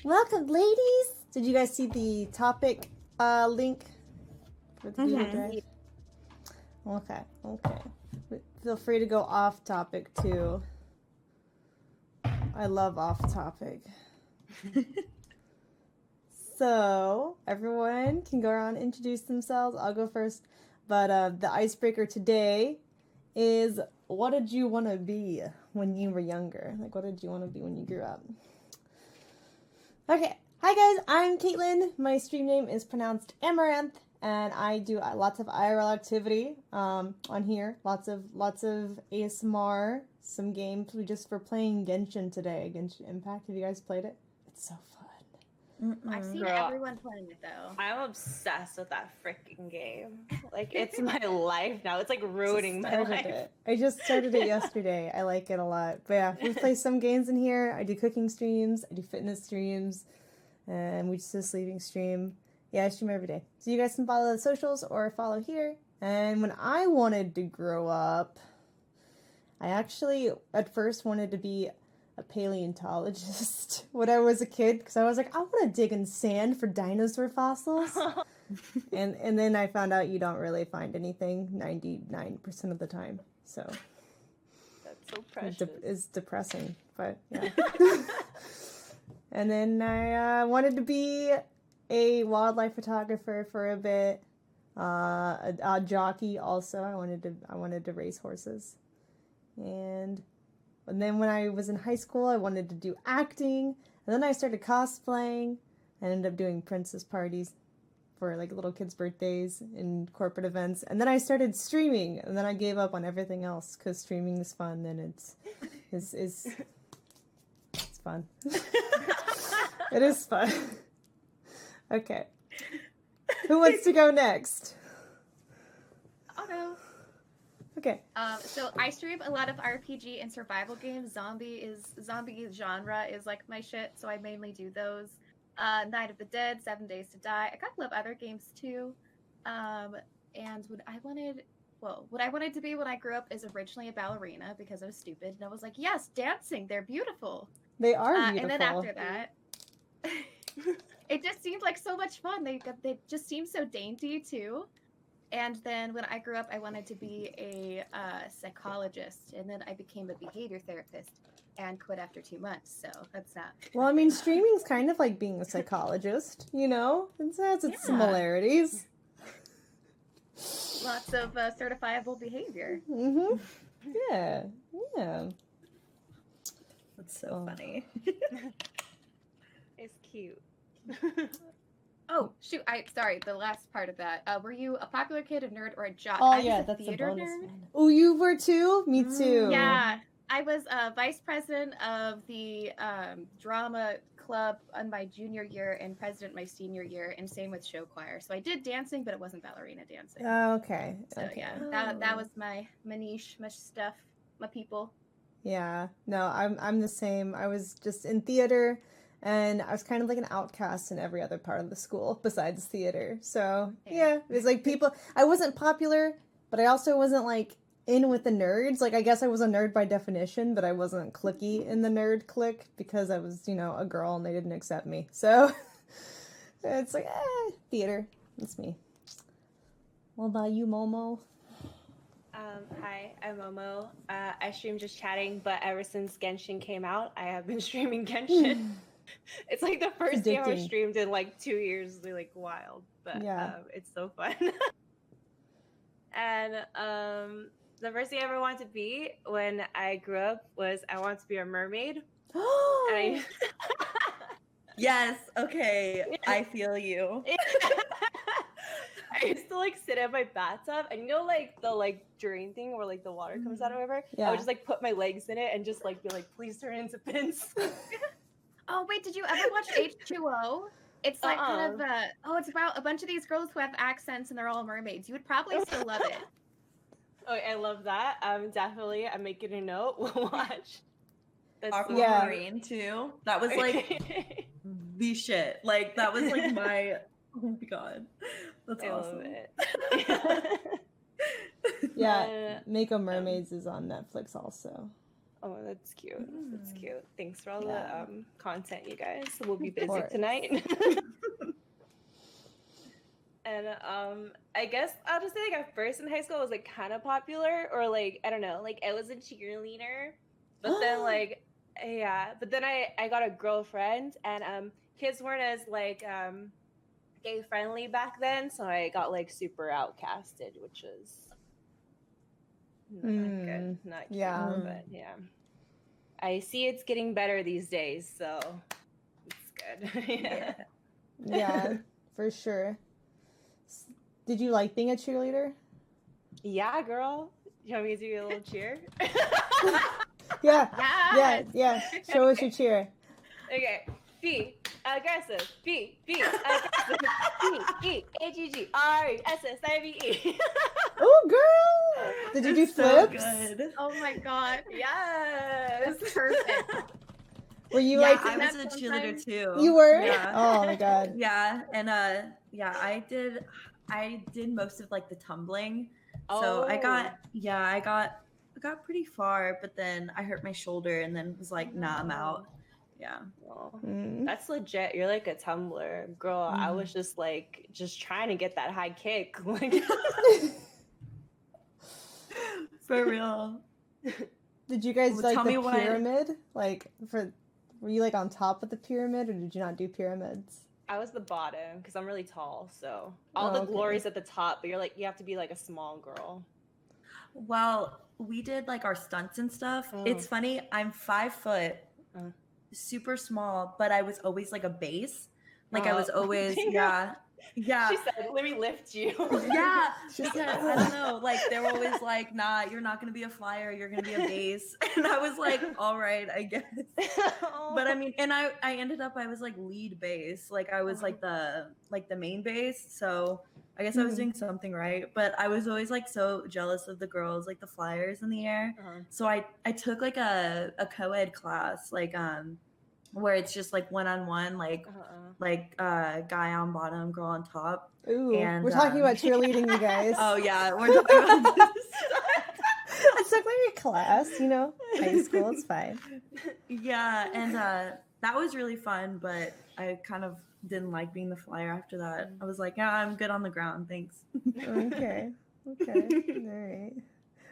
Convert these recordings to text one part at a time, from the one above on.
Welcome, ladies! Did you guys see the topic link for the Google Drive? Okay. Feel free to go off topic too. I love off topic. So, everyone can go around and introduce themselves. I'll go first. But the icebreaker today is, what did you want to be when you were younger? Like, what did you want to be when you grew up? Okay. Hi, guys. I'm Caitlin. My stream name is pronounced Amouranth, and I do lots of IRL activity on here. Lots of ASMR, some games. We just were playing Genshin today, Genshin Impact. Have you guys played it? It's so fun. I've seen everyone playing it though. I'm obsessed with that freaking game. Like, it's my life now. It's like ruining my life. I just started it yesterday. I like it a lot. But yeah, we play some games in here. I do cooking streams. I do fitness streams. And we just do a sleeping stream. Yeah, I stream every day. So you guys can follow the socials or follow here. And when I wanted to grow up, I actually at first wanted to be a paleontologist when I was a kid, because I was like, I want to dig in sand for dinosaur fossils. and then I found out you don't really find anything 99% of the time. So that's so precious. It's depressing, but yeah. And then I wanted to be a wildlife photographer for a bit. A jockey also. I wanted to race horses. And then when I was in high school, I wanted to do acting. And then I started cosplaying. I ended up doing princess parties for like little kids' birthdays and corporate events. And then I started streaming. And then I gave up on everything else because streaming is fun and it's fun. It is fun. Okay. Who wants to go next? I'll go. Okay. So I stream a lot of RPG and survival games. Zombie genre is like my shit, so I mainly do those. Night of the Dead, 7 Days to Die. A couple of other games too. And what I wanted to be when I grew up is originally a ballerina because I was stupid, and I was like, yes, dancing, they're beautiful. They are beautiful. And then after that, it just seemed like so much fun. They just seemed so dainty too. And then when I grew up, I wanted to be a psychologist, and then I became a behavior therapist and quit after 2 months. So that's not. Well, I mean, streaming's kind of like being a psychologist, you know? It has its similarities. Lots of certifiable behavior. Mm-hmm. Yeah. That's so funny. It's cute. Oh, shoot. Sorry, the last part of that. Were you a popular kid, a nerd, or a jock? Oh, I yeah, was a that's theater a bonus. nerd. Oh, you were too? Me too. Yeah. I was vice president of the drama club in my junior year and president my senior year, and same with show choir. So I did dancing, but it wasn't ballerina dancing. Okay. So okay. yeah, that was my niche, my stuff, my people. Yeah. No, I'm the same. I was just in theater. And I was kind of like an outcast in every other part of the school besides theater. So, yeah, it was like I wasn't popular, but I also wasn't like in with the nerds. Like, I guess I was a nerd by definition, but I wasn't cliquey in the nerd clique because I was, a girl and they didn't accept me. So, it's like, theater. That's me. What about you, Momo? Hi, I'm Momo. I stream just chatting, but ever since Genshin came out, I have been streaming Genshin. It's like the first game I've streamed in like 2 years. They're like wild, but it's so fun. And the first thing I ever wanted to be when I grew up was I wanted to be a mermaid. Yes, okay, I feel you. I used to like sit in my bathtub, and like the drain thing where like the water comes out or whatever. Yeah. I would just like put my legs in it and just like be like, please turn into pins. Oh wait, did you ever watch H2O? It's like kind of it's about a bunch of these girls who have accents and they're all mermaids. You would probably still love it. Oh, I love that. Definitely, I'm making a note. We'll watch. Aquamarine too. That was like the shit. Like that was like my. Oh my god, that's awesome. I love it. Yeah, Mako Mermaids is on Netflix also. Oh, that's cute. That's cute. Thanks for all Yeah. the content, you guys. We'll be Of busy course. tonight. And I guess I'll just say like at first in high school I was like kind of popular, or like I don't know, like I was a cheerleader, but then like but then I got a girlfriend, and kids weren't as like gay friendly back then, so I got like super outcasted, which was not good, not cute, but yeah. I see it's getting better these days, so it's good. Yeah, for sure. Did you like being a cheerleader? Yeah, girl. You want me to do a little cheer? Yeah. Show us your cheer. Okay. B, aggressive. B, aggressive. B, E, A-G-G, R-E, S-S-I-V-E. Oh, girl! Did you do flips? So good. Oh my god. Yes. That's perfect. Were you Yeah, like? I was a cheerleader too. You were? Yeah. Oh my god. Yeah, and I did most of like the tumbling. So I got pretty far, but then I hurt my shoulder and then was like, nah, I'm out. Yeah. Oh, that's legit. You're like a tumbler. Girl, I was just trying to get that high kick. Like For real. Did you guys like the me pyramid? Were you like on top of the pyramid, or did you not do pyramids? I was the bottom because I'm really tall, so all the glory's at the top, but you have to be like a small girl. Well, we did like our stunts and stuff. It's funny, I'm 5 foot, super small, but I was always like a base. Like I was always, yeah. She said, let me lift you. Yeah, because I don't know, like they were always like, nah, you're not gonna be a flyer, you're gonna be a base. And I was like, all right, I guess. But I mean, and I ended up, I was like lead base, like I was like the main base, so I guess I was doing something right. But I was always like so jealous of the girls, like the flyers in the air. So I took like a co-ed class, like where it's just like one-on-one, like guy on bottom, girl on top. Ooh, and we're talking about cheerleading, you guys. Oh yeah, we're talking about this. I took like a class, high school, it's fine. Yeah, and that was really fun, but I kind of didn't like being the flyer after that. I was like, yeah, I'm good on the ground, thanks. Okay, all right.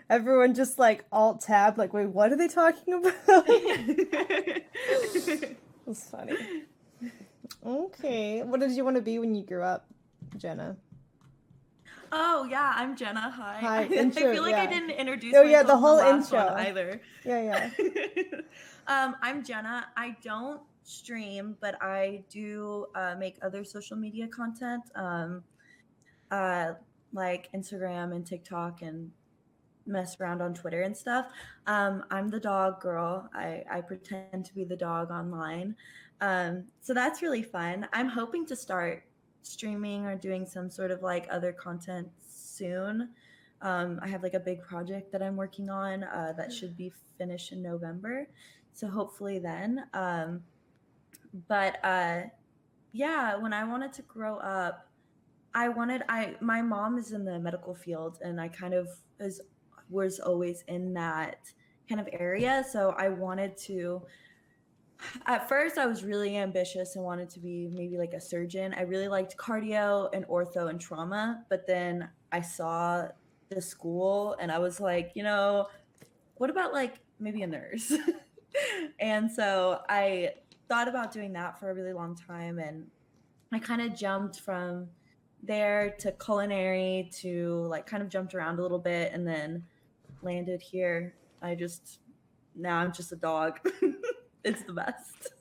Everyone just like alt tab, like, wait, what are they talking about? That's funny. Okay, what did you want to be when you grew up, Jenna? Oh yeah, I'm Jenna. Hi. Hi. I Intro, feel like I didn't introduce Oh myself yeah, the whole in the last intro one either. Yeah. I'm Jenna. I don't stream, but I do make other social media content, like Instagram and TikTok, and mess around on Twitter and stuff. I'm the dog girl. I pretend to be the dog online. So that's really fun. I'm hoping to start streaming or doing some sort of like other content soon. I have like a big project that I'm working on that should be finished in November. So hopefully then. But yeah, when I wanted to grow up, my mom is in the medical field, and I kind of was always in that kind of area. So I wanted to, at first I was really ambitious and wanted to be maybe like a surgeon. I really liked cardio and ortho and trauma, but then I saw the school and I was like, what about like maybe a nurse? And so I thought about doing that for a really long time, and I kind of jumped from there to culinary to like kind of jumped around a little bit and then landed here. Now I'm just a dog. It's the best.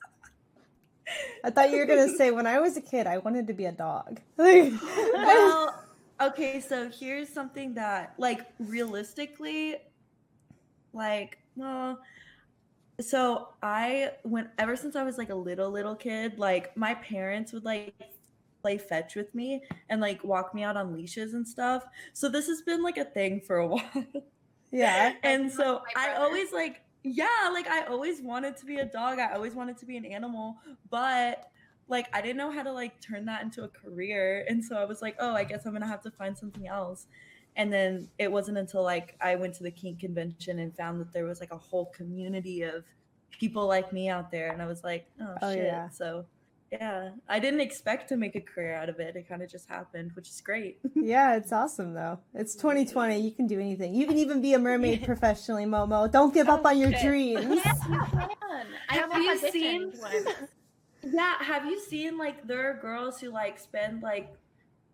I thought you were gonna say, when I was a kid, I wanted to be a dog. Well, okay, so here's something that, like, realistically, like, well, so ever since I was like a little kid, like my parents would like play fetch with me and like walk me out on leashes and stuff. So this has been like a thing for a while. Yeah. And so I always I always wanted to be a dog. I always wanted to be an animal, but like I didn't know how to like turn that into a career. And so I was like, oh, I guess I'm gonna have to find something else. And then it wasn't until like I went to the kink convention and found that there was like a whole community of people like me out there, and I was like, oh shit. Yeah. So yeah, I didn't expect to make a career out of it. It kind of just happened, which is great. Yeah, it's awesome though. It's 2020. You can do anything. You can even be a mermaid professionally, Momo. Don't give up on your dreams. Yes, you can. I Have almost you auditioned seen? once. Yeah, have you seen like there are girls who like spend like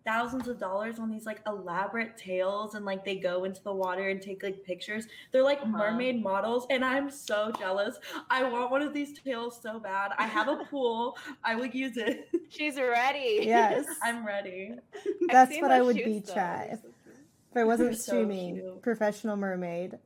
thousands of dollars on these like elaborate tails, and like they go into the water and take like pictures. They're like mermaid models, and I'm so jealous. I want one of these tails so bad. I have a pool. I would use it. She's ready. Yes. I'm ready. That's seen what I those would shoots, be, though. chat. They're If so I wasn't They're so streaming cute. professional mermaid.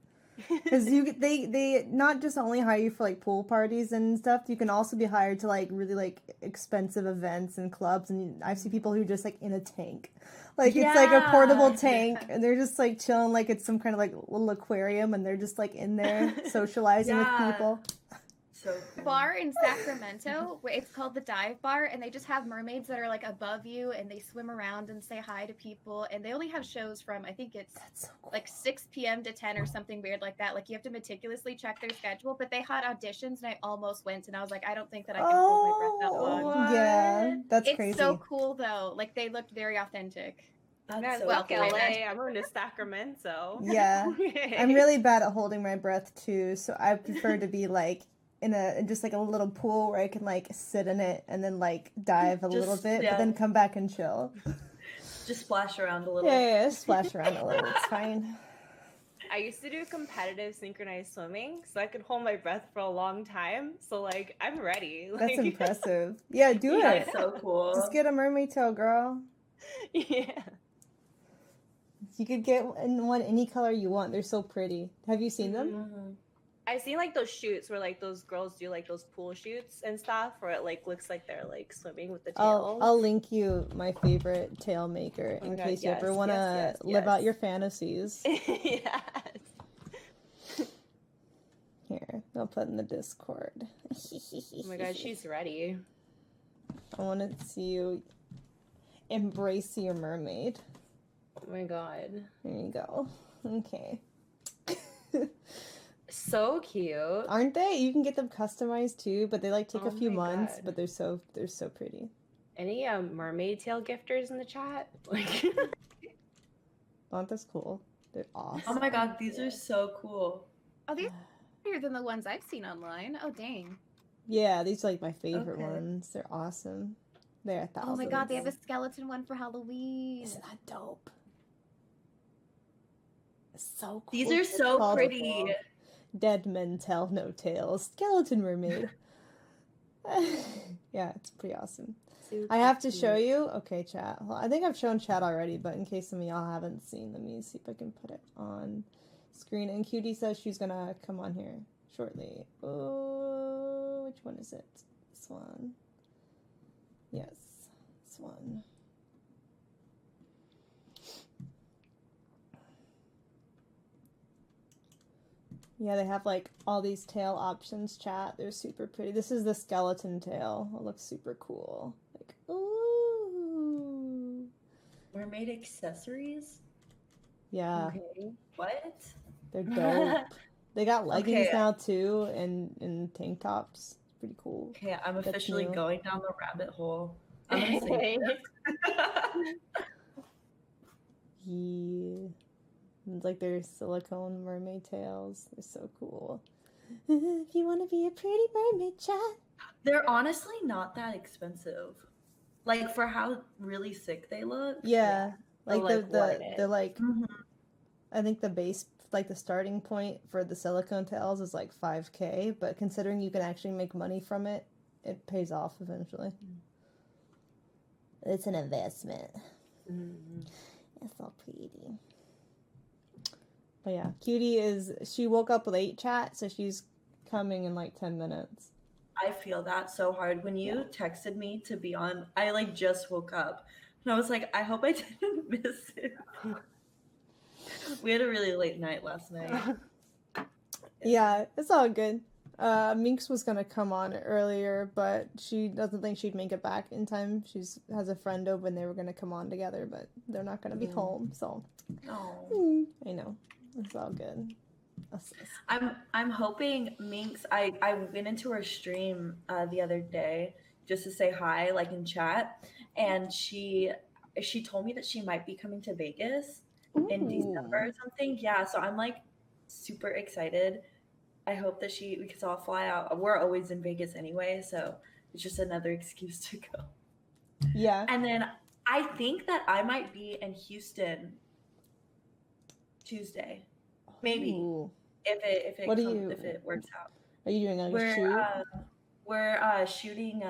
Because they not just only hire you for like pool parties and stuff, you can also be hired to like really like expensive events and clubs. And I've seen people who just like in a tank, like it's like a portable tank, and they're just like chilling like it's some kind of like little aquarium, and they're just like in there socializing with people. So cool. Bar in Sacramento, where it's called the Dive Bar, and they just have mermaids that are like above you, and they swim around and say hi to people, and they only have shows from, I think it's That's so cool. like 6 p.m. to 10 or something weird like that. Like you have to meticulously check their schedule, but they had auditions, and I almost went, and I was like, I don't think that I can hold my breath that long. What? Yeah, that's It's crazy. so cool though. Like they looked very authentic. That's so Well, cool. LA, I'm going to Sacramento. Yeah, I'm really bad at holding my breath too, so I prefer to be like in just like a little pool where I can like sit in it and then like dive a little bit, but then come back and chill. Just splash around a little. Yeah, splash around a little. It's fine. I used to do competitive synchronized swimming, so I could hold my breath for a long time. So, like, I'm ready. That's Like, impressive. Yeah, do it. That's so cool. Just get a mermaid tail, girl. yeah. You could get one any color you want. They're so pretty. Have you seen them? Mm-hmm. I've seen like those shoots where like those girls do like those pool shoots and stuff where it like looks like they're like swimming with the tails. I'll link you my favorite tail maker in God, case you ever yes, want to yes, live out yes. your fantasies. Yes. Here, I'll put in the Discord. Oh my god, she's ready. I want to see you embrace your mermaid. Oh my god. There you go. Okay. So cute. Aren't they? You can get them customized too, but they like take Oh a few my months, God. but they're so pretty. Any mermaid tail gifters in the chat? Like Aren't those cool? They're awesome. Oh my god, these are so cool. Oh, these are better than the ones I've seen online. Oh dang. Yeah, these are like my favorite Okay. ones. They're awesome. They're thousands. Oh my god, they have a skeleton one for Halloween. Isn't that dope? It's so cool. These are It's so called pretty. Dead men tell no tales. Skeleton mermaid. Yeah, it's pretty awesome. I have to show you. Okay, chat. Well, I think I've shown chat already, but in case some of y'all haven't seen, let me see if I can put it on screen. And QD says she's gonna come on here shortly. Oh, which one is it? This one. Yes, this one. Yeah, they have like all these tail options, chat. They're super pretty. This is the skeleton tail. It looks super cool. Like, ooh. Mermaid accessories? Yeah, Okay. What? they're dope. They got leggings Okay. now too, and tank tops. It's pretty cool. Okay, I'm That's officially new. going down the rabbit hole. I'm gonna say Yeah. It's like they're silicone mermaid tails. They're so cool. If you want to be a pretty mermaid, chat. they're honestly not that expensive. Like for how really sick they look. Yeah, like Like, worth it. the like. Mhm. I think the base, like the starting point for the silicone tails is like 5K, but considering you can actually make money from it, it pays off eventually. It's an investment. It's all pretty. But yeah, Cutie she woke up late, chat, so she's coming in like 10 minutes. I feel that so hard. When you texted me to be on, I like just woke up. And I was like, I hope I didn't miss it. We had a really late night last night. Yeah, it's all good. Minx was gonna come on earlier, but she doesn't think she'd make it back in time. Has a friend over and they were gonna come on together, but they're not gonna be home, so. Oh. I know. It's all good. I'm hoping Minx. I went into her stream the other day just to say hi, like in chat, and she told me that she might be coming to Vegas in December or something. Yeah, so I'm like super excited. I hope that we can all fly out. We're always in Vegas anyway, so it's just another excuse to go. Yeah. And then I think that I might be in Houston Tuesday, maybe. Ooh. If it works out. Are you doing a shoot? We're shooting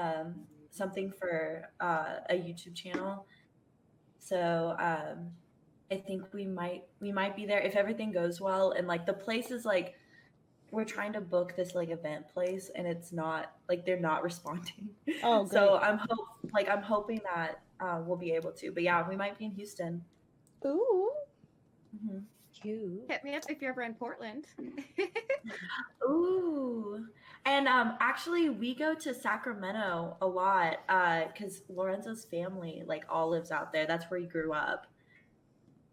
something for a YouTube channel. So I think we might be there if everything goes well. And like the place is like, we're trying to book this like event place and it's not like they're not responding. Oh, great. So I'm hoping that we'll be able to. But yeah, we might be in Houston. Ooh. Mm-hmm. Cute. Hit me up if you're ever in Portland. Ooh. And actually we go to Sacramento a lot because Lorenzo's family like all lives out there. That's where he grew up.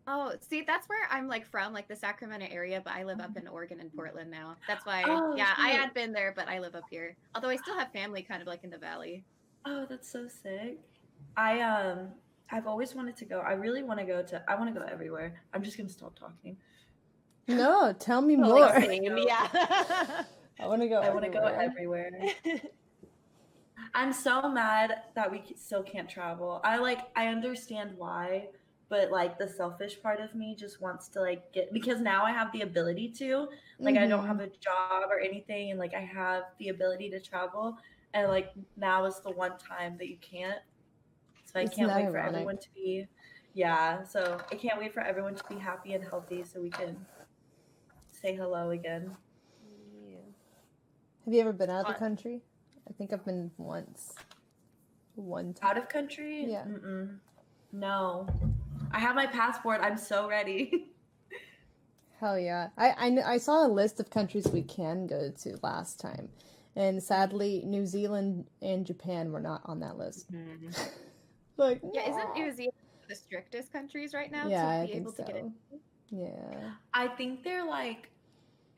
Oh, see, that's where I'm like from, like the Sacramento area, but I live up in Oregon and Portland now. That's why, I had been there, but I live up here. Although I still have family kind of like in the valley. Oh, that's so sick. I've always wanted to go. I really want to go I want to go everywhere. I'm just going to stop talking. No, tell me more. Yeah. I want to go everywhere. I'm so mad that we still can't travel. I understand why, but like the selfish part of me just wants to like because now I have the ability to, like I don't have a job or anything and like I have the ability to travel and like now is the one time that you can't. So I can't wait for everyone to be so I can't wait for everyone to be happy and healthy so we can say hello again. Yeah. Have you ever been out of the country? I think I've been once. One time. Out of country? Yeah. Mm-mm. No. I have my passport. I'm so ready. Hell yeah. I saw a list of countries we can go to last time. And sadly, New Zealand and Japan were not on that list. Mm-hmm. Like, yeah, isn't New Zealand the strictest countries right now to be able to get in? Yeah. I think they're like,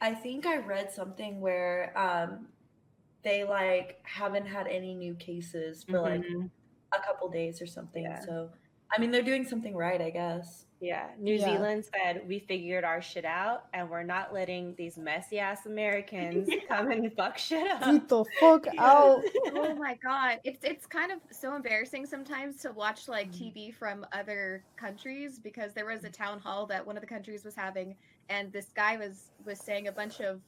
I think I read something where they like haven't had any new cases for like a couple days or something. Yeah. So, I mean, they're doing something right, I guess. Yeah. New Zealand said, we figured our shit out and we're not letting these messy ass Americans come and fuck shit up. Get the fuck out. Oh my God. It's kind of so embarrassing sometimes to watch like TV from other countries because there was a town hall that one of the countries was having and this guy was saying a bunch of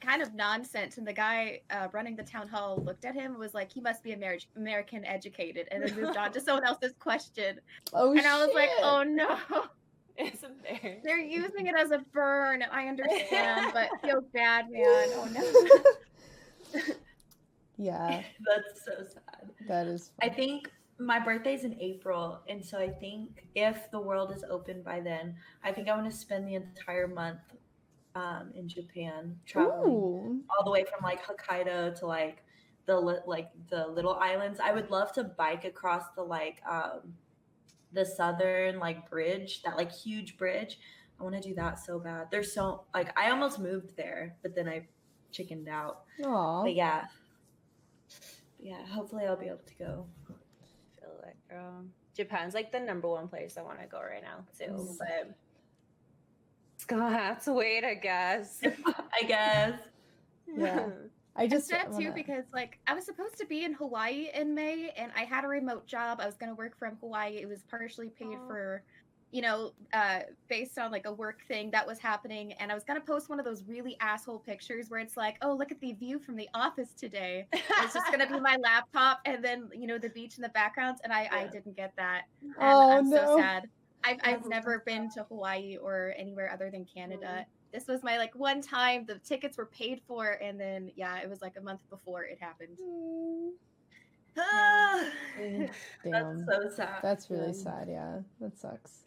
kind of nonsense and the guy running the town hall looked at him and was like, he must be American educated and then moved on to someone else's question. Oh, and I was like, oh no. It's embarrassing. They're using it as a burn. I understand, but feels bad, man. Oh no. Yeah. That's so sad. That is fun. I think my birthday's in April, and so I think if the world is open by then, I think I want to spend the entire month in Japan, traveling all the way from like Hokkaido to like the little islands. I would love to bike across the southern like bridge, that like huge bridge. I want to do that so bad. There's so like I almost moved there, but then I chickened out. Aww. But yeah, hopefully I'll be able to go. I feel like Japan's like the number one place I want to go right now too, but it's gonna have to wait, I guess. Yeah. I just sad too because like I was supposed to be in Hawaii in May and I had a remote job. I was going to work from Hawaii. It was partially paid for, based on like a work thing that was happening. And I was going to post one of those really asshole pictures where it's like, oh, look at the view from the office today. It's just going to be my laptop and then, the beach in the background. And I didn't get that. And I'm so sad. I've never been to Hawaii or anywhere other than Canada. This was my like one time the tickets were paid for and then it was like a month before it happened. Damn. That's so sad. That's really sad. Yeah, that sucks.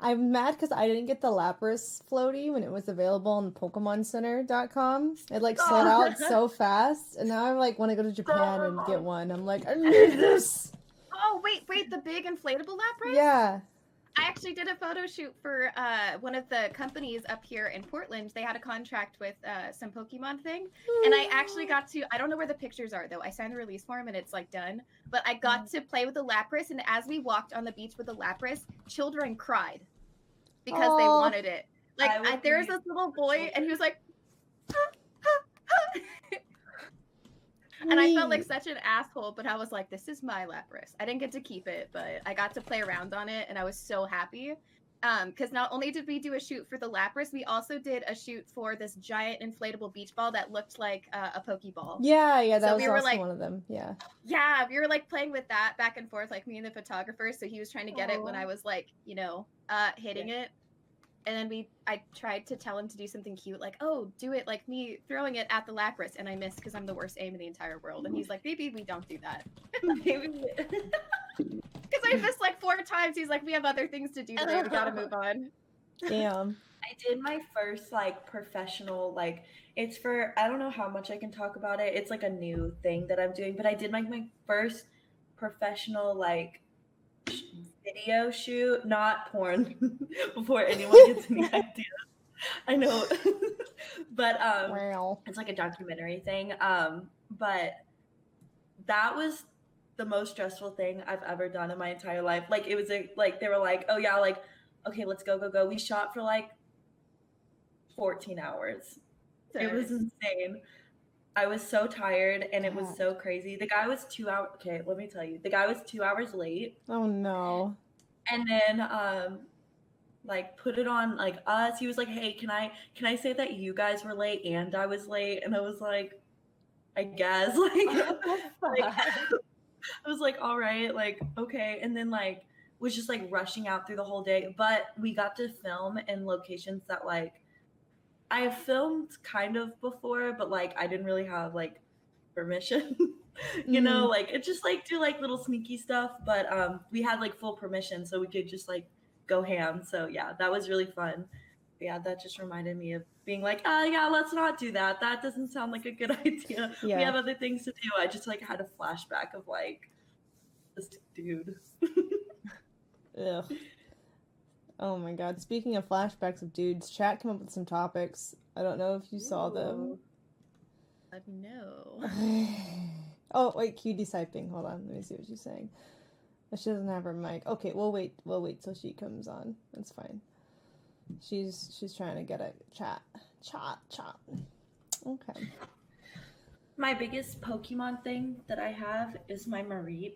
I'm mad because I didn't get the Lapras floaty when it was available on PokemonCenter.com. It like sold out so fast, and now I like want to go to Japan and get one. I'm like, I need this. Oh wait, the big inflatable Lapras? Yeah. I actually did a photo shoot for one of the companies up here in Portland. They had a contract with some Pokemon thing, and I actually got to. I don't know where the pictures are though. I signed the release form and it's like done. But I got to play with the Lapras, and as we walked on the beach with the Lapras, children cried because they wanted it. Like there was this little boy, and he was like. And I felt like such an asshole, but I was like, this is my Lapras. I didn't get to keep it, but I got to play around on it, and I was so happy. Because not only did we do a shoot for the Lapras, we also did a shoot for this giant inflatable beach ball that looked like a Pokeball. Yeah, that so was we were also like, one of them, yeah. Yeah, we were like playing with that back and forth, like me and the photographer, so he was trying to get it when I was like, hitting it. And then I tried to tell him to do something cute, like, oh, do it like me throwing it at the Lapras, and I missed because I'm the worst aim in the entire world. And he's like, maybe we don't do that. Because I missed like 4 times. He's like, we have other things to do today. We gotta move on. Damn. I did my first like professional, like it's for, I don't know how much I can talk about it. It's like a new thing that I'm doing, but I did like my first professional like video shoot, not porn, before anyone gets any ideas. I know. But it's like a documentary thing. But that was the most stressful thing I've ever done in my entire life. Like it was like they were like, oh yeah, like okay, let's go. We shot for like 14 hours. It was insane. I was so tired, and it was so crazy. The guy was 2 hours. Okay, let me tell you. The guy was 2 hours late. Oh no. And then like put it on like us. He was like, hey, can I say that you guys were late and I was late? And I was like, I guess. Like I was like, all right, like okay. And then like was just like rushing out through the whole day. But we got to film in locations that like I have filmed kind of before, but like I didn't really have like permission. You know, like it just like do like little sneaky stuff, but we had like full permission, so we could just like go ham. So yeah, that was really fun. But yeah, that just reminded me of being like, yeah, let's not do that. That doesn't sound like a good idea. Yeah. We have other things to do. I just like had a flashback of like this dude. Ugh. Oh my god. Speaking of flashbacks of dudes, chat came up with some topics. I don't know if you saw them. No. Oh wait, QT's typing. Hold on, let me see what she's saying. She doesn't have her mic. Okay, we'll wait till she comes on. That's fine. She's trying to get a chat. Okay. My biggest Pokemon thing that I have is my Mareep.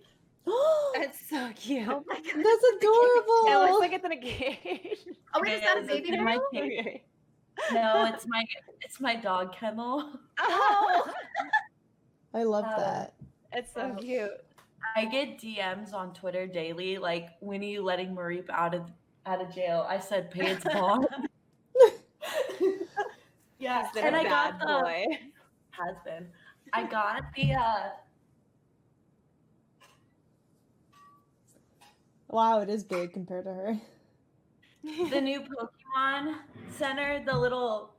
That's so cute. Oh my God. That's adorable. It looks like it's in a cage. Oh wait, is that a baby girl? No, it's my dog kennel. Oh, I love that. it's so cute. I get DMs on Twitter daily, like, when are you letting Mareep out of jail? I said, pay its bond. Yeah, and I got the boy. Has been. I got the Wow, it is big compared to her. the new Pokemon Center, the little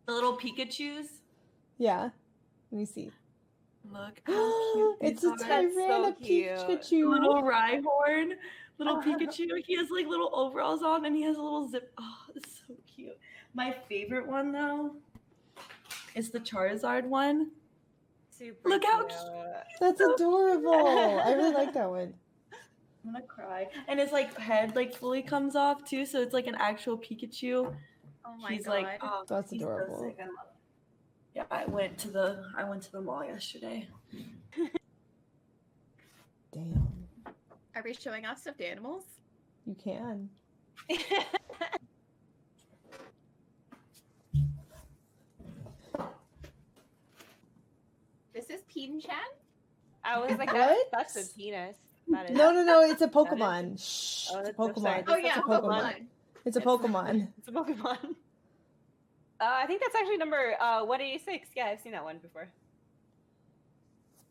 Pikachus. Yeah. Let me see. Look how cute it's a Tyrant Pikachu. Little Rhyhorn, little Pikachu. He has like little overalls on, and he has a little zip. Oh, it's so cute. My favorite one though is the Charizard one. Super Look cute. how cute. That's adorable. I really like that one. I'm gonna cry. And his like head like fully comes off too, so it's like an actual Pikachu. Oh my He's god. like, oh, That's he's adorable. So sick. I love it. Yeah, I went to the mall yesterday. Damn. Are we showing off stuffed animals? You can. This is Peen-chan? I was like, What? that's a penis. That is. No, it's a Pokemon. Shh, Oh, it's a that's- I'm sorry, Pokemon. Oh yeah, It's a Pokemon. It's a Pokemon. It's a Pokemon. I think that's actually number 186. Yeah, I've seen that one before.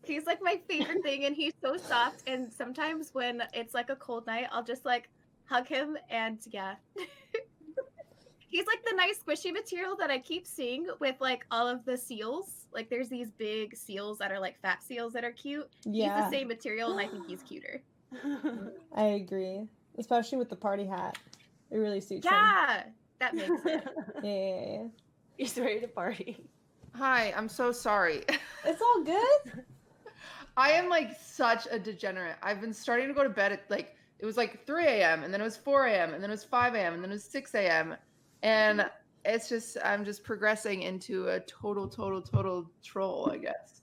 He's like my favorite thing, and he's so soft. And sometimes when it's like a cold night, I'll just like hug him, and yeah. He's like the nice squishy material that I keep seeing with like all of the seals. Like there's these big seals that are like fat seals that are cute. Yeah. He's the same material, and I think he's cuter. I agree, especially with the party hat. It really suits him. Yeah, that makes it. Yeah. He's ready to party. Hi, I'm so sorry. It's all good. I am like such a degenerate. I've been starting to go to bed at like, it was like 3 a.m. and then it was 4 a.m. and then it was 5 a.m. and then it was 6 a.m. And it's just, I'm just progressing into a total troll, I guess.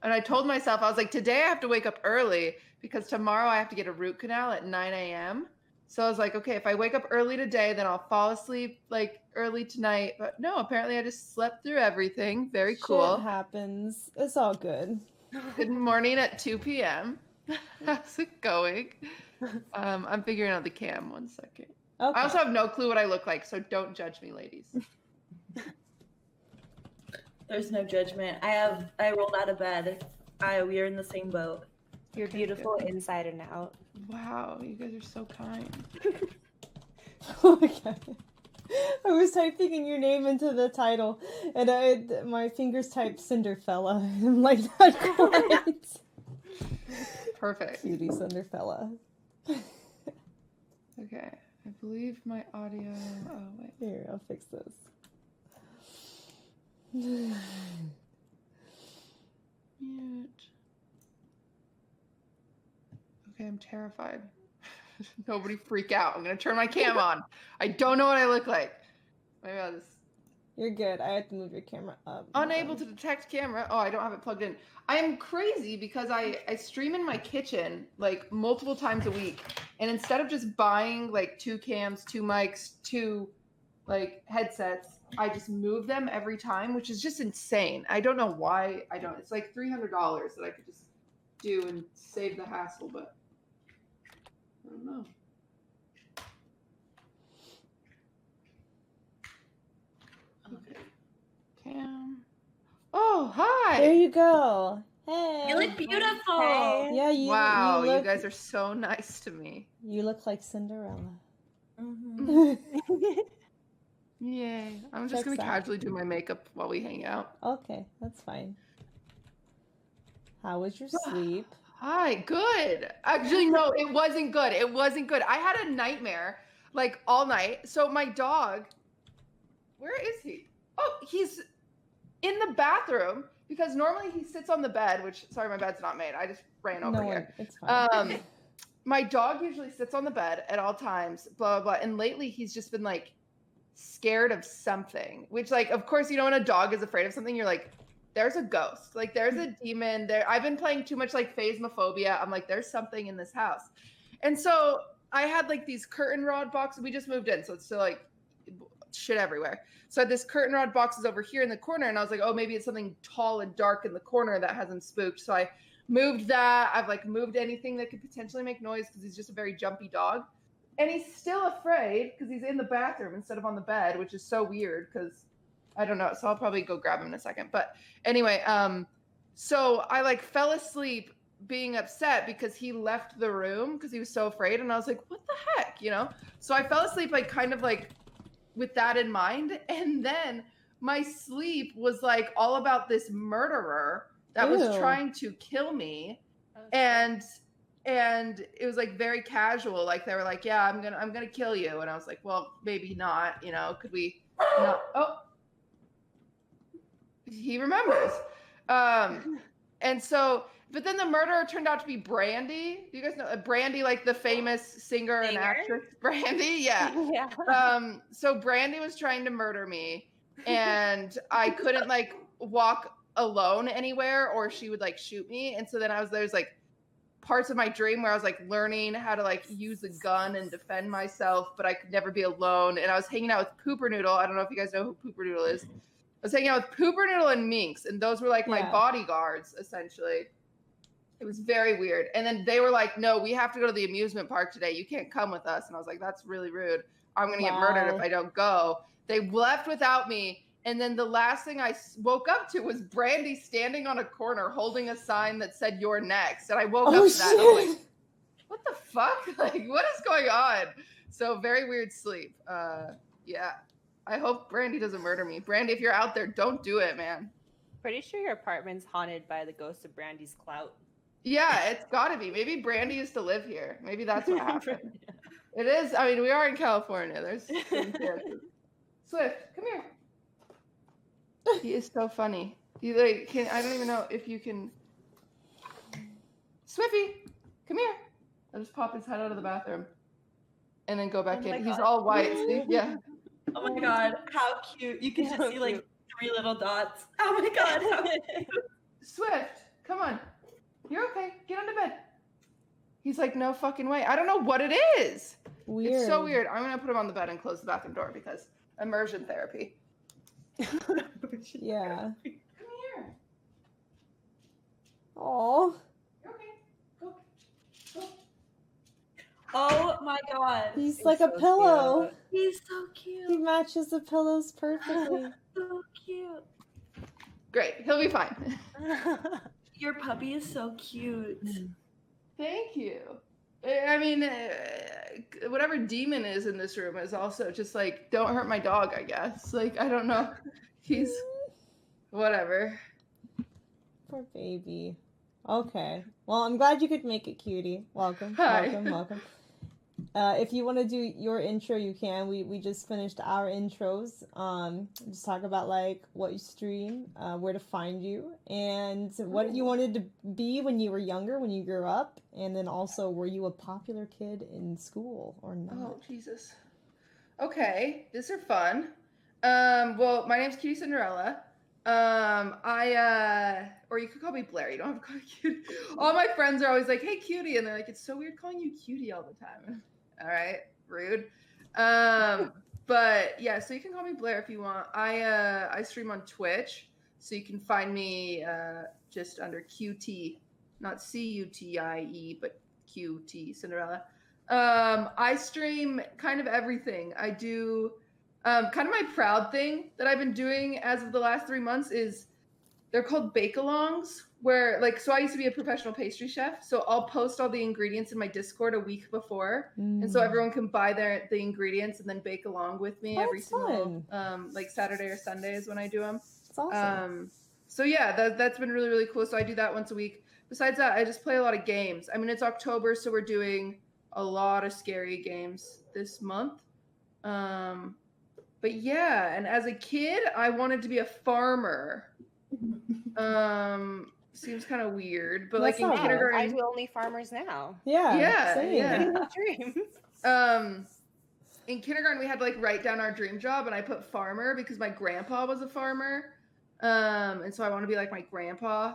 And I told myself, I was like, today I have to wake up early because tomorrow I have to get a root canal at 9 a.m. So I was like, okay, if I wake up early today, then I'll fall asleep like early tonight. But no, apparently I just slept through everything. Very cool. Shit happens. It's all good. Good morning at 2 p.m. How's it going? I'm figuring out the cam. 1 second. Okay. I also have no clue what I look like, so don't judge me, ladies. There's no judgment. I rolled out of bed. We are in the same boat. You're beautiful inside and out. Wow, you guys are so kind. Oh my god. I was typing in your name into the title, and my fingers typed Cinderella. I'm like, not quite. Perfect. Cutie Cinderella. Okay, I believe my audio. Oh wait. Here, I'll fix this. Mute. Okay, I'm terrified. Nobody freak out. I'm gonna turn my cam on. I don't know what I look like. Maybe I'll just. You're good. I have to move your camera up. Unable to detect camera. Oh, I don't have it plugged in. I am crazy because I stream in my kitchen like multiple times a week. And instead of just buying like 2 cams, 2 mics, 2 like headsets, I just move them every time, which is just insane. I don't know why I don't. It's like $300 that I could just do and save the hassle, but I don't know. Okay. Cam. Oh, hi. There you go. Hey. You look beautiful. Hey. Yeah, Wow, you look, you guys are so nice to me. You look like Cinderella. Mhm. Yay. I'm just Checks going to out. casually do my makeup while we hang out. Okay, that's fine. How was your sleep? Hi, good. Actually, no, it wasn't good. It wasn't good. I had a nightmare like all night. So my dog, where is he? Oh, he's in the bathroom because normally he sits on the bed, which, sorry, my bed's not made. I just ran over here. It's fine. My dog usually sits on the bed at all times, blah, blah, blah. And lately he's just been like scared of something, which like, of course, you know, when a dog is afraid of something, you're like, there's a ghost, like there's a demon there. I've been playing too much like phasmophobia. I'm like, there's something in this house. And so I had like these curtain rod boxes. We just moved in. So it's still like shit everywhere. So I had this curtain rod boxes over here in the corner. And I was like, oh, maybe it's something tall and dark in the corner that hasn't spooked. So I moved that. I've like moved anything that could potentially make noise because he's just a very jumpy dog. And he's still afraid because he's in the bathroom instead of on the bed, which is so weird because I don't know. So I'll probably go grab him in a second. But anyway, so I like fell asleep being upset because he left the room because he was so afraid. And I was like, what the heck, you know? So I fell asleep like kind of like with that in mind. And then my sleep was like all about this murderer that was trying to kill me. And it was like very casual. Like they were like, yeah, I'm gonna kill you. And I was like, well, maybe not, you know, could we not? Oh, he remembers. And so, but then the murderer turned out to be Brandy. Do you guys know Brandy, like the famous singer and actress Brandy? Yeah. Yeah. So Brandy was trying to murder me and I couldn't like walk alone anywhere or she would like shoot me. And so then there's like parts of my dream where I was like learning how to like use a gun and defend myself, but I could never be alone. And I was hanging out with Pooper Noodle. I don't know if you guys know who Pooper Noodle is. I was hanging out with Pooper Noodle and Minx, and those were like my bodyguards, essentially. It was very weird. And then they were like, no, we have to go to the amusement park today. You can't come with us. And I was like, that's really rude. I'm going to get murdered if I don't go. They left without me. And then the last thing I woke up to was Brandy standing on a corner holding a sign that said "You're next." And I woke up to that. And I was like, what the fuck? Like, what is going on? So very weird sleep. Yeah. I hope Brandy doesn't murder me. Brandy, if you're out there, don't do it, man. Pretty sure your apartment's haunted by the ghost of Brandy's clout. Yeah, it's gotta be. Maybe Brandy used to live here. Maybe that's what happened. It is. I mean, we are in California. There's Swift, come here. He is so funny. You like can I don't even know if you can. Swiffy, come here. I'll just pop his head out of the bathroom, and then go back in. He's all white. See? Yeah. Oh my god, how cute! You can just see like 3 little dots. Oh my god, how cute. Swift, come on. You're okay. Get under bed. He's like, no fucking way. I don't know what it is. Weird. It's so weird. I'm gonna put him on the bed and close the bathroom door because immersion therapy. Yeah. Come here. Oh. You're okay. Go. Go. Oh my god. He's like a pillow. He's so He cute. matches the pillows perfectly. So cute. Great. He'll be fine. Your puppy is so cute. Thank you. I mean, whatever demon is in this room is also just like, don't hurt my dog, I guess. Like, I don't know. He's whatever. Poor baby. Okay. Well, I'm glad you could make it, cutie. Welcome. Hi. Welcome. If you want to do your intro, you can. We just finished our intros. Just talk about like what you stream, where to find you, and what you wanted to be when you were younger, when you grew up, and then also were you a popular kid in school or not? Oh, Jesus. Okay, these are fun. Well, my name's QTCINDERELLA. Or you could call me Blair. You don't have to call me Cutie. All my friends are always like, "Hey, Cutie," and they're like, "It's so weird calling you Cutie all the time." All right, rude. But yeah, so you can call me Blair if you want. I stream on Twitch, so you can find me just under QT, not CUTIE, but QT Cinderella. I stream kind of everything. I do kind of my proud thing that I've been doing as of the last 3 months is they're called bake-alongs, where like, so I used to be a professional pastry chef, so I'll post all the ingredients in my Discord a week before, and so everyone can buy the ingredients and then bake along with me every single like Saturday or Sunday is when I do them. That's awesome. So yeah, that's been really, really cool. So I do that once a week. Besides that, I just play a lot of games. I mean, it's October, so we're doing a lot of scary games this month. But yeah, and as a kid, I wanted to be a farmer. Seems kind of weird, but That's like in kindergarten, I do only farmers now. Yeah. Same. yeah. Dreams. In kindergarten, we had to like write down our dream job, and I put farmer because my grandpa was a farmer, and so I want to be like my grandpa.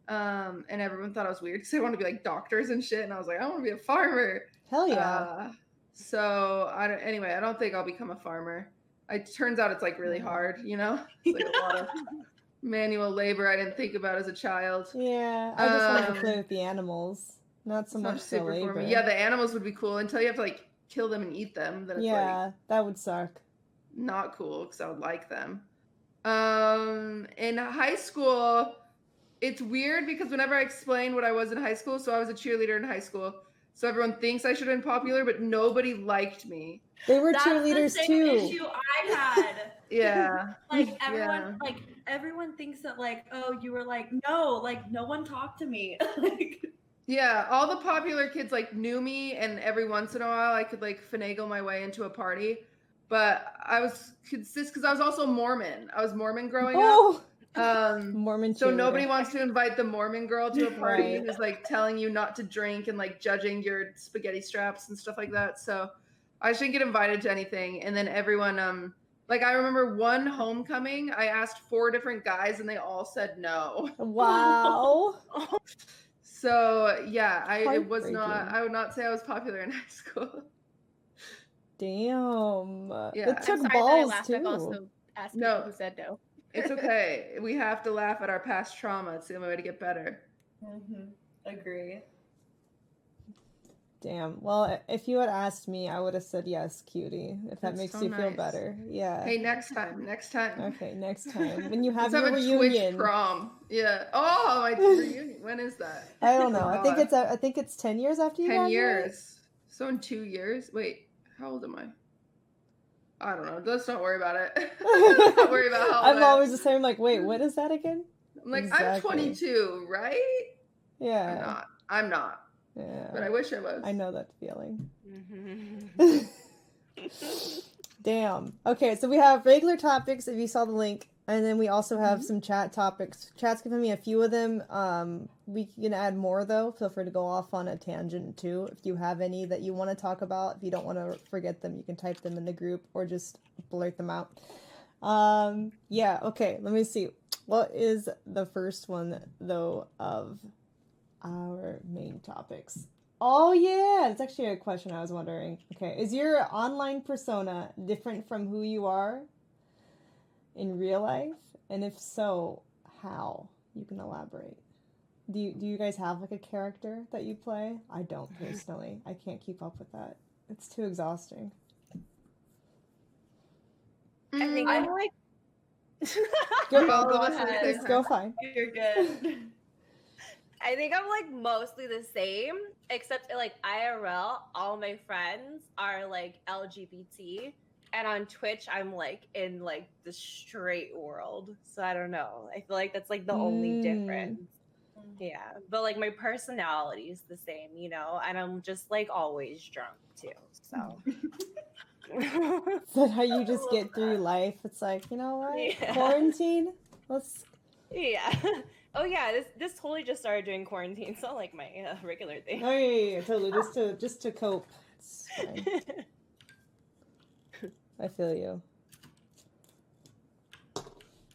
And everyone thought I was weird because they wanted to be like doctors and shit, and I was like, I want to be a farmer. Hell yeah. So anyway, I don't think I'll become a farmer. It turns out it's like really hard, you know? It's like a lot of manual labor I didn't think about as a child. Yeah, I just want to play with the animals, not so much the super for labor. me. Yeah, the animals would be cool until you have to like kill them and eat them. Then it's like that would suck. not cool because I would like them. In high school, it's weird because whenever I explain what I was in high school, so I was a cheerleader in high school, so everyone thinks I should have been popular, but nobody liked me. They were That's cheerleaders the same too. issue I had. Yeah. Like everyone thinks that like, oh, you were like, no, like no one talked to me. Like, Yeah, all the popular kids like knew me, and every once in a while I could like finagle my way into a party. But I was consistent because I was also Mormon. I was Mormon growing up. Mormon. So cheerleader. nobody wants to invite the Mormon girl to a party Right. who's like telling you not to drink and like judging your spaghetti straps and stuff like that. So I shouldn't get invited to anything. And then everyone, like I remember one homecoming, I asked 4 different guys and they all said no. Wow. So yeah, I would not say I was popular in high school. Damn. Yeah. It took I'm sorry balls that I laughed. too. I've also asked No. people who said no. It's okay. We have to laugh at our past trauma. It's the only way to get better. agree. Damn. Well, if you had asked me, I would have said yes, cutie. If that That's makes so you feel nice. better. Yeah. Hey, next time. Okay, next time. When you have Let's your have a Twitch reunion. prom. Yeah. Oh, my reunion. When is that? I don't know. Oh, I think it's 10 years after you 10 graduate. years. So in 2 years. Wait, how old am I? I don't know. Let's not worry about it. Let's not worry about how old I'm I am. always the same. Like, wait, what is that again? I'm like, Exactly. I'm 22, right? Yeah. I'm not. Yeah. But I wish I was. I know that feeling. Mm-hmm. Damn. Okay, so we have regular topics if you saw the link, and then we also have some chat topics. Chat's giving me a few of them. We can add more though. Feel free to go off on a tangent too. If you have any that you want to talk about, if you don't want to forget them, you can type them in the group or just blurt them out. Yeah, okay, let me see. What is the first one though of our main topics? Oh yeah, it's actually a question I was wondering. Okay, is your online persona different from who you are in real life? And if so, how? You can elaborate. Do you guys have like a character that you play? I don't personally. I can't keep up with that. It's too exhausting. I think I'm like. Go ahead. Just go fine. You're good. I think I'm like mostly the same, except like IRL, all my friends are like LGBT, and on Twitch I'm like in like the straight world. So I don't know. I feel like that's like the only difference. Yeah, but like my personality is the same, you know, and I'm just like always drunk too. So. Is that how you just get through life? It's like, you know what? Yeah. Quarantine? Let's. Yeah. Oh yeah, this totally just started during quarantine. It's not like my regular thing. Oh yeah, totally. Just to cope. It's fine. I feel you.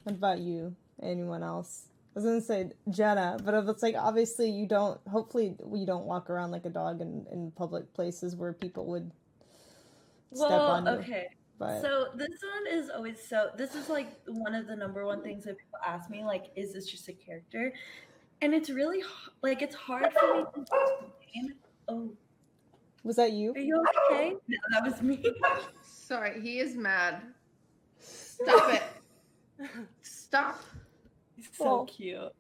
What about you? Anyone else? I was gonna say Jenna, but it's like obviously you don't. Hopefully you don't walk around like a dog in public places where people would step on you. Okay. But So this one is always this is like one of the number one things that people ask me, like, is this just a character? And it's really like it's hard for me to explain. Oh, was that you? are you okay? No, that was me. Sorry, he is mad. Stop it. Stop. He's so cute.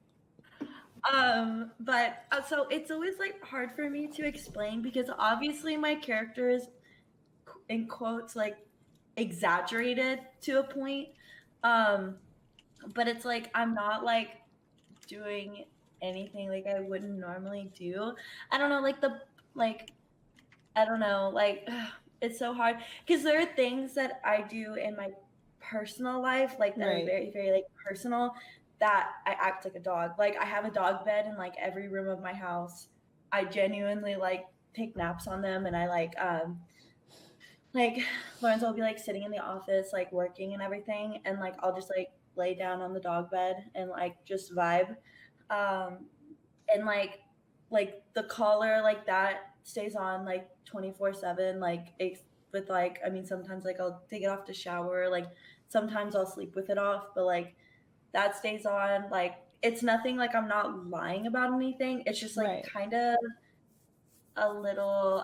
But so it's always like hard for me to explain because obviously my character is in quotes like exaggerated to a point. But it's like I'm not like doing anything like I wouldn't normally do. I don't know, it's so hard because there are things that I do in my personal life like that are very, very like personal that I act like a dog. Like I have a dog bed in like every room of my house. I genuinely like take naps on them, and I like Lawrence will be like sitting in the office like working and everything, and like I'll just like lay down on the dog bed and like just vibe. And like the collar like that stays on like 24/7, like with like I mean sometimes like I'll take it off to shower, like sometimes I'll sleep with it off, but like that stays on. Like it's nothing, like I'm not lying about anything, it's just like kind of a little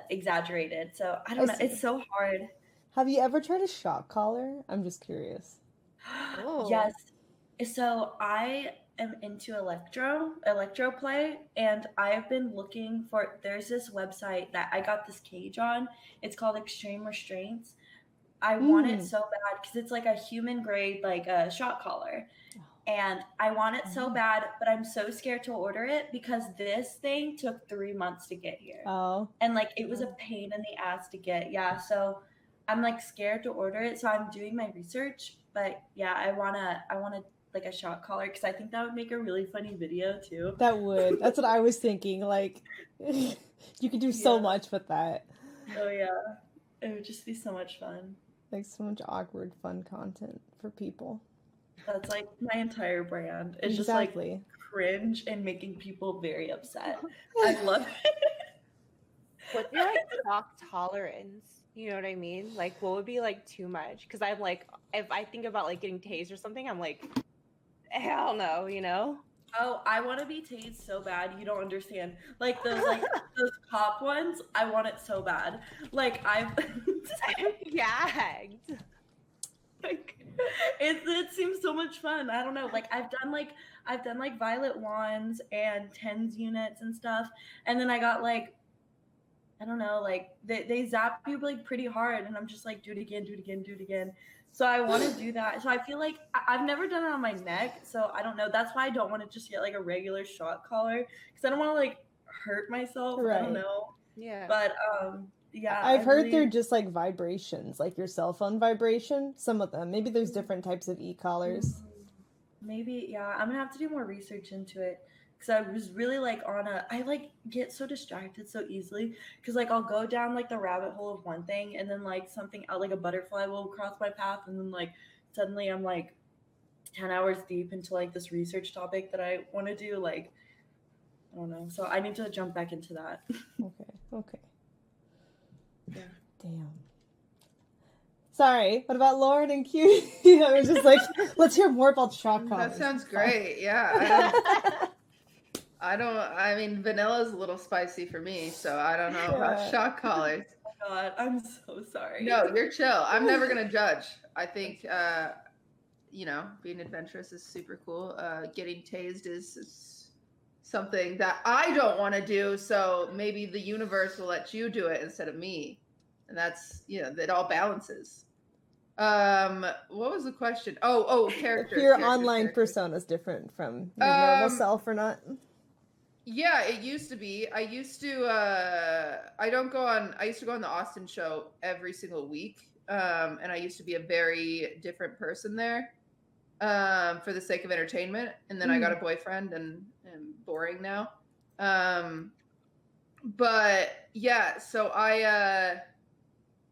exaggerated. So I don't know, it's so hard. Have you ever tried a shock collar? I'm just curious. Yes. So I am into electro play, and I've been looking for, there's this website that I got this cage on. It's called Extreme Restraints. I want it so bad because it's like a human grade, like a shock collar. And I want it so bad, but I'm so scared to order it because this thing took 3 months to get here. Oh. And like it was a pain in the ass to get. Yeah. So I'm like scared to order it. So I'm doing my research. But yeah, I wanna like a shock collar because I think that would make a really funny video too. That would. That's what I was thinking. Like you could do so much with that. Oh yeah. It would just be so much fun. Like so much awkward fun content for people. That's like my entire brand. It's just like cringe and making people very upset. I love it. What's your like shock tolerance? You know what I mean? Like what would be like too much? Because I'm like, if I think about like getting tased or something, I'm like, hell no, you know? Oh, I want to be tased so bad. You don't understand. Like those pop ones. I want it so bad. Like I've gagged. like it seems so much fun. I don't know. Like I've done like violet wands and tens units and stuff. And then I got like, I don't know, like they zap you like pretty hard, and I'm just like, do it again, do it again, do it again. So I want to do that. So I feel like I've never done it on my neck, so I don't know. That's why I don't want to just get like a regular shot collar, because I don't want to like hurt myself. Right. I don't know. Yeah. But yeah. I've heard they're just like vibrations, like your cell phone vibration. Some of them. Maybe there's different types of e-collars. Maybe, yeah. I'm gonna have to do more research into it. Because I was really like I like get so distracted so easily, because like I'll go down like the rabbit hole of one thing, and then like something out, like a butterfly will cross my path, and then like suddenly I'm like 10 hours deep into like this research topic that I want to do. Like, I don't know. So I need to jump back into that. Okay. Yeah. Damn. Sorry, what about Lauren and Cutie? I was just like, let's hear more about shock collars. That sounds great. Yeah. I mean, vanilla is a little spicy for me, so I don't know about shock collars. Oh my God, I'm so sorry. No, you're chill. I'm never going to judge. I think, being adventurous is super cool. Getting tased is something that I don't want to do, so maybe the universe will let you do it instead of me. And that's, it all balances. What was the question? Oh, characters. If your online persona is different from your normal self or not? Yeah, it used to be. I used to go on the Austin show every single week. And I used to be a very different person there, for the sake of entertainment. And then I got a boyfriend and boring now. But yeah, so I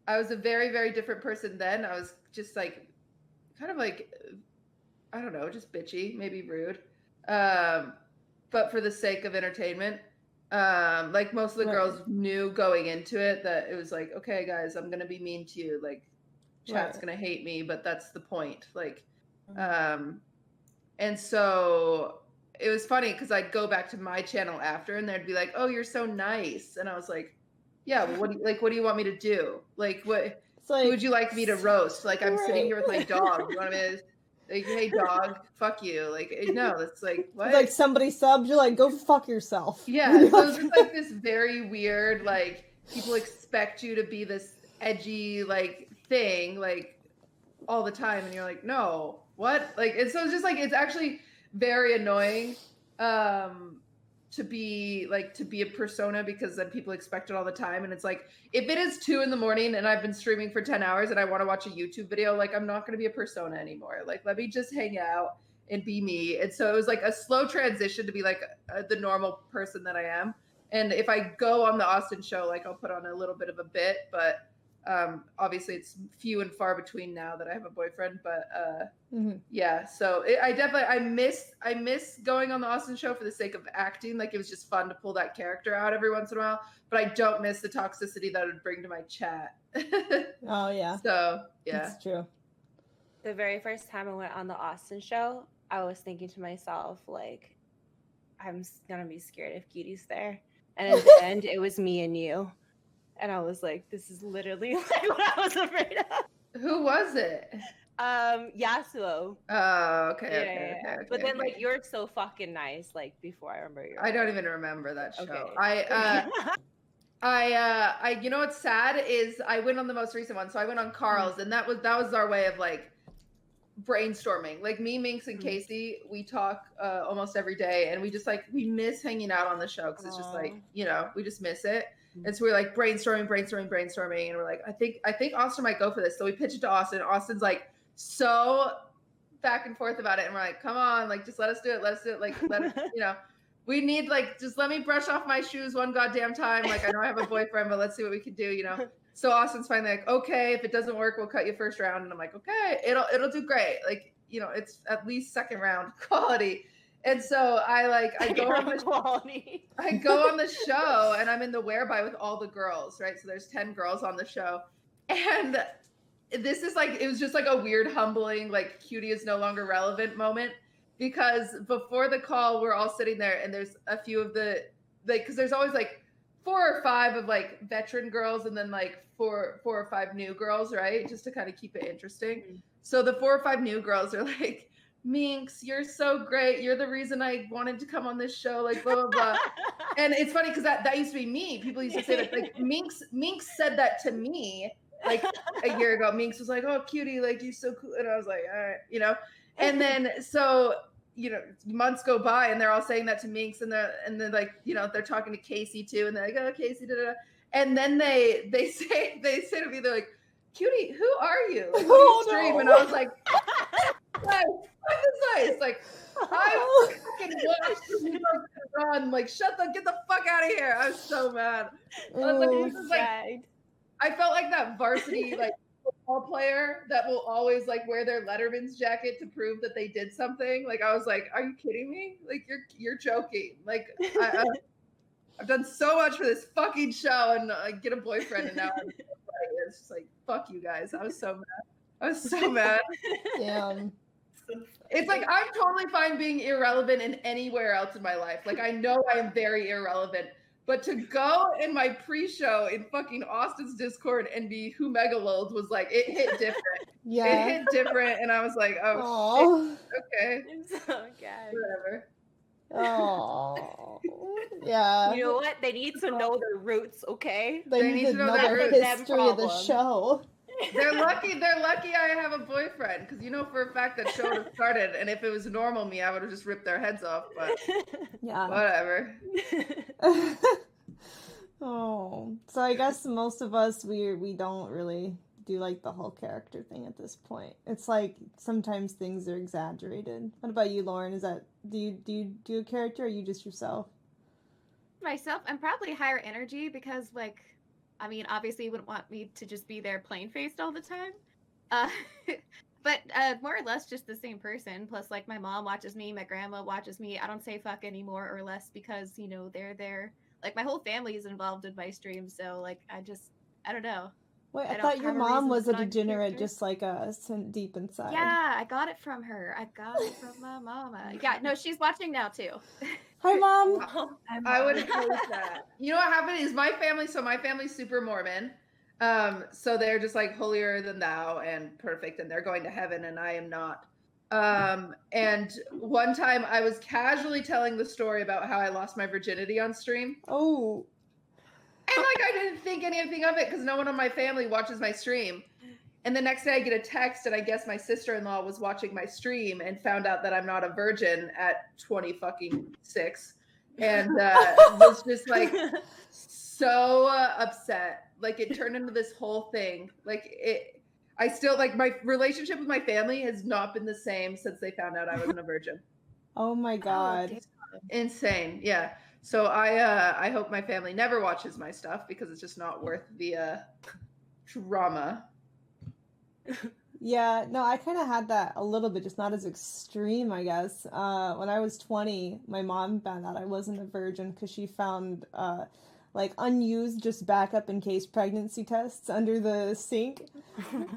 was a very, very different person then. I was just like, kind of like, I don't know, just bitchy, maybe rude. But for the sake of entertainment, like most of the girls knew going into it that it was like, okay, guys, I'm going to be mean to you. Like, chat's going to hate me, but that's the point. Like, and so it was funny because I'd go back to my channel after and they'd be like, oh, you're so nice. And I was like, yeah, well, what do you want me to do? Like, what who would you like me to roast? Like, I'm sitting here with my dog. You want me to, like, hey, dog, fuck you. Like, no, it's like, what? It's like somebody subbed, you're like, go fuck yourself. Yeah, so it's just like this very weird, like, people expect you to be this edgy, like, thing, like, all the time. And you're like, no, what? Like, and so it's just like, it's actually very annoying. To be a persona, because then people expect it all the time. And it's like, if it is 2 a.m. and I've been streaming for 10 hours and I want to watch a YouTube video, like, I'm not going to be a persona anymore. Like, let me just hang out and be me. And so it was like a slow transition to be like the normal person that I am. And if I go on the Austin show, like, I'll put on a little bit of a bit, but obviously it's few and far between now that I have a boyfriend, but yeah, so I miss going on the Austin show for the sake of acting. Like, it was just fun to pull that character out every once in a while, but I don't miss the toxicity that it would bring to my chat. Oh yeah, so yeah, it's true. The very first time I went on the Austin show, I was thinking to myself, like, I'm gonna be scared if Cutie's there, and at the end it was me and you. And I was like, this is literally like what I was afraid of. Who was it? Yasuo. Oh, okay. But then, like, you're so fucking nice. Like, before I remember your. I don't even remember that show. Okay. I you know what's sad is I went on the most recent one. So I went on Carl's, and that was our way of like brainstorming. Like, me, Minx, and Casey, we talk almost every day, and we just like, we miss hanging out on the show because it's just like, we just miss it. And so we're like brainstorming, and we're like, I think Austin might go for this. So we pitch it to Austin. Austin's like so back and forth about it, and we're like, come on, like, just let us do it. Like, let us, we need, like, just let me brush off my shoes one goddamn time. Like, I know I have a boyfriend, but let's see what we can do, So Austin's finally like, okay, if it doesn't work, we'll cut you first round. And I'm like, okay, it'll do great. Like, it's at least second round quality. And so I go on the show, and I'm in the whereby with all the girls, right? So there's 10 girls on the show. And this is like, it was just like a weird, humbling, like, Cutie is no longer relevant moment. because before the call, we're all sitting there and there's a few of the, like, because there's always like 4 or 5 of like veteran girls and then like 4 or 5 new girls, right? Just to kind of keep it interesting. So the 4 or 5 new girls are like, Minx, you're so great. You're the reason I wanted to come on this show, like blah, blah, blah. And it's funny because that used to be me. People used to say that, like Minx said that to me like a year ago. Minx was like, oh, cutie, like you're so cool. And I was like, all right, you know? And then, so, you know, months go by and they're all saying that to Minx and they're like, you know, they're talking to Casey too. And they're like, oh, Casey, da, da, da. And then they say to me, they're like, cutie, who are you? Like, what do you stream? No. And I was like, nice. Like, I fucking watched you run. Like, get the fuck out of here. I was so mad. I was like, this is like, I felt like that varsity like football player that will always like wear their Letterman's jacket to prove that they did something. Like, I was like, are you kidding me? Like, you're joking. Like, I've done so much for this fucking show and I get a boyfriend and now it's just like, fuck you guys. I was so mad. Damn. It's like, I'm totally fine being irrelevant in anywhere else in my life. Like, I know I am very irrelevant, but to go in my pre-show in fucking Austin's Discord and be who megaloled was like, it hit different. Yeah. It hit different. And I was like, oh, shit. Okay. It's so good. Whatever. Oh, yeah. You know what? They need to know their roots, okay? They need to know the history of the show. They're lucky I have a boyfriend, because you know for a fact that show would have started, and if it was normal me, I would have just ripped their heads off, but yeah. Whatever. Oh, so I guess most of us, we don't really do like the whole character thing at this point. It's like sometimes things are exaggerated. What about you, Lauren? Is that do you do a character or are you just yourself? Myself, I'm probably higher energy because, like, I mean, obviously you wouldn't want me to just be there plain-faced all the time. But more or less just the same person. Plus, like, my mom watches me, my grandma watches me. I don't say fuck anymore or less because, you know, they're there. Like, my whole family is involved in my stream, so, like, I don't know. Wait, I thought your mom was a degenerate just like us, deep inside. Yeah, I got it from her. I got it from my mama. Yeah, no, she's watching now, too. Hi, Mom. I would agree with that. You know what happened is my family's super Mormon. So they're just like holier than thou and perfect, and they're going to heaven, and I am not. And one time I was casually telling the story about how I lost my virginity on stream. Oh. And like I didn't think anything of it because no one in my family watches my stream. And the next day I get a text, and I guess my sister-in-law was watching my stream and found out that I'm not a virgin at 26, and was just like so upset. Like it turned into this whole thing. Like I still like my relationship with my family has not been the same since they found out I wasn't a virgin. Oh my God. Insane. Yeah. So I hope my family never watches my stuff because it's just not worth the drama. Yeah, no, I kind of had that a little bit, just not as extreme, I guess. When I was 20, my mom found out I wasn't a virgin because she found like unused, just backup in case pregnancy tests under the sink.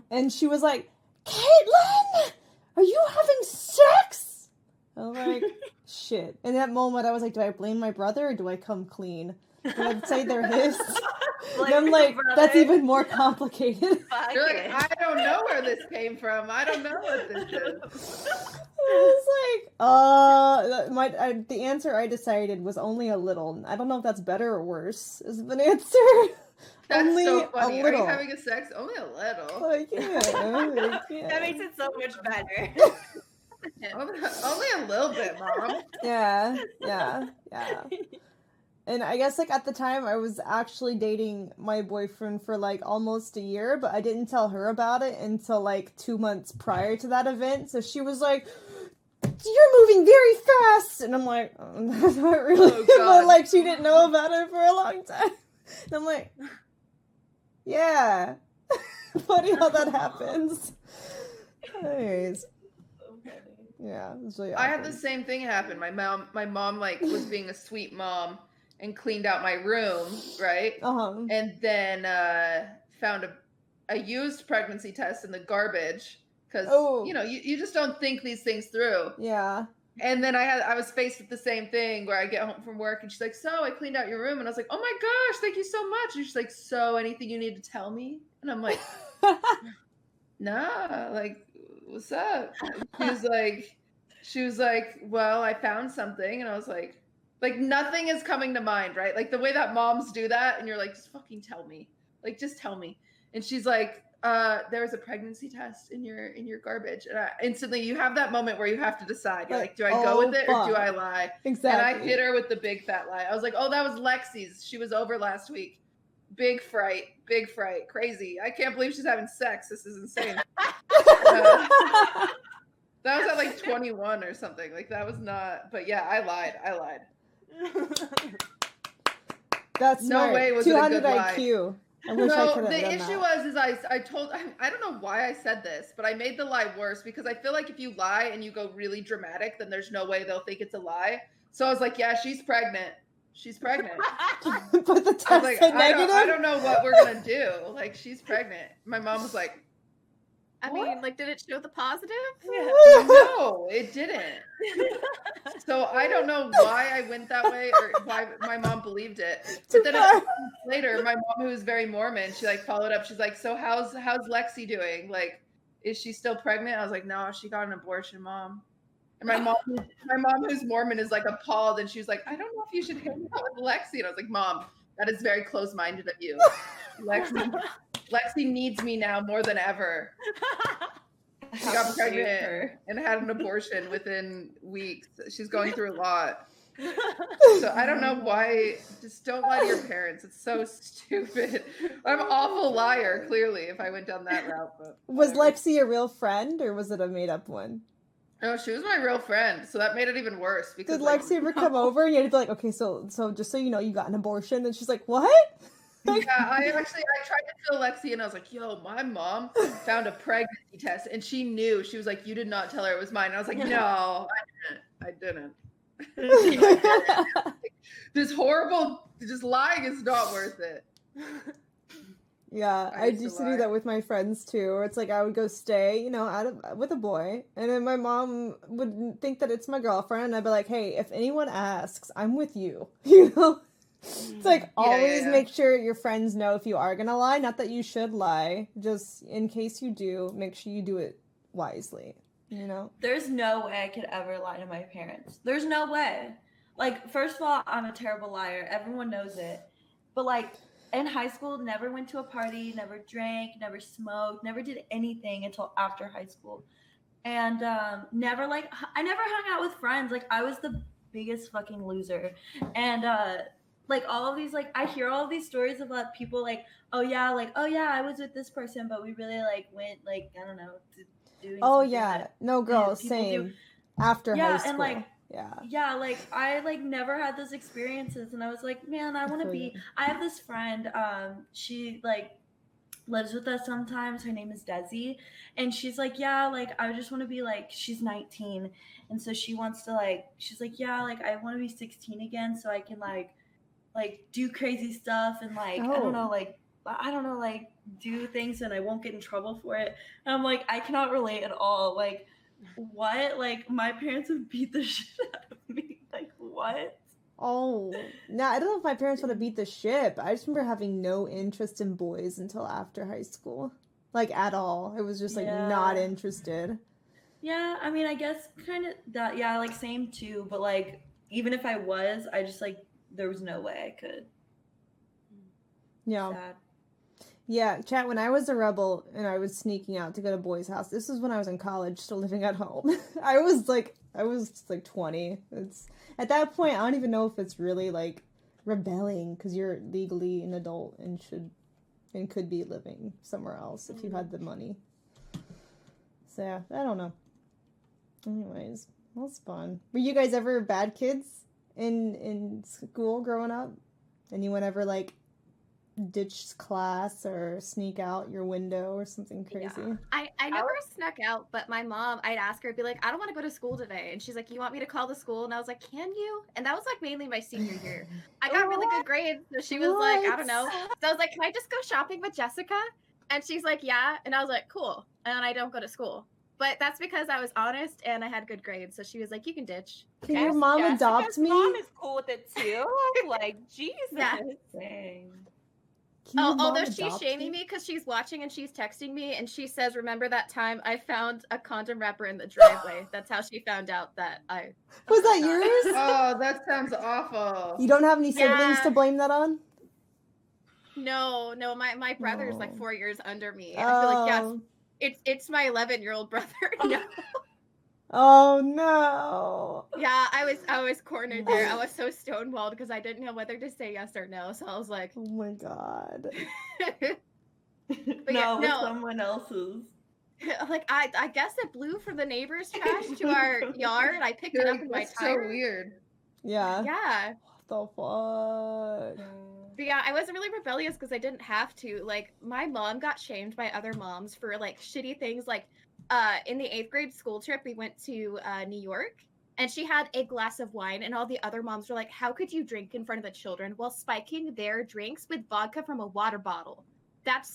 And she was like, Caitlin, are you having sex? I was like, shit. In that moment, I was like, do I blame my brother or do I come clean? Do I say they're his? And I'm like, that's even more complicated. You're like, I don't know where this came from. I don't know what this is. I was like, the answer I decided was only a little. I don't know if that's better or worse is an answer. That's only so funny. A little. Are you having a sex? Only a little. Like, yeah. That makes it so much better. Only a little bit, Mom. Yeah. And I guess, like, at the time, I was actually dating my boyfriend for, like, almost a year, but I didn't tell her about it until, like, 2 months prior to that event. So she was like, you're moving very fast! And I'm like, oh, not really. Oh, but, like, she didn't know about it for a long time. And I'm like, yeah. Funny how that happens. Anyways. Yeah, it was really awkward. I had the same thing happen. My mom like was being a sweet mom and cleaned out my room, right? Uh-huh. And then found a used pregnancy test in the garbage because you know you just don't think these things through. Yeah. And then I was faced with the same thing where I get home from work and she's like, so I cleaned out your room. And I was like, oh my gosh, thank you so much. And she's like, so anything you need to tell me? And I'm like, nah, like, what's up? She was like, well, I found something. And I was like, nothing is coming to mind, right? Like the way that moms do that. And you're like, just fucking tell me. Like, just tell me. And she's like, there was a pregnancy test in your garbage. And instantly you have that moment where you have to decide. You're like, do I go with it or do I lie? Exactly. And I hit her with the big fat lie. I was like, oh, that was Lexi's. She was over last week. Big fright. Crazy. I can't believe she's having sex. This is insane. That was at like 21 or something. Like that was not, but yeah, I lied. That's no smart. way was 200 it a good IQ. lie. I wish I could have the done issue that. I don't know why I said this, but I made the lie worse because I feel like if you lie and you go really dramatic, then there's no way they'll think it's a lie. So I was like, yeah, she's pregnant. But the test I was like, said negative? I don't know what we're going to do. Like, she's pregnant. My mom was like, I mean, like, did it show the positive? Yeah. No, it didn't. So I don't know why I went that way or why my mom believed it. But then later, my mom, who was very Mormon, she like followed up. She's like, so how's Lexi doing? Like, is she still pregnant? I was like, no, she got an abortion, Mom. And my mom, who's Mormon, is like appalled, and she was like, I don't know if you should hang out with Lexi. And I was like, Mom, that is very close-minded of you. Lexi needs me now more than ever. She got pregnant and had an abortion within weeks. She's going through a lot. So I don't know why. Just don't lie to your parents. It's so stupid. I'm an awful liar, clearly, if I went down that route. But was Lexi a real friend or was it a made-up one? No, she was my real friend, so that made it even worse. Because did Lexi ever come over and you had to be like, okay, so just so you know, you got an abortion? And she's like, what? Yeah, I tried to tell Lexi and I was like, yo, my mom found a pregnancy test and she knew. She was like, you did not tell her it was mine. And I was like, no, I didn't. This horrible, just lying is not worth it. Yeah, I used to do that with my friends too. Where it's like I would go stay, with a boy, and then my mom would think that it's my girlfriend, and I'd be like, "Hey, if anyone asks, I'm with you." It's like always make sure your friends know if you are gonna lie. Not that you should lie, just in case you do, make sure you do it wisely. There's no way I could ever lie to my parents. There's no way. Like, first of all, I'm a terrible liar. Everyone knows it. But like, in high school, never went to a party, never drank, never smoked, never did anything until after high school. And I never hung out with friends. Like, I was the biggest fucking loser. And like all of these, like, I hear all of these stories about people like, oh yeah, I was with this person, but we really like went like, I don't know, doing no, girl, same. After high school. And like, like I like never had those experiences, and I was like, man, I want to be. I have this friend, she like lives with us sometimes. Her name is Desi, and she's like, yeah, like I just want to be like. She's 19, and so she wants to like. She's like, yeah, like I want to be 16 again, so I can like do crazy stuff and like I don't know, like do things, and I won't get in trouble for it. And I'm like, I cannot relate at all, like. What? Like, my parents would beat the shit out of me. Like, what? Oh, no, I don't know if my parents would have beat the shit, but I just remember having no interest in boys until after high school. Like, at all. It was just, like, not interested. Yeah, I mean, I guess kind of that, like, same too, but, like, even if I was, I just, like, there was no way I could. Yeah. Sad. Yeah, chat, when I was a rebel and I was sneaking out to go to boys' house, this is when I was in college, still living at home. I was 20. At that point, I don't even know if it's really like rebelling, because you're legally an adult and could be living somewhere else if you had the money. So yeah, I don't know. Anyways, that was fun. Were you guys ever bad kids in school growing up? Anyone ever like ditch class or sneak out your window or something crazy? Yeah. I never snuck out, but my mom, I'd ask her, I'd be like, I don't want to go to school today. And she's like, you want me to call the school? And I was like, can you? And that was like mainly my senior year. I got really good grades. So she was like, I don't know. So I was like, can I just go shopping with Jessica? And she's like, yeah. And I was like, cool. And then I don't go to school. But that's because I was honest and I had good grades. So she was like, "You can ditch." Can your mom adopt Jessica's me? mom is cool with it too. Like, Jesus. Yeah. Dang. Can your mom Although she's adopt shaming me because she's watching and she's texting me and she says, "Remember that time I found a condom wrapper in the driveway?" That's how she found out that I Was that not. yours? Oh, that sounds awful. You don't have any siblings Yeah. to blame that on? No, my brother's like No. 4 years under me. I feel like, yes, Oh. it's my 11-year-old brother. No. Oh no. Yeah, I was cornered there. I was so stonewalled because I didn't know whether to say yes or no. So I was like, Oh my god. yeah, with no. someone else's. Like I guess it blew from the neighbor's trash to our yard. I picked it up in my That's so tire. weird. Yeah. Yeah. What the fuck? But yeah, I was really rebellious because I didn't have to. Like, my mom got shamed by other moms for like shitty things. Like, in the 8th grade school trip, we went to New York, and she had a glass of wine, and all the other moms were like, "How could you drink in front of the children while spiking their drinks with vodka from a water bottle?" That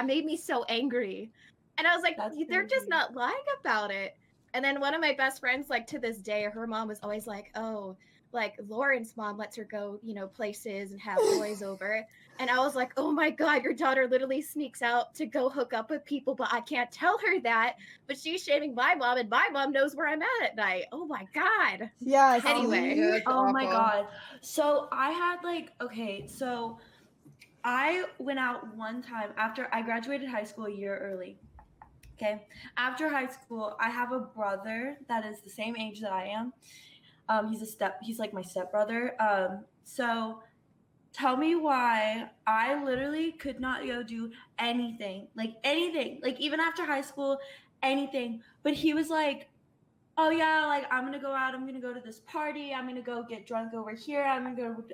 made me so angry, and I was like, "They're just not lying about it." And then one of my best friends, like to this day, her mom was always like, "Oh, like Lauren's mom lets her go, places and have boys over." And I was like, "Oh my God, your daughter literally sneaks out to go hook up with people, but I can't tell her that. But she's shaming my mom, and my mom knows where I'm at night." Oh my God. Yeah. Anyway. Yeah, that's Oh my awful. God. So I had so I went out one time after I graduated high school a year early. Okay. After high school, I have a brother that is the same age that I am. He's like my stepbrother. So tell me why I literally could not go do anything, like even after high school, anything. But he was like, "Oh yeah, like I'm gonna go out, I'm gonna go to this party, I'm gonna go get drunk over here, I'm gonna go,"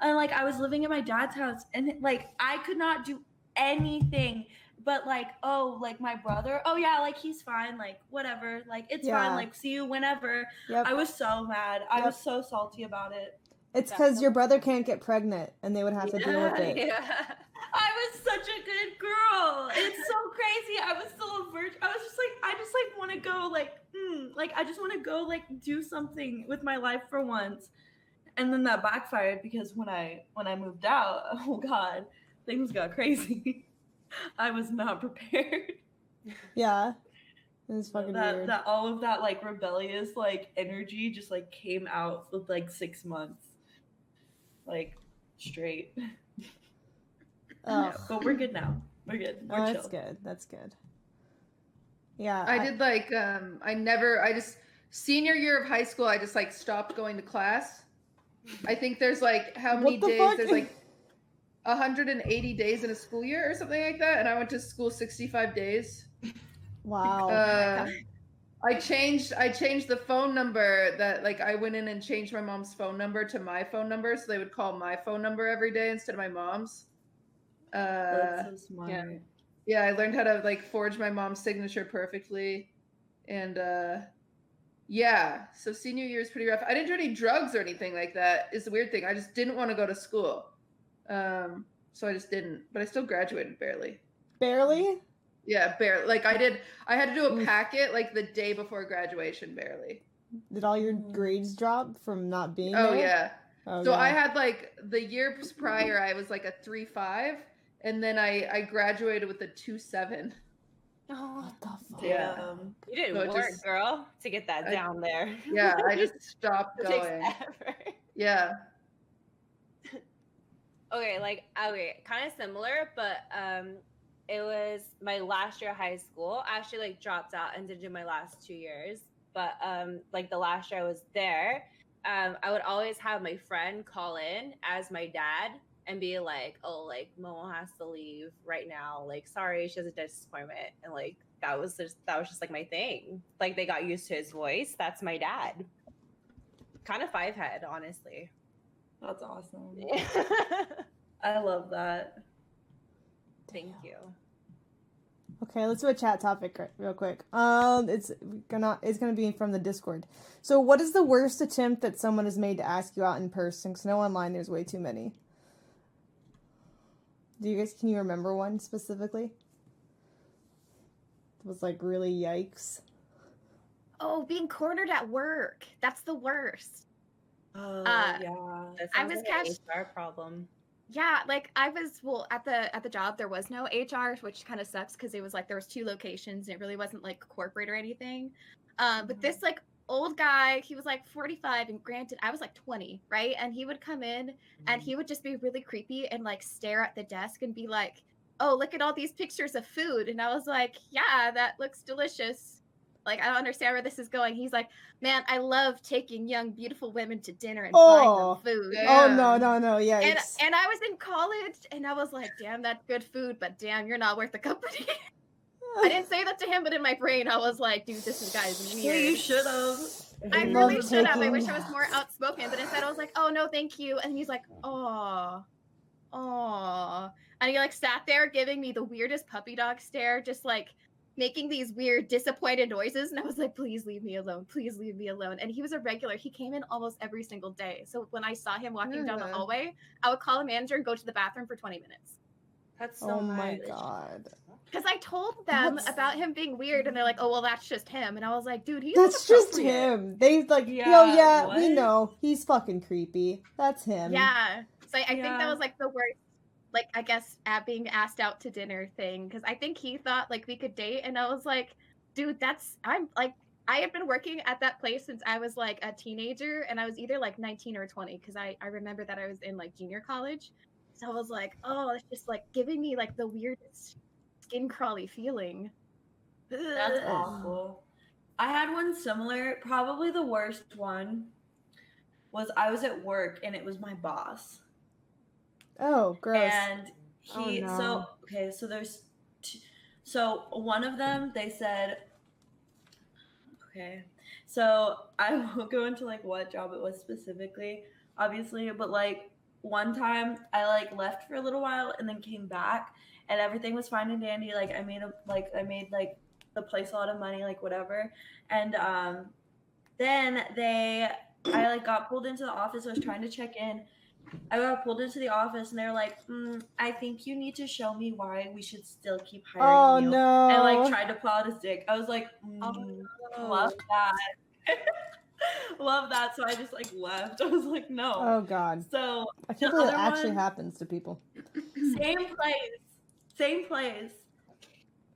and like I was living at my dad's house, and like I could not do anything. But like, oh, like my brother, oh yeah, like he's fine, like whatever, like it's fine, like see you whenever. Yep. I was so mad. I was so salty about it. It's because your brother can't get pregnant, and they would have to deal with it. Yeah. I was such a good girl. It's so crazy. I was still a virgin. I was just like, I just like want to go like I just want to go like do something with my life for once. And then that backfired because when I moved out, oh God, things got crazy. I was not prepared. Yeah. It was fucking weird. That all of that like rebellious like energy just like came out with like 6 months. Like straight. Oh. But we're good now. We're good. We're chill. That's good. That's good. Yeah. I did like senior year of high school, I just like stopped going to class. I think there's like how many days? Fuck? There's like 180 days in a school year or something like that, and I went to school 65 days. Wow. I changed the phone number that like I went in and changed my mom's phone number to my phone number, so they would call my phone number every day instead of my mom's. That's so smart. Yeah, I learned how to like forge my mom's signature perfectly, and yeah. So senior year is pretty rough. I didn't do any drugs or anything like that. Is the weird thing. I just didn't want to go to school, so I just didn't. But I still graduated barely. Barely? Yeah, barely. Like I had to do a packet like the day before graduation, barely. Did all your grades drop from not being Oh there? yeah. Oh, So yeah. I had like the years prior, I was like a 3.5, and then I graduated with a 2.7. Oh, What the fuck? Yeah. You did So it work, just- girl, to get that down there. Yeah, I just stopped It takes going. effort. Yeah. Okay, kind of similar, but it was my last year of high school. I actually like dropped out and didn't do my last 2 years. But like the last year I was there, I would always have my friend call in as my dad and be like, "Oh, like Momo has to leave right now. Like, sorry, she has a dentist appointment." And like that was just like my thing. Like they got used to his voice. That's my dad. Kind of 5-head, honestly. That's awesome. I love that. Thank you. Okay, let's do a chat topic real quick. It's gonna be from the Discord. So, what is the worst attempt that someone has made to ask you out in person? Because no online, there's way too many. Can you remember one specifically? It was like really yikes. Oh, being cornered at work. That's the worst. Oh Uh, yeah. That I sounds was like an HR problem. Yeah, like I was at the job there was no HR, which kind of sucks because it was like there was 2 locations and it really wasn't like corporate or anything. But this like old guy, he was like 45, and granted I was like 20, right? And he would come in and he would just be really creepy and like stare at the desk and be like, "Oh, look at all these pictures of food." And I was like, "Yeah, that looks delicious." Like I don't understand where this is going. He's like, "Man, I love taking young beautiful women to dinner and buying them food." Oh no, And yikes. I was in college and I was like, damn, that's good food, but damn, you're not worth the company. I didn't say that to him, but in my brain I was like, dude, this guy's weird. Yeah, you should have. I really should have. I wish I was more outspoken, but instead I was like, oh no, thank you. And he's like, oh. And he like sat there giving me the weirdest puppy dog stare, just like making these weird disappointed noises, and I was like, please leave me alone, please leave me alone. And he was a regular. He came in almost every single day, so when I saw him walking down the hallway, I would call the manager and go to the bathroom for 20 minutes. That's so my god. Because I told them about him being weird, and they're like, oh well, that's just him. And I was like, dude, he's that's just him. They like, what? we know he's fucking creepy. That's him. Yeah. So I think that was like the worst, like, I guess, at being asked out to dinner thing, because I think he thought like we could date, and I was like, dude, I'm like, I had been working at that place since I was like a teenager, and I was either like 19 or 20, because I remember that I was in like junior college. So I was like, oh, it's just like giving me like the weirdest skin crawly feeling. That's awful. I had one similar. Probably the worst one was I was at work and it was my boss. Oh, gross. And he, so there's so one of them, they said, okay, so I won't go into like what job it was specifically, obviously, but like one time I like left for a little while and then came back and everything was fine and dandy. Like I made the place a lot of money, like whatever. And then I like got pulled into the office. I was trying to check in. I got pulled into the office and they're like, I think you need to show me why we should still keep hiring you. No. And like tried to pull out his dick. I was like, love that. Love that. So I just like left. I was like, no. Oh god. So I can't believe it actually happens to people. Same place.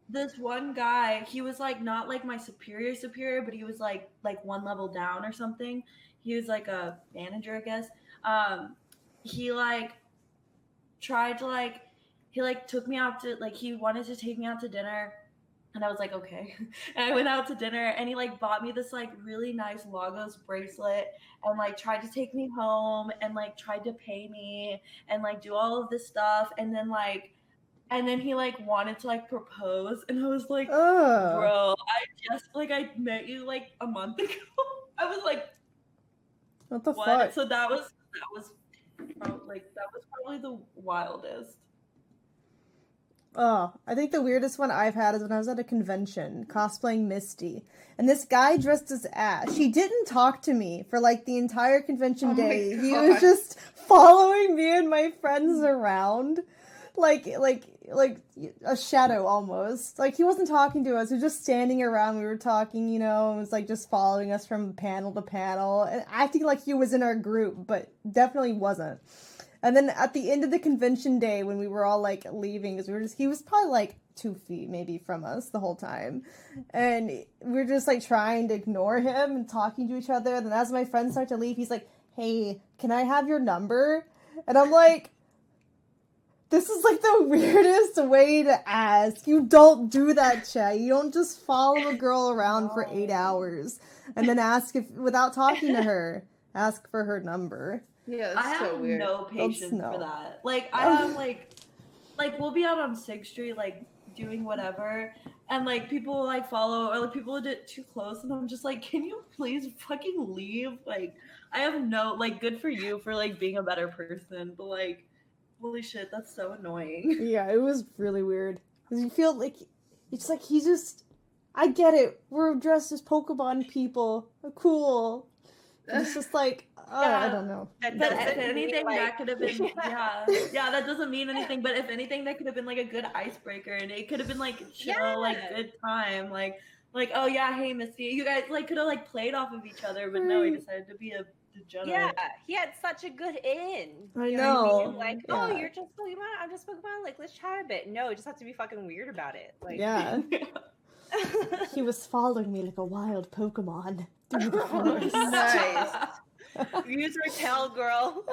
This one guy, he was like not like my superior, but he was like one level down or something. He was like a manager, I guess. He like tried to like, he like took me out to like, he wanted to take me out to dinner, and I was like, okay. And I went out to dinner and he like bought me this like really nice Lagos bracelet and like tried to take me home and like tried to pay me and like do all of this stuff. And then he like wanted to like propose, and I was like, bro, I met you like a month ago. I was like, what the fuck? So that was probably the wildest. Oh, I think the weirdest one I've had is when I was at a convention cosplaying Misty. And this guy dressed as Ash. He didn't talk to me for like the entire convention day. He was just following me and my friends around. Like a shadow almost. Like he wasn't talking to us. He was just standing around. We were talking, you know, and was like just following us from panel to panel and acting like he was in our group, but definitely wasn't. And then at the end of the convention day when we were all like leaving, because he was probably like 2 feet maybe from us the whole time. And we were just like trying to ignore him and talking to each other. And then as my friends start to leave, he's like, hey, can I have your number? And I'm like, this is like the weirdest way to ask. You don't do that, Che. You don't just follow a girl around for 8 hours and then ask without talking to her, ask for her number. Yeah, that's so weird. I have no patience for that. Like, I have, like, we'll be out on 6th Street, like, doing whatever, and, like, people will, like, follow, or, like, people will get too close, and I'm just like, can you please fucking leave? Like, I have no, like, good for you for, like, being a better person, but, like, holy shit, that's so annoying. Yeah, it was really weird. Because you feel like, it's like, he just, I get it, we're dressed as Pokemon people, cool. It's just like, I don't know. But if anything, that could have been, that doesn't mean anything. But if anything, that could have been like a good icebreaker, and it could have been like chill, like good time. Like, Like, oh yeah, hey Missy, you guys like could have like played off of each other, but no, he decided to be a degenerate. Yeah, he had such a good in. I You know what I know. mean? Like, oh, Yeah. you're just Pokemon. I'm just Pokemon. Like, let's chat a bit. No, you just have to be fucking weird about it. Like, Yeah. He was following me like a wild Pokemon through the forest. Nice. Use her tail, girl.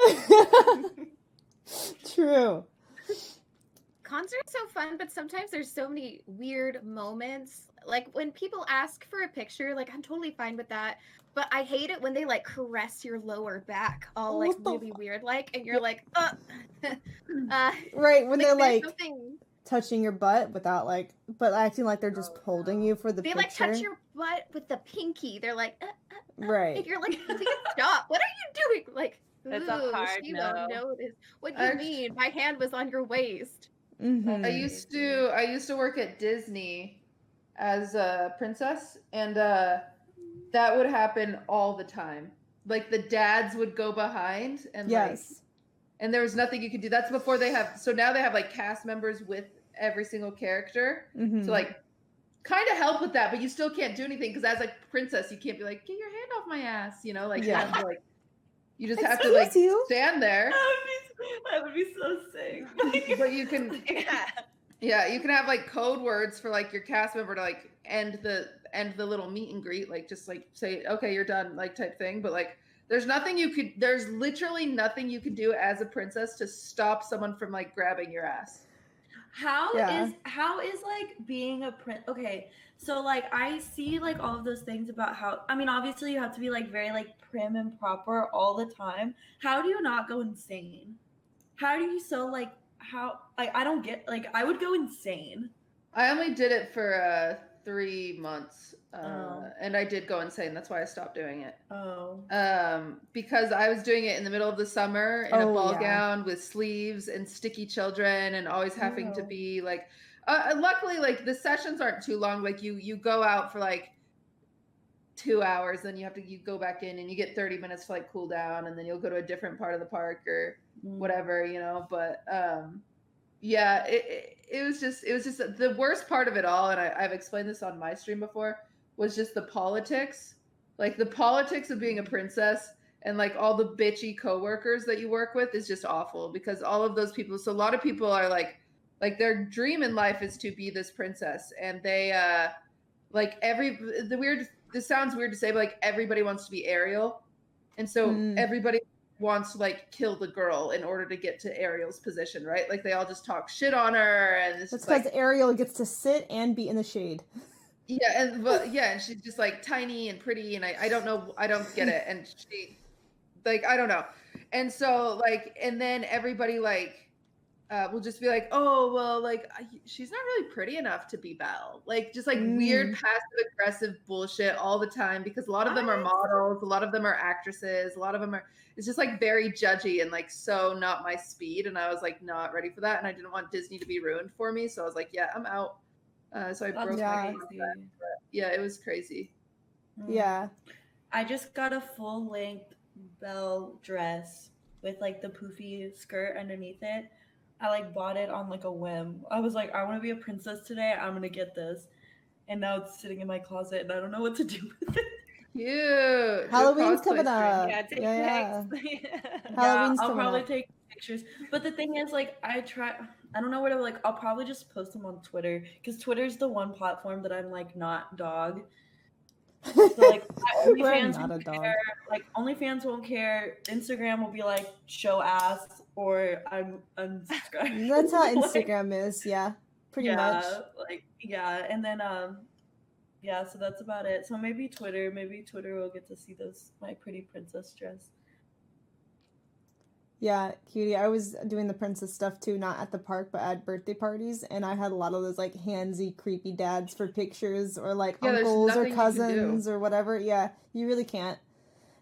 True. Cons are so fun, but sometimes there's so many weird moments. Like when people ask for a picture, like I'm totally fine with that. But I hate it when they like caress your lower back all like really weird, like, and you're like, Right, when they're like something... touching your butt without like, but acting like they're just holding you for the they picture. like touch your butt with the pinky. They're like, Right. and you're like, please stop. What are you doing? Like, That's a hard you no. don't know this. What do you mean? My hand was on your waist. Mm-hmm. I used to work at Disney as a princess, and that would happen all the time. Like the dads would go behind, and yes, and there was nothing you could do. That's before they have. So now they have like cast members with every single character to like kind of help with that, but you still can't do anything because as like princess, you can't be like, get your hand off my ass, you know, like you have to, like you just have to like stand there. That would be so sick. But you can, yeah, you can have like code words for like your cast member to like end the little meet and greet, like just like say, okay, you're done, like type thing. But like, there's literally nothing you can do as a princess to stop someone from like grabbing your ass. How is like being a prince? Okay, so like I see like all of those things about how, I mean, obviously you have to be like very like prim and proper all the time. How do you not go insane? How do you I don't get, like I would go insane. I only did it for 3 months and I did go insane. That's why I stopped doing it. Because I was doing it in the middle of the summer in a ball gown with sleeves and sticky children and always having to be like luckily like the sessions aren't too long. Like you go out for like 2 hours, then you go back in and you get 30 minutes to like cool down, and then you'll go to a different part of the park or whatever, you know. But yeah, it was just the worst part of it all, and I've explained this on my stream before, was just the politics. Like the politics of being a princess and like all the bitchy coworkers that you work with is just awful, because all of those people, so a lot of people are like their dream in life is to be this princess, and they this sounds weird to say, but like everybody wants to be Ariel, and so everybody wants to like kill the girl in order to get to Ariel's position, right? Like they all just talk shit on her, and it's that's because like, Ariel gets to sit and be in the shade. Yeah, and she's just like tiny and pretty, and I don't know, I don't get it, and she like I don't know, and so like, and then everybody like will just be like, oh well, like she's not really pretty enough to be Belle, like just like weird passive aggressive bullshit all the time, because a lot of them are models, a lot of them are actresses, a lot of them are, it's just like very judgy and like so not my speed, and I was like not ready for that, and I didn't want Disney to be ruined for me, so I was like, yeah, I'm out. So I broke my hand. Yeah, it was crazy. Yeah, I just got a full length Belle dress with like the poofy skirt underneath it. I like bought it on like a whim. I was like, I want to be a princess today. I'm gonna get this, and now it's sitting in my closet, and I don't know what to do with it. Cute. Halloween's coming up. Yeah, take Halloween's I'll coming probably up. take pictures. But the thing is, like, I don't know where to, like, I'll probably just post them on Twitter, because Twitter's the one platform that I'm like not dog. So like, OnlyFans won't care. Like, OnlyFans won't care. Instagram will be like, show ass, or I'm unsubscribed. That's how Instagram is. Yeah, pretty much. Like, yeah, and then yeah, so that's about it. So maybe Twitter will get to see my pretty princess dress. Yeah, cutie. I was doing the princess stuff too, not at the park, but at birthday parties, and I had a lot of those like handsy, creepy dads for pictures, or like uncles or cousins or whatever. Yeah, you really can't.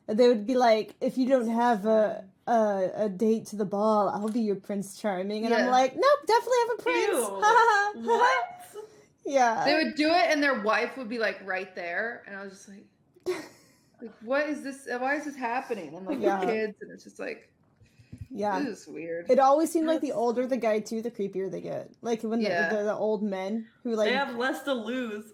They would be like, if you don't have a date to the ball, I'll be your Prince Charming, and I'm like, nope, definitely have a prince. What? Yeah. They would do it, and their wife would be like right there, and I was just like what is this? Why is this happening? And like the kids, and it's just like. Yeah, this is weird. It always seemed like the older the guy too, the creepier they get. Like when the old men who like they have less to lose.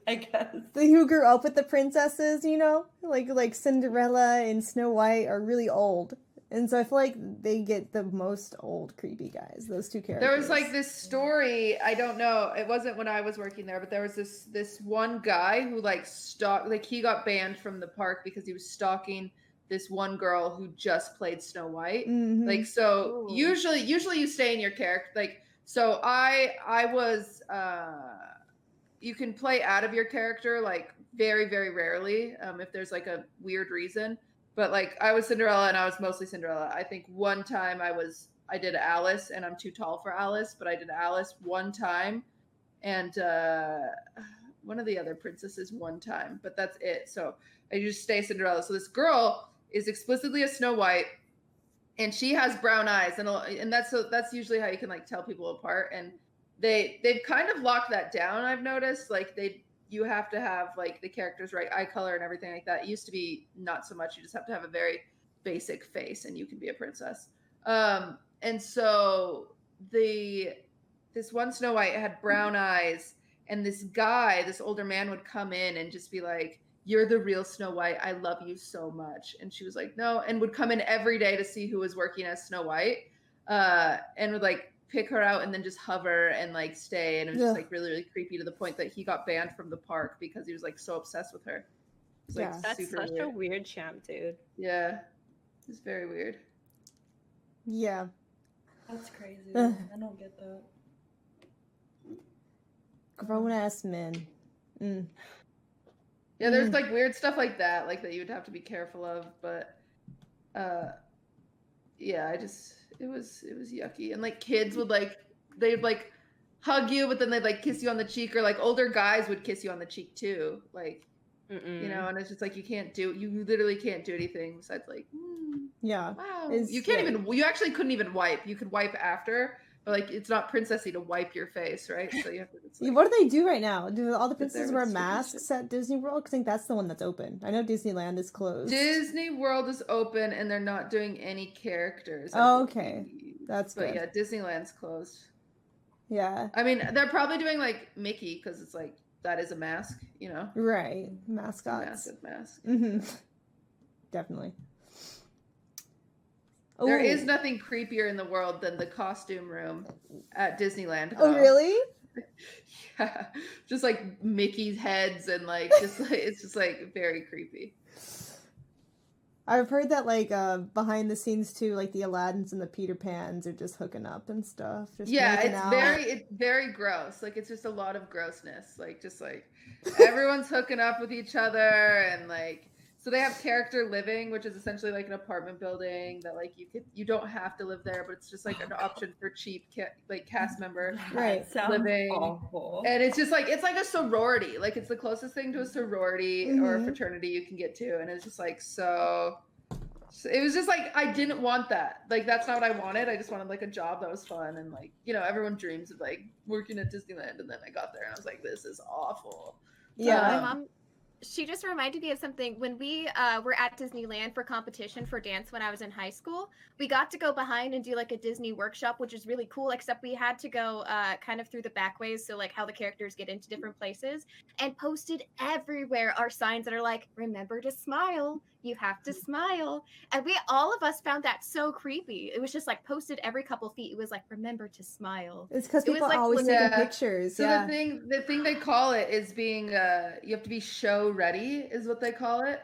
I guess. Who grew up with the princesses, you know? Like Cinderella and Snow White are really old. And so I feel like they get the most old creepy guys, those two characters. There was like this story, I don't know, it wasn't when I was working there, but there was this one guy who like stalked, like he got banned from the park because he was stalking this one girl who just played Snow White. Mhm. Like, so Ooh. usually you stay in your character. Like, so I was, you can play out of your character like very, very rarely if there's like a weird reason. But like I was Cinderella and I was mostly Cinderella. I think one time I did Alice and I'm too tall for Alice, but I did Alice one time and one of the other princesses one time, but that's it. So I just stay Cinderella. So this girl is explicitly a Snow White and she has brown eyes and that's usually how you can like tell people apart. And they've kind of locked that down. I've noticed like you have to have like the character's right eye color and everything like that. It used to be not so much. You just have to have a very basic face and you can be a princess. And so this one Snow White had brown eyes and this older man would come in and just be like, "You're the real Snow White. I love you so much." And she was like, "No," and would come in every day to see who was working as Snow White and would like pick her out and then just hover and like stay, and it was just like really, really creepy to the point that he got banned from the park because he was like so obsessed with her. It was, like, That's super such a weird champ, dude. Yeah, it's very weird. Yeah. That's crazy. I don't get that. Grown-ass men. Mm. Yeah, there's like weird stuff like that you would have to be careful of, but yeah, it was yucky. And like kids would they'd like hug you, but then they'd like kiss you on the cheek, or like older guys would kiss you on the cheek too, like you know. And it's just like you literally can't do anything besides like Yeah. wow. You actually couldn't even wipe. You could wipe after, but like it's not princessy to wipe your face, right? So you have to like, what do they do right now? Do all the princesses wear with masks at Disney World? I think that's the one that's open. I know Disneyland is closed. Disney World is open and they're not doing any characters. Oh, okay. That's good. But yeah, Disneyland's closed. Yeah. I mean, they're probably doing like Mickey because it's like that is a mask, you know? Right. Mascots. Massive mask. Mm-hmm. Definitely. There Ooh. is nothing creepier in the world than the costume room at Disneyland. Oh, really? Yeah. Just like Mickey's heads and like it's just like very creepy. I've heard that like behind the scenes too, like the Aladdins and the Peter Pans are just hooking up and stuff. Just yeah, it's very gross. Like it's just a lot of grossness. Like just like everyone's hooking up with each other and like so they have character living, which is essentially like an apartment building that like you don't have to live there, but it's just like an option for cheap cast member right living. Awful. And it's just like it's like a sorority. Like it's the closest thing to a sorority or a fraternity you can get to, and it's just like so it was just like I didn't want that. Like that's not what I wanted. I just wanted like a job that was fun and like, you know, everyone dreams of like working at Disneyland, and then I got there and I was like, this is awful. Yeah. My mom, she just reminded me of something. When we were at Disneyland for competition for dance when I was in high school, we got to go behind and do like a Disney workshop, which is really cool, except we had to go kind of through the back ways, so like how the characters get into different places, and posted everywhere are signs that are like, remember to smile, you have to smile. And all of us found that so creepy. It was just like posted every couple feet. It was like, remember to smile. It's because people like, always taking pictures. So yeah. the thing they call it is being you have to be show ready is what they call it.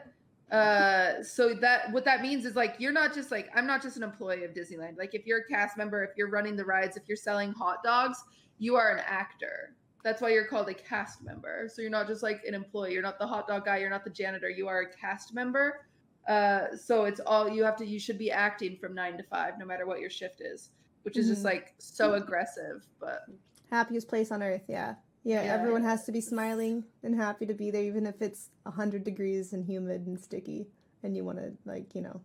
So that what that means is like you're not just like I'm not just an employee of Disneyland. Like if you're a cast member, if you're running the rides, if you're selling hot dogs, you are an actor. That's why you're called a cast member. So you're not just like an employee. You're not the hot dog guy. You're not the janitor. You are a cast member. So it's all you should be acting from 9 to 5, no matter what your shift is, which is just like so aggressive, but happiest place on earth. Yeah. Everyone has to be smiling and happy to be there, even if it's 100 degrees and humid and sticky and you want to like, you know.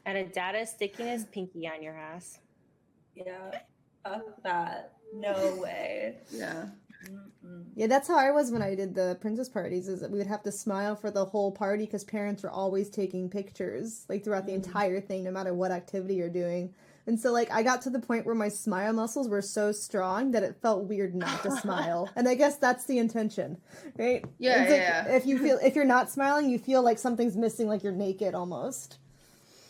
And a data stickiness pinky on your ass. Yeah. Fuck that. No way. Yeah. Yeah, that's how I was when I did the princess parties, is that we would have to smile for the whole party because parents were always taking pictures like throughout the entire thing, no matter what activity you're doing. And so, like, I got to the point where my smile muscles were so strong that it felt weird not to smile. And I guess that's the intention, right? Yeah, It's like, yeah. if you're not smiling, you feel like something's missing, like you're naked almost.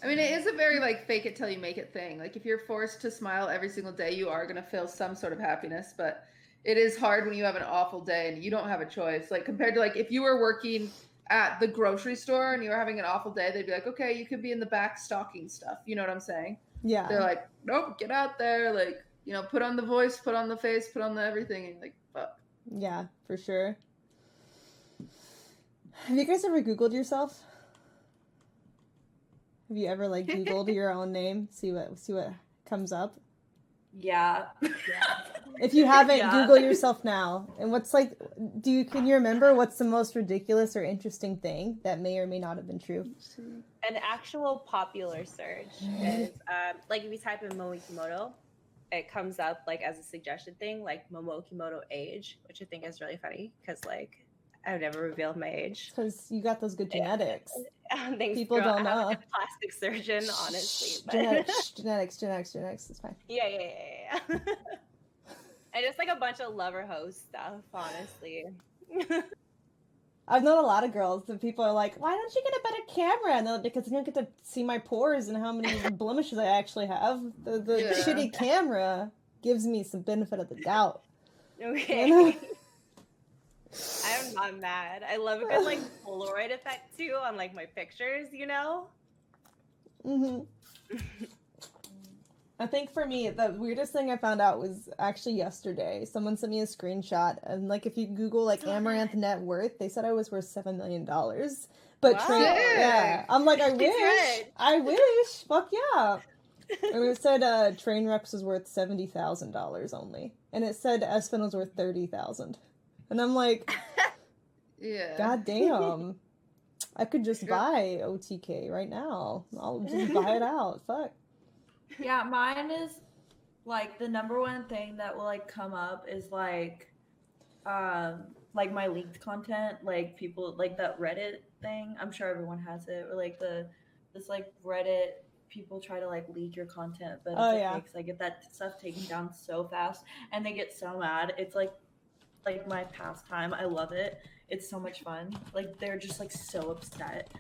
I mean, it is a very, like, fake it till you make it thing. Like, if you're forced to smile every single day, you are going to feel some sort of happiness. But it is hard when you have an awful day and you don't have a choice. Like, compared to, like, if you were working at the grocery store and you were having an awful day, they'd be like, okay, you could be in the back stocking stuff. You know what I'm saying? Yeah. They're like, nope, get out there. Like, you know, put on the voice, put on the face, put on the everything. And you're like, fuck. Yeah, for sure. Have you guys ever Googled yourself? Have you ever, like, Googled your own name? See what comes up? Yeah. If you haven't, Google yourself now. And what's, like, can you remember what's the most ridiculous or interesting thing that may or may not have been true? An actual popular search is, like, if you type in MomoOkimoto, it comes up, like, as a suggested thing, like, MomoOkimoto age, which I think is really funny, because, like, I've never revealed my age. Because you got those good genetics. Thanks, People girl. don't know. I'm like a plastic surgeon, honestly. But... genetics. It's fine. Yeah. And just, like, a bunch of lover host stuff, honestly. I've known a lot of girls that people are like, why don't you get a better camera? And they're like, because I don't get to see my pores and how many blemishes I actually have. The shitty camera gives me some benefit of the doubt. Okay. You know? I'm not mad. I love a good, like, Polaroid effect, too, on, like, my pictures, you know? Mm-hmm. I think for me, the weirdest thing I found out was actually yesterday. Someone sent me a screenshot, and, like, if you Google, like, Amouranth net worth, they said I was worth $7 million. But wow. I'm like, I wish, fuck yeah. And it said Trainwrecks was worth $70,000 only, and it said Espen was worth $30,000, and I'm like, yeah, god damn, I could just buy OTK right now. I'll just buy it out. Fuck. Yeah, mine is, like, the number one thing that will, like, come up is, like my leaked content, like, people, like, that Reddit thing. I'm sure everyone has it. Or, like, this, like, Reddit, people try to, like, leak your content, but it's okay, because I get that stuff taken down so fast, and they get so mad. It's, like my pastime. I love it. It's so much fun. Like, they're just, like, so upset.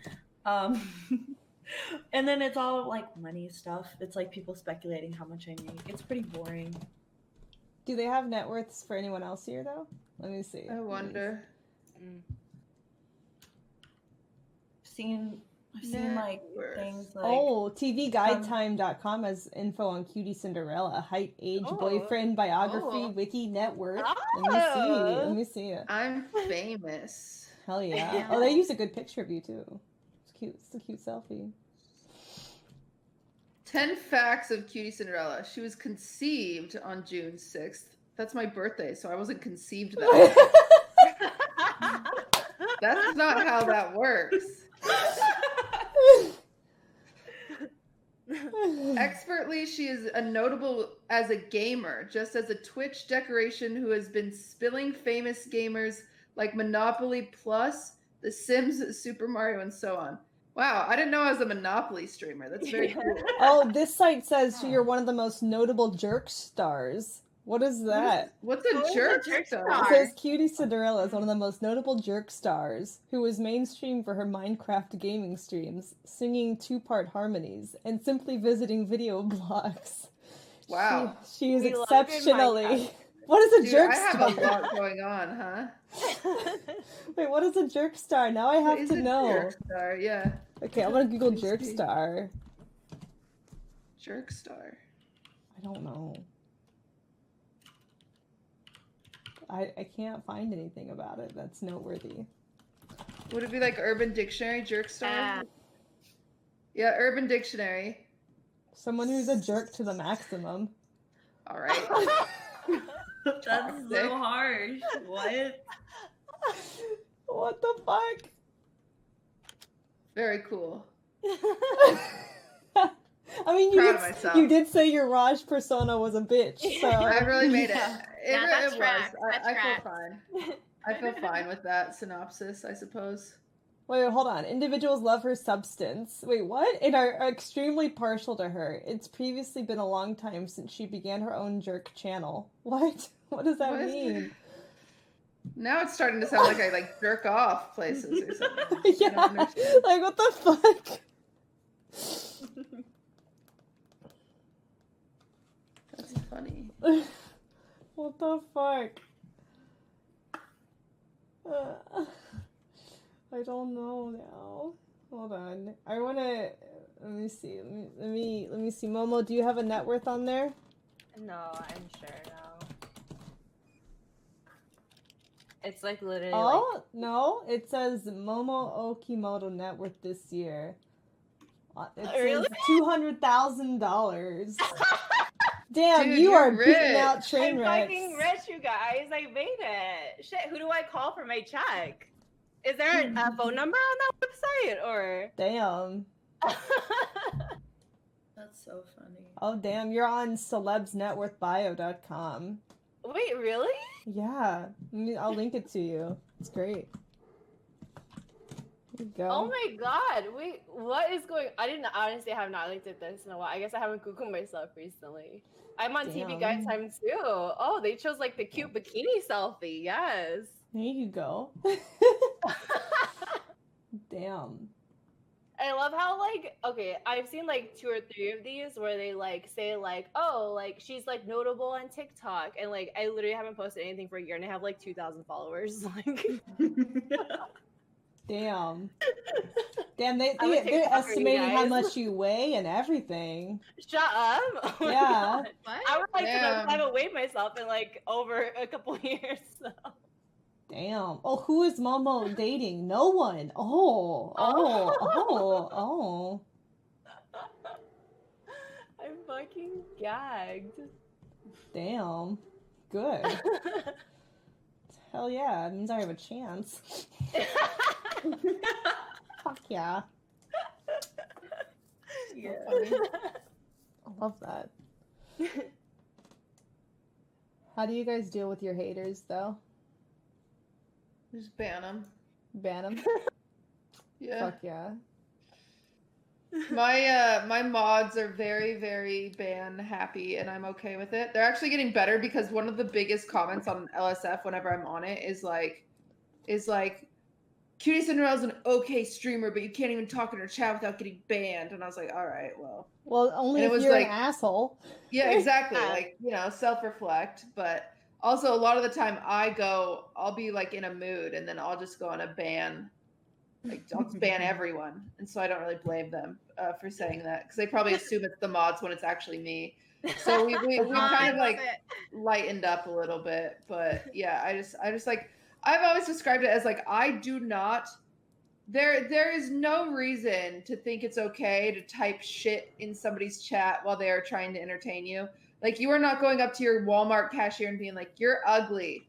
And then it's all, like, money stuff. It's, like, people speculating how much I make. It's pretty boring. Do they have net worths for anyone else here, though? Let me see. I wonder. I've seen like, things like... Oh, TVGuideTime.com has info on QTCINDERELLA. Height, age, boyfriend, biography, wiki, net worth. Let me see it. I'm famous. Hell yeah. Oh, they use a good picture of you, too. Cute. It's a cute selfie. 10 facts of QTCINDERELLA. She was conceived on June 6th. That's my birthday, so I wasn't conceived that way. That's not how that works. Expertly, she is a notable as a gamer, just as a Twitch decoration who has been spilling famous gamers like Monopoly Plus, The Sims, Super Mario, and so on. Wow, I didn't know I was a Monopoly streamer. That's very cool. Oh, this site says you're one of the most notable jerk stars. What is that? What's a jerk star? It says QTCINDERELLA is one of the most notable jerk stars who was mainstream for her Minecraft gaming streams, singing two-part harmonies, and simply visiting video blogs. Wow. She is exceptionally... What is a jerk star? I have a lot going on, huh? Wait, what is a jerk star? Now I have to know. Jerk star, yeah. Okay, I'm gonna Google jerk star. Jerk star. I don't know. I can't find anything about it that's noteworthy. Would it be like Urban Dictionary, jerk star? Yeah, Urban Dictionary. Someone who's a jerk to the maximum. All right. That's so harsh. What? What the fuck? Very cool. I mean, you did say your Raj persona was a bitch, so I really made it. That's it track. was. I feel fine. I feel fine with that synopsis, I suppose. Wait, hold on. Individuals love her substance. Wait, what? And are extremely partial to her. It's previously been a long time since she began her own jerk channel. What? What does that mean? Now it's starting to sound like I like jerk off places or something. Yeah, like what the fuck? That's funny. What the fuck? I don't know now. Hold on. I wanna. Let me see. Let me see. Momo, do you have a net worth on there? No, I'm sure no. It's like literally. Oh no! It says MomoOkimoto net worth this year. It says $200,000. Damn, dude, you are rich. beating out train I'm wrecks. fucking rich, you guys. I made it. Shit, who do I call for my check? Is there a phone number on that website or? Damn. That's so funny. Oh damn, you're on celebsnetworthbio.com. Wait, really? Yeah. I'll link it to you. It's great. Here you go. Oh my god. Wait, what is going I didn't honestly have not looked at this in a while. I guess I haven't Googled myself recently. I'm on TV Guide Time too. Oh, they chose like the cute bikini selfie. Yes. There you go. Damn. I love how like okay, I've seen like 2 or 3 of these where they like say like, oh, like she's like notable on TikTok, and like I literally haven't posted anything for a year and I have like 2,000 followers. Like, damn, they're estimating how much you weigh and everything. Shut up! Oh yeah, What? I would like to know if I haven't weighed myself in like over a couple years. So. Damn. Oh, who is Momo dating? No one. Oh. I'm fucking gagged. Damn. Good. Hell yeah. It means I have a chance. Fuck yeah. Yeah. I love that. How do you guys deal with your haters, though? Just ban them. Ban them? Yeah. Fuck yeah. My mods are very, very ban happy, and I'm okay with it. They're actually getting better because one of the biggest comments on LSF whenever I'm on it is like, QTCINDERELLA's an okay streamer, but you can't even talk in her chat without getting banned. And I was like, all right, well. Well, only and if you're like, an asshole. Yeah, exactly. Like, self-reflect, but also, a lot of the time I'll be like in a mood and then I'll just go on a ban. Like, I'll just ban everyone. And so I don't really blame them for saying that because they probably assume it's the mods when it's actually me. So we kind of like lightened up a little bit. But yeah, I just like, I've always described it as like, I do not, there is no reason to think it's okay to type shit in somebody's chat while they are trying to entertain you. Like, you are not going up to your Walmart cashier and being like, "You're ugly.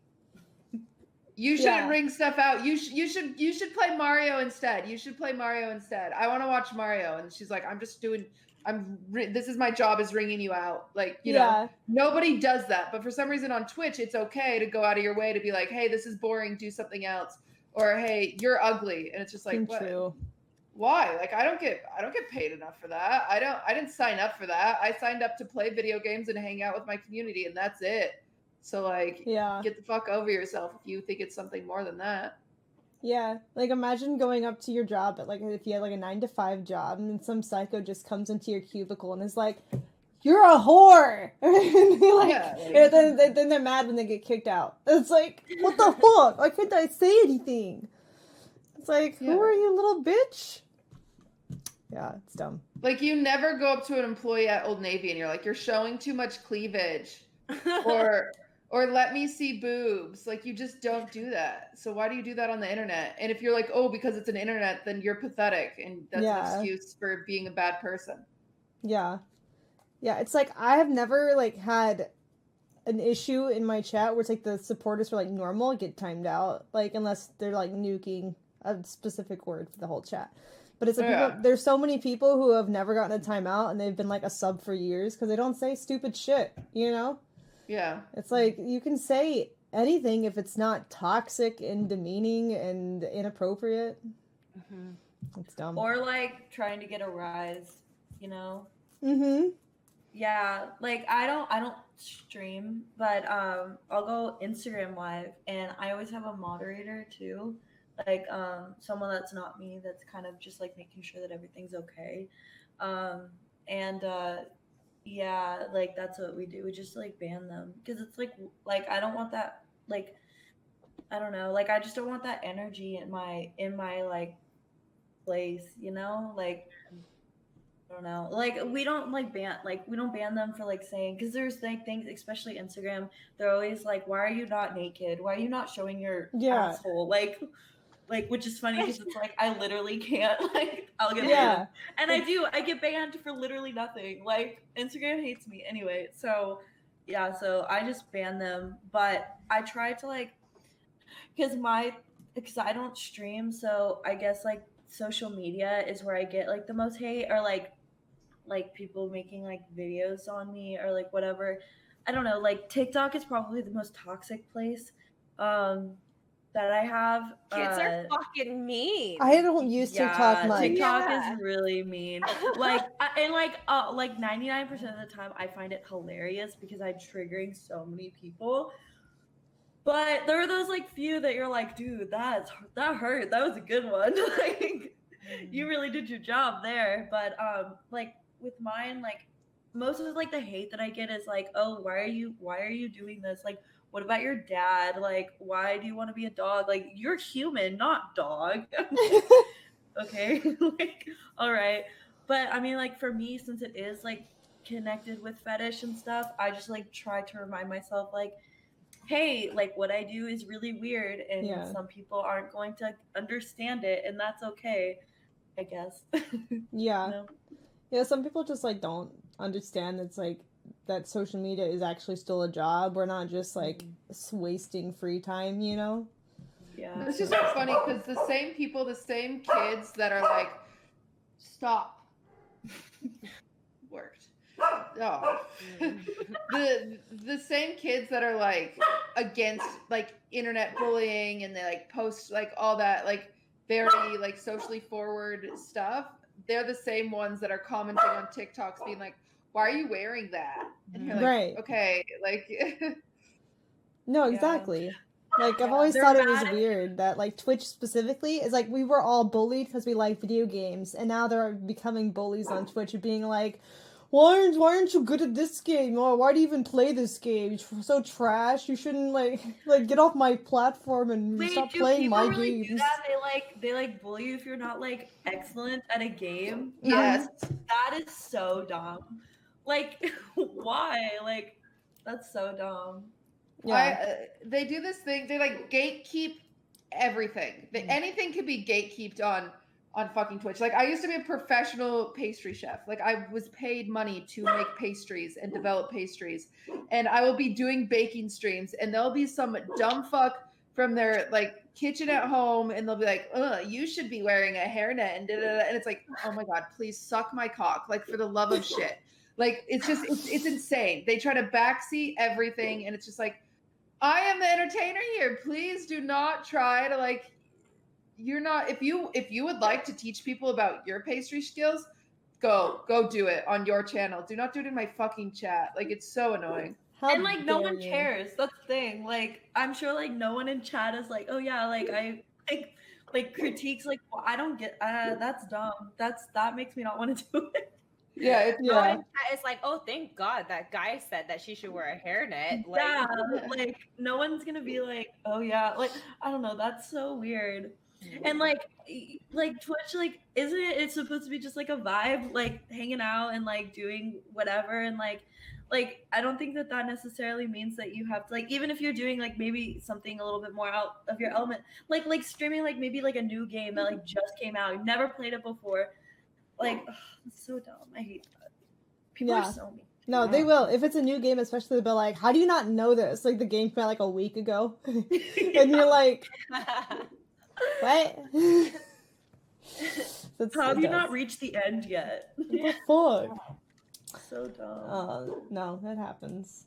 You shouldn't ring stuff out. You should play Mario instead. You should play Mario instead. I want to watch Mario." And she's like, this is my job, is ringing you out. Like, you know, nobody does that. But for some reason on Twitch, it's okay to go out of your way to be like, "Hey, this is boring. Do something else." Or, "Hey, you're ugly." And it's just like, what? True. Why? Like, I don't get paid enough for that. I didn't sign up for that. I signed up to play video games and hang out with my community, and that's it. So like, get the fuck over yourself if you think it's something more than that. Yeah, like imagine going up to your job, but like if you had like a 9-to-5 job, and then some psycho just comes into your cubicle and is like, "You're a whore," then they're mad when they get kicked out. It's like, what the fuck? Why couldn't I say anything? It's like, who are you, little bitch? Yeah, it's dumb. Like, you never go up to an employee at Old Navy and you're like, "You're showing too much cleavage," or "Let me see boobs." Like, you just don't do that. So why do you do that on the internet? And if you're like, "Oh, because it's an internet," then you're pathetic, and that's an excuse for being a bad person. Yeah, it's like I have never like had an issue in my chat where it's like the supporters for like normal get timed out, like unless they're like nuking a specific word for the whole chat. But it's like there's so many people who have never gotten a timeout and they've been like a sub for years because they don't say stupid shit, you know? Yeah. It's like you can say anything if it's not toxic and demeaning and inappropriate. It's dumb. Or like trying to get a rise, you know? Mm-hmm. Yeah, like I don't stream, but I'll go Instagram live, and I always have a moderator too, like someone that's not me, that's kind of just like making sure that everything's okay. And yeah, like that's what we do. We just like ban them because it's like I don't want that, like I don't know, like I just don't want that energy in my like place, you know? Like I don't know. Like we don't ban them for like saying, because there's like things, especially Instagram, they're always like, why are you not naked? Why are you not showing your asshole? Like which is funny because it's like I literally can't, like I'll get banned. And I get banned for literally nothing. Like Instagram hates me anyway. So yeah, so I just ban them. But I try to like, because I don't stream, so I guess like social media is where I get like the most hate, or like people making like videos on me or like whatever. I don't know, like TikTok is probably the most toxic place that I have. Kids are fucking mean. I don't use TikTok much. TikTok is really mean. Like like 99% of the time I find it hilarious because I'm triggering so many people. But there are those like few that you're like, dude, that hurt. That was a good one. Like you really did your job there. But like with mine, like most of it, like the hate that I get is like, oh, why are you doing this? Like, what about your dad? Like, why do you want to be a dog? Like, you're human, not dog. Okay. Like, all right. But I mean, like for me, since it is like connected with fetish and stuff, I just like try to remind myself like, hey, like what I do is really weird, and some people aren't going to understand it, and that's okay, I guess. Yeah. You know? Yeah, some people just like don't understand it's like that social media is actually still a job. We're not just like wasting free time, you know? Yeah. It's just so funny because the same people, the same kids that are like, stop. Worked. Oh. the same kids that are like against like internet bullying, and they like post like all that like very like socially forward stuff, they're the same ones that are commenting on TikToks being like, why are you wearing that? And you're like, right. Okay, like no, exactly. Like I've always thought it was weird that like Twitch specifically is like, we were all bullied because we like video games, and now they're becoming bullies on Twitch and being like, why aren't you good at this game? Or why do you even play this game? You're so trash. You shouldn't like get off my platform and stop playing my really games. Do that? They like bully you if you're not like excellent at a game. Yes. That is so dumb. Like why? Like that's so dumb. Yeah. They do this thing. They like gatekeep everything. Anything could be gatekeeped on fucking Twitch. Like I used to be a professional pastry chef. Like I was paid money to make pastries and develop pastries. And I will be doing baking streams, and there'll be some dumb fuck from their like kitchen at home, and they'll be like, you should be wearing a hairnet and da-da-da. And it's like, oh my God, please suck my cock. Like for the love of shit. Like it's just it's insane. They try to backseat everything, and it's just like, I am the entertainer here. Please do not try to like, you're not, if you would like to teach people about your pastry skills, go do it on your channel. Do not do it in my fucking chat. Like it's so annoying. And like no one cares. That's the thing. Like I'm sure like no one in chat is like, oh yeah, like I like critiques like, well, I don't get that's dumb. That makes me not want to do it. Yeah, it's like, oh, thank God that guy said that she should wear a hairnet. Like, yeah, like no one's gonna be like, oh yeah, like I don't know, that's so weird. And like Twitch, like isn't it's supposed to be just like a vibe, like hanging out and like doing whatever, and like I don't think that necessarily means that you have to like, even if you're doing like maybe something a little bit more out of your element, like streaming like maybe like a new game that like just came out, you've never played it before. Like, it's so dumb. I hate that. People are so mean. No, they will. If it's a new game, especially, they'll be like, how do you not know this? Like, the game came out like a week ago. And you're like, what? How have you not reached the end yet? What the fuck? So dumb. No, that happens.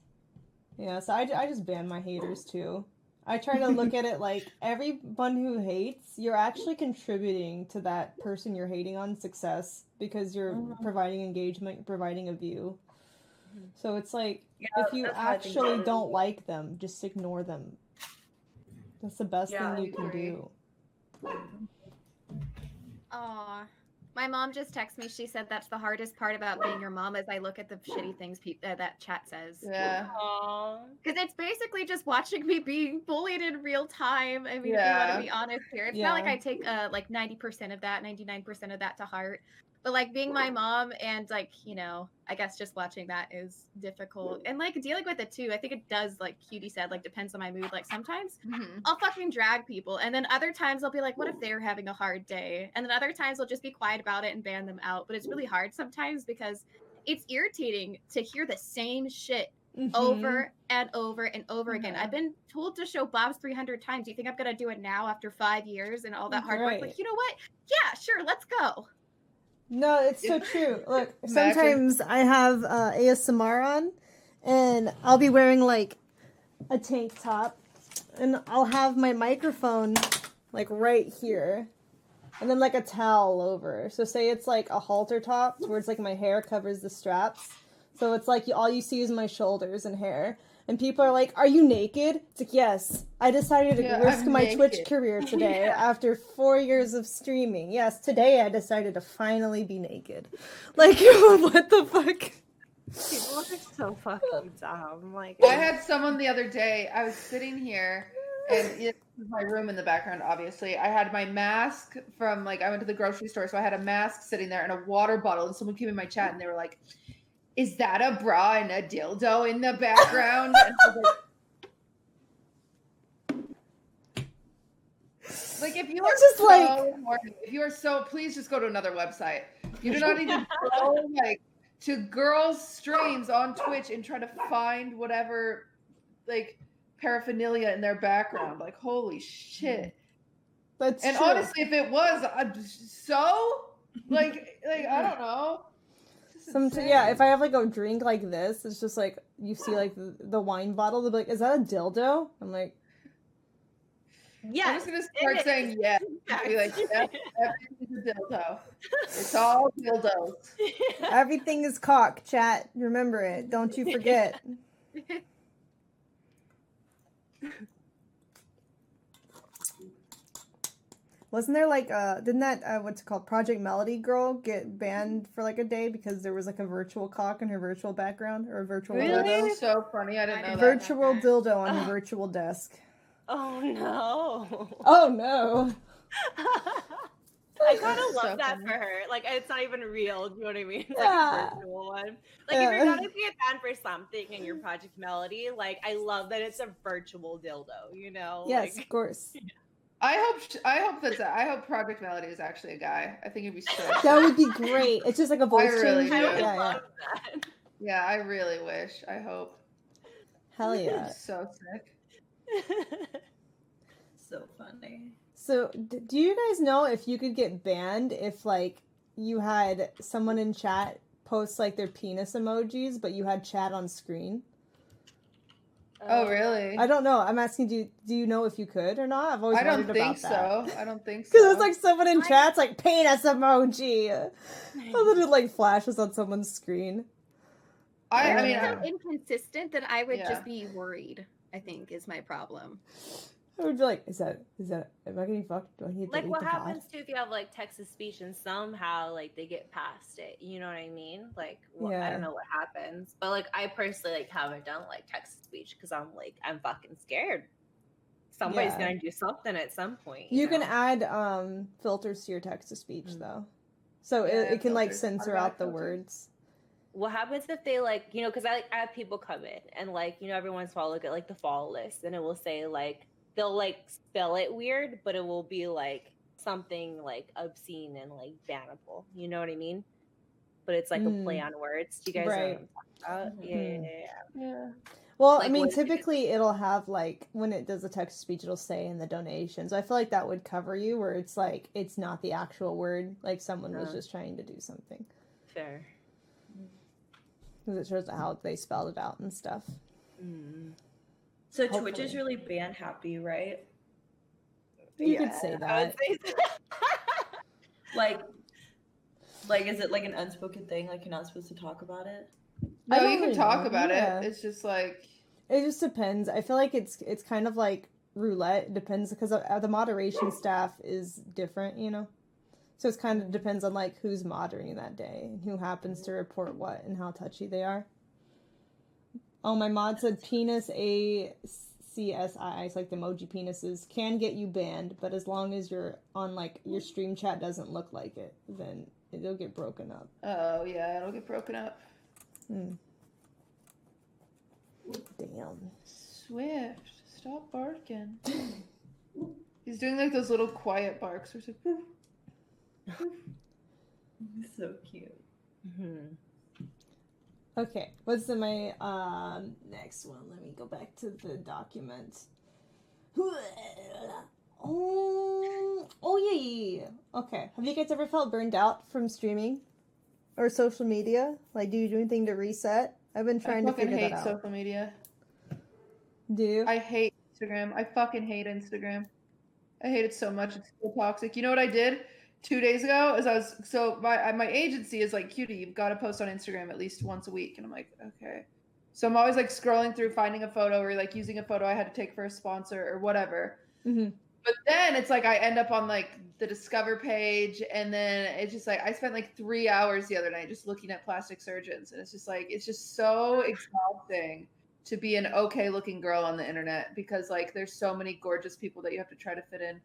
Yeah, so I just ban my haters, too. I try to look at it like everyone who hates, you're actually contributing to that person you're hating on success because you're providing engagement, providing a view. So it's like, if you actually don't like them, just ignore them. That's the best thing you can do. Aw. My mom just texted me. She said that's the hardest part about being your mom is I look at the shitty things that chat says. Yeah. Because it's basically just watching me being bullied in real time. I mean, if you want to be honest here. It's not like I take like 90% of that, 99% of that to heart. But like being my mom and like, you know, I guess just watching that is difficult. And like dealing with it too. I think it does, like Cutie said, like depends on my mood. Like sometimes I'll fucking drag people. And then other times I'll be like, what if they're having a hard day? And then other times I'll just be quiet about it and ban them out. But it's really hard sometimes because it's irritating to hear the same shit over and over and over again. I've been told to show Bob's 300 times. Do you think I'm going to do it now after 5 years and all that hard work? Like, you know what? Yeah, sure. Let's go. No, it's so true. Look, sometimes I have ASMR on, and I'll be wearing, like, a tank top, and I'll have my microphone, like, right here, and then, like, a towel over. So say it's, like, a halter top, where it's, like, my hair covers the straps. So it's, like, all you see is my shoulders and hair. And people are like, are you naked? It's like, yes. I decided to risk my Twitch career today after 4 years of streaming. Yes, today I decided to finally be naked. Like, what the fuck? People are so fucking dumb. Like, I had someone the other day, I was sitting here, and this is my room in the background, obviously. I had my mask from, like, I went to the grocery store, so I had a mask sitting there and a water bottle, and someone came in my chat, and they were like, is that a bra and a dildo in the background? And I was like, if you are just so like, horny, if you are so, please just go to another website. You do not need to go like to girls' streams on Twitch and try to find whatever like paraphernalia in their background. Like, holy shit. That's and true. honestly, if it was so like I don't know. Yeah, if I have like a drink like this, it's just like you see like the wine bottle. They'll be like, "Is that a dildo?" I'm like, yeah. I'm just gonna start saying yeah. Be like, yeah, everything's a dildo. It's all dildos. Everything is cock. Chat, remember it. Don't you forget. Wasn't there like didn't that what's it called, Project Melody girl get banned for like a day because there was like a virtual cock in her virtual background or a virtual dildo? That's so funny. I didn't know that. Virtual dildo on her virtual desk. Oh no. Oh no. I kind of love that for her. Like, it's not even real. Do you know what I mean? Like a virtual one. Like, if you're gonna get banned for something in your Project Melody, like, I love that it's a virtual dildo. You know? Yes, like, of course. I hope Project Melody is actually a guy. I think it'd be so. That would be great. It's just like a voice really change. do. Yeah. Yeah, I really wish. I hope. Hell yeah. So sick. So funny. So, do you guys know if you could get banned if like you had someone in chat post like their penis emojis, but you had chat on screen? Oh, really? I don't know. I'm asking, do you know if you could or not? I've always wondered about that. I don't think so. Because it's like someone in chat's like, penis emoji. And then it like flashes on someone's scring. I mean, it's so inconsistent that I would just be worried, I think, is my problem. I would be like, is that, am I getting fucked? Do I need to like, delete what the happens pod? to if you have like text to speech and somehow like they get past it? You know what I mean? Like, well, I don't know what happens, but like I personally like haven't done like text to speech because I'm fucking scared. Somebody's gonna do something at some point. You can add filters to your text to speech though, so it can like censor out the words. What happens if they like, you know, because I have people come in and like, you know, every once in a while look at like the follow list and it will say like they'll like spell it weird, but it will be like something like obscene and like bannable. You know what I mean? But it's like a play on words. Do you guys know what I'm talking about? Yeah. Well, like, I mean, typically it'll have like when it does the text to speech, it'll say in the donations. I feel like that would cover you, where it's like it's not the actual word, like someone was just trying to do something. Fair. Because it shows how they spelled it out and stuff. So Twitch is really band happy, right? You could say that. I would say so. Like, is it like an unspoken thing? Like, you're not supposed to talk about it? No, you can really talk know. about Yeah. it. It's just like It just depends. I feel like it's kind of like roulette. It depends because the moderation staff is different, you know. So it's kind of depends on like who's moderating that day and who happens to report what and how touchy they are. Oh, my mod said penis ACSI. It's like the emoji penises can get you banned, but as long as you're on like your stream chat doesn't look like it, then it'll get broken up. oh yeah, it'll get broken up. Damn. Swift, stop barking. He's doing like those little quiet barks. Where it's like, woof, woof. So cute. Okay, what's my next one? Let me go back to the document. Oh yeah. Okay, have you guys ever felt burned out from streaming or social media? Like, do you do anything to reset? I've been trying to figure that I out. fucking hate social media. Do you? I hate Instagram. I fucking hate Instagram. I hate it so much. It's so toxic. You know what I did 2 days ago? My agency is like, Cutie, you've got to post on Instagram at least once a week. And I'm like, okay. So I'm always like scrolling through, finding a photo or like using a photo I had to take for a sponsor or whatever. Mm-hmm. But then it's like I end up on like the Discover page, and then it's just like I spent like 3 hours the other night just looking at plastic surgeons, and it's just so exhausting to be an okay looking girl on the internet because like there's so many gorgeous people that you have to try to fit in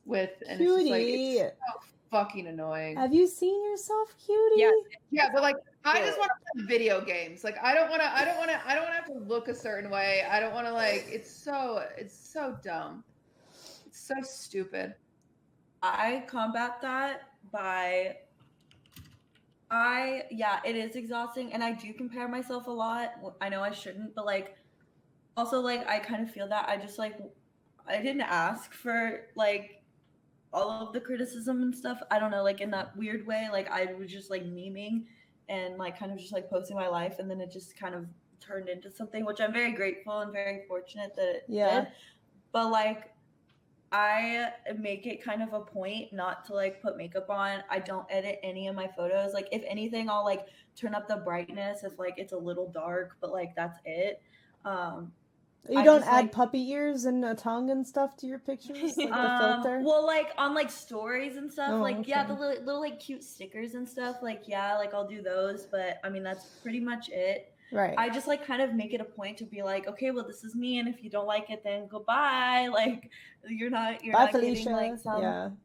with, and it's just like it's so fucking annoying. Have you seen yourself, Cutie? Yeah, but like I just want to play video games. Like I don't want to have to look a certain way. I don't want to like it's so dumb. It's so stupid. I combat that by it is exhausting, and I do compare myself a lot. I know I shouldn't, but like also like I kind of feel that I just like I didn't ask for like all of the criticism and stuff. I don't know, like in that weird way, like I was just like memeing and like kind of just like posting my life, and then it just kind of turned into something, which I'm very grateful and very fortunate that it did. But like I make it kind of a point not to like put makeup on. I don't edit any of my photos. Like if anything, I'll like turn up the brightness if like it's a little dark, but like that's it. You don't add puppy ears and a tongue and stuff to your pictures, like the filter? Well, like on like stories and stuff, yeah, the little like cute stickers and stuff, like yeah, like I'll do those, but I mean that's pretty much it. Right. I just like kind of make it a point to be like, okay, well this is me, and if you don't like it, then goodbye. Like you're not Felicia. getting like some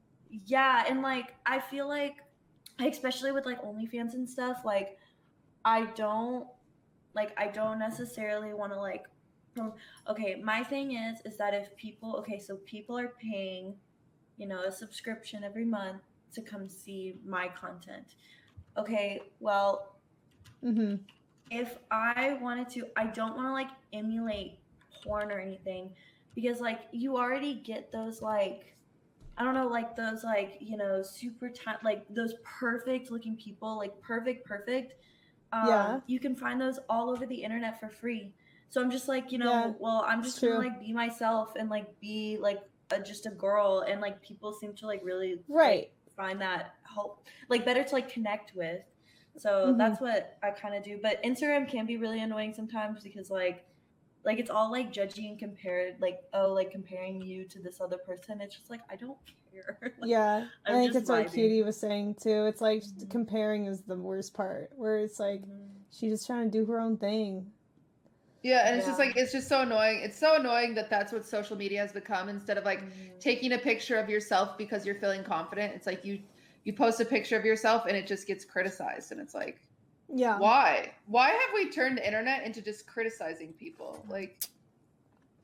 yeah, and like I feel like especially with like OnlyFans and stuff, like I don't necessarily want to like okay, my thing is that if people so people are paying, a subscription every month to come see my content. Okay, well, if I wanted to, I don't want to like emulate porn or anything, because like you already get those like, I don't know, like those like, super like those perfect looking people, like perfect. You can find those all over the internet for free. So I'm just like, well, I'm just gonna like be myself and like be like just a girl, and like people seem to like really like, find that help, like better to like connect with. So that's what I kind of do. But Instagram can be really annoying sometimes because like it's all like judgy and compared, like like comparing you to this other person. It's just like I don't care. Like, I think it's what Cutie was saying too. It's like comparing is the worst part, where it's like she's just trying to do her own thing. Yeah, and it's just like it's just so annoying. It's so annoying that that's what social media has become. Instead of like taking a picture of yourself because you're feeling confident, it's like you post a picture of yourself and it just gets criticized, and it's like, why have we turned the internet into just criticizing people? Like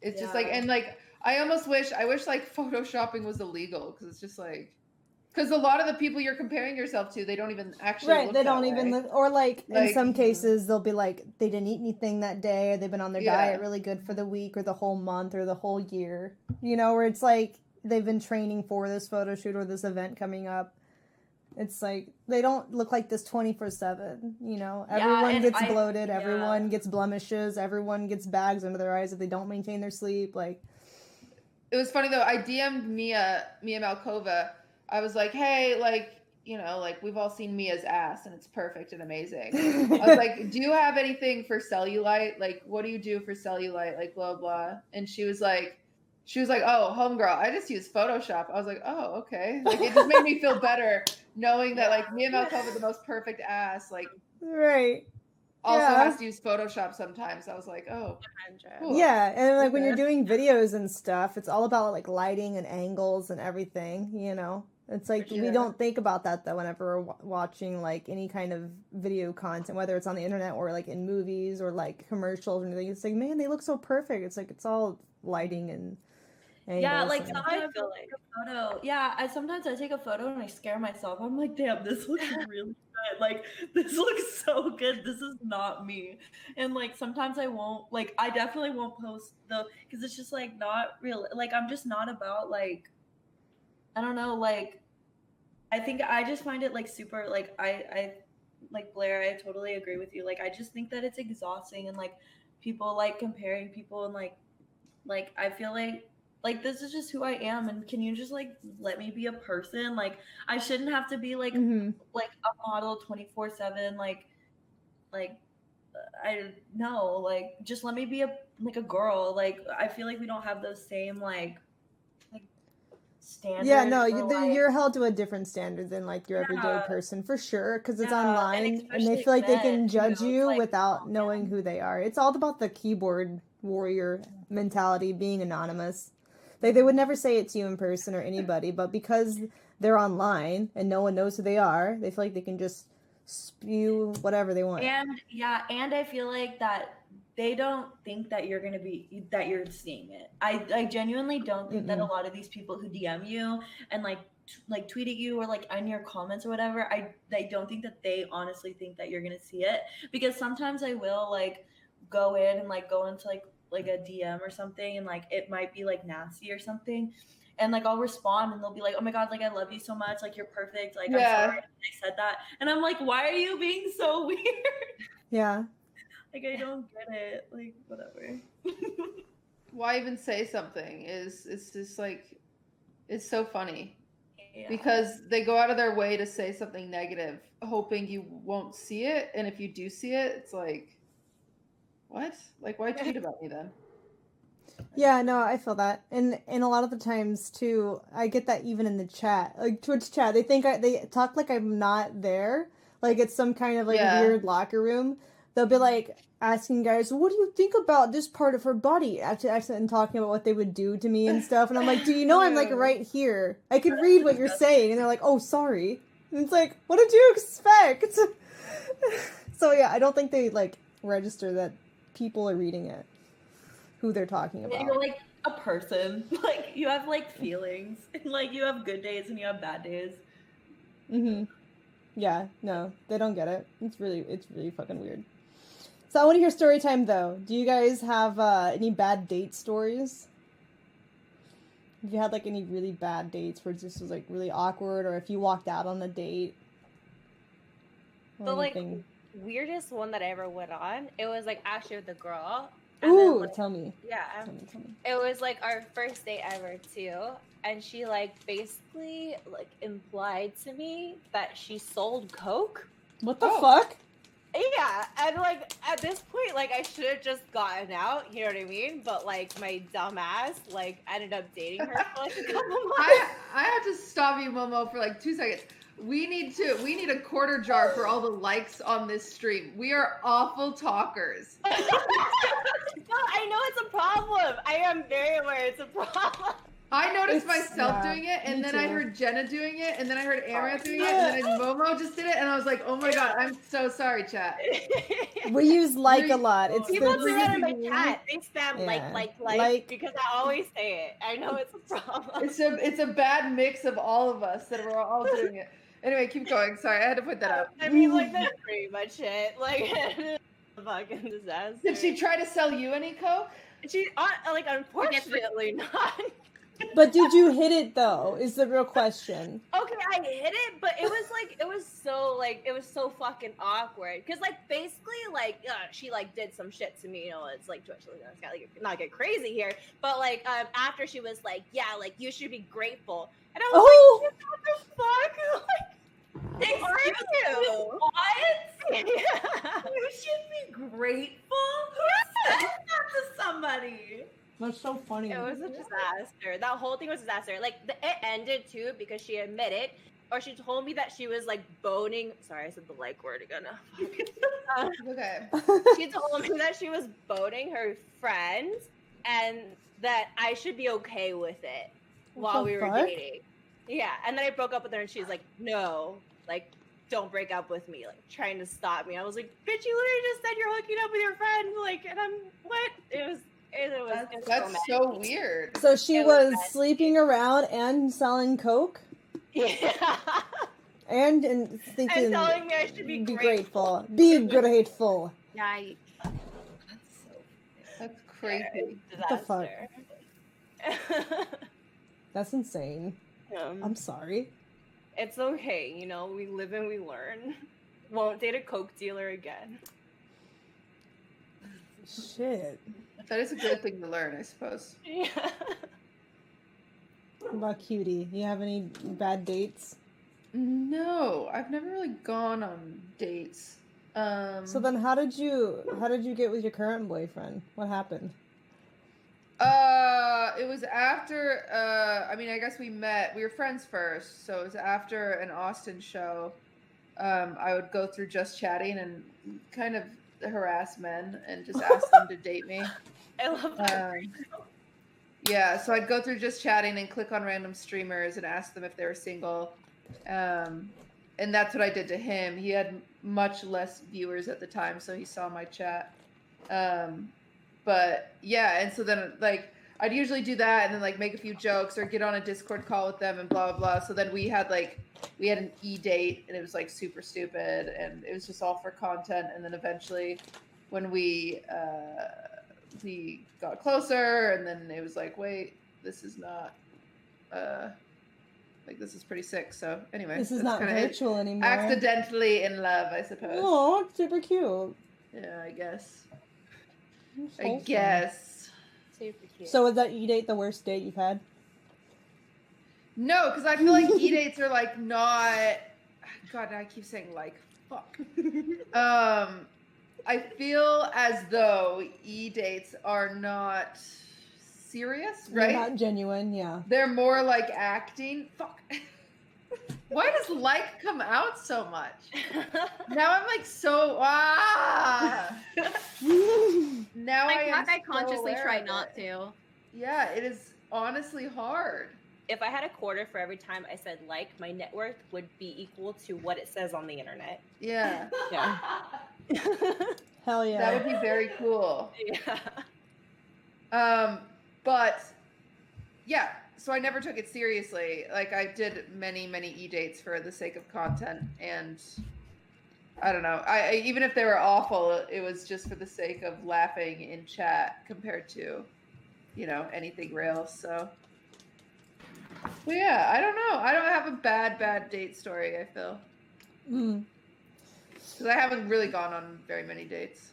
it's just like, and like I wish like photoshopping was illegal, because it's just like, because a lot of the people you're comparing yourself to, they don't even actually look they don't that even way. look, or like in some cases they'll be like they didn't eat anything that day, or they've been on their diet really good for the week or the whole month or the whole year, where it's like they've been training for this photo shoot or this event coming up. It's like they don't look like this 24/7. You know, Yeah, everyone and gets I- bloated, yeah. everyone gets blemishes, everyone gets bags under their eyes if they don't maintain their sleep. Like, It was funny though. I DM'd Mia Malkova. I was like, hey, like, you know, like we've all seen Mia's ass and it's perfect and amazing. I was like, do you have anything for cellulite? Like, what do you do for cellulite? Like, blah, blah. And she was like, oh, homegirl, I just use Photoshop. I was like, oh, okay. Like, it just made me feel better knowing that like Mia Malkova, the most perfect ass, like, right. also Yeah. has to use Photoshop sometimes. I was like, oh, cool. Yeah, and like when Okay. you're doing videos and stuff, it's all about like lighting and angles and everything, you know? It's like we Yeah. don't think about that though whenever we're watching like any kind of video content, whether it's on the internet or like in movies or like commercials or anything. It's like, man, they look so perfect. It's like it's all lighting and angles. Yeah, like and... sometimes I feel like a photo. Yeah, sometimes I take a photo and I scare myself. I'm like, damn, this looks really good. Like, this looks so good. This is not me. And like sometimes I won't. Like, I definitely won't post because it's just like not real. Like, I'm just not about like, I don't know. Like, I think I just find it like super. Like, I like Blair. I totally agree with you. Like, I just think that it's exhausting and like people like comparing people and like I feel like this is just who I am, and can you just like let me be a person? Like I shouldn't have to be like like a model 24/7. Like I know, like just let me be a girl. Like I feel like we don't have those same like standards. Yeah, no, for, you're held to a different standard than like your everyday Yeah. person for sure, because it's Yeah, and online and they especially feel like they men, can judge too. It's you like, without oh, knowing man. who they are. It's all about the keyboard warrior mentality, being anonymous. They would never say it to you in person or anybody, but because they're online and no one knows who they are, they feel like they can just spew whatever they want. And yeah, and I feel like that they don't think that you're you're seeing it. I genuinely don't think that a lot of these people who DM you and like tweet at you or like on your comments or whatever, I don't think that they honestly think that you're gonna see it, because sometimes I will like go in and like go into like a DM or something and like it might be like nasty or something. And like I'll respond and they'll be like, oh my god, like I love you so much, like you're perfect, like I'm sorry I said that. And I'm like, why are you being so weird? Yeah. Like I don't get it. Like whatever. Why even say something? It's just like, it's so funny. Yeah. Because they go out of their way to say something negative, hoping you won't see it. And if you do see it, it's like, what? Like, why tweet about me then? Yeah, no, I feel that, and a lot of the times too, I get that even in the chat, like Twitch chat. They think they talk like I'm not there, like it's some kind of like weird locker room. They'll be like asking guys, "What do you think about this part of her body?" and talking about what they would do to me and stuff. And I'm like, "Do you know I'm like right here? I could read what you're saying." And they're like, "Oh, sorry." And it's like, what did you expect? So yeah, I don't think they like register that people are reading it, who they're talking about. You're like a person. Like you have like feelings. And, like you have good days and you have bad days. Yeah, no, they don't get it. It's really fucking weird. So I want to hear story time though. Do you guys have any bad date stories? Have you had like any really bad dates where it just was like really awkward, or if you walked out on a date? The like weirdest one that I ever went on, it was like actually with a girl. Ooh, then, tell me. Yeah. Tell me. It was like our first date ever too. And she like basically like implied to me that she sold coke. What the fuck? Yeah, and like at this point, like I should have just gotten out, you know what I mean? But like my dumb ass, like ended up dating her for like a couple months. I have to stop you, Momo, for like 2 seconds. We need a quarter jar for all the likes on this stream. We are awful talkers. No, I know it's a problem. I am very aware it's a problem. I noticed myself doing it, and then I heard Jenna doing it, and then I heard Amouranth doing it, and then Momo just did it, and I was like, oh my god, I'm so sorry, chat. We use like a lot. It's people do that in my chat. They spam like because I always say it. I know it's a problem. It's a bad mix of all of us that we're all doing it. Anyway, keep going. Sorry, I had to put that up. I mean, like that's pretty much it. Like, fucking disaster. Did she try to sell you any coke? She like unfortunately not. But did you hit it though? Is the real question. Okay, I hit it, but it was so fucking awkward. Cause like basically like she like did some shit to me, you know. It's like not get crazy here, but like after she was like, yeah, like you should be grateful, and I was like, what the fuck? Like, excuse you. What? Yeah. You should be grateful. Who said that to somebody? That's so funny. It was a disaster. That whole thing was a disaster. Like it ended too because she admitted, or she told me that she was like boning. Sorry, I said the like word again. Okay. She told me that she was boning her friends, and that I should be okay with it while we were dating. Yeah, and then I broke up with her, and she's like, "No, like, don't break up with me," like trying to stop me. I was like, "Bitch, you literally just said you're hooking up with your friend," like, and I'm what? It was That's so weird. So she was sleeping around and selling coke? Yeah. And thinking, and telling me I should be grateful. Be grateful. Yikes. That's crazy. What the fuck? That's insane. I'm sorry. It's okay, you know, we live and we learn. Won't date a coke dealer again. Shit. That is a good thing to learn, I suppose. Yeah. What about Cutie? You have any bad dates? No, I've never really gone on dates. So then how did you get with your current boyfriend? What happened? It was after, I mean, I guess we were friends first, so it was after an Austin show. I would go through Just Chatting and kind of harass men and just ask them to date me. I love that. Yeah, so I'd go through Just Chatting and click on random streamers and ask them if they were single. And that's what I did to him. He had much less viewers at the time, so he saw my chat. But yeah, and so then like I'd usually do that and then like make a few jokes or get on a Discord call with them and blah blah blah. So then we had an e-date and it was like super stupid and it was just all for content. And then eventually when we got closer and then it was like, wait, this is not like this is pretty sick. So anyway, this is not virtual anymore. Accidentally in love, I suppose. Oh, super cute. Yeah, I guess. I guess. Super cute. So was that e-date the worst date you've had? No, because I feel like e-dates are like not. God, I keep saying like fuck. I feel as though e-dates are not serious, right? They're not genuine, yeah. They're more like acting. Fuck. Why does like come out so much? Now I'm like so Now I consciously try not to. Yeah, it is honestly hard. If I had a quarter for every time I said like, my net worth would be equal to what it says on the internet. Yeah. Yeah. Hell yeah. That would be very cool. Yeah. But yeah, so I never took it seriously. Like I did many e-dates for the sake of content, and I don't know. I even if they were awful, it was just for the sake of laughing in chat compared to, you know, anything real. So, well, yeah, I don't know. I don't have a bad date story. I feel because I haven't really gone on very many dates.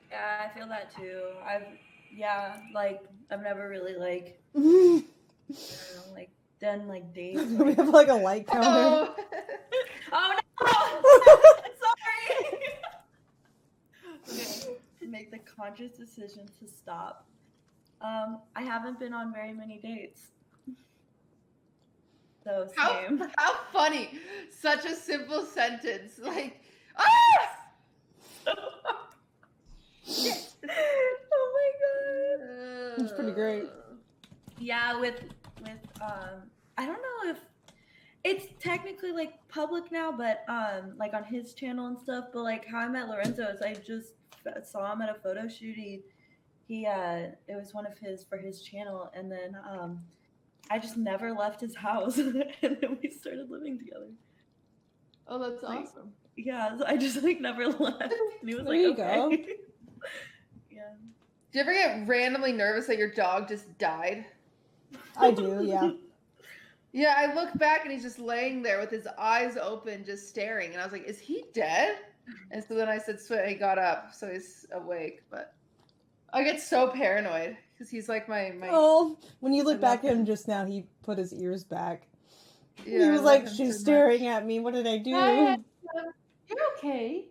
Yeah, I feel that too. I've never really like, I don't know, like done like dates. We have like a like counter. Oh no! Sorry. Okay, make the conscious decision to stop. I haven't been on very many dates. So same. How funny! Such a simple sentence. Like, Shit. Oh my god. It's pretty great. Yeah, with I don't know if it's technically like public now, but like on his channel and stuff. But like how I met Lorenzo is I just saw him at a photo shoot. He it was one of his for his channel, and then I just never left his house, and then we started living together. oh, that's Like, awesome. Yeah, so I just like never left. And he was There like, you okay. go. Yeah. Do you ever get randomly nervous that your dog just died? I do, yeah. Yeah, I look back and he's just laying there with his eyes open, just staring. And I was like, is he dead? And so then I said, sweat, and he got up. So he's awake. But I get so paranoid because he's like my. Oh, when you look I back love at him him. just now, he put his ears back. Yeah, He I was love like, him she's so staring much. at me. What did I do? Hi, you're okay.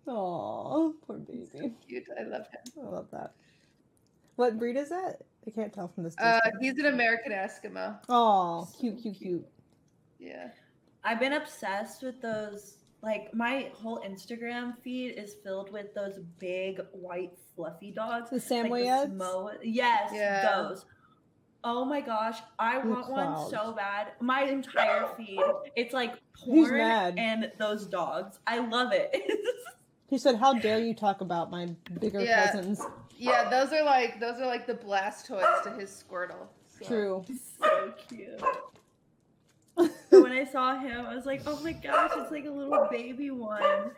Aw, poor baby. So cute. I love him. I love that. What breed is that? I can't tell from this distance. He's an American Eskimo. Oh, cute. Yeah. I've been obsessed with those. Like, my whole Instagram feed is filled with those big, white, fluffy dogs. The Like Samoyeds? Yes, Yeah. those. Oh my gosh, I The want one clouds. so bad. My entire feed, it's like Who's porn mad? and those dogs. I love it. He said, how dare you talk about my bigger Yeah. cousins? Yeah, those are like the Blastoids to his Squirtle. So. True. So cute. So when I saw him, I was like, oh my gosh, it's like a little baby one.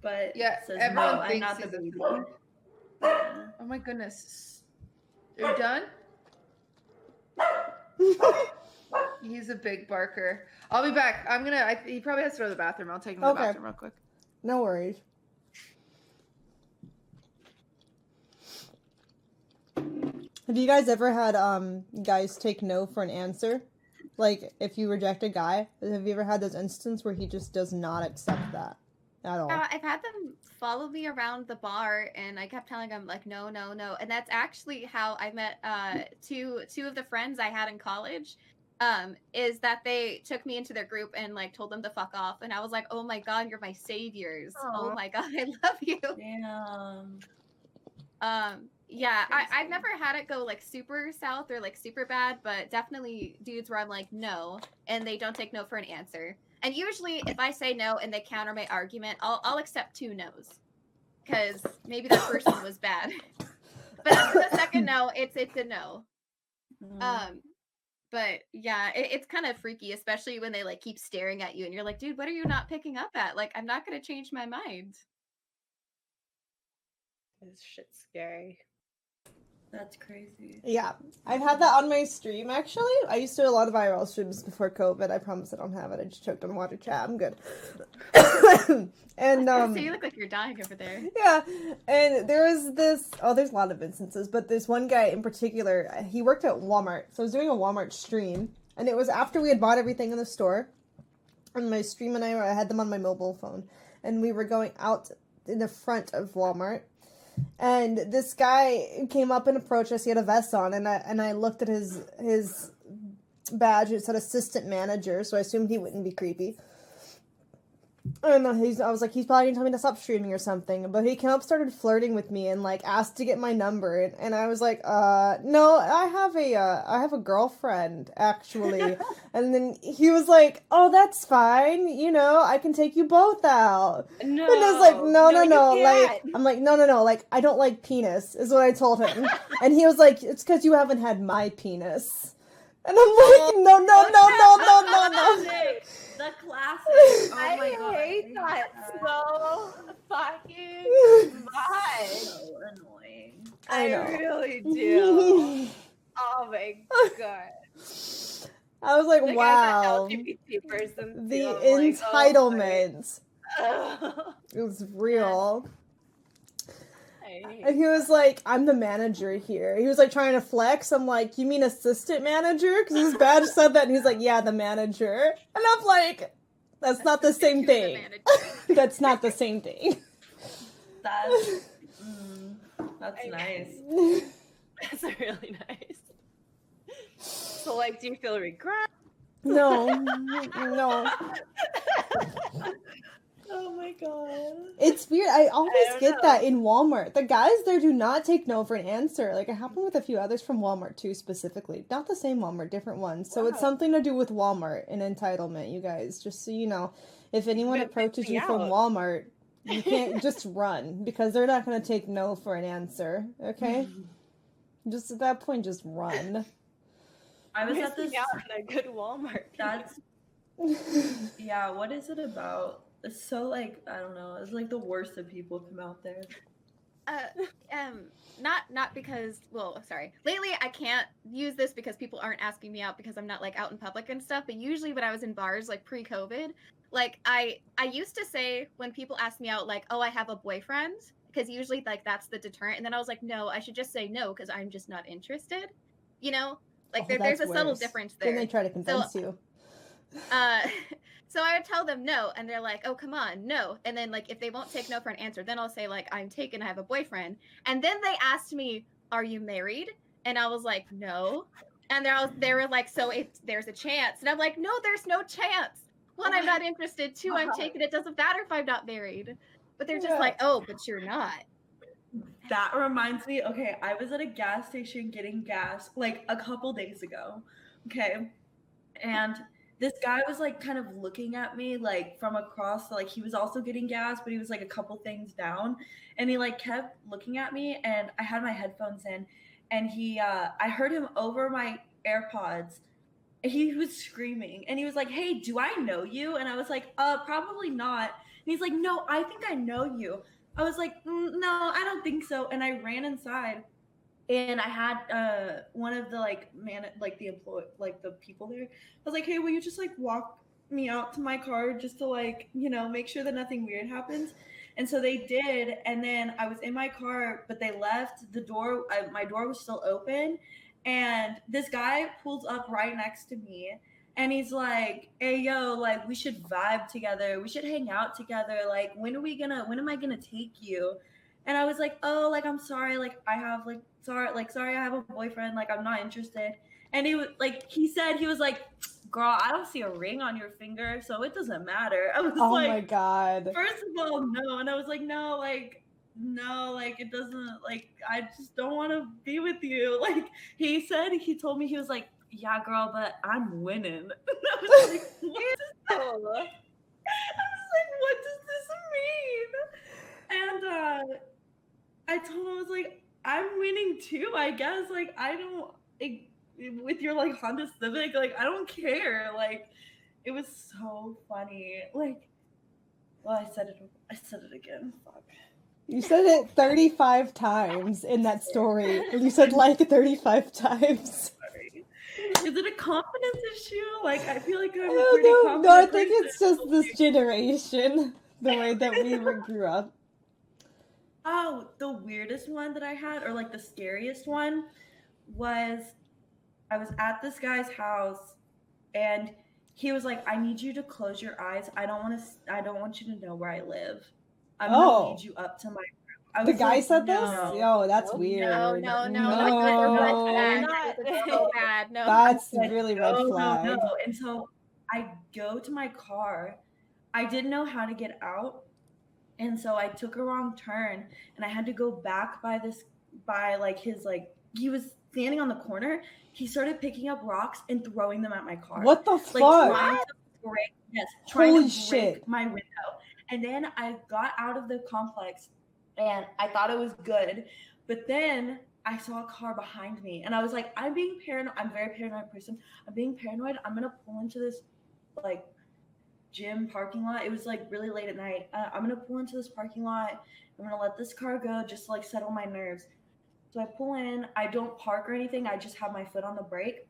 But Yeah, it says, everyone no, I'm thinks not the he's a baby. floof. Yeah. Oh my goodness. Are you done? He's a big barker. I'll be back. He probably has to go to the bathroom. I'll take him to the Okay. bathroom real quick. No worries. Have you guys ever had guys take no for an answer? Like, if you reject a guy, have you ever had those instances where he just does not accept that at all? I've had them follow me around the bar, and I kept telling them like, no, no, no. And that's actually how I met two of the friends I had in college. Is that they took me into their group and like told them to fuck off, and I was like, oh my god, you're my saviors. Oh Aw. my god, I love you. Damn. Yeah, I've never had it go like super south or like super bad, but definitely dudes where I'm like no, and they don't take no for an answer. And usually, if I say no and they counter my argument, I'll accept 2 no's, because maybe that first one was bad. But after the second no, it's a no. But yeah, it's kind of freaky, especially when they like keep staring at you, and you're like, dude, what are you not picking up at? Like, I'm not gonna change my mind. This shit's scary. That's crazy. Yeah, I've had that on my stream, actually. I used to do a lot of IRL streams before COVID. I promise I don't have it. I just choked on water chat. I'm good. And, So you look like you're dying over there. yeah, and there was this, there's a lot of instances, but there's one guy in particular, he worked at Walmart, so I was doing a Walmart stream, and it was after we had bought everything in the store, and my stream and I had them on my mobile phone, and we were going out in the front of Walmart, and this guy came up and approached us. He had a vest on, and I looked at his badge. It said assistant manager, so I assumed he wouldn't be creepy. And I was like, he's probably gonna tell me to stop streaming or something. But he came up, started flirting with me, and like asked to get my number. And I was like, no, I have a girlfriend actually. And then he was like, oh, that's fine. You know, I can take you both out. No. And I was like, no. You Like, can't. I'm like, no. Like, I don't like penis, is what I told him. And he was like, it's because you haven't had my penis. And I'm like, no. The classic. Oh my god. I hate that so fucking much. So annoying. I know. really do. Oh my god. I was like, Like, wow. as an LGBT person, The too, I'm like, entitlement. oh It was real. my- I hate And he was like, I'm the manager here. He was like trying to flex. I'm like, you mean assistant manager? Because his badge said that. And he's like, yeah, the manager. And I'm like, that's not the same You're the thing. manager. That's not the same thing. That's nice. That's really nice. So, like, do you feel regret? No. Oh my god. It's weird. I always don't get know. that in Walmart. The guys there do not take no for an answer. Like, it happened with a few others from Walmart, too, specifically. Not the same Walmart, different ones. So it's Wow. something to do with Walmart and entitlement, you guys. Just so you know. If anyone Been approaches missing you from out. Walmart, you can't just run. Because they're not going to take no for an answer. Okay? Just at that point, just run. I was at this. Missing out on a good Walmart. That's yeah. What is it about? It's so like I don't know. It's like the worst of people come out there. not because, well, sorry. Lately, I can't use this because people aren't asking me out because I'm not like out in public and stuff. But usually, when I was in bars, like pre-COVID, like I used to say when people ask me out, like, oh, I have a boyfriend, because usually like that's the deterrent. And then I was like, no, I should just say no because I'm just not interested. You know, like there's a subtle difference there. Then they try to convince you. So I would tell them no, and they're like, oh, come on, no. And then, like, if they won't take no for an answer, then I'll say, like, I'm taken, I have a boyfriend. And then they asked me, are you married? And I was like, no. And they were like, so if there's a chance. And I'm like, no, there's no chance. One, I'm not interested. Two, I'm taken. It doesn't matter if I'm not married. But they're just like, oh, but you're not. That reminds me, okay, I was at a gas station getting gas, like, a couple days ago, okay? And this guy was like kind of looking at me like from across, like he was also getting gas, but he was like a couple things down, and he like kept looking at me, and I had my headphones in, and I heard him over my AirPods, and he was screaming, and he was like, hey, do I know you? And I was like, probably not. And he's like, no, I think I know you. I was like, no, I don't think so. And I ran inside. And I had one of the the people there. I was like, hey, will you just like walk me out to my car just to like, make sure that nothing weird happens? And so they did. And then I was in my car, but they left the door. My door was still open. And this guy pulls up right next to me. And he's like, hey, yo, like, we should vibe together. We should hang out together. Like, when am I gonna take you? And I was like, oh, like, I'm sorry. Like, sorry, I have a boyfriend. Like, I'm not interested. And he was like, he was like, girl, I don't see a ring on your finger, so it doesn't matter. I was oh like, my God. First of all, no. And I was like, no, it doesn't, like, I just don't want to be with you. Like, he told me, he was like, yeah, girl, but I'm winning. I was like, what? What does this mean? And I told him, I was like, I'm winning too, I guess. Like, I don't, like, with your like Honda Civic, like, I don't care. Like, it was so funny. Like, well, I said it again. Fuck. You said it 35 times in that story. You said like 35 times. Sorry. Is it a confidence issue? Like, I feel like I'm I pretty confident. No, I think it's just this generation, the way that we grew up. Oh, the weirdest one that I had, or like the scariest one, was I was at this guy's house, and he was like, I need you to close your eyes. I don't want you to know where I live. I'm gonna lead you up to my room. The guy said this? Yo, that's weird. No. That's so bad. No. That's really red flag. No. And so I go to my car. I didn't know how to get out. And so I took a wrong turn, and I had to go back he was standing on the corner. He started picking up rocks and throwing them at my car. What the fuck? Trying to break my window. And then I got out of the complex, and I thought it was good. But then I saw a car behind me, and I was like, I'm being paranoid. I'm a very paranoid person. I'm being paranoid. I'm going to pull into this, like, gym parking lot. It was like really late at night. I'm gonna pull into this parking lot. I'm gonna let this car go just to like settle my nerves. So I pull in. I don't park or anything. I just have my foot on the brake,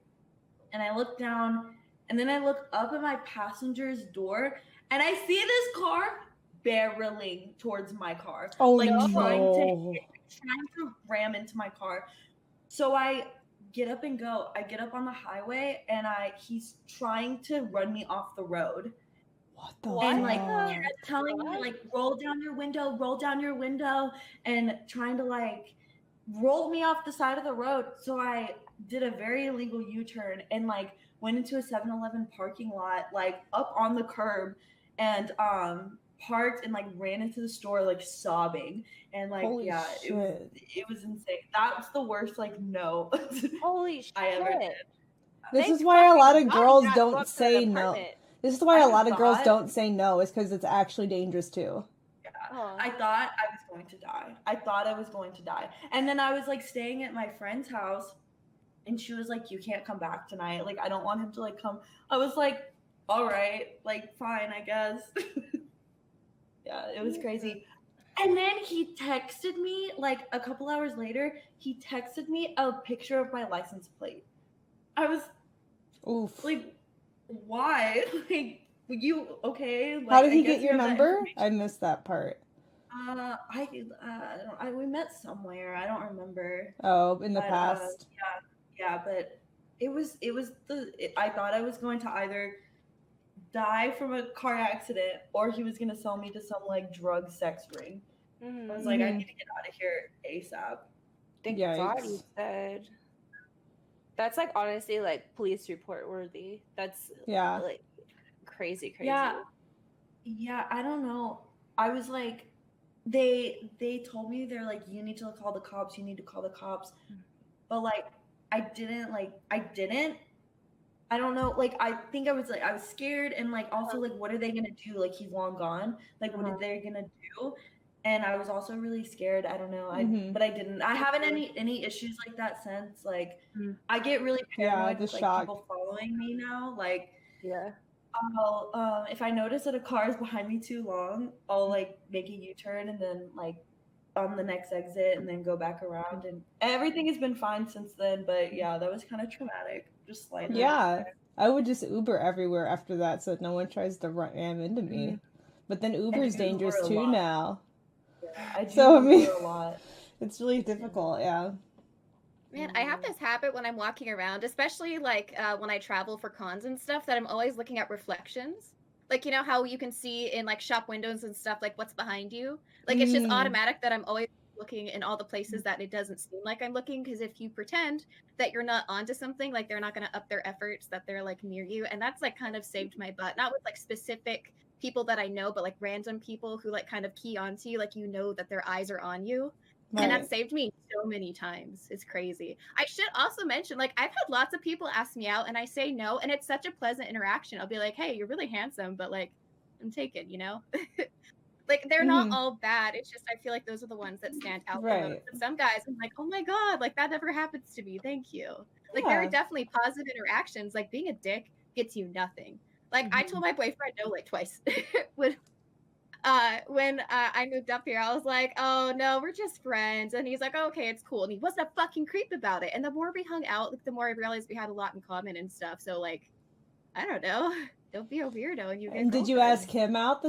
and I look down, and then I look up at my passenger's door, and I see this car barreling towards my car. Oh, like no. trying to ram into my car. So I get up and go. I get up on the highway, and he's trying to run me off the road. What the And fuck? like kept telling me like roll down your window, and trying to like roll me off the side of the road. So I did a very illegal U-turn and like went into a 7-Eleven parking lot, like up on the curb, and parked and like ran into the store like sobbing, and like Holy shit. It was insane. That was the worst like no Holy shit. I ever did. This is why a lot of girls don't say no. This is why a lot of girls don't say no, is because it's actually dangerous too. Yeah. I thought I was going to die. And then I was like staying at my friend's house, and she was like, you can't come back tonight. Like, I don't want him to like come. I was like, all right, like fine, I guess. Yeah, it was crazy. And then he texted me, like, a couple hours later, he texted me a picture of my license plate. I was Oof. like, why? Like, you okay? Like, How did I he guess get you your have that number? information. I missed that part. We met somewhere. I don't remember. Oh, in the But, past. yeah, but I thought I was going to either die from a car accident or he was going to sell me to some, like, drug sex ring. I was like, I need to get out of here ASAP. Thank Yikes. God you said. That's like honestly like police report worthy. That's like crazy. Yeah, I don't know. I was like, they told me, they're like, you need to call the cops. But like, I didn't. I don't know. Like, I think I was scared, and like also like, what are they gonna do? Like, he's long gone. Like, what are they gonna do? And I was also really scared. I don't know. But I didn't. I haven't any issues like that since. Like, I get really paranoid with like people following me now. Like, if I notice that a car is behind me too long, I'll like make a U-turn and then like on the next exit and then go back around. And everything has been fine since then. But yeah, that was kind of traumatic. Just slightly. Yeah, I would just Uber everywhere after that so that no one tries to ram into me. But then Uber's dangerous too now. I do Uber a lot. It's really difficult, yeah. Man, I have this habit when I'm walking around, especially like when I travel for cons and stuff, that I'm always looking at reflections. Like, you know how you can see in like shop windows and stuff, like what's behind you? Like, it's just automatic that I'm always looking in all the places that it doesn't seem like I'm looking, because if you pretend that you're not onto something, like they're not going to up their efforts, that they're like near you. And that's like kind of saved my butt, not with like specific people that I know, but like random people who like kind of key onto you, like, you know that their eyes are on you. Right. And that saved me so many times. It's crazy. I should also mention, like, I've had lots of people ask me out and I say no, and it's such a pleasant interaction. I'll be like, hey, you're really handsome, but like, I'm taken, you know? Like, they're not all bad. It's just, I feel like those are the ones that stand out the most. And some guys, I'm like, oh my God, like, that never happens to me. Thank you. Like, there are definitely positive interactions. Like, being a dick gets you nothing. Like, I told my boyfriend no, like, twice. when I moved up here, I was like, oh, no, we're just friends. And he's like, oh, okay, it's cool. And he wasn't a fucking creep about it. And the more we hung out, like, the more I realized we had a lot in common and stuff. So, like, I don't know. Don't be a weirdo. And did you ask him out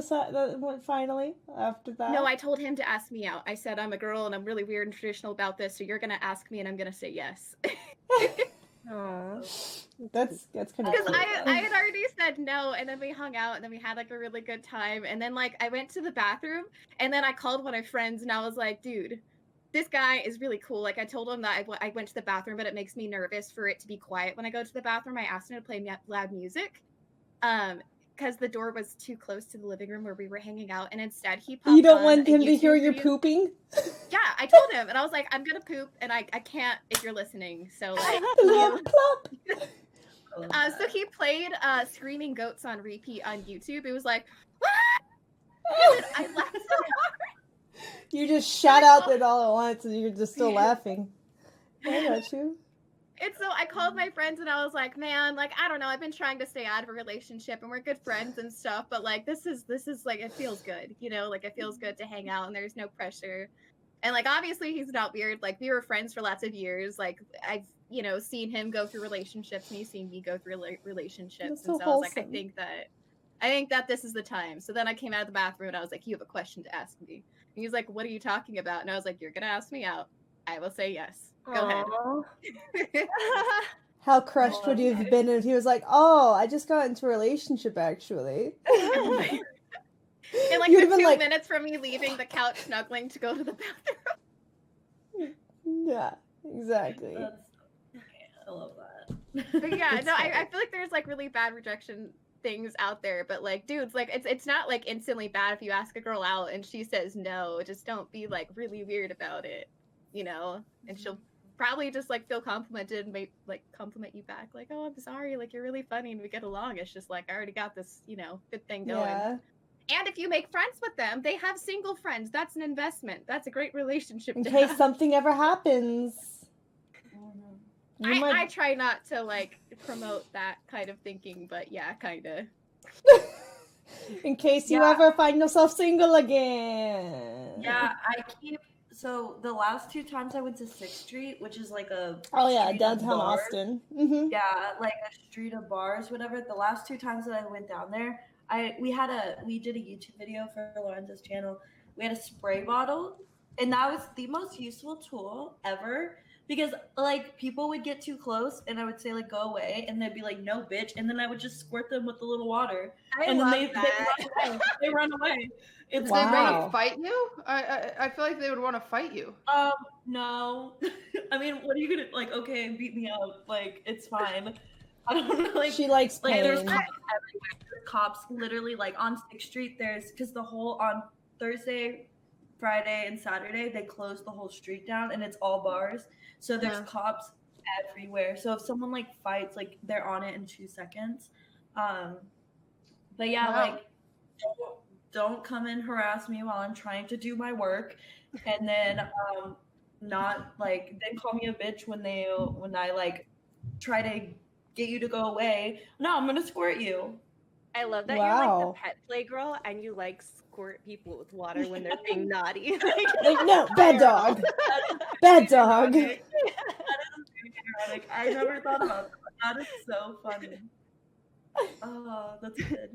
finally after that? No, I told him to ask me out. I said, I'm a girl and I'm really weird and traditional about this, so you're going to ask me and I'm going to say yes. That's kind of cool. Because I had already said no, and then we hung out, and then we had like a really good time, and then like I went to the bathroom, and then I called one of my friends, and I was like, dude, this guy is really cool. Like, I told him that I went to the bathroom, but it makes me nervous for it to be quiet when I go to the bathroom. I asked him to play loud music, because the door was too close to the living room where we were hanging out, and instead he popped. You don't want him to hear you pooping? Yeah, I told him, and I was like, I'm gonna poop, and I can't if you're listening, so like. Plop. So he played Screaming Goats on repeat on YouTube. It was like, what? I laughed so hard. You just shout out it all at once, and you're just still laughing. I got you. And so I called my friends, and I was like, man, like, I don't know. I've been trying to stay out of a relationship, and we're good friends and stuff, but like, this is like, it feels good, you know? Like, it feels good to hang out, and there's no pressure. And like, obviously, he's not weird. Like, we were friends for lots of years. Like, I've, you know, seen him go through relationships, and he's seen me go through relationships. So and so I was like, I think that this is the time. So then I came out of the bathroom, and I was like, you have a question to ask me. And he's like, what are you talking about? And I was like, you're gonna ask me out. I will say yes. Go ahead. How crushed would you have been if he was like, oh, I just got into a relationship, actually? In like the 2 minutes from me leaving the couch, snuggling to go to the bathroom. Yeah, exactly. I love that. But yeah, no, I feel like there's like really bad rejection things out there, but like, dudes, like, it's not like instantly bad if you ask a girl out and she says no. Just don't be like really weird about it, you know? And she'll probably just like feel complimented and may like compliment you back, like, oh, I'm sorry, like, you're really funny and we get along. It's just like, I already got this, you know, good thing going. Yeah. And if you make friends with them, they have single friends. That's an investment. That's a great relationship. In case something ever happens. I try not to like promote that kind of thinking, but yeah, kind of. In case you ever find yourself single again. Yeah, So the last 2 times I went to 6th Street, which is like a Oh yeah, street of downtown bars. Austin. Mm-hmm. Yeah, like a street of bars, whatever. The last 2 times that I went down there, we did a YouTube video for Lauren's channel. We had a spray bottle, and that was the most useful tool ever because like people would get too close, and I would say like go away, and they'd be like no bitch, and then I would just squirt them with a little water, and then they run away. It's They want Wow. to fight you? I feel like they would want to fight you. No. I mean, what are you gonna like? Okay, beat me up. Like it's fine. I don't know. Like She likes like pain. there's cops everywhere. There's cops literally like on 6th Street. Because on Thursday, Friday, and Saturday they close the whole street down, and it's all bars. So there's cops everywhere. So if someone like fights, like they're on it in 2 seconds. But yeah, Wow. like don't come and harass me while I'm trying to do my work, and then not like then call me a bitch when I like try to get you to go away. No, I'm gonna squirt you. I love that you're like Wow. the pet play girl and you like squirt people with water when they're being naughty. Like, no, bad dog. Bad dog. That is very ironic. I never thought about that. That is so funny. Oh, that's good.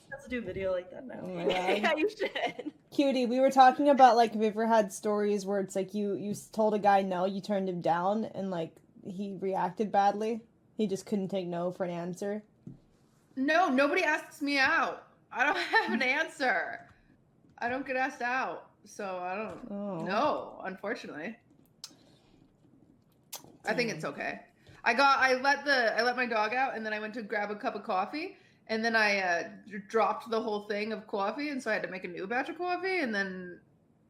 Let's do a video like that now. Oh my god. Yeah, you should. Cutie, we were talking about like have you ever had stories where it's like you told a guy no, you turned him down, and like he reacted badly. He just couldn't take no for an answer. No, nobody asks me out. I don't have an answer. I don't get asked out, so I don't know. Unfortunately, I think it's okay. I let my dog out, and then I went to grab a cup of coffee, and then I dropped the whole thing of coffee, and so I had to make a new batch of coffee, and then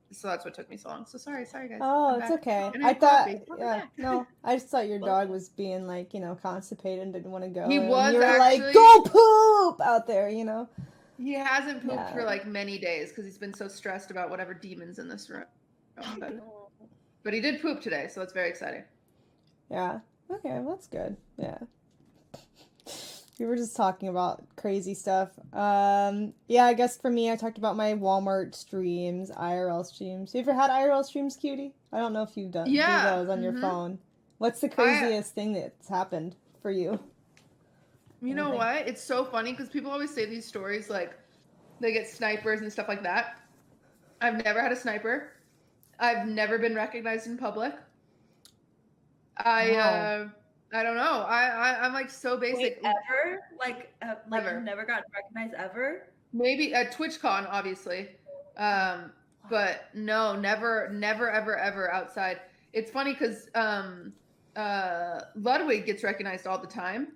so that's what took me so long. So sorry guys. Oh, I'm it's back. okay. And I thought, coffee. Welcome yeah, back. no, I just thought your dog was being like, constipated and didn't want to go. He and was you were actually- like, go poop out there, He hasn't pooped Yeah. for like many days because he's been so stressed about whatever demons in this room. But he did poop today, so it's very exciting. Yeah. Okay, well, that's good. Yeah. We were just talking about crazy stuff. Yeah, I guess for me, I talked about my Walmart streams, IRL streams. You ever had IRL streams, Cutie? I don't know if you've done do those on your phone. What's the craziest thing that's happened for you? You know what? It's so funny because people always say these stories like they get snipers and stuff like that. I've never had a sniper. I've never been recognized in public. I don't know. I'm like so basic. Wait, ever? Like Never. you've never gotten recognized ever? Maybe at TwitchCon, obviously. But no, never, ever outside. It's funny because Ludwig gets recognized all the time.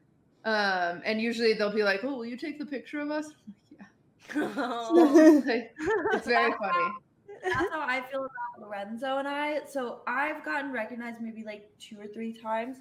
And usually they'll be like, "Oh, will you take the picture of us?" Like, it's very funny. That's how I feel about Lorenzo and I. So I've gotten recognized maybe like 2 or 3 times.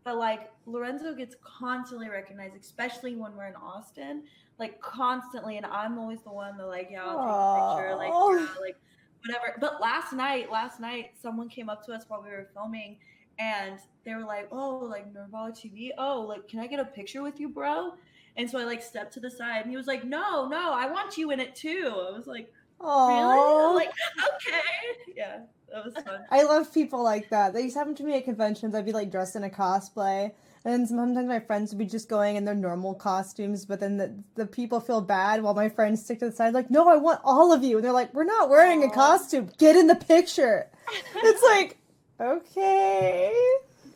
But like Lorenzo gets constantly recognized, especially when we're in Austin, like constantly, and I'm always the one that like, yeah, I'll take a picture, like, yeah, like whatever. But last night, someone came up to us while we were filming, and they were like, "Oh, like Nervala TV, oh, like can I get a picture with you, bro?" And so I like stepped to the side, and he was like, "No, I want you in it too." I was like, "Really?" I'm like, okay, yeah. That was fun. I love people like that. They used to happen to me at conventions. I'd be like dressed in a cosplay, and then sometimes my friends would be just going in their normal costumes, but then the people feel bad while my friends stick to the side like, "No, I want all of you." And they're like, "We're not wearing a costume. Get in the picture." It's like, okay.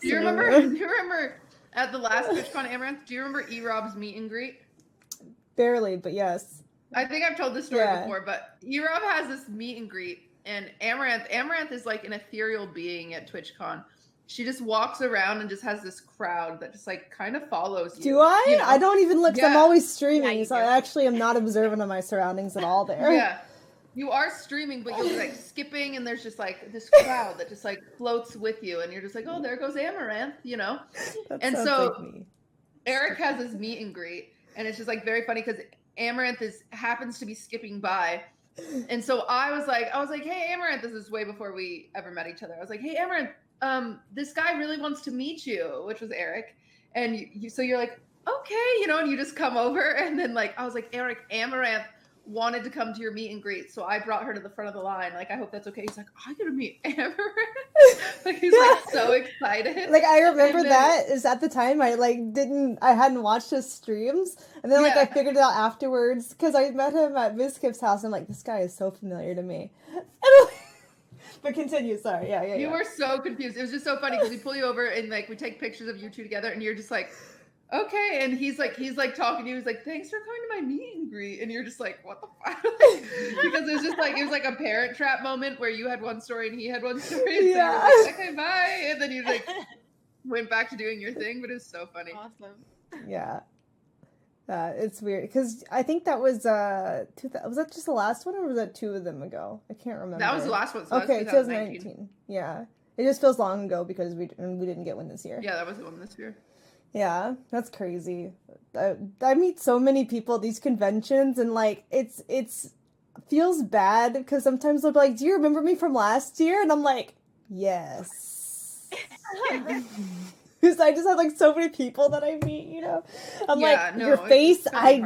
Do you remember at the last TwitchCon Amouranth, do you remember E-Rob's meet and greet? Barely, but yes. I think I've told this story before, but E-Rob has this meet and greet, and Amouranth is like an ethereal being at TwitchCon. She just walks around and just has this crowd that just like kind of follows you. Do I? You know? I don't even look. 'Cause I'm always streaming, you so do. I actually am not observant of my surroundings at all there. Yeah. You are streaming, but you'll be like skipping, and there's just like this crowd that just like floats with you, and you're just like, "Oh, there goes Amouranth," That And sounds so- like me. Eric has this meet and greet, and it's just like very funny because Amouranth happens to be skipping by. And so I was like, "Hey, Amouranth," this is way before we ever met each other. I was like, "Hey, Amouranth, this guy really wants to meet you," which was Eric. And so you're like, "Okay," and you just come over. And then like, I was like, "Eric, Amouranth wanted to come to your meet and greet, so I brought her to the front of the line. Like, I hope that's okay. He's like, I get to meet Amouranth. Like, he's like so excited. Like, I remember then, that is at the time I hadn't watched his streams, and then like I figured it out afterwards because I met him at Vizkip's house. And I'm like, this guy is so familiar to me. But continue, sorry. Yeah. You were so confused. It was just so funny because we pull you over and like we take pictures of you two together, and you're just like, okay. And he's like talking to you. He's like, thanks for coming to my meet and greet. And you're just like, what the fuck? Because it was like a Parent Trap moment where you had one story and he had one story. And Yeah. so you're like, okay, bye. And then you like went back to doing your thing, but it was so funny. Awesome. Yeah. It's weird because I think that was was that just the last one or was that 2 of them ago? I can't remember. That was the last one. So okay, 2019. Yeah, it just feels long ago because we didn't get one this year. Yeah, that was the one this year. Yeah, that's crazy. I meet so many people at these conventions and like it's feels bad because sometimes they'll be like, "Do you remember me from last year?" And I'm like, "Yes." Because I just have like so many people that I meet, you know. I'm like, your face, I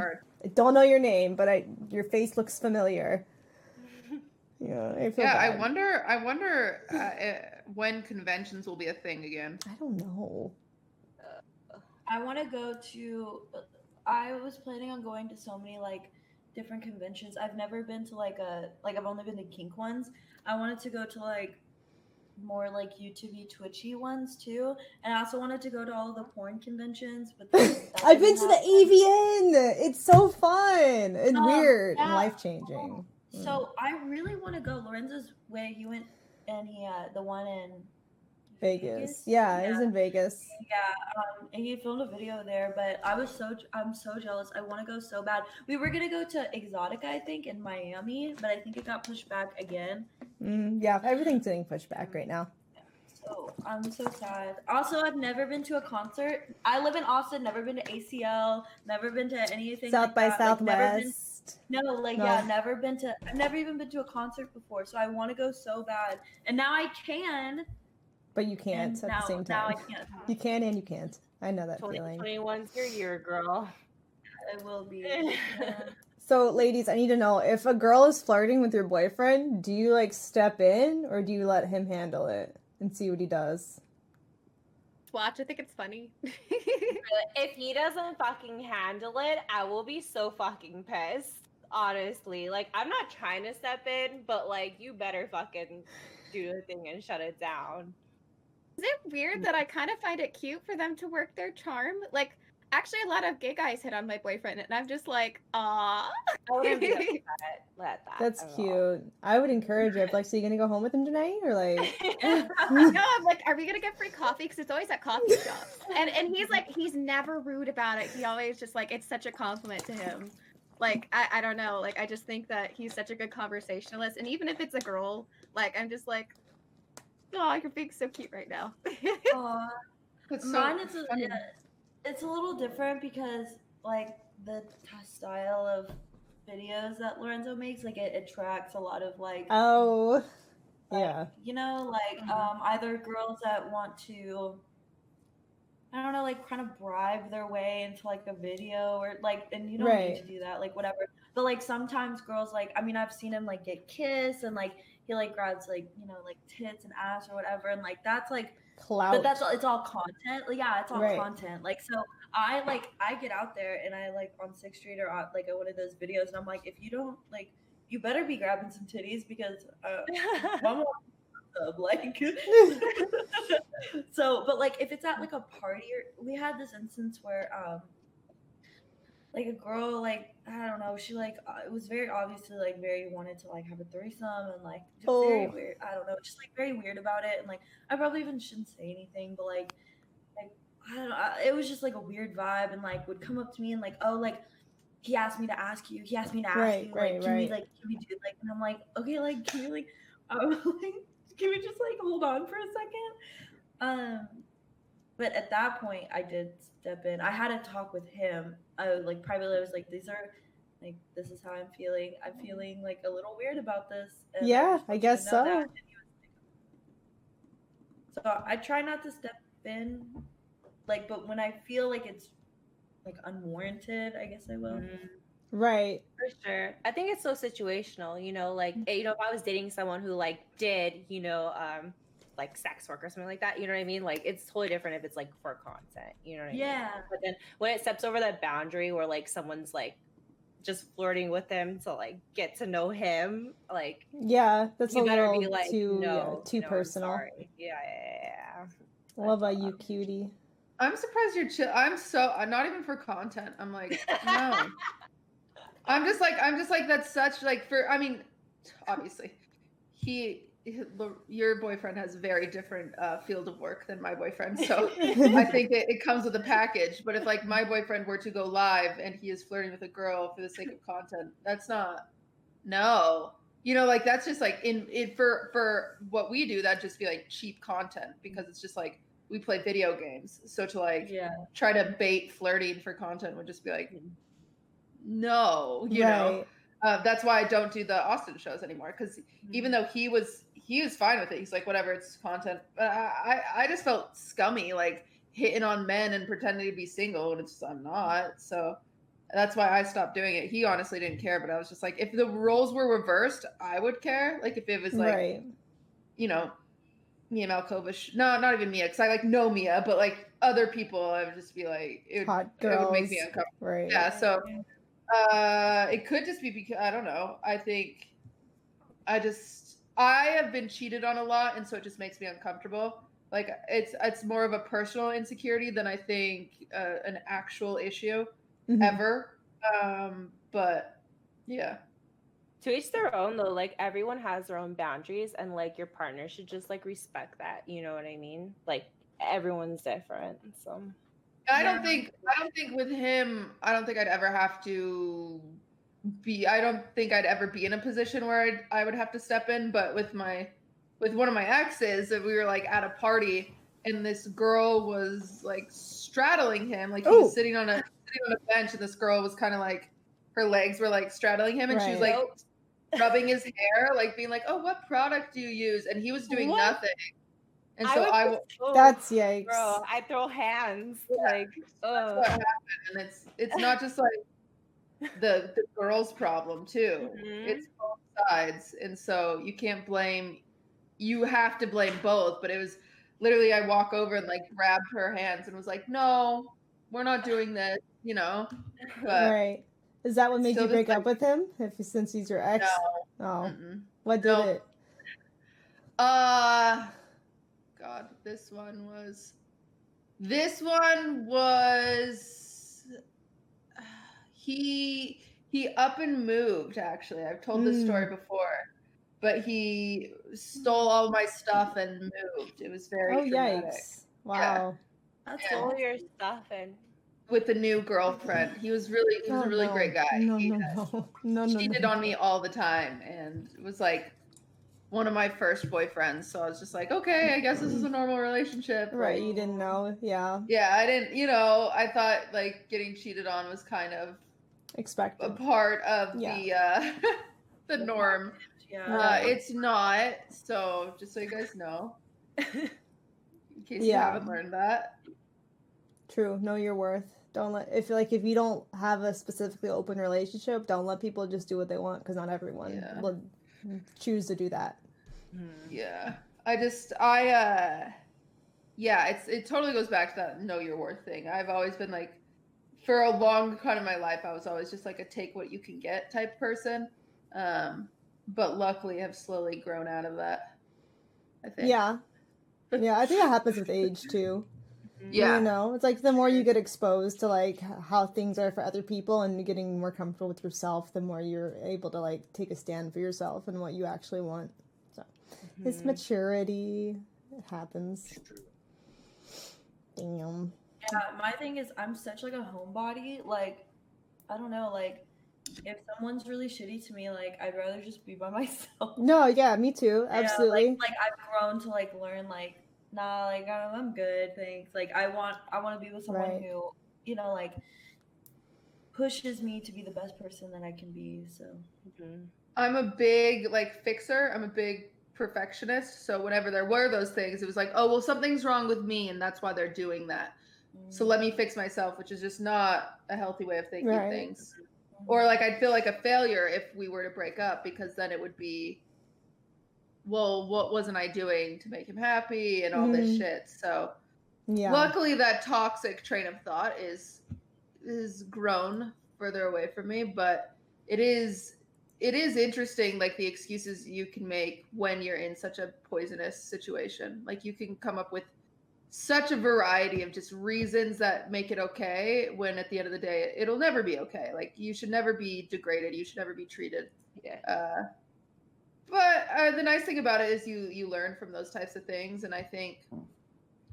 don't know your name, but your face looks familiar. Yeah, I feel bad. I wonder when conventions will be a thing again. I don't know. I want to go to. I was planning on going to so many like different conventions. I've never been to I've only been to kink ones. I wanted to go to like more like YouTube-y, Twitchy ones too, and I also wanted to go to all of the porn conventions. But I've been to the AVN. It's so fun and weird and life-changing. So I really want to go. Lorenzo's way he went, and he the one in Vegas. Yeah, it was in Vegas. Yeah, and he filmed a video there, but I'm so jealous. I want to go so bad. We were gonna go to Exotica, I think, in Miami, but I think it got pushed back again. Yeah, everything's getting pushed back right now. So I'm so sad. Also, I've never been to a concert. I live in Austin. Never been to ACL. Never been to anything. South by Southwest. I've never even been to a concert before. So I want to go so bad, and now I can. But you can't at the same time. Now I can't. You can and you can't. I know that feeling. 2021's your year, girl. It will be. So, ladies, I need to know, if a girl is flirting with your boyfriend, do you, like, step in, or do you let him handle it and see what he does? Watch, I think it's funny. If he doesn't fucking handle it, I will be so fucking pissed, honestly. Like, I'm not trying to step in, but, like, you better fucking do the thing and shut it down. Is it weird that I kind of find it cute for them to work their charm? Like, actually, a lot of gay guys hit on my boyfriend, and I'm just like, aw. I wouldn't be upset. Let that. That's cute. I would encourage her. Like, so you gonna go home with him tonight, or like? No, I'm like, are we gonna get free coffee? Because it's always at coffee shops. And he's like, he's never rude about it. He always just like, it's such a compliment to him. Like, I don't know. Like, I just think that he's such a good conversationalist. And even if it's a girl, like, I'm just like, oh, you're being so cute right now. Mine is it's a little different because like the style of videos that Lorenzo makes, like it attracts a lot of like you know, like either girls that want to, I don't know, like kind of bribe their way into like a video, or like, and you don't need to do that, like whatever. But like sometimes girls, like, I mean, I've seen him like get kissed and like he like grabs like, you know, like tits and ass or whatever, and like that's like clout. But that's all, it's all content. Yeah, it's all content. Like, so I get out there and I like on 6th Street or like at one of those videos, and I'm like, if you don't like, you better be grabbing some titties because I'm like so. But like if it's at like a party, or we had this instance where like a girl, like, I don't know, she like it was very obviously like very wanted to like have a threesome, and like just very weird. I don't know, just like very weird about it, and like I probably even shouldn't say anything, but like I don't know, it was just like a weird vibe, and like would come up to me and like, oh, like he asked me to ask you, like can we do like, and I'm like, okay, like can we like can we just like hold on for a second? But at that point I did step in. I had a talk with him. I like privately, I was like, this is how I'm feeling. I'm feeling like a little weird about this. And I guess so. So I try not to step in, like, but when I feel like it's like unwarranted, I guess I will. Right. For sure. I think it's so situational, you know, like, you know, if I was dating someone who like did, you know, like sex work or something like that, you know what I mean? Like, it's totally different if it's like for content, you know what I mean? Yeah. But then when it steps over that boundary where like someone's like just flirting with him to like get to know him, like, Yeah, that's a you better little be like, too no, too you know, I'm personal. sorry. Yeah. What about you, cutie? I'm surprised you're chill. I'm not even for content. I'm like, no. I'm just like that's such like I mean, obviously, your boyfriend has a very different field of work than my boyfriend, so I think it comes with a package. But if like my boyfriend were to go live and he is flirting with a girl for the sake of content, that's not no. You know, like that's just like for what we do, that'd just be like cheap content because it's just like we play video games. So to like try to bait flirting for content would just be like no, you know. That's why I don't do the Austin shows anymore because even though he was fine with it, he's like whatever, it's content. But I just felt scummy like hitting on men and pretending to be single, and it's just, I'm not. So that's why I stopped doing it. He honestly didn't care, but I was just like, if the roles were reversed, I would care. Like if it was like, you know, Mia Malkovich. No, not even Mia, because I like know Mia, but like other people, I would just be like, it would make me uncomfortable. Right. Yeah. So it could just be because I don't know. I think I have been cheated on a lot, and so it just makes me uncomfortable. Like it's more of a personal insecurity than I think an actual issue ever. But yeah. To each their own though, like everyone has their own boundaries and like your partner should just like respect that, you know what I mean? Like everyone's different. So I don't think with him, I don't think I'd ever have to I don't think I'd ever be in a position where I would have to step in, but with one of my exes, we were like at a party and this girl was like straddling him, like he was sitting on a bench and this girl was kind of like her legs were like straddling him and she was like rubbing his hair, like being like, "Oh, what product do you use?" And he was doing nothing. And so that's yikes. Bro, I throw hands like, that's what happened. And it's not just like the girl's problem too. It's both sides, and so you have to blame both. But it was literally I walk over and like grabbed her hands and was like, "No, we're not doing this," you know. But right. Is that what made you break up with him? Since he's your ex? No. Oh. What did it? God, this one was he up and moved, actually. I've told this story before. But he stole all my stuff and moved. It was very traumatic. Yikes. Wow. That's all your stuff and with the new girlfriend. He was a really great guy. No, cheated on me all the time and it was like one of my first boyfriends. So I was just like, okay, I guess this is a normal relationship. Right, you didn't know. Yeah. Yeah, I didn't, you know, I thought like getting cheated on was kind of expected. A part of the norm. Yeah. It's not. So just so you guys know. In case you haven't learned that. True. Know your worth. Don't if you don't have a specifically open relationship, don't let people just do what they want because not everyone will choose to do that. Yeah. It totally goes back to that know your worth thing. I've always been like, for a long time of my life, I was always just like a take what you can get type person. But luckily I've slowly grown out of that, I think. Yeah. Yeah, I think that happens with age too. Yeah. You know, it's like the more you get exposed to like how things are for other people and you're getting more comfortable with yourself, the more you're able to like take a stand for yourself and what you actually want. So it's maturity. It happens. Damn. Yeah, my thing is I'm such like a homebody. Like, I don't know, like if someone's really shitty to me, like I'd rather just be by myself. No, yeah, me too. Absolutely. Yeah, like I've grown to like learn like, nah, like I'm good, thanks. Like I want to be with someone who, you know, like pushes me to be the best person that I can be. So I'm a big like fixer. I'm a big perfectionist. So whenever there were those things, it was like, oh well, something's wrong with me, and that's why they're doing that. So let me fix myself, which is just not a healthy way of thinking things. Or like I'd feel like a failure if we were to break up, because then it would be, well, what wasn't I doing to make him happy and all this shit. So luckily that toxic train of thought is grown further away from me, but it is interesting, like the excuses you can make when you're in such a poisonous situation. Like you can come up with such a variety of just reasons that make it okay, when at the end of the day it'll never be okay. Like you should never be degraded, you should never be treated. But the nice thing about it is you learn from those types of things. And I think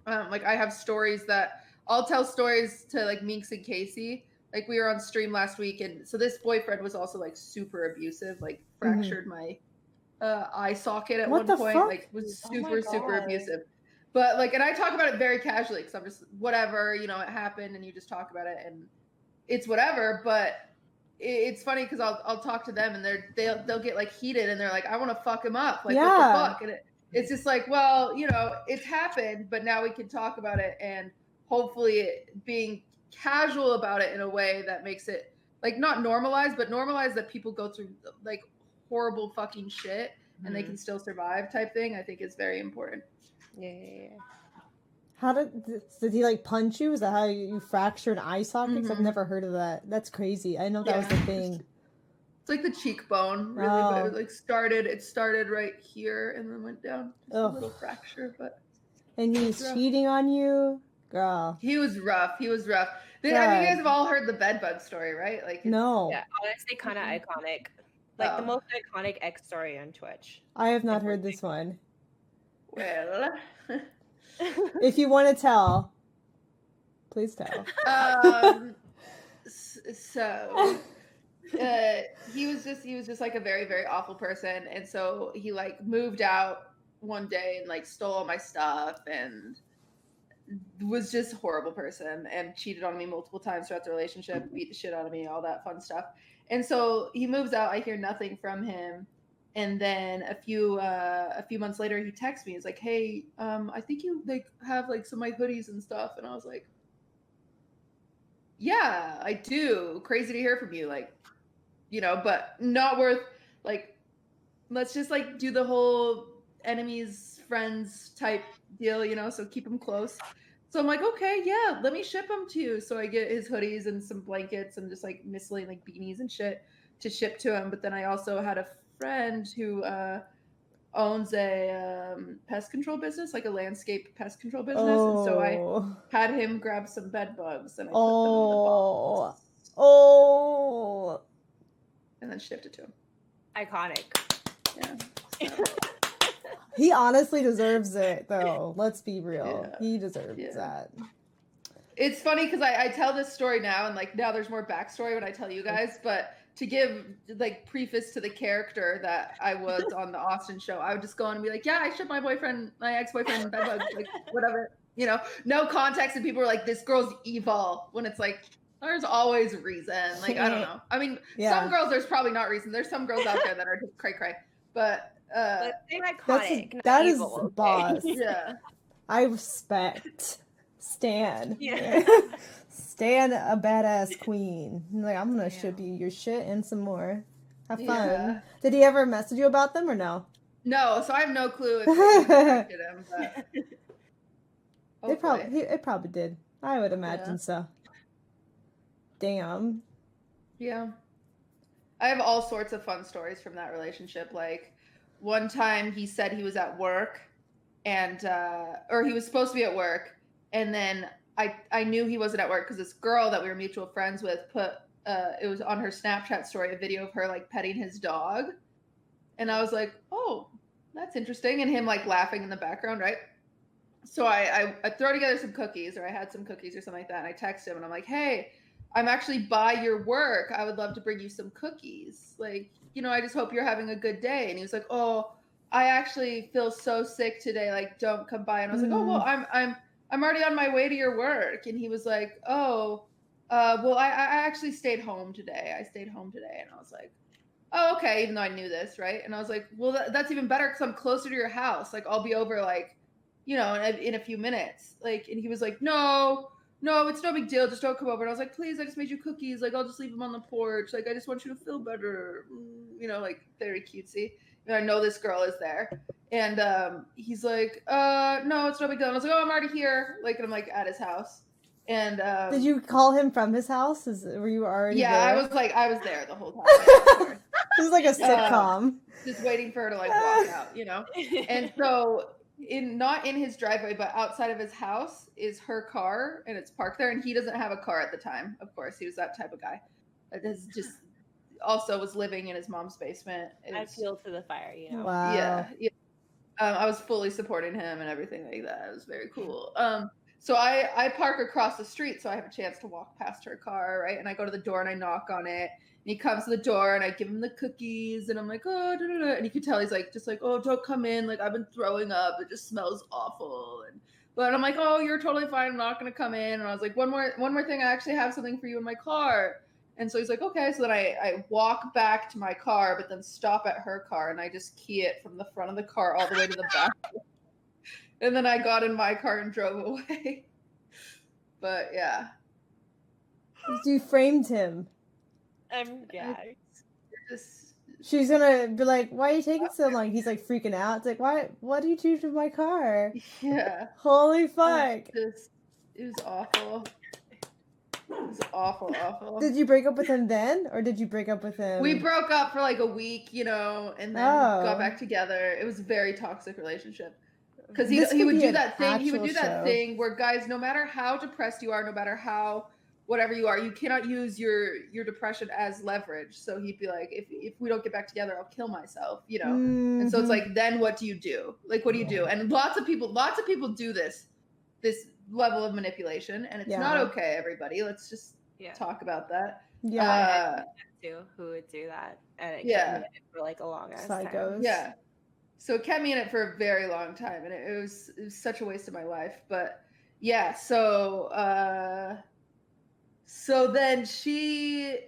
like I have stories that I'll tell stories to like Minx and Casey. Like we were on stream last week, and so this boyfriend was also like super abusive, like fractured my eye socket at one point. Fuck? Like was super abusive. But like, and I talk about it very casually because I'm just whatever, you know, it happened, and you just talk about it, and it's whatever. But it's funny because I'll talk to them, and they'll get like heated, and they're like, I want to fuck him up, like what the fuck? And it's just like, well, you know, it's happened, but now we can talk about it, and hopefully being casual about it in a way that makes it like not normalized, but normalized that people go through like horrible fucking shit and they can still survive type thing, I think is very important. Yeah. How did he like punch you? Is that how you fractured eye sockets? I've never heard of that. That's crazy. I know that was the thing. It's like the cheekbone, really, but it like started right here and then went down. Just a little fracture, but. And he was cheating on you, girl. He was rough. I mean, you guys have all heard the bedbug story, right? Like no. Yeah, honestly, kind of iconic. Like the most iconic X story on Twitch. I have not heard this one. Well, if you want to tell, please tell. So he was just like a very, very awful person, and so he like moved out one day and like stole all my stuff and was just a horrible person and cheated on me multiple times throughout the relationship, beat the shit out of me, all that fun stuff. And so he moves out. I hear nothing from him. And then a few months later, he texts me. He's like, "Hey, I think you like have like some of my hoodies and stuff." And I was like, "Yeah, I do. Crazy to hear from you. Like, you know, but not worth like. Let's just like do the whole enemies friends type deal, you know. So keep them close." So I'm like, "Okay, yeah, let me ship them to you." So I get his hoodies and some blankets and just like miscellaneous like beanies and shit to ship to him. But then I also had a friend who owns a pest control business, like a landscape pest control business, and so I had him grab some bed bugs and I put them in the box. And then shipped it to him. Iconic. Yeah. So. He honestly deserves it, though. Let's be real. Yeah. He deserves that. It's funny because I tell this story now, and like now there's more backstory when I tell you guys, but to give like preface to the character that I was on the Austin show, I would just go on and be like, "Yeah, I shipped my ex-boyfriend bedbugs, like whatever, you know, no context." And people were like, "This girl's evil," when it's like there's always a reason. Like I don't know. I mean, some girls there's probably not reason. There's some girls out there that are just cray cray, but they're iconic. That is evil, boss. Yeah, I respect Stan. Yeah. Stan a badass queen. Like, I'm gonna ship you your shit and some more. Have fun. Yeah. Did he ever message you about them or no? No, so I have no clue if he contacted him. But it probably did. I would imagine so. Damn. Yeah. I have all sorts of fun stories from that relationship. Like one time he said he was at work and or he was supposed to be at work, and then I knew he wasn't at work because this girl that we were mutual friends with put it was on her Snapchat story, a video of her like petting his dog. And I was like, "Oh, that's interesting." And him like laughing in the background, right? So I throw together some cookies, or I had some cookies or something like that. And I text him and I'm like, "Hey, I'm actually by your work. I would love to bring you some cookies. Like, you know, I just hope you're having a good day." And he was like, "Oh, I actually feel so sick today. Like, don't come by." And I was like, "Oh, well, I'm already on my way to your work." And he was like, "Oh, well, I actually stayed home today. And I was like, "Oh, okay," even though I knew this, right? And I was like, "Well, that's even better because I'm closer to your house. Like, I'll be over, like, you know, in a few minutes." Like, and he was like, No, no, it's no big deal. Just don't come over. And I was like, please, I just made you cookies. Like, I'll just leave them on the porch. Like, I just want you to feel better. You know, like very cutesy. And I know this girl is there. And he's like, no, it's no big deal. And I was like, oh, I'm already here. Like, and I'm like at his house. And did you call him from his house? Were you already there? I was there the whole time. This is like a sitcom. Just waiting for her to like walk out, you know? And so not in his driveway, but outside of his house is her car, and it's parked there, and he doesn't have a car at the time. Of course, he was that type of guy. This just also was living in his mom's basement. I feel to the fire, you know. Wow. Yeah. I was fully supporting him and everything like that. It was very cool. So I park across the street so I have a chance to walk past her car, right? And I go to the door and I knock on it. And he comes to the door and I give him the cookies and I'm like, oh, da, da, da. And you can tell he's like, just like, oh, don't come in. Like, I've been throwing up. It just smells awful. But I'm like, oh, you're totally fine. I'm not going to come in. And I was like, one more thing. I actually have something for you in my car. And so he's like, okay. So then I walk back to my car, but then stop at her car and I just key it from the front of the car all the way to the back. And then I got in my car and drove away. But yeah. You framed him. I'm gagged. She's gonna be like, why are you taking so long? He's like freaking out. It's like, what did you do to my car? Yeah. Holy fuck. It was awful. It was awful. Did you break up with him then? Or did you break up with him? We broke up for like a week, you know, and then got back together. It was a very toxic relationship. Because he would do that thing. He would do that thing where guys, no matter how depressed you are, no matter how whatever you are, you cannot use your depression as leverage. So he'd be like, if we don't get back together, I'll kill myself, you know. Mm-hmm. And so it's like, then what do you do? Like, what do you do? And lots of people do this level of manipulation, and it's not okay. Everybody, let's just talk about that. Yeah, who would do that? And it kept me for like a long ass time. Yeah. So it kept me in it for a very long time, and it was such a waste of my life. But yeah, so then she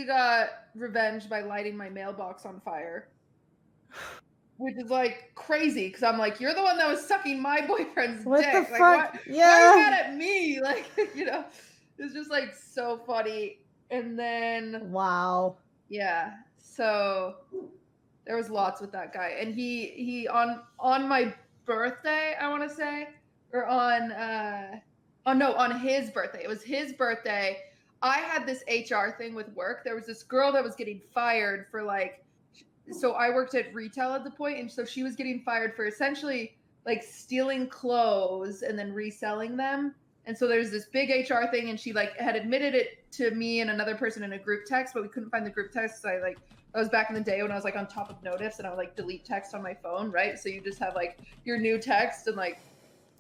got revenge by lighting my mailbox on fire, which is like crazy because I'm like, you're the one that was sucking my boyfriend's dick. The like, fuck? why are you mad at me? Like, you know, it's just like so funny. And then yeah, so there was lots with that guy, and he on my birthday, I want to say, or on his birthday. It was his birthday. I had this HR thing with work. There was this girl that was getting fired for so I worked at retail at the point, and so she was getting fired for essentially like stealing clothes and then reselling them. And so there's this big HR thing, and she like had admitted it to me and another person in a group text, but we couldn't find the group text. So I was back in the day when I was like on top of notice, and I would like delete text on my phone, right? So you just have like your new text, and like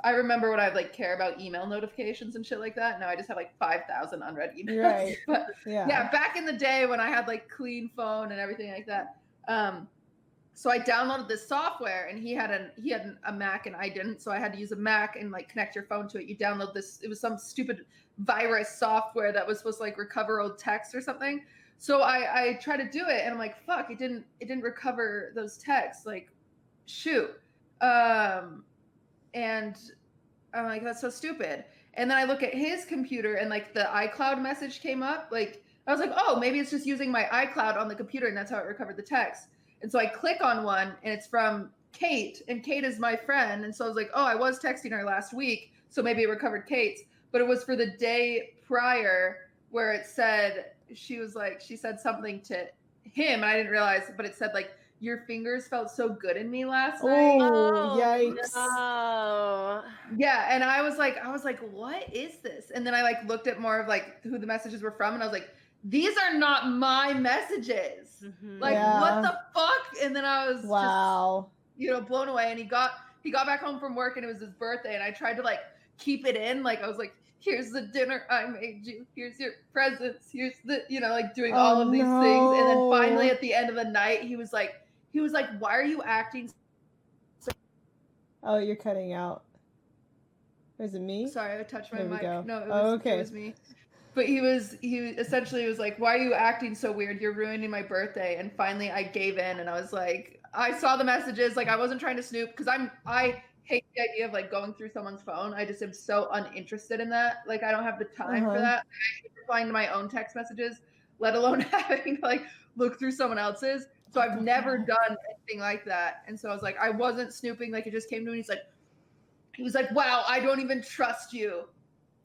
I remember when I like care about email notifications and shit like that. Now I just have like 5,000 unread emails. Right. But yeah, back in the day when I had like clean phone and everything like that. So I downloaded this software, and he had a Mac and I didn't. So I had to use a Mac and like connect your phone to it. You download this. It was some stupid virus software that was supposed to like recover old text or something. So I tried to do it, and I'm like, fuck, it didn't recover those texts. Like, shoot. And I'm like, that's so stupid. And then I look at his computer, and like the iCloud message came up. Like, I was like, oh, maybe it's just using my iCloud on the computer, and that's how it recovered the text. And so I click on one, and it's from Kate, and Kate is my friend. And so I was like, oh, I was texting her last week, so maybe it recovered Kate's. But it was for the day prior where it said, she said something to him, and I didn't realize, but it said like, your fingers felt so good in me last night. Oh, yikes. No. Yeah, and I was like, what is this? And then I like looked at more of like who the messages were from, and I was like, these are not my messages. Mm-hmm. Like, what the fuck? And then I was just, blown away. And he got back home from work, and it was his birthday, and I tried to like keep it in. Like, I was like, here's the dinner I made you. Here's your presents. Here's the, like doing all of these things. And then finally at the end of the night, he was like, why are you acting so? Oh, you're cutting out. Is it me? Sorry, I touched my mic. Go. No, it was me. But he essentially was like, why are you acting so weird? You're ruining my birthday. And finally I gave in, and I was like, I saw the messages. Like I wasn't trying to snoop because I hate the idea of like going through someone's phone. I just am so uninterested in that. Like I don't have the time for that. I hate replying to my own text messages, let alone having to like look through someone else's. So I've never done anything like that. And so I was like, I wasn't snooping. Like it just came to me. He was like, wow, I don't even trust you.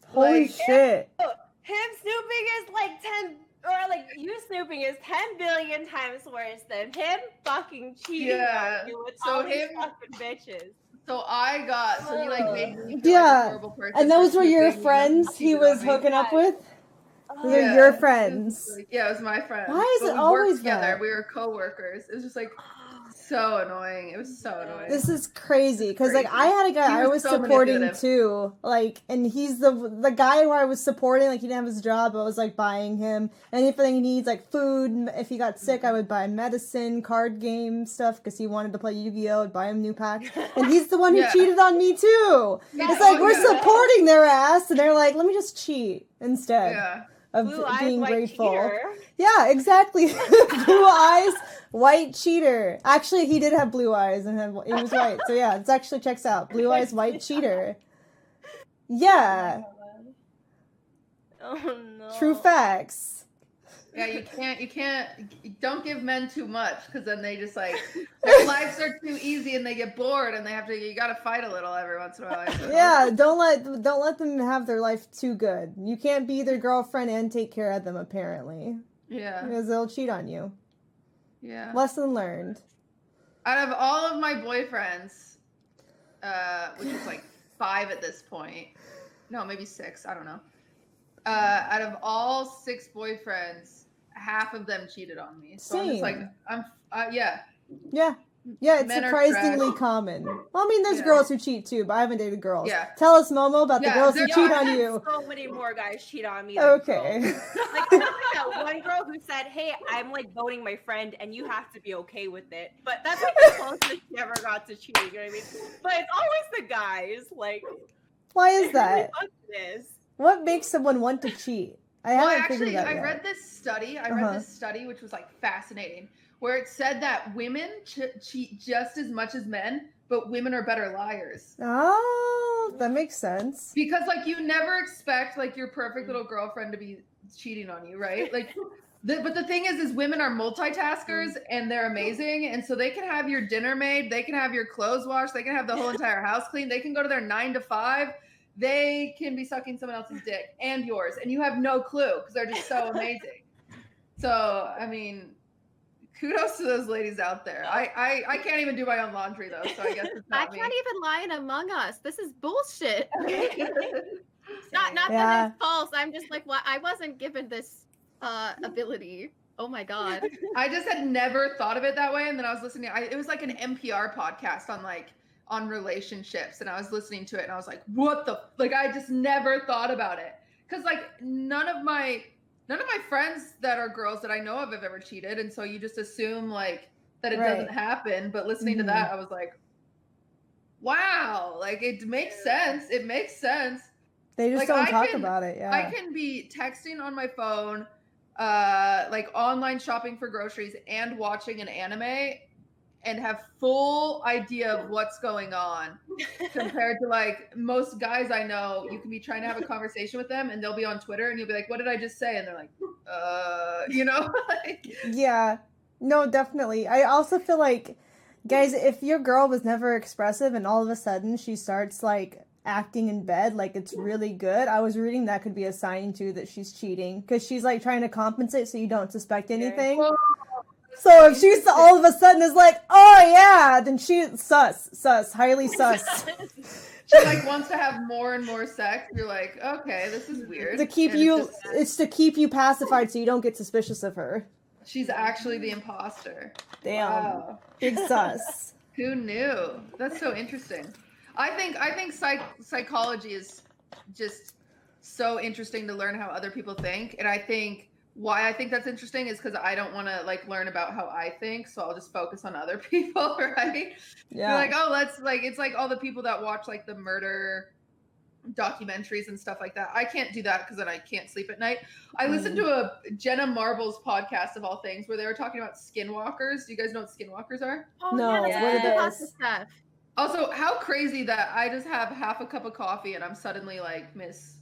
Holy shit. Him snooping is like 10, or like you snooping is 10 billion times worse than him fucking cheating on you with all these fucking bitches. So he like made me feel like a horrible person. And those were your friends he was hooking up with? Those are your friends. It was my friends. Why is it always together? that? We were co-workers. It was just like so annoying. It was so annoying. This is crazy because like I had a guy I was so supporting too, like, and he's the guy who I was supporting. Like he didn't have his job, but I was like buying him anything he needs, like food. If he got sick, I would buy medicine, card game stuff because he wanted to play Yu-Gi-Oh. I'd buy him new packs, and he's the one who cheated on me too. It's like we're supporting their ass, and they're like, let me just cheat instead. Of blue being eyes, grateful. Cheater. Yeah, exactly. Blue eyes, white cheater. Actually, he did have blue eyes and he was white. So yeah, it actually checks out. Blue eyes, white cheater. Yeah. Oh no. True facts. Yeah, you can't, don't give men too much because then they just like, their lives are too easy and they get bored and you gotta fight a little every once in a while. Yeah, don't let them have their life too good. You can't be their girlfriend and take care of them apparently. Yeah. Because they'll cheat on you. Yeah. Lesson learned. Out of all of my boyfriends, which is like 5 at this point, no, maybe 6, I don't know. Out of all 6 boyfriends, half of them cheated on me. So I'm just like, yeah. Yeah, it's surprisingly common. Well, I mean, there's girls who cheat too, but I haven't dated girls. Yeah. Tell us, Momo, about the girls who cheat on you. So many more guys cheat on me. Okay. Like that one girl who said, "Hey, I'm like voting my friend, and you have to be okay with it." But that's like the closest she ever got to cheating. You know what I mean? But it's always the guys. Like, why is that? It is. What makes someone want to cheat? I read this study. I read this study, which was like fascinating, where it said that women cheat just as much as men, but women are better liars. Oh, that makes sense. Because like you never expect like your perfect little girlfriend to be cheating on you, right? Like, but the thing is women are multitaskers and they're amazing, and so they can have your dinner made, they can have your clothes washed, they can have the whole entire house cleaned, they can go to their 9 to 5. They can be sucking someone else's dick and yours, and you have no clue because they're just so amazing. So, I mean, kudos to those ladies out there. I can't even do my own laundry though, so I guess it's not me. I can't even lie in Among Us. This is bullshit. not that it's false. I'm just like, I wasn't given this ability. Oh my god. I just had never thought of it that way, and then I was listening. It was like an NPR podcast on relationships, and I was listening to it and I was like, what the, like, I just never thought about it. Cause like none of my friends that are girls that I know of have ever cheated. And so you just assume like that it doesn't happen. But listening to that, I was like, wow, like it makes sense. It makes sense. They just don't talk about it. Yeah. I can be texting on my phone, like online shopping for groceries and watching an anime and have full idea of what's going on compared to like most guys I know. You can be trying to have a conversation with them and they'll be on Twitter and you'll be like, what did I just say? And they're like, you know? Yeah, no, definitely. I also feel like, guys, if your girl was never expressive and all of a sudden she starts like acting in bed like it's really good, I was reading that could be a sign too that she's cheating because she's like trying to compensate so you don't suspect anything. Well, so if she's all of a sudden is like, oh yeah, then she sus, highly sus. She like wants to have more and more sex. You're like, okay, this is weird. To keep it's to keep you pacified so you don't get suspicious of her. She's actually the imposter. Damn. Wow. Big sus. Who knew? That's so interesting. I think psychology is just so interesting to learn how other people think, and I think why I think that's interesting is because I don't want to like learn about how I think, so I'll just focus on other people, right? Yeah. You're like, oh, let's like, it's like all the people that watch like the murder documentaries and stuff like that. I can't do that because then I can't sleep at night. I listened to a Jenna Marbles podcast of all things where they were talking about skinwalkers. Do you guys know what skinwalkers are? Oh, No, yeah, what are lots those? of stuff. Also, how crazy that I just have half a cup of coffee and I'm suddenly like Miss.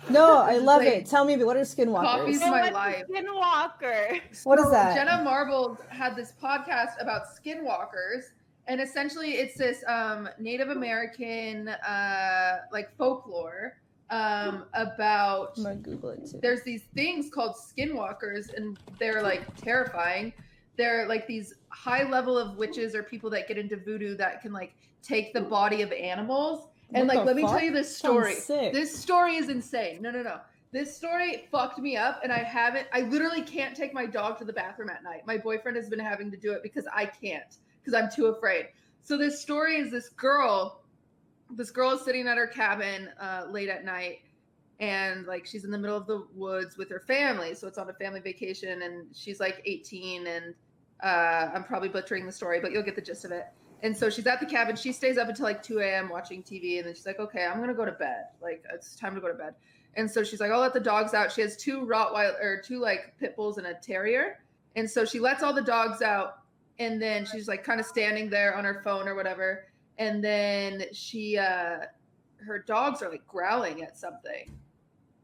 No, I love like, it. Tell me, what are skinwalkers? Coffee's my life. Skinwalker. What is So that? Jenna Marbles had this podcast about skinwalkers, and essentially it's this Native American like folklore about. I'm gonna Google it too. There's these things called skinwalkers, and they're like terrifying. They're like these high level of witches or people that get into voodoo that can like take the body of animals. And What like, the let me tell fuck? you this Sounds story. sick. This story is insane. No. This story fucked me up, and I literally can't take my dog to the bathroom at night. My boyfriend has been having to do it because I can't, because I'm too afraid. So this story is this girl is sitting at her cabin late at night, and like she's in the middle of the woods with her family. So it's on a family vacation, and she's like 18, and I'm probably butchering the story, but you'll get the gist of it. And so she's at the cabin. She stays up until like 2 a.m. watching TV. And then she's like, okay, I'm going to go to bed. Like, it's time to go to bed. And so she's like, I'll let the dogs out. She has two like pit bulls and a terrier. And so she lets all the dogs out. And then she's like kind of standing there on her phone or whatever. And then her dogs are like growling at something,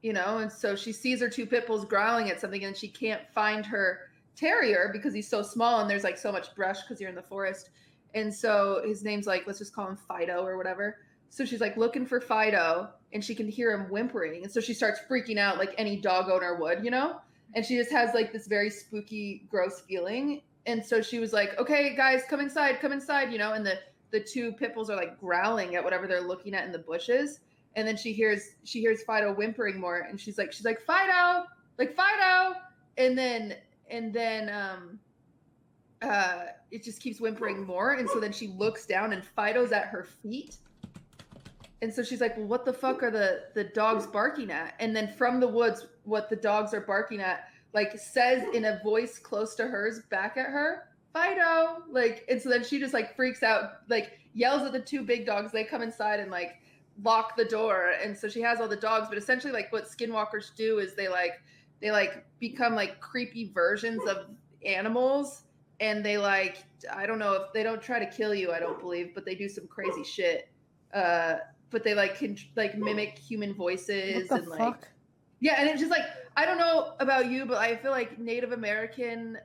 you know? And so she sees her two pit bulls growling at something, and she can't find her terrier because he's so small and there's like so much brush because you're in the forest. And so his name's like, let's just call him Fido or whatever. So she's like looking for Fido, and she can hear him whimpering. And so she starts freaking out like any dog owner would, you know? And she just has like this very spooky, gross feeling. And so she was like, okay, guys, come inside, you know? And the two pit bulls are like growling at whatever they're looking at in the bushes. And then she hears Fido whimpering more. And she's like, Fido, like Fido. And then it just keeps whimpering more. And so then she looks down, and Fido's at her feet. And so she's like, well, what the fuck are the dogs barking at? And then from the woods, what the dogs are barking at, like says in a voice close to hers back at her, Fido. Like, and so then she just like freaks out, like yells at the two big dogs. They come inside and like lock the door. And so she has all the dogs, but essentially like what skinwalkers do is they become like creepy versions of animals. And they like, I don't know if they don't try to kill you, I don't believe, but they do some crazy shit. But they like can like mimic human voices. What the and fuck? Like, yeah. And it's just like, I don't know about you, but I feel like Native American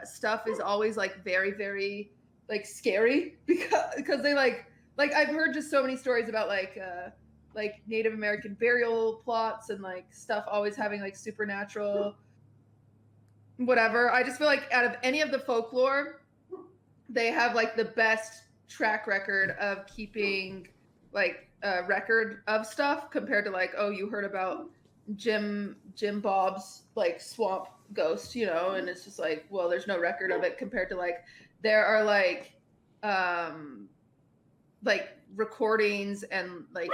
stuff is always like very, very like scary because they like I've heard just so many stories about like Native American burial plots and like stuff always having like supernatural whatever. I just feel like out of any of the folklore, they have like the best track record of keeping like a record of stuff compared to like, oh, you heard about Jim Bob's like swamp ghost, you know? And it's just like, well, there's no record of it compared to like, there are like recordings and like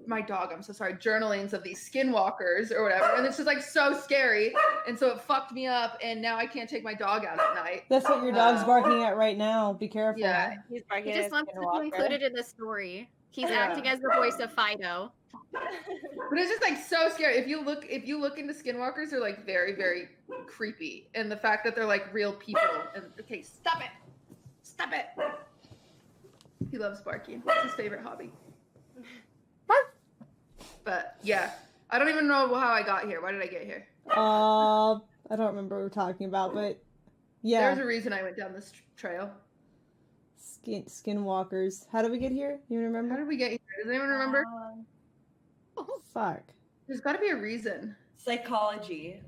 my dog, I'm so sorry, journalings of these skinwalkers or whatever. And it's just like so scary. And so it fucked me up. And now I can't take my dog out at night. That's what your dog's barking at right now. Be careful. Yeah. He's barking. He just wants to be included in the story. He's Yeah. acting as the voice of Fido. But it's just like so scary. If you look into skinwalkers, they're like very, very creepy. And the fact that they're like real people. And okay, stop it. He loves barking. It's his favorite hobby. But yeah, I don't even know how I got here. Why did I get here? I don't remember what we're talking about, but yeah. There's a reason I went down this trail. Skinwalkers. How did we get here? You How remember? did we get here? Does anyone remember? Fuck. There's got to be a reason. Psychology.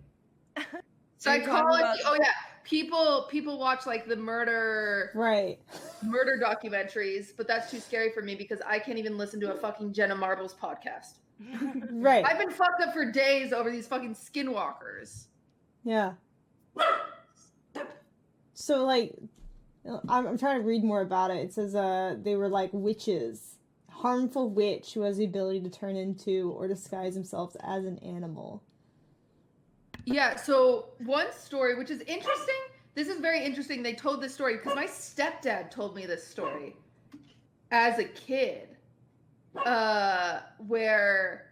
Psychology. about- Oh yeah, people watch like the murder Right. documentaries, but that's too scary for me because I can't even listen to a fucking Jenna Marbles podcast. Right. I've been fucked up for days over these fucking skinwalkers. Yeah. So like, I'm trying to read more about it. It says they were like witches, harmful witch who has the ability to turn into or disguise themselves as an animal. Yeah, so one story, which is interesting, this is very interesting. They told this story because my stepdad told me this story as a kid. where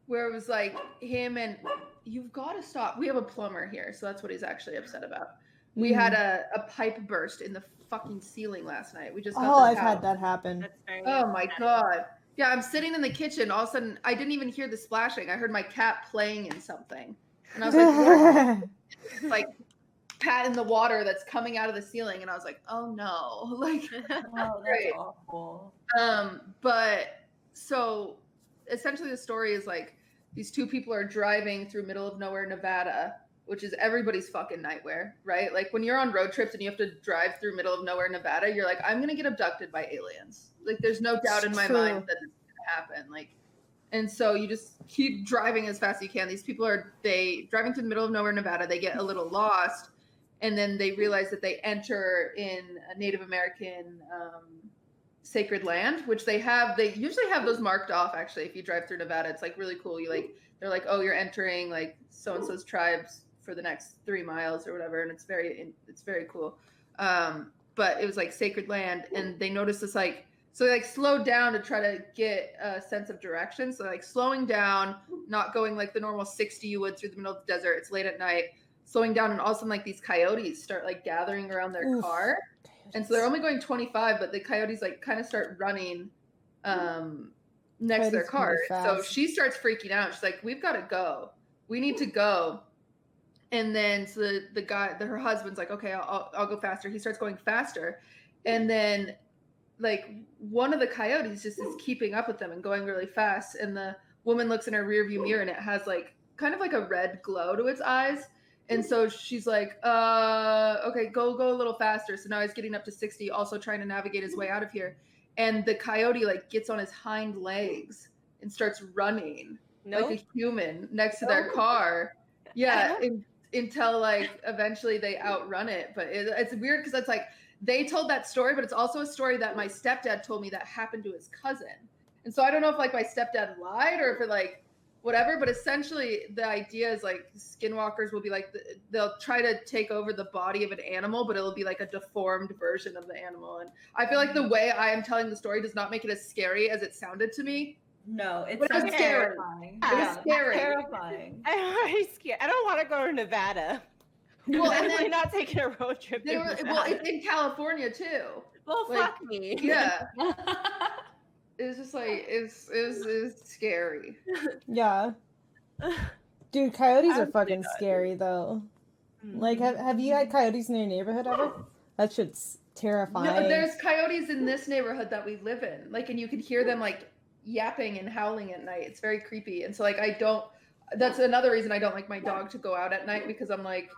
it was like him and you've got to stop. We have a plumber here, so that's what he's actually upset about. We had a pipe burst in the fucking ceiling last night. We just got I've had that happen. Oh my god. Yeah, I'm sitting in the kitchen. All of a sudden, I didn't even hear the splashing. I heard my cat playing in something, and I was like, like patting the water that's coming out of the ceiling, and I was like, oh no, like, Oh, that's awful. But so essentially, the story is like these two people are driving through middle of nowhere, Nevada, which is everybody's fucking nightmare, right? Like when you're on road trips and you have to drive through middle of nowhere, Nevada, you're like, I'm gonna get abducted by aliens. Like there's no doubt in my mind that it's gonna happen. Like, and so you just keep driving as fast as you can. These people are driving through the middle of nowhere, Nevada. They get a little lost, and then they realize that they enter in a Native American sacred land, which they usually have those marked off. Actually, if you drive through Nevada, it's like really cool. They're like, oh, you're entering like so and so's tribes for the next 3 miles or whatever, and it's very cool. But it was like sacred land, and they noticed this like, so they like slowed down to try to get a sense of direction. So like slowing down, not going like the normal 60 you would through the middle of the desert. It's late at night, slowing down, and all of a sudden like these coyotes start like gathering around their car. And so they're only going 25, but the coyotes like kind of start running next to their car. So she starts freaking out. She's like, we've got to go. We need to go. And then so the guy, her husband's like, okay, I'll go faster. He starts going faster. And then like one of the coyotes just is keeping up with them and going really fast. And the woman looks in her rearview mirror and it has like kind of like a red glow to its eyes. And so she's like, okay, go a little faster. So now he's getting up to 60, also trying to navigate his way out of here. And the coyote like gets on his hind legs and starts running like a human next to their car. Yeah, until like eventually they outrun it. But it's weird because it's like they told that story, but it's also a story that my stepdad told me that happened to his cousin. And so I don't know if like my stepdad lied or if it like whatever, but essentially the idea is like skinwalkers will be like they'll try to take over the body of an animal, but it'll be like a deformed version of the animal. And I feel like the way I am telling the story does not make it as scary as it sounded to me. No, it's terrifying. It's scary. Terrifying. I'm scared. I don't want to go to Nevada. Well, and then not taking a road trip. Well, it's in California too. Well, like, fuck me. Yeah. It's just like it's scary. Yeah. Dude, coyotes are fucking scary though. Like have you had coyotes in your neighborhood ever? That shit's terrifying. No, there's coyotes in this neighborhood that we live in. Like, and you can hear them like yapping and howling at night. It's very creepy. And so like that's another reason I don't like my dog to go out at night, because I'm like,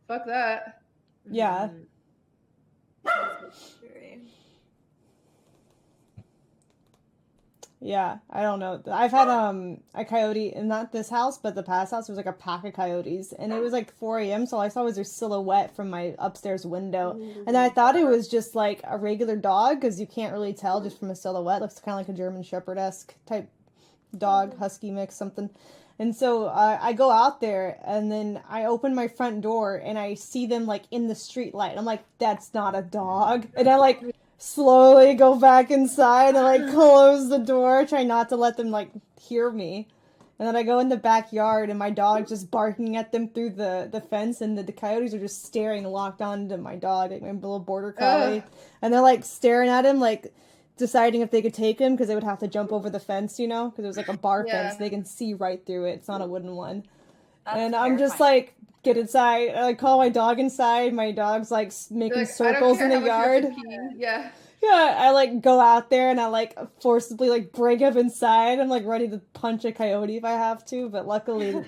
fuck that. Yeah. Yeah, I don't know. I've had a coyote in not this house, but the past house. There was like a pack of coyotes, and it was like 4 a.m. So all I saw was their silhouette from my upstairs window, and I thought it was just like a regular dog because you can't really tell just from a silhouette. It looks kind of like a German Shepherd-esque type dog, husky mix, something. And so I go out there, and then I open my front door, and I see them like in the street light. I'm like, that's not a dog, and I like slowly go back inside and like close the door, try not to let them like hear me. And then I go in the backyard and my dog's just barking at them through the fence, and the coyotes are just staring locked onto my dog, like my little border collie. And they're like staring at him, like deciding if they could take him because they would have to jump over the fence, you know, because it was like a bar fence. They can see right through it. It's not a wooden one. And I'm just like, get inside. I call my dog inside. My dog's like making circles in the yard. Yeah. Yeah, I like go out there and I like forcibly like break him inside. I'm like ready to punch a coyote if I have to, but luckily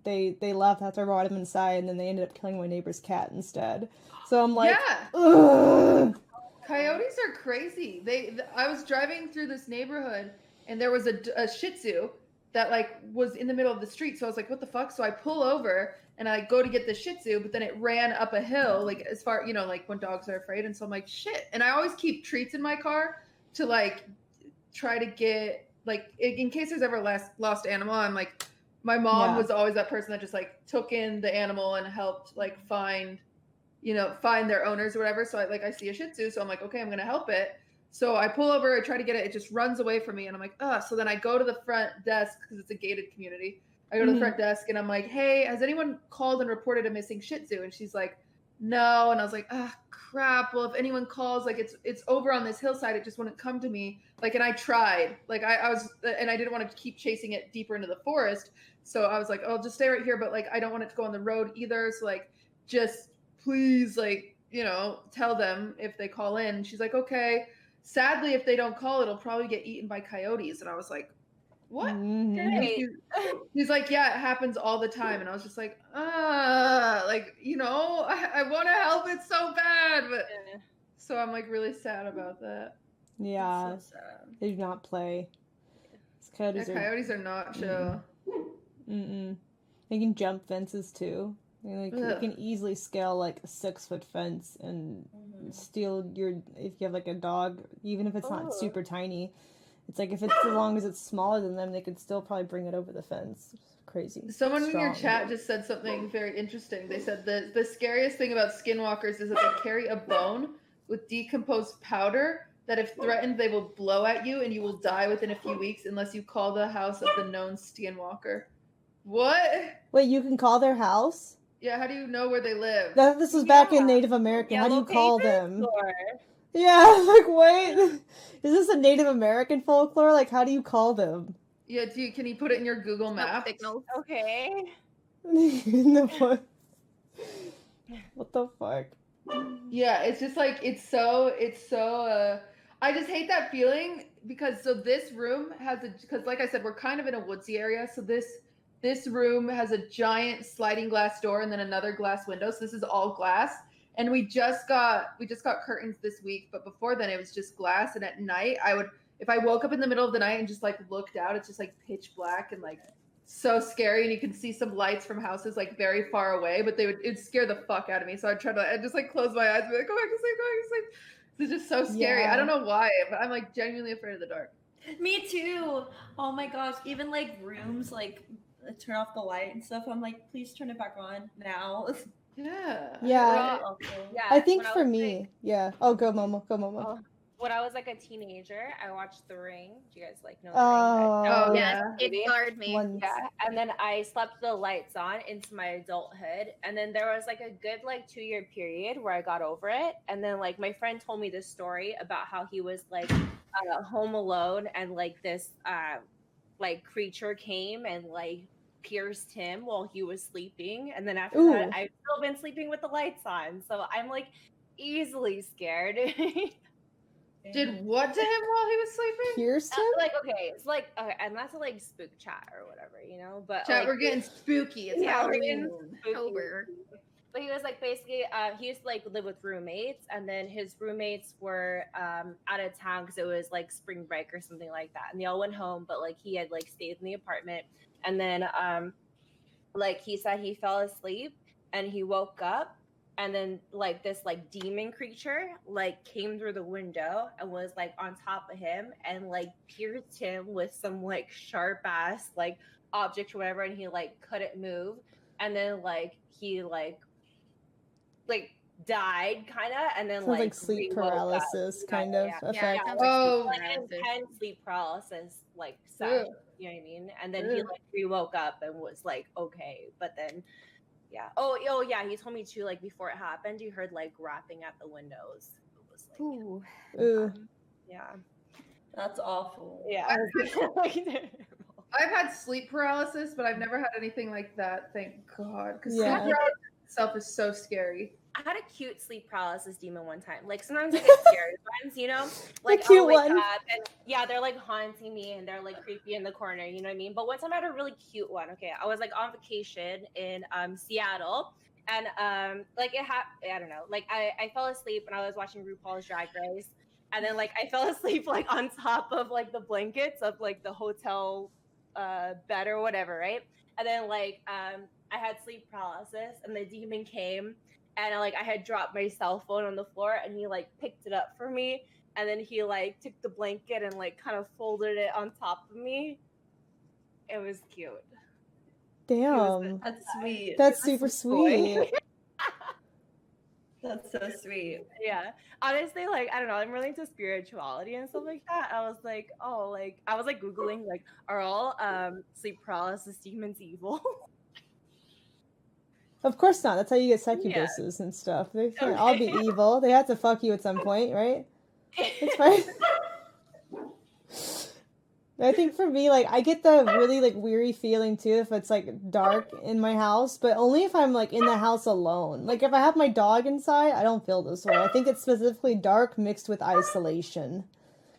they left after I brought him inside, and then they ended up killing my neighbor's cat instead. So I'm like, ugh. Coyotes are crazy. I was driving through this neighborhood and there was a Shih Tzu that like was in the middle of the street. So I was like, what the fuck? So I pull over and I go to get the Shih Tzu, but then it ran up a hill, like as far, you know, like when dogs are afraid. And so I'm like, shit. And I always keep treats in my car to like try to get like, in case there's ever a lost animal. I'm like, my mom was always that person that just like took in the animal and helped like find their owners or whatever. So I see a Shih Tzu. So I'm like, okay, I'm going to help it. So I pull over, I try to get it, it just runs away from me, and I'm like, ugh. So then I go to the front desk, because it's a gated community. I go to the front desk, and I'm like, hey, has anyone called and reported a missing Shih Tzu? And she's like, no. And I was like, ah, crap. Well, if anyone calls, like, it's over on this hillside, it just wouldn't come to me. Like, and I tried. Like, I was, and I didn't want to keep chasing it deeper into the forest. So I was like, oh, just stay right here, but, like, I don't want it to go on the road either. So, like, just please, like, you know, tell them if they call in. And she's like, okay. Sadly, if they don't call, it'll probably get eaten by coyotes. And I was like, what? He's like, yeah, it happens all the time. And I was just like, like, you know, I want to help it so bad, but so I'm like really sad about that. Yeah, so sad. They do not play. Coyotes are not chill. They can jump fences too. They can easily scale like a 6-foot fence and steal if you have like a dog, even if it's not super tiny. It's like if it's as long as it's smaller than them, they could still probably bring it over the fence. It's crazy. Someone in your chat just said something very interesting. They said that the scariest thing about skinwalkers is that they carry a bone with decomposed powder that if threatened, they will blow at you and you will die within a few weeks unless you call the house of the known skinwalker. What? Wait, you can call their house? Yeah, how do you know where they live? This was back in Native American. How do you call them? Or... Yeah, like, wait. Is this a Native American folklore? Like, how do you call them? Yeah, can you put it in your Google Maps? Okay. What the fuck? Yeah, it's just like, it's so, I just hate that feeling because, so this room has because like I said, we're kind of in a woodsy area. So this room has a giant sliding glass door and then another glass window. So this is all glass. And we just got curtains this week, but before then it was just glass. And at night if I woke up in the middle of the night and just like looked out, it's just like pitch black and like so scary. And you can see some lights from houses like very far away, but it'd scare the fuck out of me. So I'd just like close my eyes and be like, go back to sleep. It's just so scary. Yeah. I don't know why, but I'm like genuinely afraid of the dark. Me too. Oh my gosh. Even like rooms, like turn off the light and stuff. I'm like, please turn it back on now. Yeah. I think for me, Oh, go Momo. When I was like a teenager, I watched The Ring. Do you guys like know The Ring? Yeah, it scarred me. Yeah, and then I slept the lights on into my adulthood, and then there was like a good like 2-year period where I got over it, and then like my friend told me this story about how he was like home alone, and like this like creature came and like pierced him while he was sleeping, and then after that I've still been sleeping with the lights on, so I'm like easily scared. Did what to him while he was sleeping? Pierced him? Like, okay, it's like, okay, and that's a like spook chat or whatever, you know. But chat, like, we're getting spooky. It's Halloween. But he was like basically, he used to like live with roommates, and then his roommates were out of town because it was like spring break or something like that, and they all went home. But like he had like stayed in the apartment, and then like he said he fell asleep and he woke up. And then like this like demon creature like came through the window and was like on top of him and like pierced him with some like sharp ass like object or whatever, and he like couldn't move, and then like he like died kind of, and then like sleep paralysis kind of effect. Like intense sleep paralysis like session, you know what I mean? And then he like re-woke up and was like okay, but then yeah, he told me too, like before it happened he heard like rapping at the windows. It was like yeah, that's awful. Yeah. I've had sleep paralysis, but I've never had anything like that, thank God, because sleep paralysis itself is so scary. I had a cute sleep paralysis demon one time. Like sometimes I get scared ones, you know, like I'll wake up and they're like haunting me and they're like creepy in the corner, you know what I mean? But one time I had a really cute one. Okay, I was like on vacation in Seattle, and like I don't know, like I fell asleep and I was watching RuPaul's Drag Race, and then like I fell asleep like on top of like the blankets of like the hotel bed or whatever, right? And then like I had sleep paralysis and the demon came. And I had dropped my cell phone on the floor, and he like picked it up for me, and then he like took the blanket and like kind of folded it on top of me. It was cute. Damn, that's sweet. That's super sweet. That's so sweet. Yeah. Honestly, like, I don't know, I'm really into spirituality and stuff like that. I was like, oh, like, I was like Googling, like, are all sleep paralysis demons evil? Of course not. That's how you get Yeah. succubuses and stuff. They can't all be Okay. evil. They have to fuck you at some point, right? It's fine. I think for me, like, I get the really, like, weary feeling, too, if it's, like, dark in my house, but only if I'm, like, in the house alone. Like, if I have my dog inside, I don't feel this way. I think it's specifically dark mixed with isolation.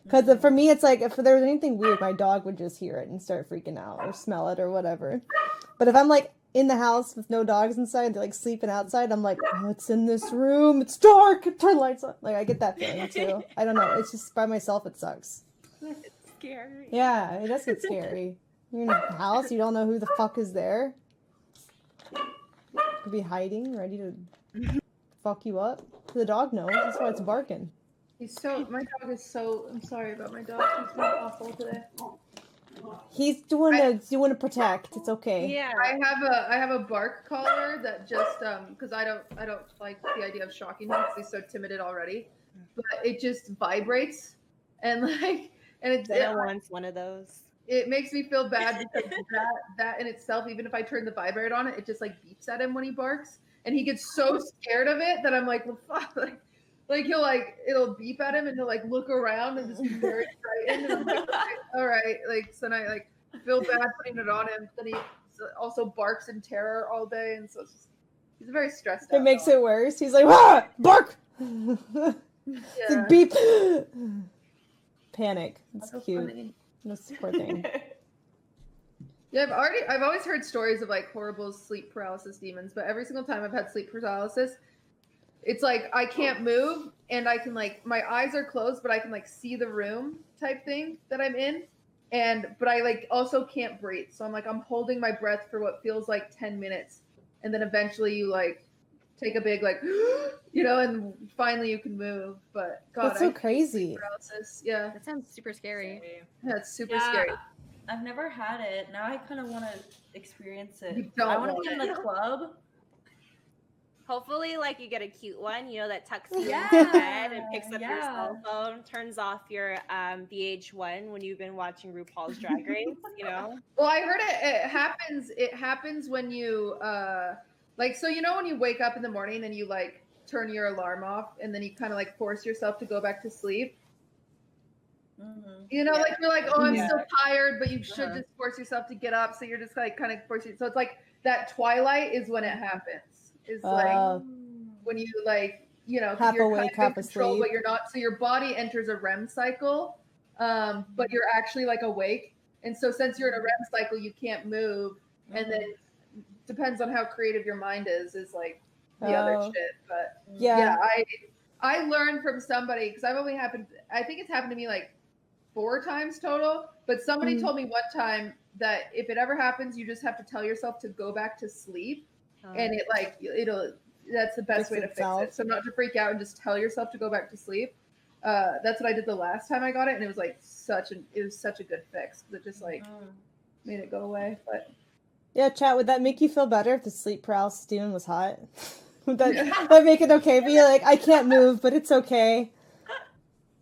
Because for me, it's like, if there was anything weird, my dog would just hear it and start freaking out or smell it or whatever. But if I'm, like, in the house with no dogs inside, they're, like, sleeping outside, I'm like, what's in this room? It's dark! Turn lights on! Like, I get that feeling, too. I don't know. It's just by myself, it sucks. Scary. Yeah, it does get scary. You're in a house, you don't know who the fuck is there. Could be hiding, ready to fuck you up. The dog knows, that's why it's barking. My dog is so, I'm sorry about my dog. He's been awful today. He's doing to protect. It's okay. Yeah. I have a bark collar that just because I don't like the idea of shocking him because he's so timid already, but it just vibrates and like it wants one of those. It makes me feel bad because that in itself, even if I turn the vibrate on it just like beeps at him when he barks, and he gets so scared of it that I'm like, well, fuck, like it'll beep at him and he'll like look around and just be very frightened. And I'm like, all right, like so then I like feel bad putting it on him. Then he also barks in terror all day, and so he's very stressed out. It makes it worse. He's like, ah, bark. It's like beep. Panic. It's so cute. Funny. That's poor thing. Yeah, I've always heard stories of like horrible sleep paralysis demons, but every single time I've had sleep paralysis, it's like I can't move and I can like my eyes are closed, but I can like see the room type thing that I'm in, but I like also can't breathe. So I'm holding my breath for what feels like 10 minutes, and then eventually you like take a big like and finally you can move. But God, that's so crazy. Paralysis. Yeah, that sounds super scary. Yeah, it's super scary. I've never had it. Now I kind of want to experience it. You don't I want to be in the club. Hopefully, like, you get a cute one, that tucks you in bed and picks up your cell phone, turns off your VH1 when you've been watching RuPaul's Drag Race, Well, I heard it happens when you, so when you wake up in the morning and you, like, turn your alarm off and then you kind of, like, force yourself to go back to sleep. Mm-hmm. Like, you're like, oh, I'm still tired, but you should just force yourself to get up. So you're just, like, kind of forcing. So it's, like, that twilight is when it happens. Is like when you like half you're awake, kind of half in control, asleep, but you're not. So your body enters a REM cycle, but you're actually like awake. And so since you're in a REM cycle, you can't move. And then depends on how creative your mind is like the other shit. But yeah, I learned from somebody because I think it's happened to me like 4 times total. But somebody told me one time that if it ever happens, you just have to tell yourself to go back to sleep. And that's the best way to fix it. So not to freak out and just tell yourself to go back to sleep. That's what I did the last time I got it, and it was like such a good fix because it just like made it go away. But yeah, chat, would that make you feel better if the sleep paralysis demon was hot? Would that make it okay for you? Like, I can't move, but it's okay.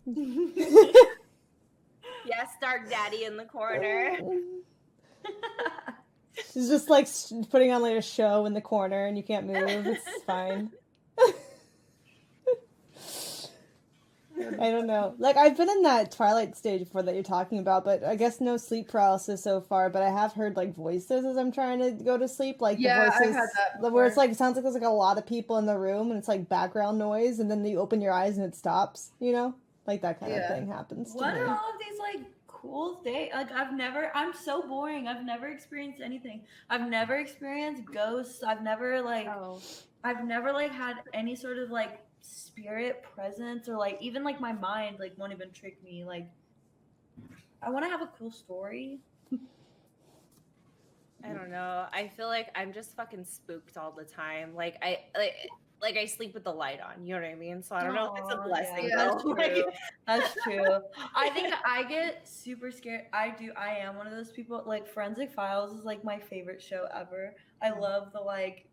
Yes, Dark Daddy in the corner. She's just like putting on like a show in the corner and you can't move. It's fine. I don't know. Like, I've been in that twilight stage before that you're talking about, but I guess no sleep paralysis so far, but I have heard like voices as I'm trying to go to sleep. Like the voices I've had that where it's like, it sounds like there's like a lot of people in the room and it's like background noise and then you open your eyes and it stops, Like that kind of thing happens to What me. are all of these like cool things? Like I'm so boring. I've never experienced anything. I've never experienced ghosts. I've never had any sort of like spirit presence or like even like my mind like won't even trick me. Like I want to have a cool story. I don't know. I feel like I'm just fucking spooked all the time. Like I sleep with the light on, you know what I mean? So I don't know if it's a blessing. Yeah, that's true. That's true. I think I get super scared. I am one of those people. Like Forensic Files is like my favorite show ever. I love the like,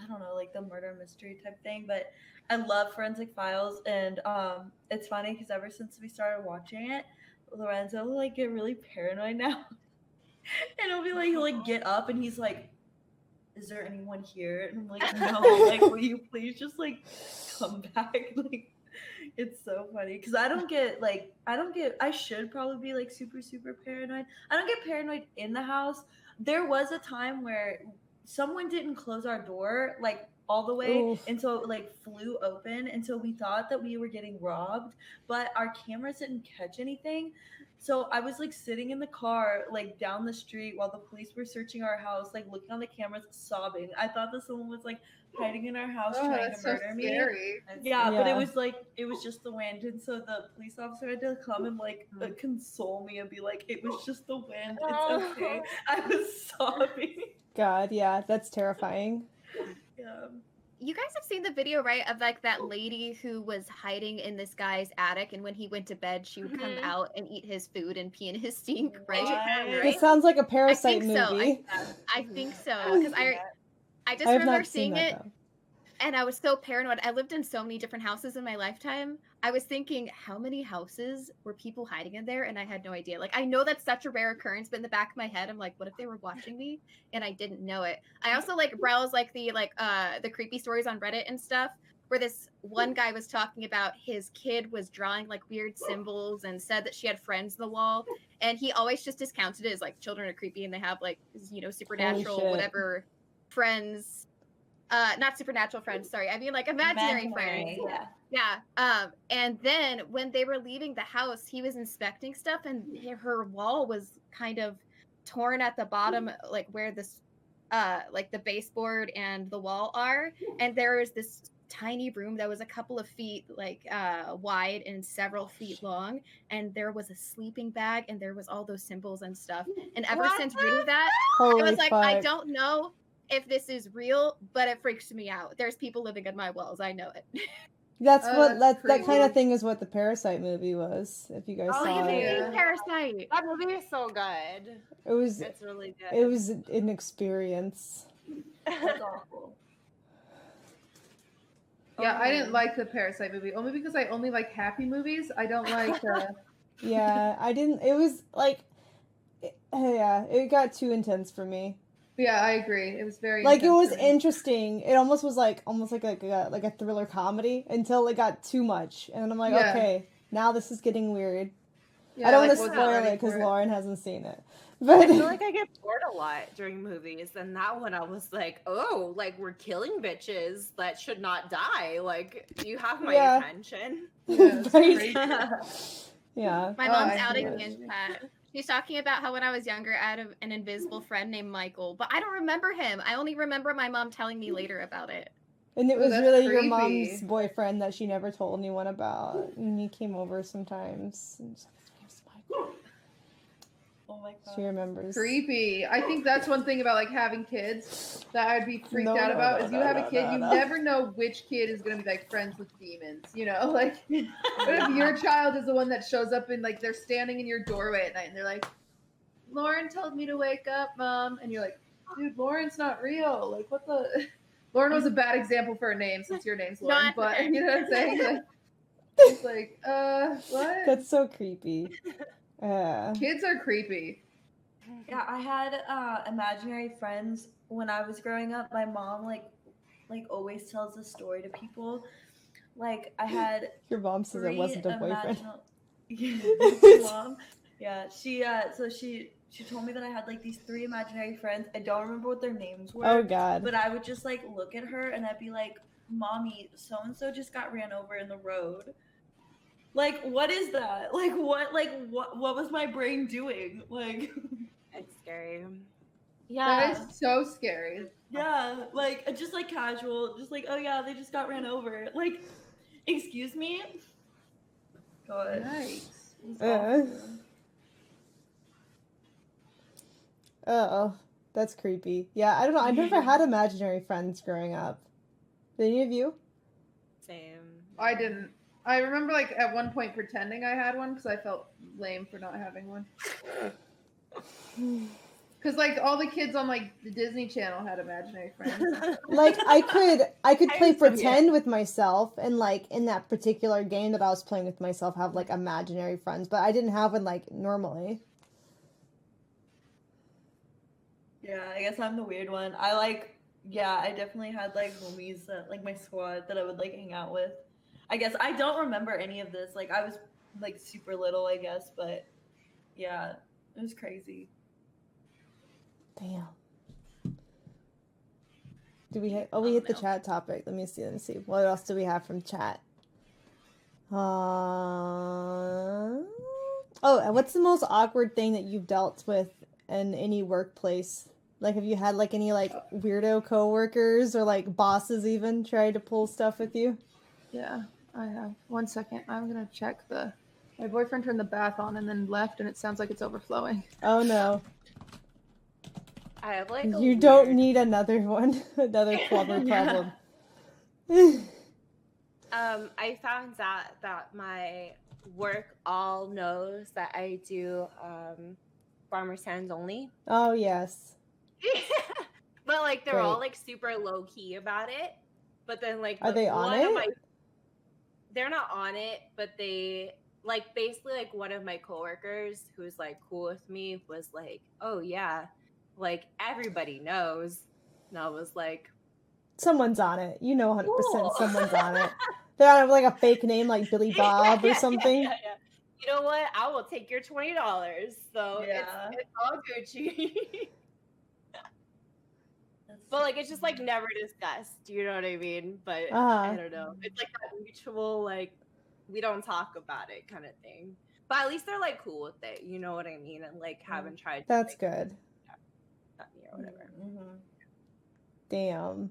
I don't know, like the murder mystery type thing, but I love Forensic Files, and it's funny because ever since we started watching it, Lorenzo will like get really paranoid now, and he'll like get up and he's like, "Is there anyone here?" And I'm like, "No, like, will you please just like come back?" Like, it's so funny because I should probably be like super super paranoid. I don't get paranoid in the house. There was a time where someone didn't close our door like all the way, Oof. and so it like flew open, and so we thought that we were getting robbed, but our cameras didn't catch anything. So I was like sitting in the car like down the street while the police were searching our house, like looking on the cameras, sobbing. I thought that someone was like hiding in our house Oh, trying that's to murder so me. scary. Yeah, but Yeah. it was just the wind, and so the police officer had to come and like console me and be like, "It was just the wind. It's okay." I was sobbing. God, yeah, that's terrifying. Yeah. You guys have seen the video, right, of like that lady who was hiding in this guy's attic, and when he went to bed, she would come out and eat his food and pee in his sink, right? What? This sounds like a I Parasite think so. movie. I think so because I just I have remember not seen seeing that, it. though. And I was so paranoid. I lived in so many different houses in my lifetime. I was thinking, how many houses were people hiding in there? And I had no idea. Like, I know that's such a rare occurrence, but in the back of my head, I'm like, what if they were watching me and I didn't know it? I also like browse like the creepy stories on Reddit and stuff, where this one guy was talking about his kid was drawing like weird symbols and said that she had friends on the wall. And he always just discounted it as like children are creepy and they have like, supernatural, shit. whatever friends. Not supernatural friends, sorry. I mean like imaginary friends. Yeah. And then when they were leaving the house, he was inspecting stuff and her wall was kind of torn at the bottom, like where this like the baseboard and the wall are. And there was this tiny room that was a couple of feet like wide and several feet long, and there was a sleeping bag and there was all those symbols and stuff. And ever since reading that, Holy I was like, fuck. I don't know if this is real, but it freaks me out. There's people living in my walls. I know it. That's what that's that kind creepy. of thing is what the Parasite movie was. If you guys Oh, saw yeah. it, Maybe Parasite. That movie is so good. it really good. was an experience. That's awful. Yeah, I didn't like the Parasite movie only because I only like happy movies. I don't like. Yeah, I didn't. It was like, yeah, it got too intense for me. Yeah, I agree. It was very Like it was intense for me. interesting. It almost was like a thriller comedy until it got too much, and then I'm like, Yeah. okay, now this is getting weird. Yeah, I don't like, want to wasn't spoil ready it because for Lauren hasn't seen it. I But feel like I get bored a lot during movies, and that one I was like, oh, like we're killing bitches that should not die. Like you have my Yeah. attention. Yeah, it's Right? crazy. Yeah. My Oh, mom's I outing see me in chat. She's talking about how when I was younger, I had an invisible friend named Michael, but I don't remember him. I only remember my mom telling me later about it. And it Ooh, was that's really your creepy. mom's boyfriend that she never told anyone about. And he came over sometimes. And she's like, his name's Michael. Oh my god. She remembers. Creepy. I think that's one thing about like having kids that I'd be freaked No, out no, about no, is you no, have no, a kid, no, you no. never know which kid is gonna be like friends with demons, you know? Like what if your child is the one that shows up and like they're standing in your doorway at night and they're like, Lauren told me to wake up, Mom, and you're like, dude, Lauren's not real. Like what the Lauren was a bad example for a name since your name's Lauren, Not but okay. you know what I'm saying? Like, it's like, what? That's so creepy. Yeah. Kids are creepy. Yeah, I had imaginary friends when I was growing up. My mom like always tells this story to people. Like I had Your mom says it wasn't a boyfriend. My mom, yeah, she told me that I had like these 3 imaginary friends. I don't remember what their names were. Oh God. But I would just like look at her and I'd be like, Mommy, so and so just got ran over in the road. Like, what is that? What was my brain doing? Like, It's scary. yeah. That is so scary. Yeah, like just like casual, just like, oh yeah, they just got ran over. Like, excuse me? God. Nice. Oh, that's creepy. Yeah, I don't know. I never had imaginary friends growing up. Did any of you? Same. I didn't. I remember like at one point pretending I had one because I felt lame for not having one. Because like all the kids on like the Disney Channel had imaginary friends. Like I could play understand, pretend with myself, and like in that particular game that I was playing with myself, have like imaginary friends, but I didn't have one like normally. Yeah, I guess I'm the weird one. I definitely had like homies that like my squad that I would like hang out with. I guess I don't remember any of this. Like I was like super little, I guess, but yeah, it was crazy. Damn. Do we we hit the chat topic. Let me see. What else do we have from chat? What's the most awkward thing that you've dealt with in any workplace? Like, have you had like any like weirdo coworkers or like bosses even try to pull stuff with you? Yeah, I have. 1 second. I'm gonna check my boyfriend turned the bath on and then left, and it sounds like it's overflowing. Oh no. I have like You don't need another one. Another plumber problem. I found out that my work all knows that I do farmer stands only. Oh yes. But like they're Great. all like super low key about it. But then like Are they on it? They're not on it, but they like basically like one of my coworkers who's like cool with me was like, "Oh yeah, like everybody knows." And I was like, someone's on it. You know 100% cool. someone's on it. They're on like a fake name like Billy Bob or something. Yeah. You know what? I will take your $20. So Yeah. it's all Gucci. But like it's just like never discussed. You know what I mean? But I don't know. It's like that mutual like we don't talk about it kind of thing. But at least they're like cool with it. You know what I mean? And like haven't tried. That's to, like, good. At me or whatever. Damn.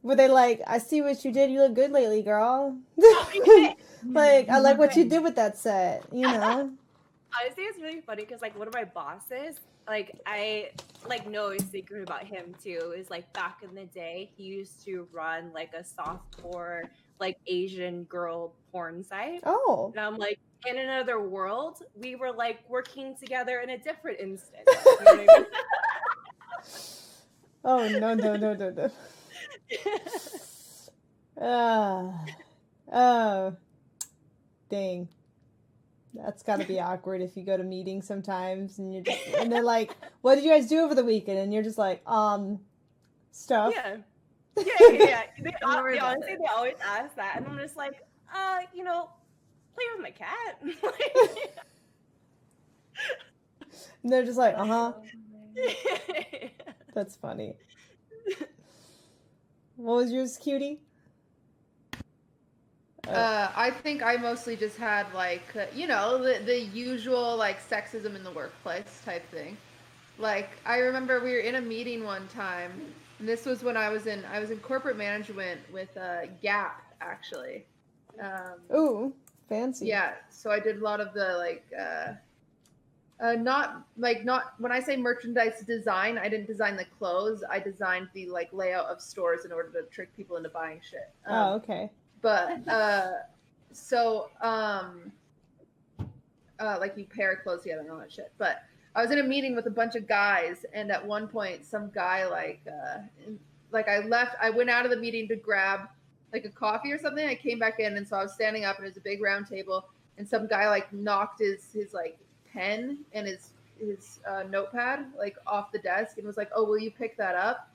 Were they like, I see what you did. You look good lately, girl. Like, I like what you did with that set, you know? Honestly, it's really funny because like one of my bosses, like I like know a secret about him too, is like back in the day he used to run like a softcore like Asian girl porn site. Oh. And I'm like, in another world, we were like working together in a different instance. You know what I mean? Oh no. Oh, dang. That's gotta be awkward if you go to meetings sometimes and you're just, and they're like, what did you guys do over the weekend? And you're just like, stuff. Yeah. They honestly, they always ask that. And I'm just like, you know, play with my cat. And they're just like, That's funny. What was yours, cutie? I think I mostly just had like you know the usual like sexism in the workplace type thing. Like I remember we were in a meeting one time, and this was when I was in corporate management with Gap actually. Ooh, fancy. Yeah, so I did a lot of the like not when I say merchandise design, I didn't design the clothes. I designed the like layout of stores in order to trick people into buying shit. Oh, okay. But like you pair clothes together and all that shit. But I was in a meeting with a bunch of guys, and at one point, some guy I went out of the meeting to grab like a coffee or something. I came back in, and so I was standing up, and it was a big round table, and some guy like knocked his like pen and his notepad like off the desk, and was like, "Oh, will you pick that up?"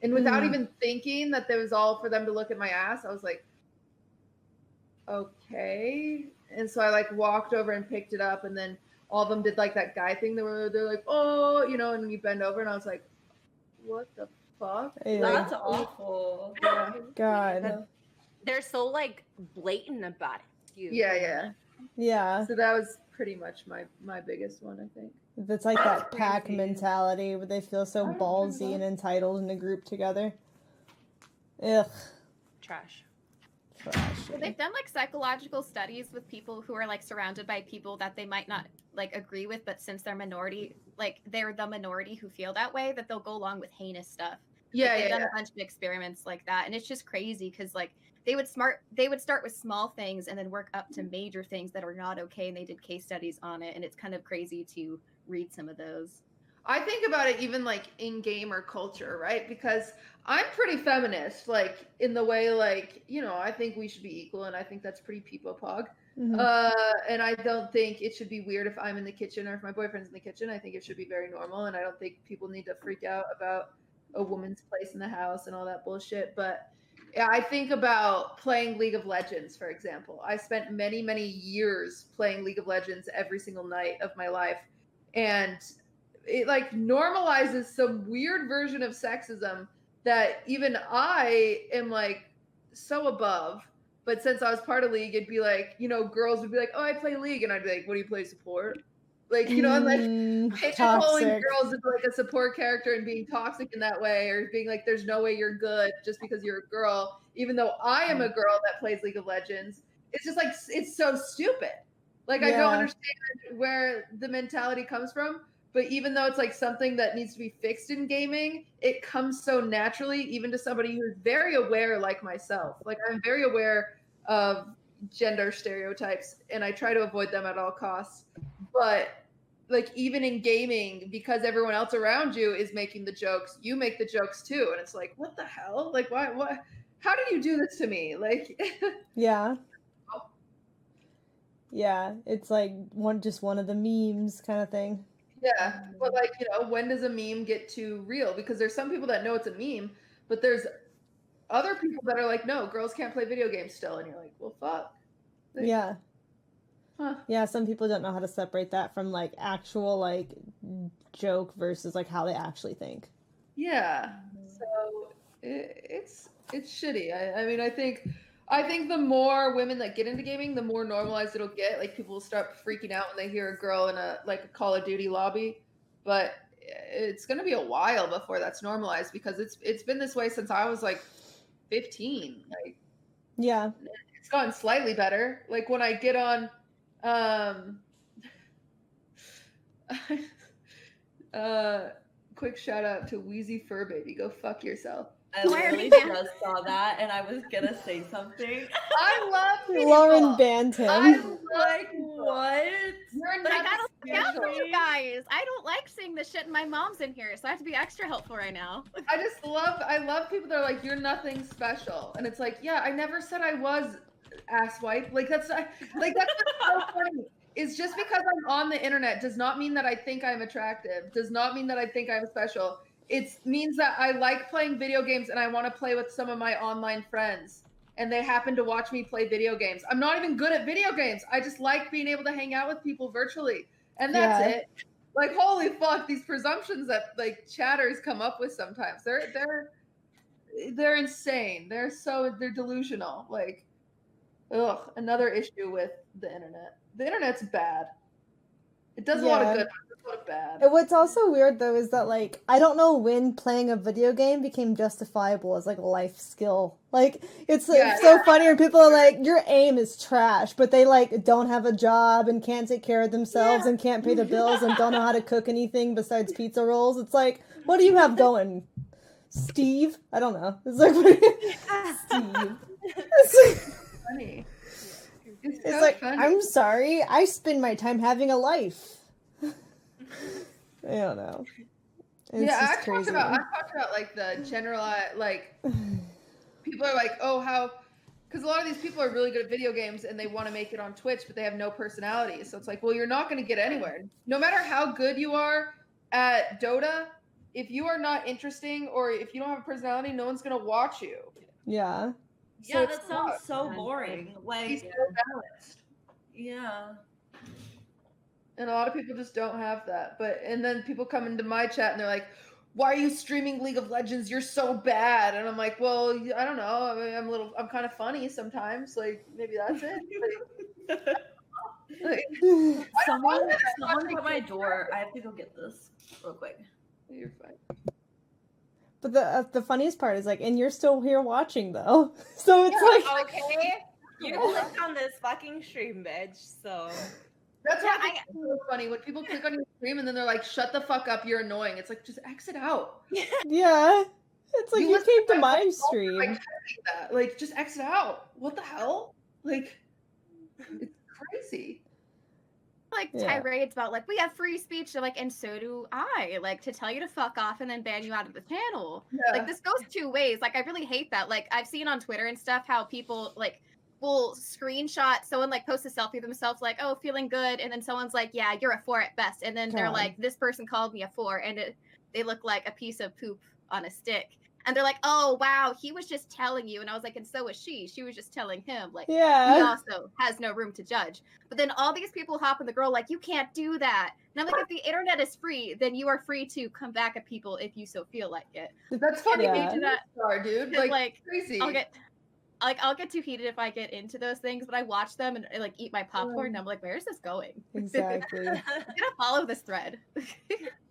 And without even thinking that there was all for them to look at my ass, I was like, okay. And so I like walked over and picked it up, and then all of them did like that guy thing. They're like, oh, you know, and then you bend over, and I was like, what the fuck? That's awful. Yeah. God. They're so like blatant about it. Yeah. So that was pretty much my biggest one, I think. It's like that pack mentality where they feel so ballsy and entitled in a group together. Ugh. Trash. Well, they've done like psychological studies with people who are like surrounded by people that they might not like agree with, but since they're minority, like they're the minority who feel that way, that they'll go along with heinous stuff. Yeah, they've done a bunch of experiments like that, and it's just crazy because like they would start with small things and then work up to major things that are not okay, and they did case studies on it, and it's kind of crazy to read some of those. I think about it even like in gamer culture, right? Because I'm pretty feminist, like in the way, like, you know, I think we should be equal, and I think that's pretty peepo pog. Mhm. And I don't think it should be weird if I'm in the kitchen or if my boyfriend's in the kitchen. I think it should be very normal, and I don't think people need to freak out about a woman's place in the house and all that bullshit. But yeah, I think about playing League of Legends, for example. I spent many, many years playing League of Legends every single night of my life, and it like normalizes some weird version of sexism that even I am like so above. But since I was part of League, it'd be like, you know, girls would be like, oh, I play League. And I'd be like, what do you play, support? Like, you know, and like pigeonholing girls into like a support character and being toxic in that way, or being like, there's no way you're good just because you're a girl, even though I am a girl that plays League of Legends. It's just like, it's so stupid. Like, I don't understand where the mentality comes from. But even though it's like something that needs to be fixed in gaming, it comes so naturally, even to somebody who's very aware like myself. Like, I'm very aware of gender stereotypes, and I try to avoid them at all costs. But like, even in gaming, because everyone else around you is making the jokes, you make the jokes too. And it's like, what the hell? Like, why? How did you do this to me? Like, yeah. Yeah, it's like one of the memes kind of thing. Yeah, but like, you know, when does a meme get too real? Because there's some people that know it's a meme, but there's other people that are like, no, girls can't play video games still. And you're like, well, fuck. Like, yeah. Huh. Yeah, some people don't know how to separate that from like actual like joke versus like how they actually think. Yeah. So it's shitty. I mean, I think the more women that get into gaming, the more normalized it'll get. Like, people will start freaking out when they hear a girl in a Call of Duty lobby. But it's gonna be a while before that's normalized, because it's been this way since I was like 15. Like, yeah, it's gotten slightly better. Like, when I get on, quick shout out to Wheezy Fur Baby. Go fuck yourself. I literally just saw that, and I was gonna say something. I love people. Lauren banned him. I'm like, what? You're But I not gotta look out for special. you guys. I don't like seeing this shit, and my mom's in here, so I have to be extra helpful right now. I love people that are like, you're nothing special, and it's like, yeah, I never said I was asswipe. Like, that's not, like, that's not so funny. It's just because I'm on the internet does not mean that I think I'm attractive. Does not mean that I think I'm special. It means that I like playing video games and I want to play with some of my online friends, and they happen to watch me play video games. I'm not even good at video games. I just like being able to hang out with people virtually, and that's it. Like, holy fuck, these presumptions that like chatters come up with sometimes, they're insane. They're delusional. Like, ugh, another issue with the internet. The internet's bad. It does a lot of good, but it does a lot of bad. And what's also weird though is that like I don't know when playing a video game became justifiable as like a life skill. Like it's so funny when people are like, your aim is trash, but they like don't have a job and can't take care of themselves and can't pay the bills and don't know how to cook anything besides pizza rolls. It's like, what do you have going, Steve? I don't know. It's like, Steve. It's funny. It's like, funny. I'm sorry, I spend my time having a life. I don't know. I've talked about like the general, like, people are like, oh, how, because a lot of these people are really good at video games and they want to make it on Twitch, but they have no personality. So it's like, well, you're not going to get anywhere. No matter how good you are at Dota, if you are not interesting or if you don't have a personality, no one's going to watch you. Yeah. Yeah, so that sounds so boring. Like, he's so balanced. Yeah. And a lot of people just don't have that. And then people come into my chat and they're like, why are you streaming League of Legends? You're so bad. And I'm like, well, I don't know. I mean, I'm kind of funny sometimes. Like, maybe that's it. Someone's at my door. I have to go get this real quick. You're fine. But the funniest part is like, and you're still here watching though. So it's like, okay, you clicked on this fucking stream, bitch. So that's why I think it's so funny when people click on your stream and then they're like, "Shut the fuck up, you're annoying." It's like, just exit out. Yeah. It's like you listen came to my my whole stream. I can't do that. Like, just exit out. What the hell? Like, it's crazy. Like Yeah. tirades about like we have free speech. They're like, and so do I. Like to tell you to fuck off and then ban you out of the channel. Yeah. Like this goes two ways. Like I really hate that. Like I've seen on Twitter and stuff how people like will screenshot someone like post a selfie of themselves like, oh, feeling good, and then someone's like, yeah, you're a 4 at best, and then they're God. like, this person called me a 4, and they look like a piece of poop on a stick. And they're like, oh, wow, he was just telling you. And I was like, and so was she. She was just telling him. Like, he also has no room to judge. But then all these people hop on the girl like, you can't do that. And I'm like, if the internet is free, then you are free to come back at people if you so feel like it. That's funny. Yeah. Do that, dude. Like crazy. I'll get too heated if I get into those things, but I watch them and like eat my popcorn and I'm like, where is this going? Exactly. I'm gonna follow this thread.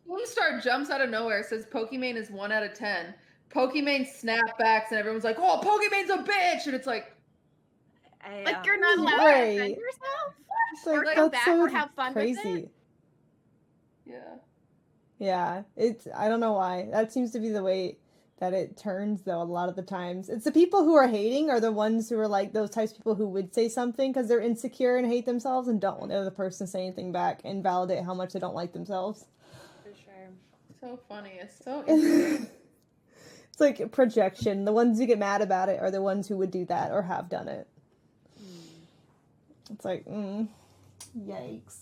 Keemstar jumps out of nowhere, says Pokimane is 1 out of 10. Pokimane snapbacks and everyone's like, oh, Pokimane's a bitch, and it's like like you're not allowed Right. to defend yourself It's like, or come that's back so or have fun with crazy. it. Yeah. Yeah, it's I don't know why. That seems to be the way that it turns though a lot of the times. It's the people who are hating are the ones who are like those types of people who would say something because they're insecure and hate themselves and don't want the other person to say anything back and validate how much they don't like themselves. For sure. So funny. It's so interesting. It's like projection. The ones who get mad about it are the ones who would do that or have done it. It's like, yikes.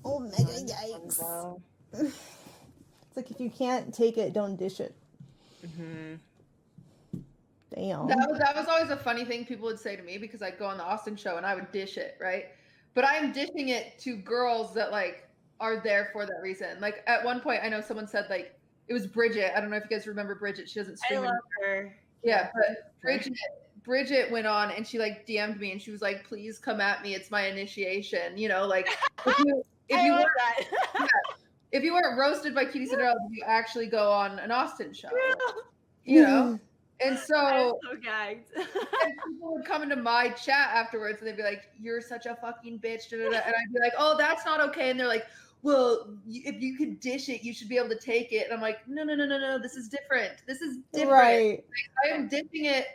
Oh, mega yikes. It's like if you can't take it, don't dish it. Damn. That was always a funny thing people would say to me because I'd go on the Austin show and I would dish it, right? But I'm dishing it to girls that like are there for that reason. Like at one point, I know someone said like it was Bridget. I don't know if you guys remember Bridget. She doesn't stream. I love her. Yeah, but Bridget went on and she like DM'd me and she was like, "Please come at me. It's my initiation." You know, like if you weren't roasted by QTCINDERELLA, you actually go on an Austin show. You know. And so, I'm so gagged. and people would come into my chat afterwards and they'd be like, "You're such a fucking bitch," and I'd be like, "Oh, that's not okay." And they're like, "Well, if you could dish it, you should be able to take it." And I'm like, no, this is different. This is different. Right. Like, I am dishing it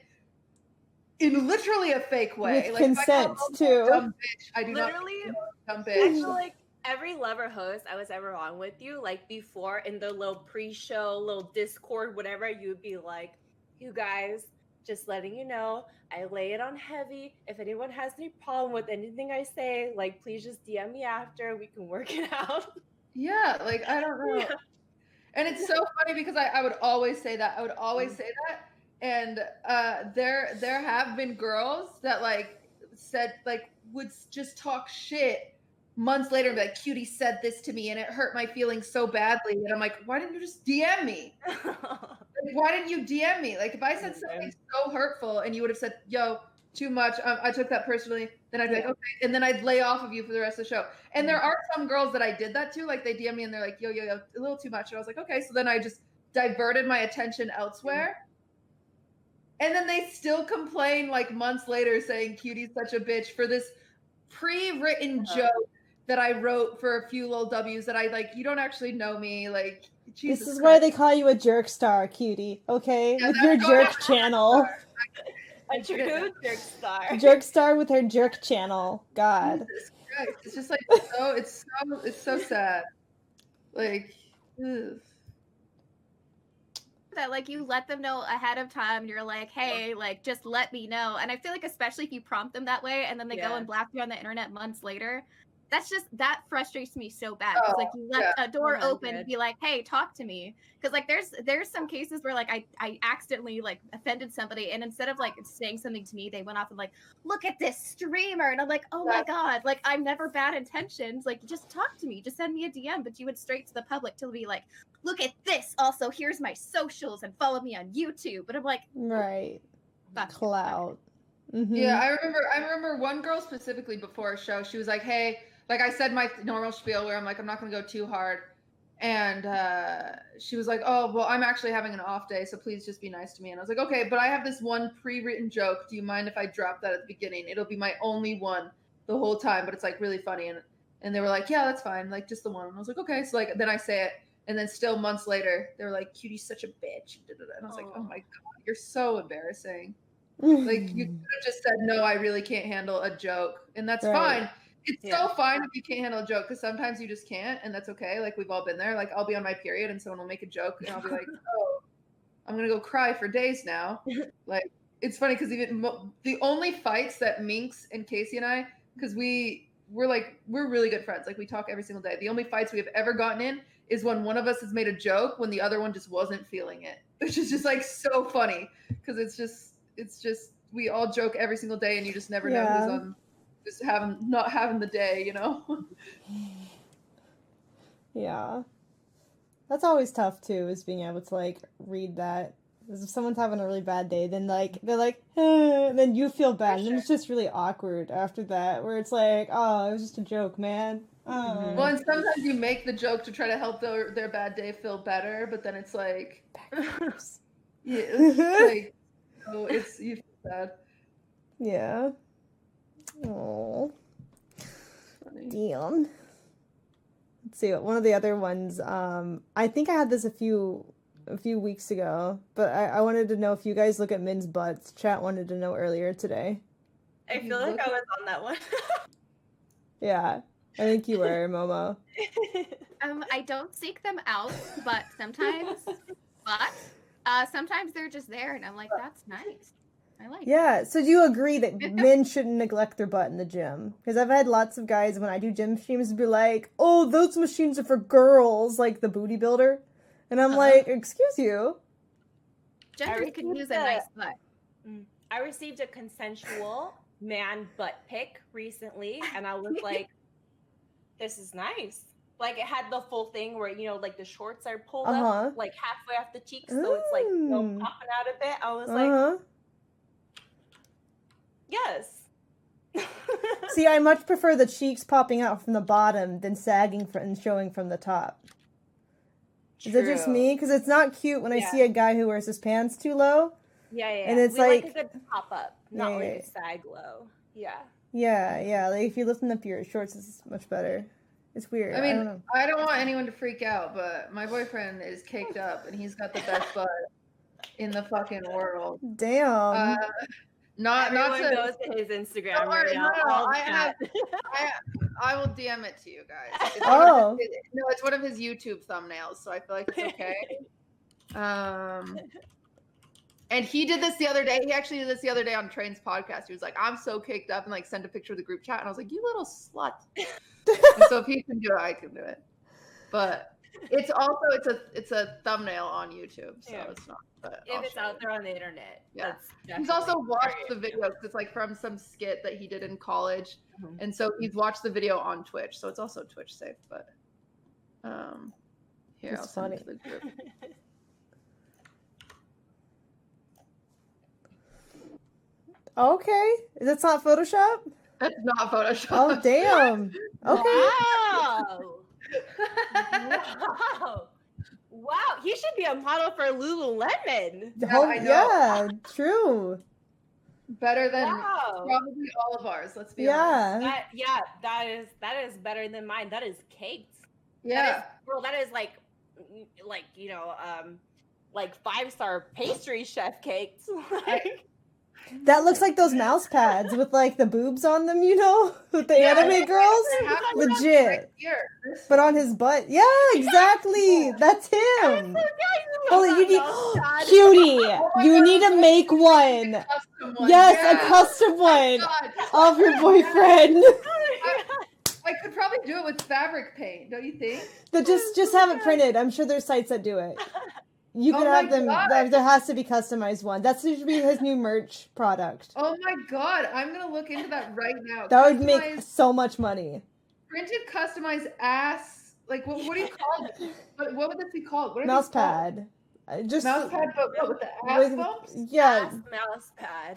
in literally a fake way. With like, consent, if I call too. Dumb bitch, I do Literally, not dumb I bitch. feel like every lover host I was ever on with you, like before in the little pre-show, little Discord, whatever, you would be like, "You guys, just letting you know, I lay it on heavy. If anyone has any problem with anything I say, like, please just DM me after. We can work it out." Yeah, like I don't know. Yeah. And it's so funny because I would always say that. I would always say that. And there have been girls that like said like would just talk shit months later and be like, "Cutie said this to me and it hurt my feelings so badly." And I'm like, why didn't you just DM me? Like, why didn't you DM me? Like if I said something so hurtful and you would have said, "Yo, too much. I took that personally," then I'd be like, "Okay," and then I'd lay off of you for the rest of the show. And there are some girls that I did that to, like they DM me and they're like, yo, a little too much. And I was like, okay. So then I just diverted my attention elsewhere. And then they still complain like months later saying Cutie's such a bitch for this pre-written joke that I wrote for a few little W's that I like, you don't actually know me. Like, Jesus This is Christ. why they call you a jerk star, Cutie. Okay? Yeah, with your that's jerk what- channel. A true jerk star. Jerk star with her jerk channel. God. Jesus Christ. It's just like it's so sad. Like, ugh. That like you let them know ahead of time. You're like, hey, like just let me know. And I feel like especially if you prompt them that way and then they go and blast you on the internet months later, that frustrates me so bad. Because like you left a door open to be like, hey, talk to me. Because like there's some cases where like I accidentally like offended somebody and instead of like saying something to me, they went off and like, look at this streamer. And I'm like, oh my God, like I'm never bad intentions. Like just talk to me, just send me a DM. But you went straight to the public to be like, look at this. Also, here's my socials and follow me on YouTube. But I'm like, right. Clout. Mm-hmm. Yeah, I remember one girl specifically before a show. She was like, "Hey," like I said my normal spiel where I'm like, I'm not gonna go too hard. And she was like, "Oh, well, I'm actually having an off day, so please just be nice to me." And I was like, "Okay, but I have this one pre-written joke. Do you mind if I drop that at the beginning? It'll be my only one the whole time, but it's like really funny." And they were like, "Yeah, that's fine. Like just the one." And I was like, "Okay." So like then I say it, And then still months later, they were like, "Cutie's such a bitch." And I was like, "Oh my god, you're so embarrassing." Like you could have just said, "No, I really can't handle a joke," and that's fine. It's so fine if you can't handle a joke, because sometimes you just can't, and that's okay. Like we've all been there. Like I'll be on my period, and someone will make a joke, and I'll be like, "Oh, I'm gonna go cry for days now." Like it's funny because even the only fights that Minx and Casey and I, because we're really good friends. Like we talk every single day. The only fights we have ever gotten in is when one of us has made a joke when the other one just wasn't feeling it, which is just like so funny because it's just we all joke every single day, and you just never know who's on just not having the day, you know. Yeah, that's always tough too, is being able to like read that. Because if someone's having a really bad day, then like they're like, and then you feel bad, and then it's just really awkward after that, where it's like, oh, it was just a joke, man. Oh. Well, and sometimes you make the joke to try to help their bad day feel better, but then it's like, like, oh, you feel bad. Yeah. Oh. Damn. Let's see, one of the other ones, I think I had this a few weeks ago, but I wanted to know if you guys look at men's butts. Chat wanted to know earlier today. I feel like I was on that one. Yeah, I think you were, Momo. I don't seek them out, but sometimes they're just there, and I'm like, that's nice. I like that. So do you agree that men shouldn't neglect their butt in the gym? Because I've had lots of guys when I do gym streams be like, oh, those machines are for girls, like the booty builder. And I'm like, excuse you? Gender could use a nice butt. I received a consensual man butt pic recently, and I was like, this is nice. Like, it had the full thing where, you know, like the shorts are pulled up, like halfway off the cheeks, so it's like, you know, popping out a bit. I was like, yes. See, I much prefer the cheeks popping out from the bottom than sagging and showing from the top. Is it just me? Because it's not cute when I see a guy who wears his pants too low. Yeah. And it's we like a good pop up, not like a sag low. Yeah. Yeah. Like if you lifting up your shorts, it's much better. It's weird. I mean, I don't want anyone to freak out, but my boyfriend is caked up, and he's got the best butt in the fucking world. Damn. Everyone goes to his Instagram right now. I will DM it to you guys. It's it's one of his YouTube thumbnails, so I feel like it's okay. And he did this the other day. He actually did this the other day on Train's podcast. He was like, "I'm so caked up," and like sent a picture of the group chat, and I was like, "You little slut." And so if he can do it, I can do it. But it's also it's a thumbnail on YouTube, so it's not. But if it's out there on the internet, he's also watched the video because it's like from some skit that he did in college, and so he's watched the video on Twitch, so it's also Twitch safe. But here, I'll send it to the group. Okay, that's not Photoshop. That's not Photoshop. Oh damn! Okay. Wow, he should be a model for Lululemon. Yeah, true. Better than probably all of ours. Let's be honest. That is better than mine. That is caked. Yeah, that is like you know, like 5-star pastry chef cakes. That looks like those mouse pads with like the boobs on them, you know, with the anime girls. Legit. But on his butt. Yeah, exactly. That's him. Well, you need cutie. You need to make one. Yes, a custom one of your boyfriend. I could probably do it with fabric paint, don't you think? But just have it printed. I'm sure there's sites that do it. You could have them. There has to be customized one. That's usually be his new merch product. Oh my god, I'm gonna look into that right now. That would make so much money. Printed, customized ass. Like what do you call it? What would this be called? Mouse pad. Just mouse pad, but with the ass bumps? Yeah. Mouse pad.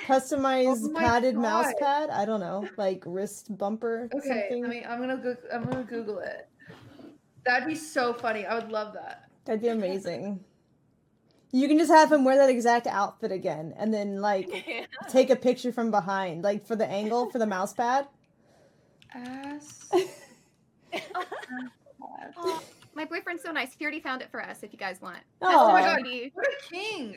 Customized padded mouse pad. I don't know, like wrist bumper. Okay, something. I'm gonna Google it. That'd be so funny. I would love that. That'd be amazing. You can just have him wear that exact outfit again, and then like take a picture from behind, like for the angle for the mouse pad. Ass. My boyfriend boyfriend's so nice. He already found it for us. If you guys want. Oh my Aw. god, what a king!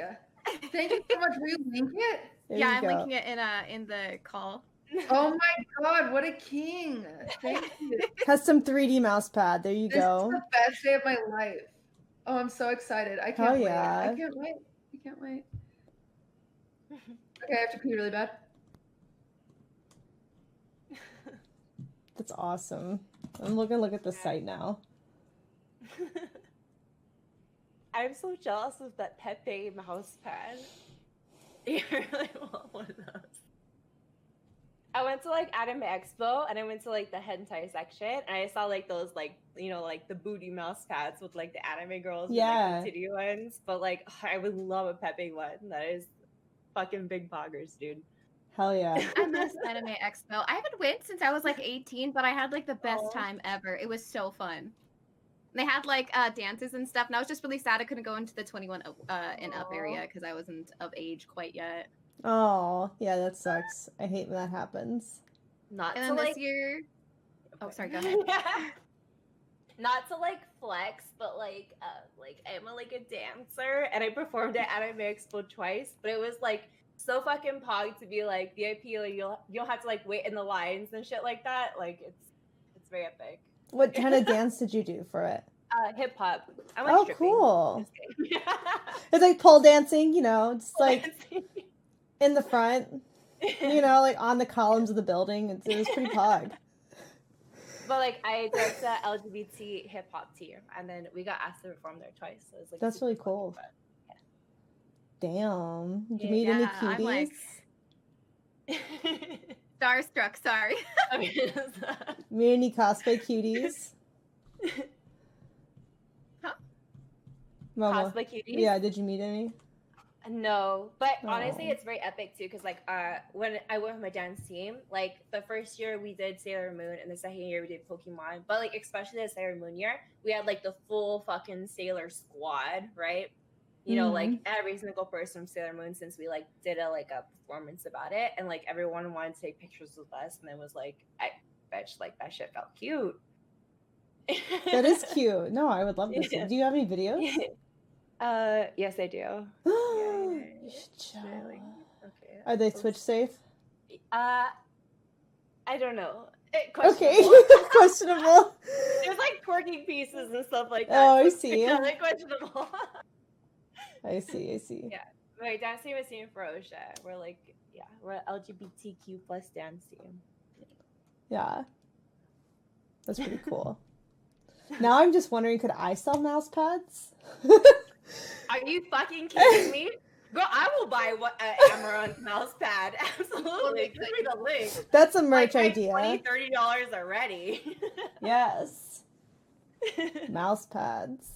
Thank you so much. Will you link it? There Yeah, you I'm go. linking it in the call. Oh my god, what a king! Thank you. Custom 3D mouse pad. There you This go. is the best day of my life. Oh, I'm so excited. I Hell can't wait. yeah. I can't wait. I can't wait. Okay, I have to pee really bad. That's awesome. I'm looking look at the site now. I'm so jealous of that Pepe mouse pad. You really want one of those. I went to like Anime Expo and I went to like the hentai section and I saw like those like like the booty mouse pads with like the anime girls and like the titty ones. But like I would love a Pepe one. That is fucking big poggers, dude. Hell yeah. I miss Anime Expo. I haven't went since I was like 18, but I had like the best time ever. It was so fun. They had like dances and stuff, and I was just really sad I couldn't go into the 21 and up area because I wasn't of age quite yet. Oh, yeah, that sucks. I hate when that happens. Not And to then like this year, oh sorry, go ahead. not to like flex, but like I'm like a dancer and I performed at Anime Expo twice, but it was like so fucking pog to be like VIP, like you'll have to like wait in the lines and shit like that. Like it's very epic. What kind of dance did you do for it? Hip hop. I Oh, stripping. cool. Just kidding. It's like pole dancing, just like in the front, like on the columns of the building. It was pretty pog. But like I danced at LGBT hip hop tier, and then we got asked to perform there twice. So it was like That's really cool. Fun, Damn. Did you meet any cuties? I'm like starstruck. Sorry. Meet any cosplay cuties? Huh? Momo. Cosplay cuties? Yeah, did you meet any? No, but honestly, Oh. it's very epic too. Cause like, when I went with my dance team, like the first year we did Sailor Moon, and the second year we did Pokemon. But like, especially the Sailor Moon year, we had like the full fucking Sailor squad, right? Like every single person from Sailor Moon, since we like did a performance about it, and like everyone wanted to take pictures with us, and it was like, I bet like that shit felt cute. That is cute. No, I would love this. Yeah. Do you have any videos? Yes, I do. You should show. Really? Okay. Are they Twitch safe? I don't know. Okay, questionable. There's like twerking pieces and stuff like that. Oh, I so see. Yeah, like questionable. I see. Yeah. My dance team is Team Ferocia. We're LGBTQ plus dance team. Yeah. That's pretty cool. Now I'm just wondering, could I sell mouse pads? Are you fucking kidding me? Girl, I will buy Amouranth mouse pad. Absolutely. Give me the link. That's a merch like idea. $20-$30 already. Yes. Mouse pads.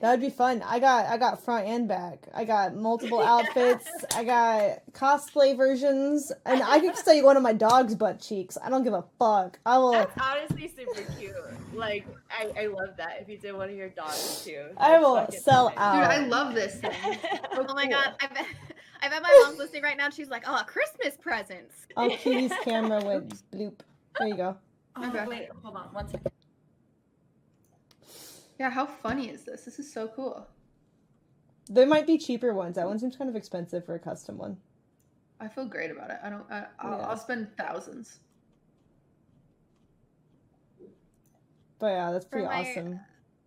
That would be fun. I got front and back. I got multiple outfits. I got cosplay versions, and I could sell you one of my dog's butt cheeks. I don't give a fuck. I will. That's honestly super cute. Like, I love that. If you did one of your dogs too. I will fucking sell amazing. out. Dude, I love this thing. So Oh my cool. god, I bet my mom's listening right now. And she's like, "Oh, Christmas presents." Oh, Kitty's camera went bloop. There you go. Oh, Okay. wait, hold on, one second. Yeah, how funny is this? This is so cool. There might be cheaper ones. That one seems kind of expensive for a custom one. I feel great about it. Yeah. I'll spend thousands. But yeah, that's For pretty my awesome.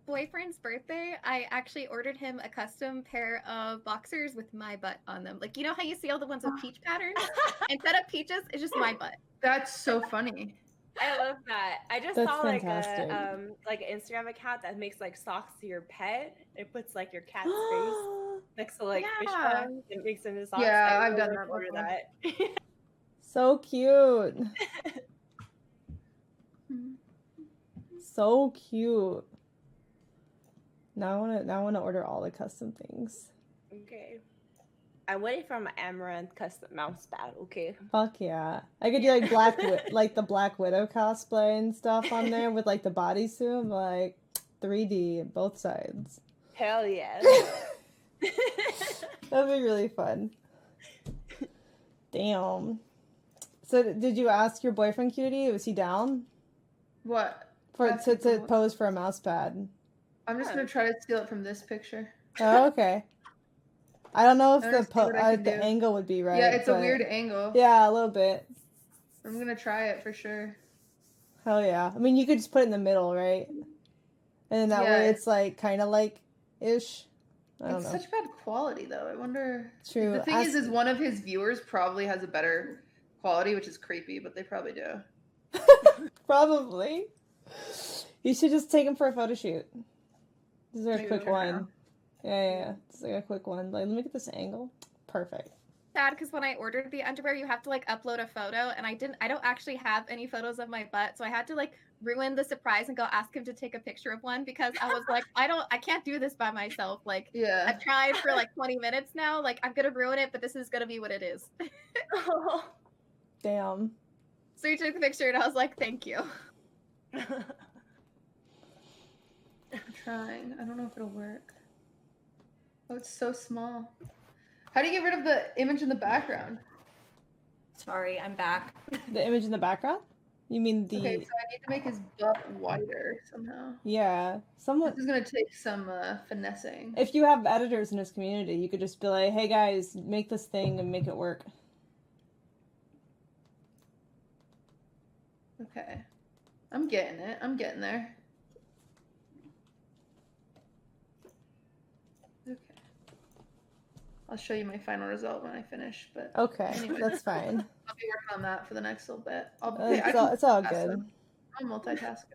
boyfriend's birthday, I actually ordered him a custom pair of boxers with my butt on them. Like, you know how you see all the ones with peach patterns? Instead of peaches, it's just my butt. That's so funny. I love that. I just That's saw fantastic. like an Instagram account that makes like socks to your pet. It puts like your cat's face next to like fish Yeah. ponds and makes into socks. Yeah, I I've really done wanna that order before. that. So cute. So cute. Now I wanna order all the custom things. Okay. I'm waiting for my Amouranth custom mouse pad. Okay. Fuck yeah. I could do like the Black Widow cosplay and stuff on there with like the bodysuit, like 3D both sides. Hell yeah. That'd be really fun. Damn. So did you ask your boyfriend, Cutie? Was he down What? to That's cool. pose for a mouse pad? I'm just gonna try to steal it from this picture. Oh, okay. I don't know if I'm gonna see what I can the do. angle would be right. Yeah, it's a but- weird angle. Yeah, a little bit. I'm gonna try it for sure. Hell yeah. I mean, you could just put it in the middle, right? And then that way it's like kind of like ish. I don't know. It's such bad quality though. I wonder. True. The thing is one of his viewers probably has a better quality, which is creepy, but they probably do. Probably. You should just take him for a photo shoot. This is a quick one. Yeah. Just like a quick one. Like, let me get this angle. Perfect. Sad because when I ordered the underwear, you have to like upload a photo, and I don't actually have any photos of my butt, so I had to like ruin the surprise and go ask him to take a picture of one because I was like, I can't do this by myself. Like, I've tried for like 20 minutes now. Like, I'm gonna ruin it, but this is gonna be what it is. Damn. So he took the picture, and I was like, thank you. I'm trying. I don't know if it'll work. Oh, it's so small. How do you get rid of the image in the background? Sorry, I'm back. The image in the background? You mean the... Okay, so I need to make his butt wider somehow. Yeah. Someone... This is going to take some finessing. If you have editors in his community, you could just be like, hey guys, make this thing and make it work. Okay. I'm getting it. I'm getting there. Okay. I'll show you my final result when I finish, but... Okay, anyways, that's fine. I'll be working on that for the next little bit. It's all good. I'm multitasking.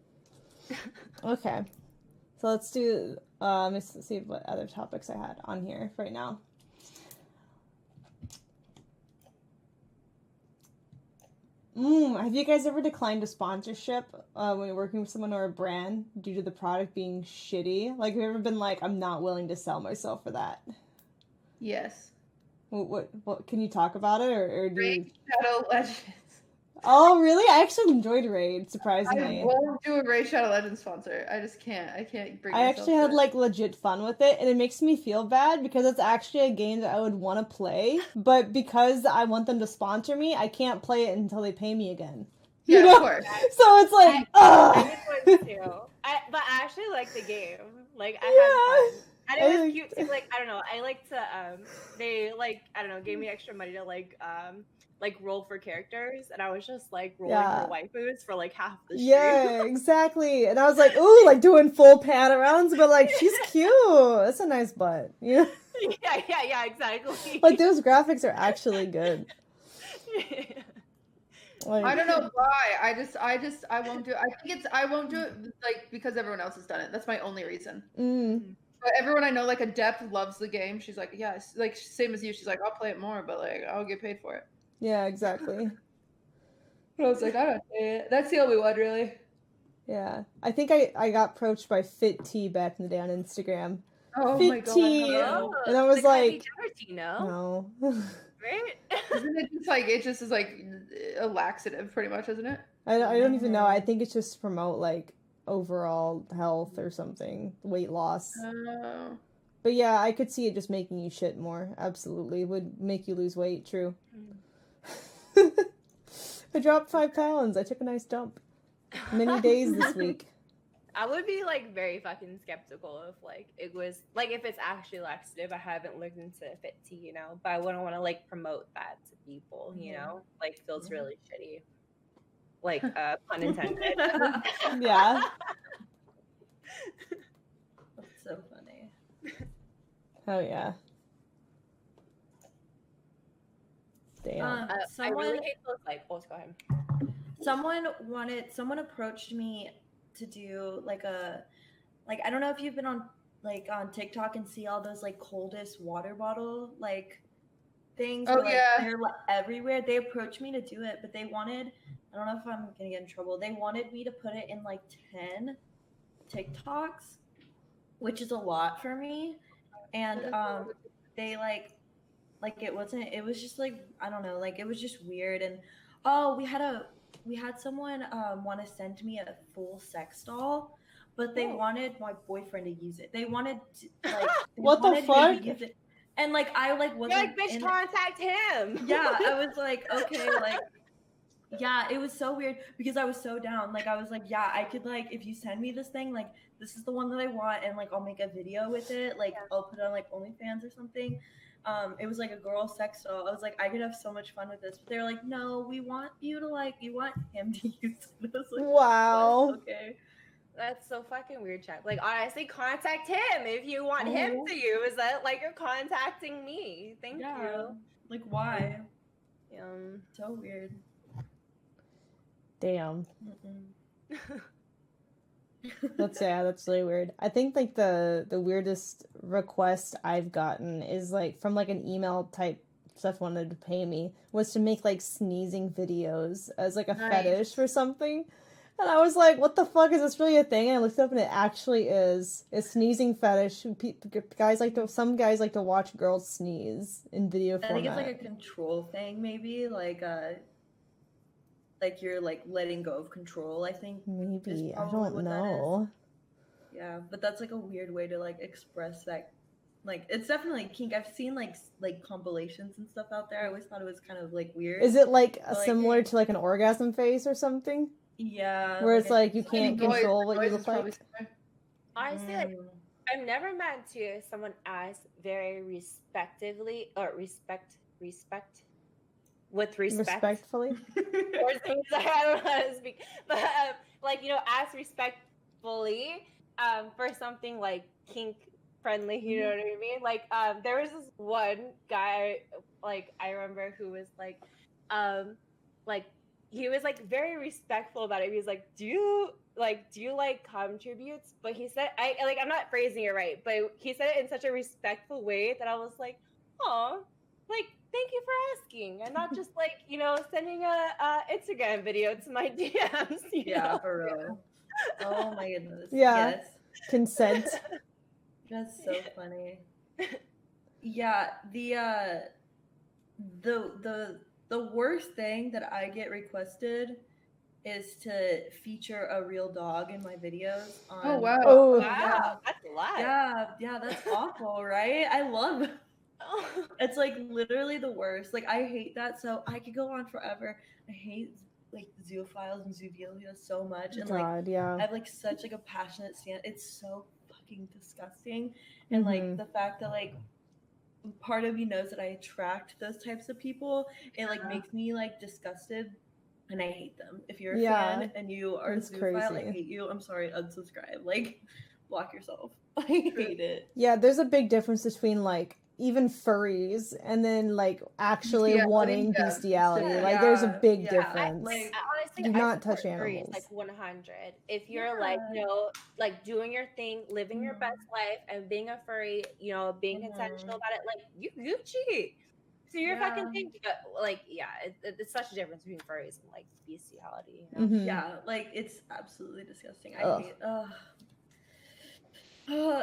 Okay. So let's do... let me see what other topics I had on here right now. Have you guys ever declined a sponsorship when you're working with someone or a brand due to the product being shitty? Like, have you ever been like, I'm not willing to sell myself for that? Yes. What can you talk about it, or do you... Shadow Legends. Oh, really? I actually enjoyed Raid, surprisingly. I won't do a Raid Shadow Legends sponsor. I just can't. I can't bring I actually had, like, legit fun with it, and it makes me feel bad because it's actually a game that I would want to play, but because I want them to sponsor me, I can't play it until they pay me again. Yeah, you know? Of course. So it's like, ugh! I did one too. But I actually like the game. Like, I had fun. And it was cute too. Like, I don't know. I like to, they, like, I don't know, gave me extra money to, like roll for characters, and I was just like rolling for waifus for like half the stream. Yeah, exactly. And I was like, ooh, like doing full pat arounds, but like she's cute. That's a nice butt. Yeah. Yeah, exactly. Like those graphics are actually good. Like, I don't know why. I won't do it. I won't do it like because everyone else has done it. That's my only reason. But everyone I know, like Adept, loves the game. She's like, yeah, like same as you. She's like, I'll play it more, but like I'll get paid for it. Yeah, exactly. I was like, I don't say it. That's the only one, really. Yeah. I think I got approached by Fit T back in the day on Instagram. Oh Fit my god. T. And I was like, no. Right? Isn't it just like, it just is like a laxative pretty much, isn't it? I don't even know. I think it's just to promote like overall health or something. Weight loss. Oh. But yeah, I could see it just making you shit more. Absolutely. It would make you lose weight, true. I dropped 5 pounds. I took a nice dump. Many days this week. I would be like very fucking skeptical if like it was like if it's actually laxative. I haven't looked into Fit Tea, you know, but I wouldn't want to like promote that to people, you know, like feels really shitty. Like pun intended. Yeah. That's so funny. Oh yeah. Damn. I really hate those like. Oh, go ahead. Someone approached me to do like I don't know if you've been on TikTok and see all those like coldest water bottle like things. Oh, where, like, yeah. they're everywhere. They approached me to do it, but they wanted. I don't know if I'm gonna get in trouble. They wanted me to put it in like 10 TikToks, which is a lot for me, and they like it wasn't. It was just like I don't know. Like it was just weird. And we had someone want to send me a full sex doll, but they wanted my boyfriend to use it. They wanted to, like what the fuck? Use it. And like I like wasn't. You're like, bitch, contact him. Yeah, I was like, okay, like Yeah, it was so weird because I was so down. Like I was like, yeah, I could like if you send me this thing, like this is the one that I want, and like I'll make a video with it. Like I'll put it on like OnlyFans or something. It was like a girl sex doll. I was like, I could have so much fun with this, but they're like, no, we want you to like, you want him to use it. I was like, Wow. what? Okay. That's so fucking weird, chat. Like, honestly, contact him if you want him to use it. Like, you're contacting me. Thank you. Like, why? So weird. Damn. That's really weird. I think like the weirdest request I've gotten is like from like an email type stuff wanted to pay me was to make like sneezing videos as like a fetish or something. And I was like, what the fuck, is this really a thing? And I looked it up and it actually is. It's sneezing fetish. Some guys like to watch girls sneeze in video format. I think it's like a control thing, maybe like you're like letting go of control. I think maybe, I don't know. Yeah, but that's like a weird way to like express that. Like it's definitely kink. I've seen like compilations and stuff out there. I always thought it was kind of like weird. Is it like similar to like an orgasm face or something? Yeah, where it's like you can't control what you look like. Honestly, like, I've never met someone as very respectively or respectfully. Or things I don't know how to speak, but like as respectfully for something like kink friendly. You know what I mean? Like there was this one guy like I remember who was like he was like very respectful about it. He was like, do you like contributes? But he said, I'm not phrasing it right, but he said it in such a respectful way that I was like, oh, like, thank you for asking. And not just like, sending a Instagram video to my DMs. Yeah, for real. Oh my goodness. Yeah. Yes. Consent. That's so funny. Yeah, the worst thing that I get requested is to feature a real dog in my videos. Oh wow! Oh wow, that's a lot. Yeah, that's awful, right? I love it. It's like literally the worst. Like I hate that. So I could go on forever. I hate like zoophiles and zoophilia so much, and God, yeah. I have like such like a passionate stand. It's so fucking disgusting, and like the fact that like part of me knows that I attract those types of people. It like makes me like disgusted, and I hate them. If you're a fan and you are a zoophile, I hate you. I'm sorry, unsubscribe. Like, block yourself. I hate it. Yeah, there's a big difference between like even furries and then like actually wanting bestiality. Like there's a big difference. Like honestly, do not touch animals. Like 100. If you're like like doing your thing, living your best life, and being a furry, being consensual about it, like you Gucci. So you're fucking thing. Like it's such a difference between furries and like bestiality. Yeah, like it's absolutely disgusting. I hate.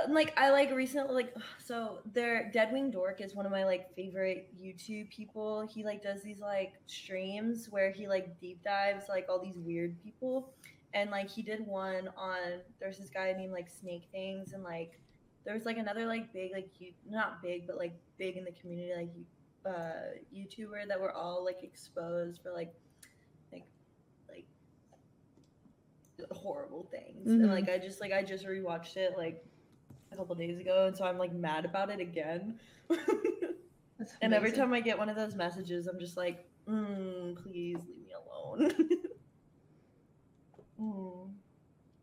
Like I like recently like so Deadwing Dork is one of my like favorite YouTube people. He like does these like streams where he like deep dives like all these weird people, and like he did one on there's this guy named like Snake Things, and like there was like another like big like not big but like big in the community like YouTuber that were all like exposed for like horrible things. And like I just rewatched it like a couple days ago, and so I'm like mad about it again. And every time I get one of those messages, I'm just like, please leave me alone.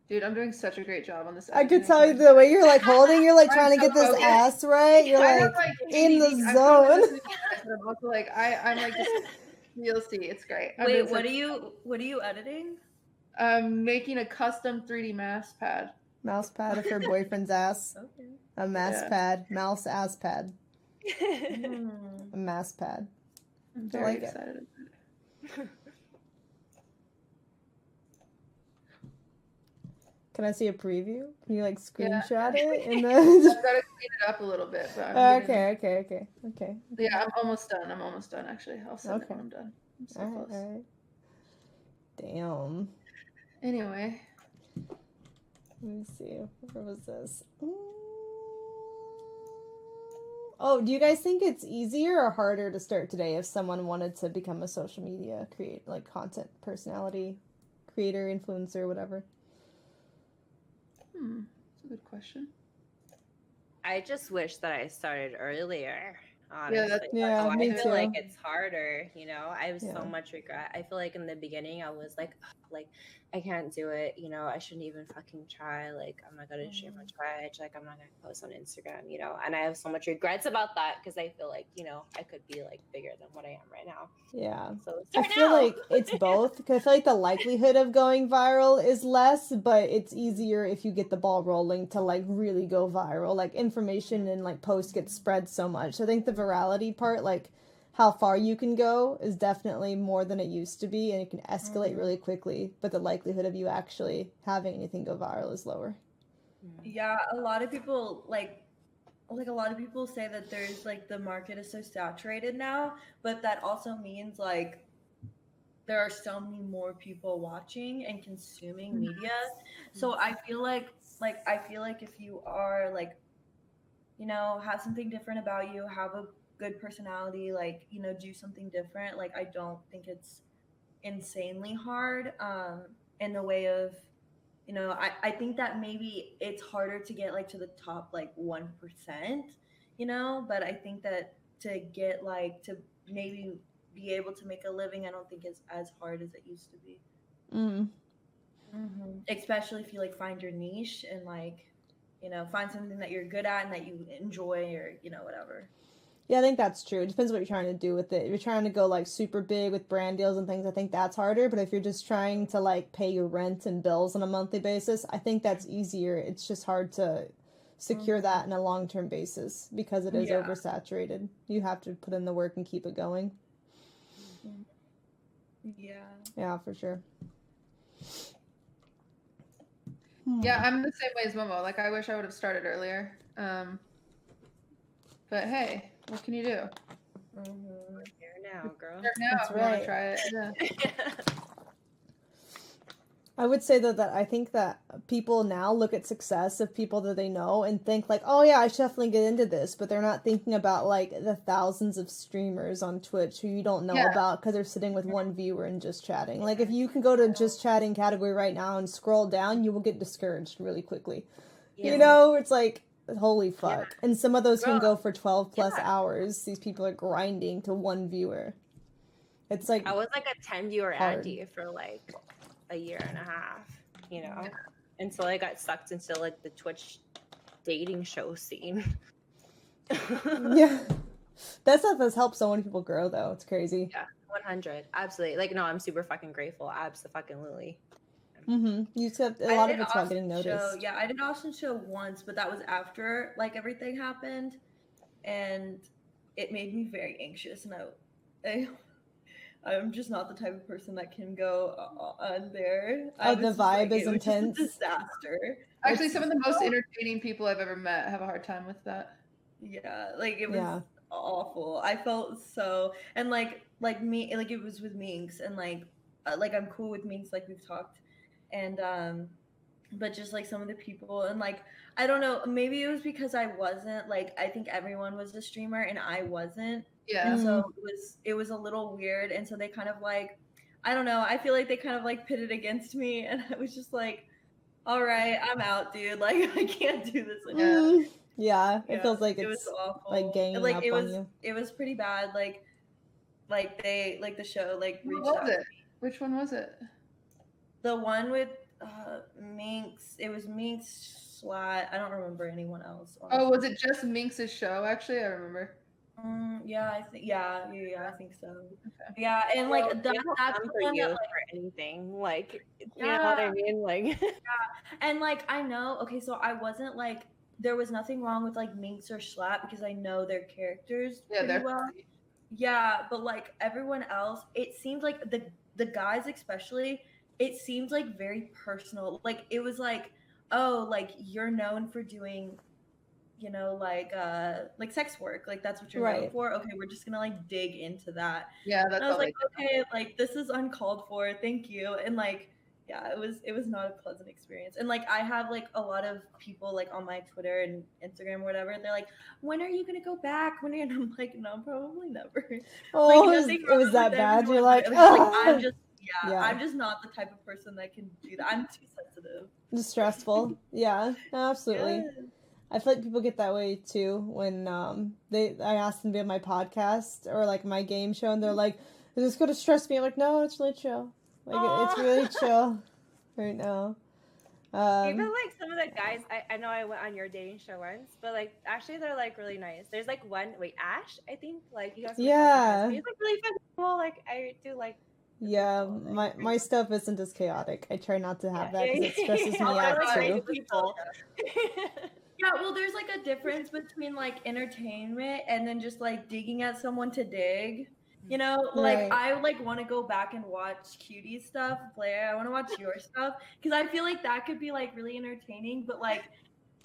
Dude, I'm doing such a great job on this. I could tell you the way you're like holding, you're like trying to get this ass right. You're like in the zone. I'm also like I'm like just you'll see, it's great. Wait, what are you editing? Making a custom 3D mouse pad. Mouse pad of her boyfriend's ass. Okay. A mouse pad. Mouse ass pad. A mouse pad. I'm very excited. Can I see a preview? Can you like screenshot it? I've got to clean it up a little bit. But Okay. Yeah, I'm almost done actually. I'll send it when I'm done. I'm so close. All right. Damn. Anyway. Let me see. Where was this? Oh, do you guys think it's easier or harder to start today if someone wanted to become a social media content personality, creator, influencer, whatever? That's a good question. I just wish that I started earlier. Honestly, me I feel too. like it's harder. You know, I have Yeah. so much regret. I feel like in the beginning, I was like, I can't do it. You know, I shouldn't even fucking try. Like, I'm not gonna stream on Twitch. Like, I'm not gonna post on Instagram. You know, and I have so much regrets about that because I feel like, you know, I could be like bigger than what I am right now. Yeah. So I feel like it's both, because I feel like the likelihood of going viral is less, but it's easier if you get the ball rolling to like really go viral. Like information and like posts get spread so much. So I think the virality part, like how far you can go, is definitely more than it used to be, and it can escalate really quickly, but the likelihood of you actually having anything go viral is lower. Yeah, a lot of people like a lot of people say that there's like the market is so saturated now, but that also means like there are so many more people watching and consuming media. So I feel like if you are like, you know, have something different about you, have a good personality, like, you know, do something different, like I don't think it's insanely hard in the way of, you know, I think that maybe it's harder to get like to the top like 1%, you know, but I think that to get like to maybe be able to make a living, I don't think it's as hard as it used to be. Especially if you like find your niche and like, you know, find something that you're good at and that you enjoy, or, you know, whatever. Yeah, I think that's true. It depends what you're trying to do with it. If you're trying to go like super big with brand deals and things, I think that's harder. But if you're just trying to like pay your rent and bills on a monthly basis, I think that's easier. It's just hard to secure that in a long-term basis because it is oversaturated. You have to put in the work and keep it going. Yeah, for sure. Yeah, I'm the same way as Momo. Like, I wish I would have started earlier. But hey, what can you do? We're here now, girl. Start now. That's If you want right. to try it. Yeah. I would say though that I think that people now look at success of people that they know and think like, oh yeah, I should definitely get into this, but they're not thinking about like the thousands of streamers on Twitch who you don't know about because they're sitting with one viewer and just chatting. Like if you can go to just chatting category right now and scroll down, you will get discouraged really quickly. You know, it's like, holy fuck. And some of those can go for 12 plus hours. These people are grinding to one viewer. It's like, I was like a 10 viewer Andy for like a year and a half, you know, until I got sucked into like the Twitch dating show scene. Yeah, that stuff has helped so many people grow though. It's crazy. Yeah, 100, absolutely. Like, no, I'm super fucking grateful. Absolutely. You said a lot of it's about getting noticed. Yeah, I did Austin show once, but that was after like everything happened, and it made me very anxious. And I'm just not the type of person that can go on there. The vibe is intense. It was just a disaster. Actually, some of the most entertaining people I've ever met have a hard time with that. Yeah, like it was awful. I felt so, and like me, like it was with Minx, and like I'm cool with Minx, like we've talked, and but just like some of the people, and like I don't know, maybe it was because I wasn't like, I think everyone was a streamer and I wasn't. Yeah. And so it was a little weird, and so they kind of like, I don't know, I feel like they kind of like pitted against me, and I was just like, all right, I'm out, dude. Like I can't do this anymore. Yeah, it feels like it was awful. Like ganging like up it was, on you. It was pretty bad. Like they like the show like reached What out. was it? Which one was it? The one with Minx. It was Minx, Slat. I don't remember anyone else. Honestly. Oh, was it just Minx's show? Actually, I remember. Yeah, I think I think so. Okay. Yeah, and like that's for you that, like, for anything, like you know what I mean, like and like I know. Okay, so I wasn't like, there was nothing wrong with like Minx or Schlatt because I know their characters pretty well. Funny. Yeah, but like everyone else, it seemed like the guys especially, it seemed like very personal. Like it was like, oh, like you're known for doing, you know, like sex work, like that's what you're known for. Okay, we're just gonna like dig into that. Yeah, that's. And I was like, okay, like this is uncalled for. Thank you. And like yeah, it was not a pleasant experience. And like I have like a lot of people like on my Twitter and Instagram or whatever, they're like, when are you gonna go back? When are you? And I'm like, no, probably never. Oh, Like, it was that bad. everyone, You're like, but it's like "Ah!" yeah, I'm just not the type of person that can do that. I'm too sensitive. Just stressful. Yeah, absolutely. Yes. I feel like people get that way too when I ask them to be on my podcast or like my game show, and they're like, "Is this going to stress me?" I'm like, "No, it's really chill. Like it's really chill right now." Even like some of the guys, I know I went on your dating show once, but like actually they're like really nice. There's like one, Ash, I think, like he has Yeah. he's like really fun people. Like I do like. Yeah, People, my stuff isn't as chaotic. I try not to have that because it stresses me they're out like too. great people. Yeah, well, there's like a difference between like entertainment and then just like digging at someone to dig. You know, like Right. I like want to go back and watch Cutie stuff, Blair. I want to watch your stuff because I feel like that could be like really entertaining. But like,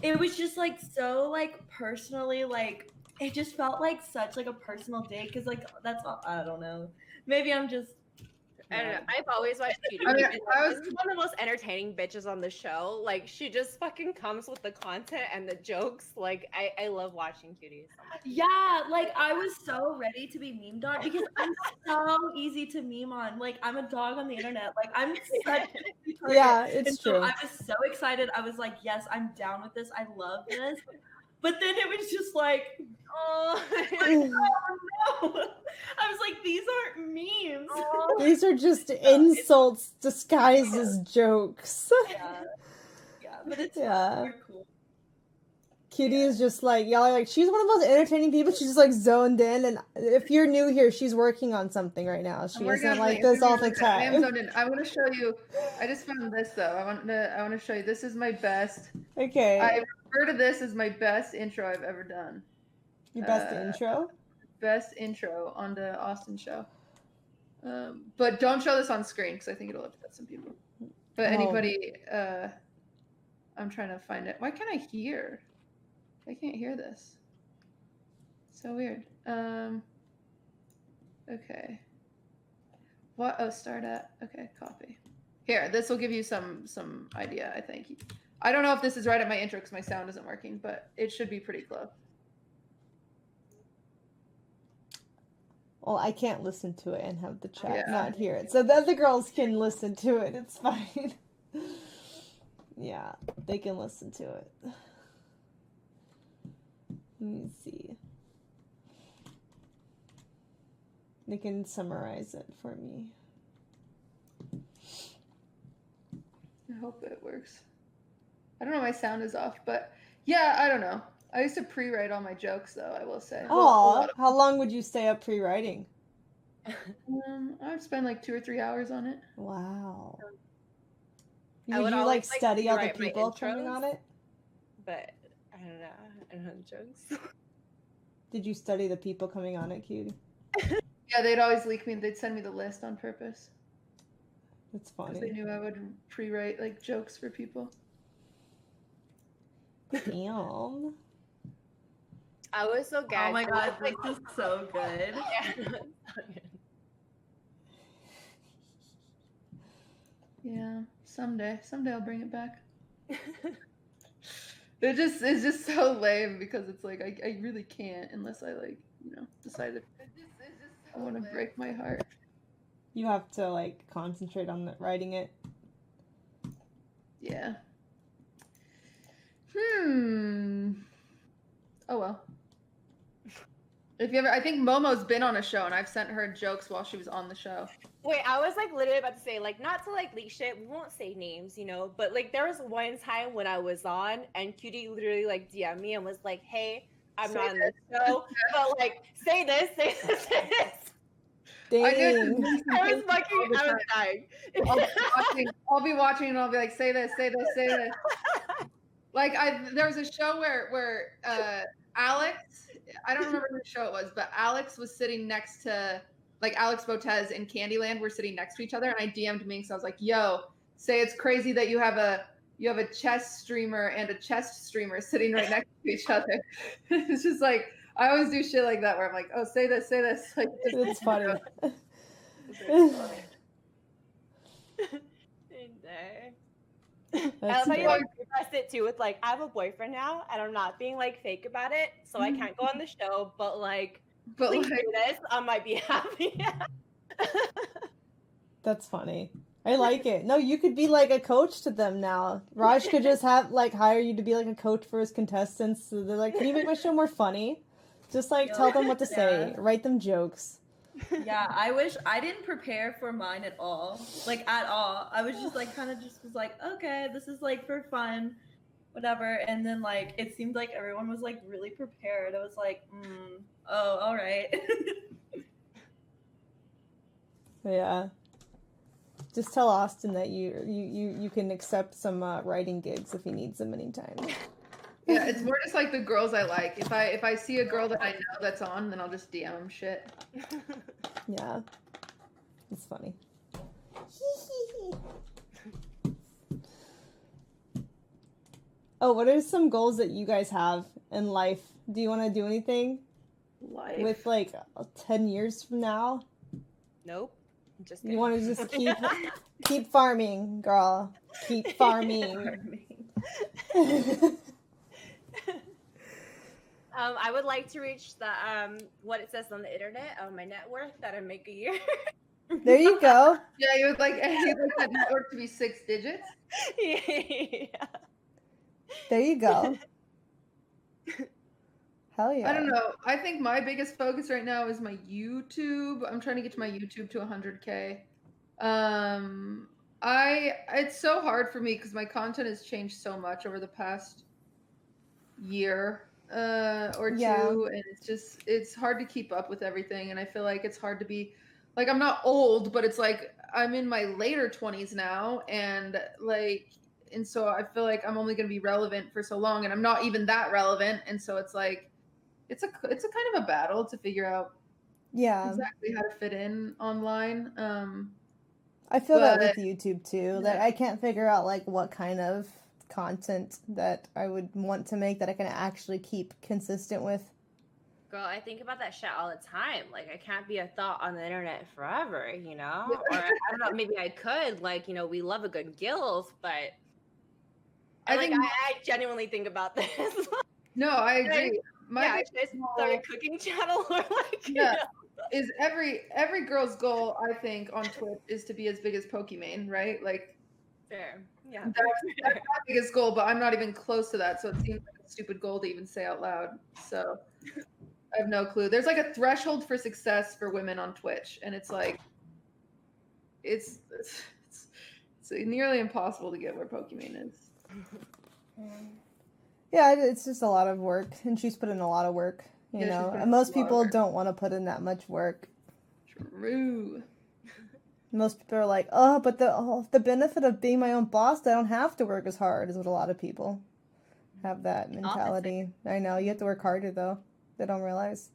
it was just like so like personally like it just felt like such like a personal dig because like that's all, I don't know. Maybe I'm just. I don't know. I've always watched Cutie. I mean, This is one of the most entertaining bitches on the show. Like she just fucking comes with the content and the jokes. Like I love watching Cutie so much. Yeah, like I was so ready to be memed on because I'm so easy to meme on. Like I'm a dog on the internet. Like I'm such a target. Yeah, it's And so true. I was so excited. I was like, yes, I'm down with this. I love this. But then it was just like, oh, no. I was like, these aren't memes. These are just insults disguised as jokes. Yeah, but it's Yeah. You're cool. Cutie is just like, y'all are like, she's one of the most entertaining people. She's just like zoned in. And if you're new here, she's working on something right now. She isn't like this all the I am time. zoned in. I want to show you. I just found this though. I want to show you. This is my best. Okay. I refer to this as my best intro I've ever done. Your best intro? Best intro on the Austin show. But don't show this on screen because I think it'll upset some people. But anybody, I'm trying to find it. Why can't I hear? I can't hear this. So weird. Okay. What? Oh, start at. Okay, copy. Here, this will give you some idea, I think. I don't know if this is right at my intro because my sound isn't working, but it should be pretty close. Well, I can't listen to it and have the chat not hear it. So the other girls can listen to it. It's fine. Yeah, they can listen to it. Let me see. They can summarize it for me. I hope it works. I don't know, my sound is off, but yeah, I don't know. I used to pre-write all my jokes, though, I will say. Oh, how long would you stay up pre-writing? I would spend like 2 or 3 hours on it. Wow. I Would would you always, like study all the rewrite my people coming on intros. it? But I don't know. I don't know the jokes. Did you study the people coming on it, Cutie? Yeah, they'd always leak me. They'd send me the list on purpose. That's Because funny. they knew I would pre-write like jokes for people. Damn. I was so gagged. Oh my god, this is so good. Yeah, someday I'll bring it back. It's just so lame because it's like I really can't unless I like decide that I want to break my heart. You have to like concentrate on writing it. Yeah. Oh well. If you ever, I think Momo's been on a show and I've sent her jokes while she was on the show. Wait, I was like literally about to say, like, not to like leak shit, we won't say names, but like there was one time when I was on and Cutie literally like DM'd me and was like, hey, I'm not on this show, but like say this, say this, say this. Dang. I was dying. I'll be watching and I'll be like, say this, say this, say this. Like there was a show where Alex, I don't remember whose show it was, but Alex was sitting next to, like, Alex Botez and Candyland were sitting next to each other, and I DM'd Minx. So I was like, yo, say it's crazy that you have a chess streamer and a chess streamer sitting right next to each other. It's just like, I always do shit like that where I'm like, oh, say this, say this. Like, It's funny. I love how you like repressed it too with like, I have a boyfriend now and I'm not being like fake about it, so I can't go on the show, but please do this on my behalf. That's funny. I like it. No, you could be like a coach to them now. Raj could just have like hire you to be like a coach for his contestants. So they're like, can you make my show more funny? Just like tell them what to say, write them jokes. Yeah, I wish I didn't prepare for mine at all. Like at all. I was just like kind of just was like, okay, this is like for fun, whatever. And then like it seemed like everyone was like really prepared. I was like, oh, all right. Yeah. Just tell Austin that you can accept some writing gigs if he needs them anytime. Yeah, it's more just like the girls I like. If I see a girl that I know that's on, then I'll just DM them shit. Yeah. It's funny. Oh, what are some goals that you guys have in life? Do you want to do anything? With like 10 years from now? Nope. Just you want to just keep farming, girl. Keep farming. I would like to reach the what it says on the internet on my net worth that I make a year. There you go. Yeah, you would like that network to be 6 digits. Yeah. There you go. Hell yeah. I don't know. I think my biggest focus right now is my YouTube. I'm trying to get to my YouTube to 100K. It's so hard for me because my content has changed so much over the past year or two, and it's hard to keep up with everything. And I feel like it's hard to be like, I'm not old, but it's like I'm in my later 20s now, and so I feel like I'm only going to be relevant for so long, and I'm not even that relevant, and so it's like it's a kind of a battle to figure out exactly how to fit in online. I feel that with YouTube too, that I can't figure out like what kind of content that I would want to make that I can actually keep consistent with. Girl, I think about that shit all the time. Like, I can't be a thought on the internet forever, you know? Or I don't know, maybe I could. Like, you know, we love a good gills, but I genuinely think about this. No, I agree. I start a cooking channel or like, you know. Is every girl's goal, I think, on Twitch is to be as big as Pokimane, right? Like, fair. Yeah. That's my biggest goal, but I'm not even close to that, so it seems like a stupid goal to even say out loud. So I have no clue. There's like a threshold for success for women on Twitch, and it's like it's nearly impossible to get where Pokimane is. Yeah, it's just a lot of work, and she's put in a lot of work, you know. And most people don't want to put in that much work. True. Most people are like, oh, but the benefit of being my own boss, I don't have to work as hard, is what a lot of people have that mentality. I know, you have to work harder, though. They don't realize.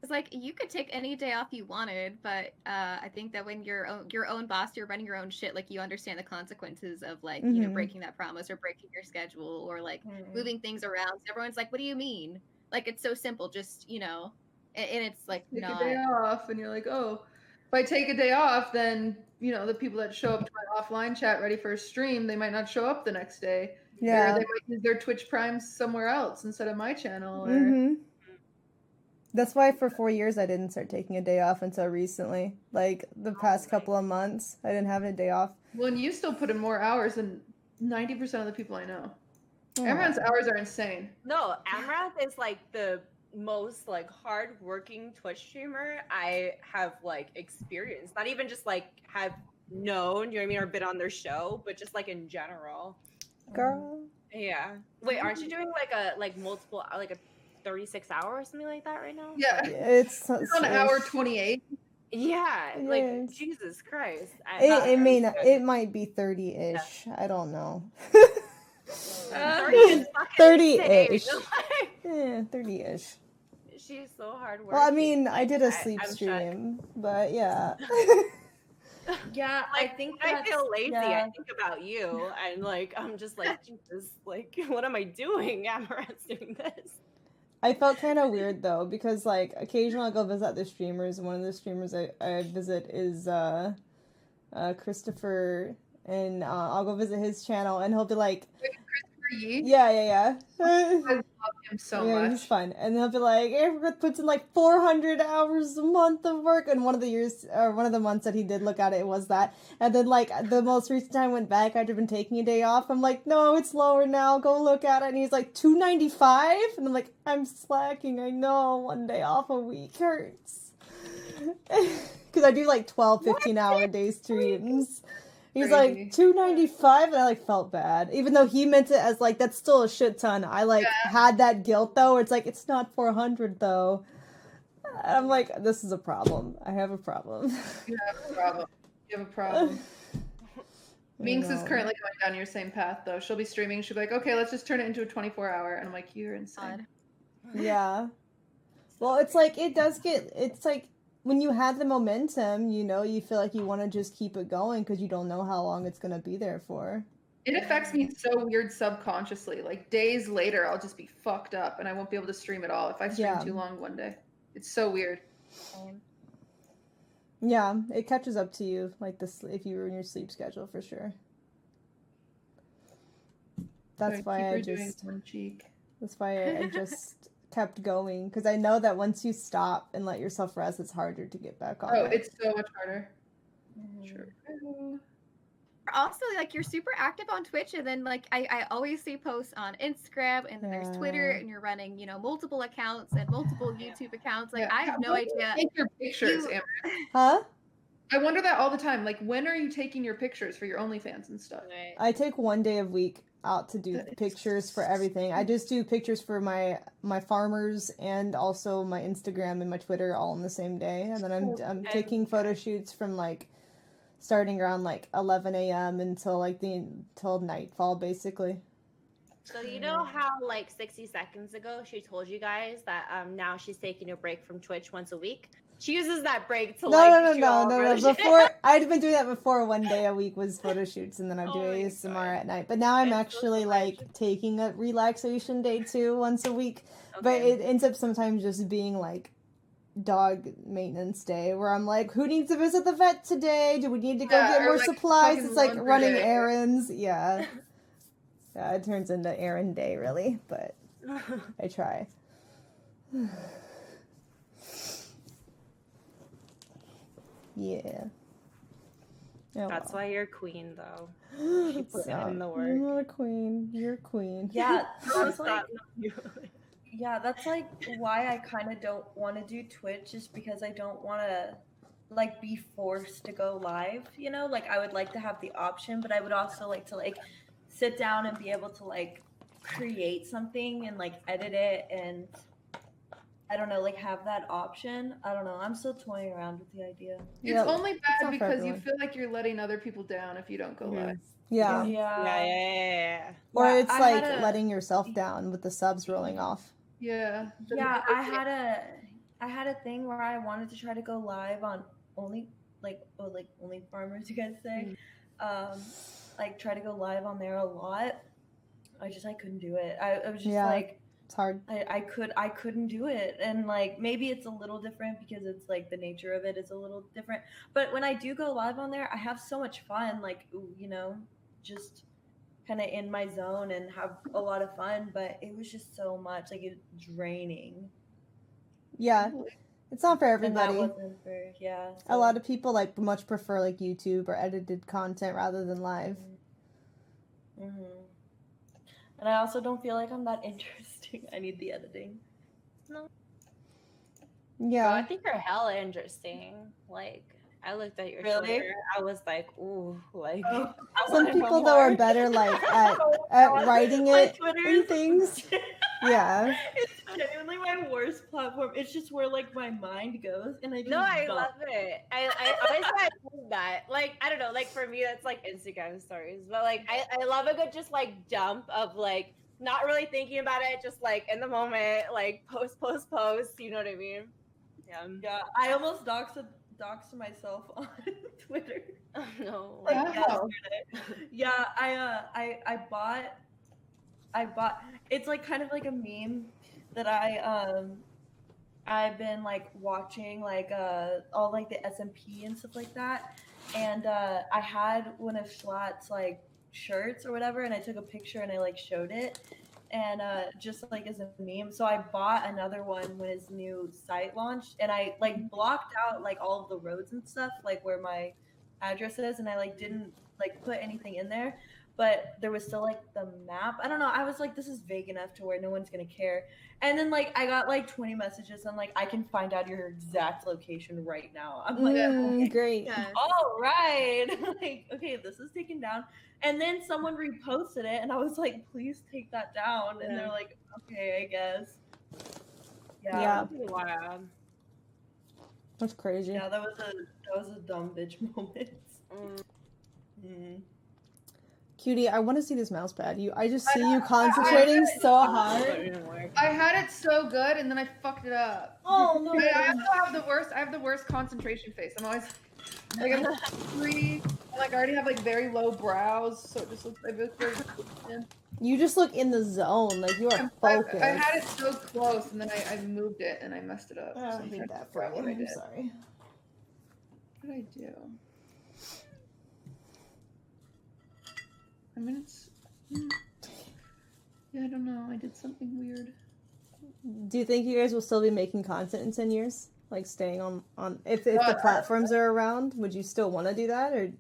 It's like, you could take any day off you wanted, but I think that when you're your own boss, you're running your own shit, like, you understand the consequences of, like, you know, breaking that promise or breaking your schedule or, like, moving things around. So everyone's like, what do you mean? Like, it's so simple, just, you know, and it's, like, take a day off, and you're like, oh, if I take a day off, then, you know, the people that show up to my offline chat ready for a stream, they might not show up the next day. Yeah. Or they might use their Twitch Primes somewhere else instead of my channel. Or... That's why for 4 years I didn't start taking a day off until recently. Like, the past couple of months, I didn't have a day off. Well, and you still put in more hours than 90% of the people I know. Amouranth's hours are insane. No, Amouranth is, like, the most, like, hard-working Twitch streamer I have, like, experienced. Not even just, like, have known, you know what I mean, or been on their show, but just, like, in general. Girl. Yeah. Wait, aren't you doing, like, a multiple, like, a 36 hours or something like that right now? Yeah. It's on hour 28. Yeah. Like, Jesus Christ. It might be 30-ish. Yeah. I don't know. 30-ish. Yeah, 30-ish. She's so hard working. Well, I mean, I did a sleep stream, but yeah. Yeah, like, I feel lazy. I think about you, and like I'm just like, Jesus, like, what am I doing? Amouranth's doing this. I felt kind of weird though, because like occasionally I'll go visit the streamers. One of the streamers I visit is Christopher and I'll go visit his channel, and he'll be like, Christopher Yee? yeah. I love him so Yeah, much. he's fun. And they'll be like, Eric puts in like 400 hours a month of work. And one of the years, or one of the months that he did look at it was that. And then like the most recent time I went back after been taking a day off, I'm like, no, it's lower now. Go look at it. And he's like, 295? And I'm like, I'm slacking. I know. One day off a week hurts. Because I do like 12, 15-hour day streams. He's Crazy. like 295, and I like felt bad, even though he meant it as like that's still a shit ton. I like had that guilt though. Where it's like it's not 400 though. And I'm like, this is a problem. I have a problem. You have a problem. You have a problem. Minx is currently going down your same path though. She'll be streaming. She'll be like, okay, let's just turn it into a 24-hour. And I'm like, you're insane. Yeah. Well, it's like it does get. It's like. When you have the momentum, you know, you feel like you want to just keep it going because you don't know how long it's going to be there for. It affects me so weird subconsciously. Like days later, I'll just be fucked up and I won't be able to stream at all if I stream too long one day. It's so weird. Yeah, it catches up to you, like this if you were in your sleep schedule for sure. That's why I just. One cheek. That's why I just kept going because I know that once you stop and let yourself rest, it's harder to get back on. Oh, it's so much harder. True. Also, like you're super active on Twitch, and then like I always see posts on Instagram, and then there's Twitter, and you're running, you know, multiple accounts and multiple YouTube accounts. Like I have no idea. Take your pictures, Amber. Huh? I wonder that all the time. Like, when are you taking your pictures for your OnlyFans and stuff? I take one day a week out to do pictures for everything. I just do pictures for my farmers and also my Instagram and my Twitter all on the same day, and then I'm taking photo shoots from like starting around like 11 a.m. until like till nightfall basically. So you know how like 60 seconds ago she told you guys that now she's taking a break from Twitch once a week? She uses that break to no. Before I'd been doing that before. One day a week was photo shoots, and then I'm doing ASMR at night. But now I'm actually like taking a relaxation day too once a week. Okay. But it ends up sometimes just being like dog maintenance day, where I'm like, who needs to visit the vet today? Do we need to go get more supplies? It's like running errands. Yeah, it turns into errand day really, but I try. Yeah. That's why you're queen, though. She put in the work. I'm not a queen. You're a queen. Yeah, that's like, that's like why I kind of don't want to do Twitch, just because I don't want to like be forced to go live. You know, like I would like to have the option, but I would also like to like sit down and be able to like create something and like edit it and. I don't know, like have that option. I don't know. I'm still toying around with the idea. It's only bad because you feel like you're letting other people down if you don't go live. Yeah. Or it's like letting yourself down with the subs rolling off. Yeah. Yeah, I had a thing where I wanted to try to go live on only farmers, you guys say. Like try to go live on there a lot. I couldn't do it. I was just like it's hard. I couldn't do it. And like maybe it's a little different because it's like the nature of it is a little different. But when I do go live on there, I have so much fun, like, you know, just kind of in my zone and have a lot of fun. But it was just so much, like it's draining. Yeah. It's not for everybody. And that wasn't for, so. A lot of people like much prefer like YouTube or edited content rather than live. Mm-hmm. And I also don't feel like I'm that interesting. I need the editing. No. Yeah. I think you're hella interesting. Like, I looked at your Twitter. I was like, ooh, like. Some people though are better like at writing it and things. Yeah. It's genuinely my worst platform. It's just where like my mind goes, and I love it. I always do that. Like, I don't know. Like for me, that's like Instagram stories, but like I love a good just like jump of like. Not really thinking about it, just like in the moment, like post. You know what I mean? Yeah. I almost doxed myself on Twitter. Oh no! Like yesterday. Yeah, I bought. It's like kind of like a meme that I've been like watching like all like the SMP and stuff like that, and I had one of Schlatt's like shirts or whatever, and I took a picture and I like showed it, and just like as a meme. So I bought another one when his new site launched, and I like blocked out like all of the roads and stuff, like where my address is, and I like didn't like put anything in there, but there was still like the map. I don't know. I was like, this is vague enough to where no one's gonna care. And then like I got like 20 messages and like I can find out your exact location right now. I'm like, okay, great. Yes. all right. Like, okay, this is taken down. And then someone reposted it and I was like, please take that down. And they're like, okay, I guess. Yeah. Wow. That's crazy. Yeah, that was a dumb bitch moment. Cutie, I want to see this mouse pad. I just see you concentrating so hard. I had it so good, and then I fucked it up. Oh no! I also have the worst. I have the worst concentration face. I'm always like I'm hungry. Like I already have like very low brows, so it just looks like very. You just look in the zone, like you are focused. I had it so close, and then I moved it, and I messed it up. Oh, so I hate that for forgot you. what I I'm did. sorry. What did I do? I mean, it's. Yeah, I don't know. I did something weird. Do you think you guys will still be making content in 10 years? Like staying on if the platforms are around, would you still want to do that or?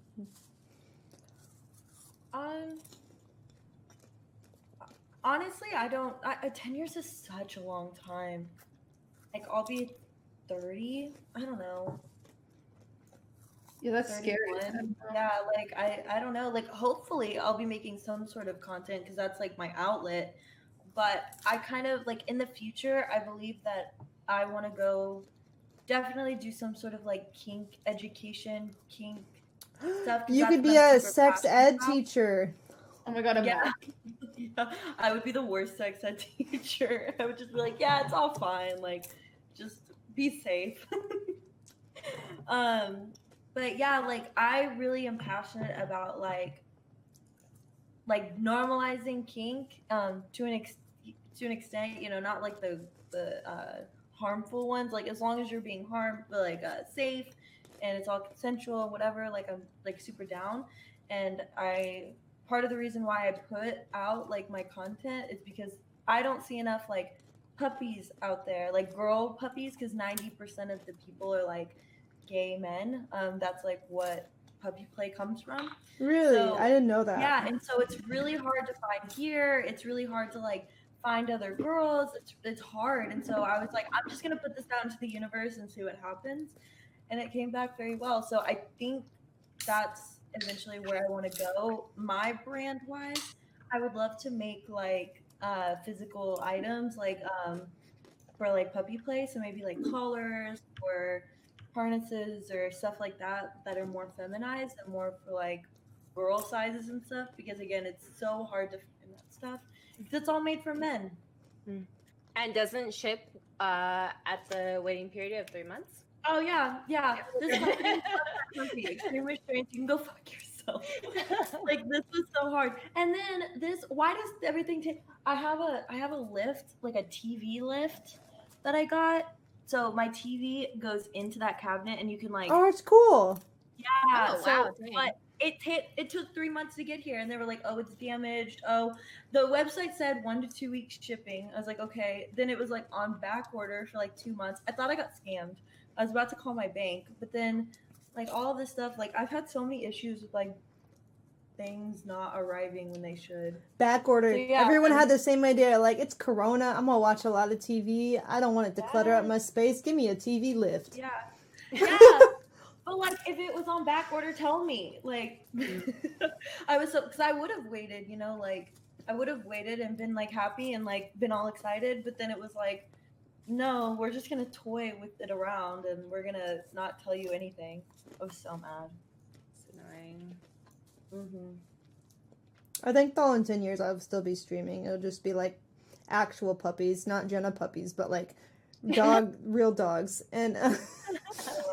Honestly, I don't. 10 years is such a long time. Like I'll be 30. I don't know. Yeah, that's 31. scary. Yeah, like I don't know. Like hopefully I'll be making some sort of content because that's like my outlet. But I kind of like in the future, I believe that I want to go definitely do some sort of like kink education, kink stuff. You could be a sex ed teacher. Oh my god, I'm yeah. Yeah, I would be the worst sex ed teacher. I would just be like, yeah, it's all fine. Like, just be safe. But yeah, like I really am passionate about like normalizing kink to an extent, you know, not like the harmful ones. Like as long as you're being harmed, but like safe and it's all consensual, whatever. Like I'm like super down, and part of the reason why I put out like my content is because I don't see enough like puppies out there, like girl puppies, because 90% of the people are like gay men. That's like what puppy play comes from. Really? So, I didn't know that. Yeah, and so it's really hard to find gear. It's really hard to like find other girls. It's hard. And so I was like, I'm just gonna put this out into the universe and see what happens. And it came back very well. So I think that's eventually where I want to go. My brand wise, I would love to make like physical items like for like puppy play. So maybe like collars or harnesses or stuff like that are more feminized and more for like girl sizes and stuff, because again it's so hard to find that stuff because it's all made for men. And doesn't ship at the waiting period of 3 months? Oh yeah. This company, extreme restraints, you can go fuck yourself. Like this was so hard. And then why does everything take I have a lift, like a TV lift that I got. So my TV goes into that cabinet, and you can like. Oh, it's cool. Yeah. Oh, so, wow. But it took 3 months to get here, and they were like, "Oh, it's damaged." Oh, the website said 1 to 2 weeks shipping. I was like, okay. Then it was like on back order for like 2 months. I thought I got scammed. I was about to call my bank, but then like all this stuff, like I've had so many issues with like things not arriving when they should. Back order. So, yeah, Everyone had the same idea. Like, it's Corona. I'm gonna watch a lot of TV. I don't want it to clutter up my space. Give me a TV lift. Yeah. But like, if it was on back order, tell me. Like, I was because I would have waited. You know, like I would have waited and been like happy and like been all excited. But then it was like, no, we're just gonna toy with it around and we're gonna not tell you anything. I was so mad. It's annoying. I think though in 10 years I'll still be streaming. It'll just be like actual puppies, not Jenna puppies, but like real dogs. And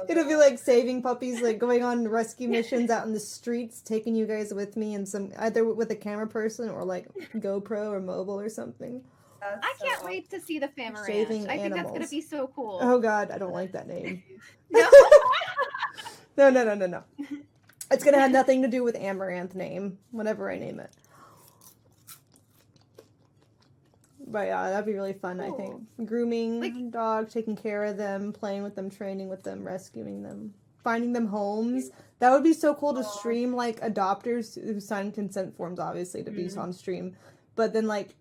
it'll be like saving puppies, like going on rescue missions out in the streets, taking you guys with me and either with a camera person or like GoPro or mobile or something. I can't wait to see the Famaranth. Saving I think that's animals. gonna be so cool. Oh God, I don't like that name. No. No. It's gonna have nothing to do with Amouranth name, whatever I name it. But yeah, that'd be really fun, I think. Grooming dog, taking care of them, playing with them, training with them, rescuing them, finding them homes. That would be so cool to stream, like, adopters who sign consent forms, obviously, to be on stream. But then, like,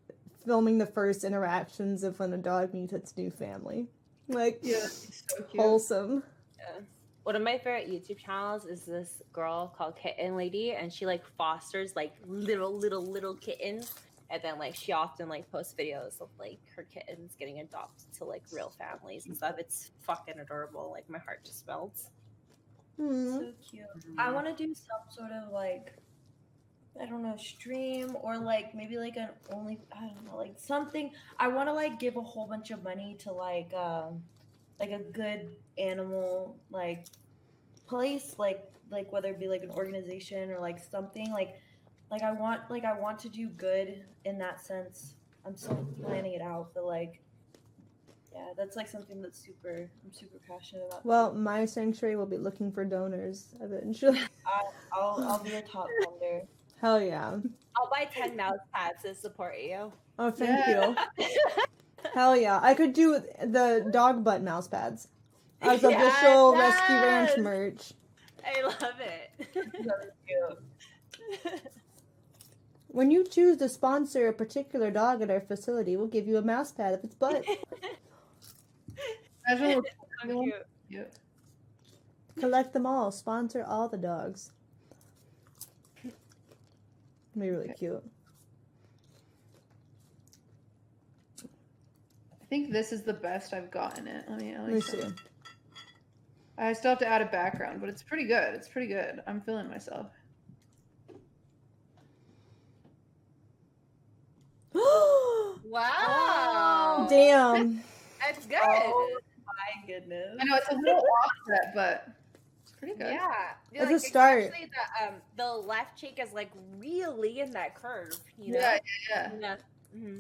filming the first interactions of when a dog meets its new family. Like, it's so cute. wholesome. Yeah. One of my favorite YouTube channels is this girl called Kitten Lady, and she like fosters like little kittens, and then like she often like posts videos of like her kittens getting adopted to like real families and stuff. It's fucking adorable. Like my heart just melts. So cute. I want to do some sort of like, I don't know, stream or like maybe like I don't know, like something. I want to like give a whole bunch of money to like a good animal like place, like whether it be like an organization or like something like I want to do good in that sense. I'm still planning it out, but like yeah, that's like something that's I'm super passionate about. Well, my sanctuary will be looking for donors eventually. I'll be a top funder. Hell yeah. I'll buy 10 mouse pads to support you. Oh, thank you. Hell yeah. I could do the dog butt mouse pads as official Rescue Ranch merch. I love it. Really cute. When you choose to sponsor a particular dog at our facility, we'll give you a mouse pad of its butt. So cute. Collect them all. Sponsor all the dogs. It'll be really cute. I think this is the best I've gotten it. Let Let me see. I still have to add a background, but it's pretty good. It's pretty good. I'm feeling myself. Wow. Damn. That's good. Oh my goodness. I know it's a little offset, but it's pretty good. Yeah. It's a start. Actually, the left cheek is like really in that curve, you know? Yeah. Mm-hmm.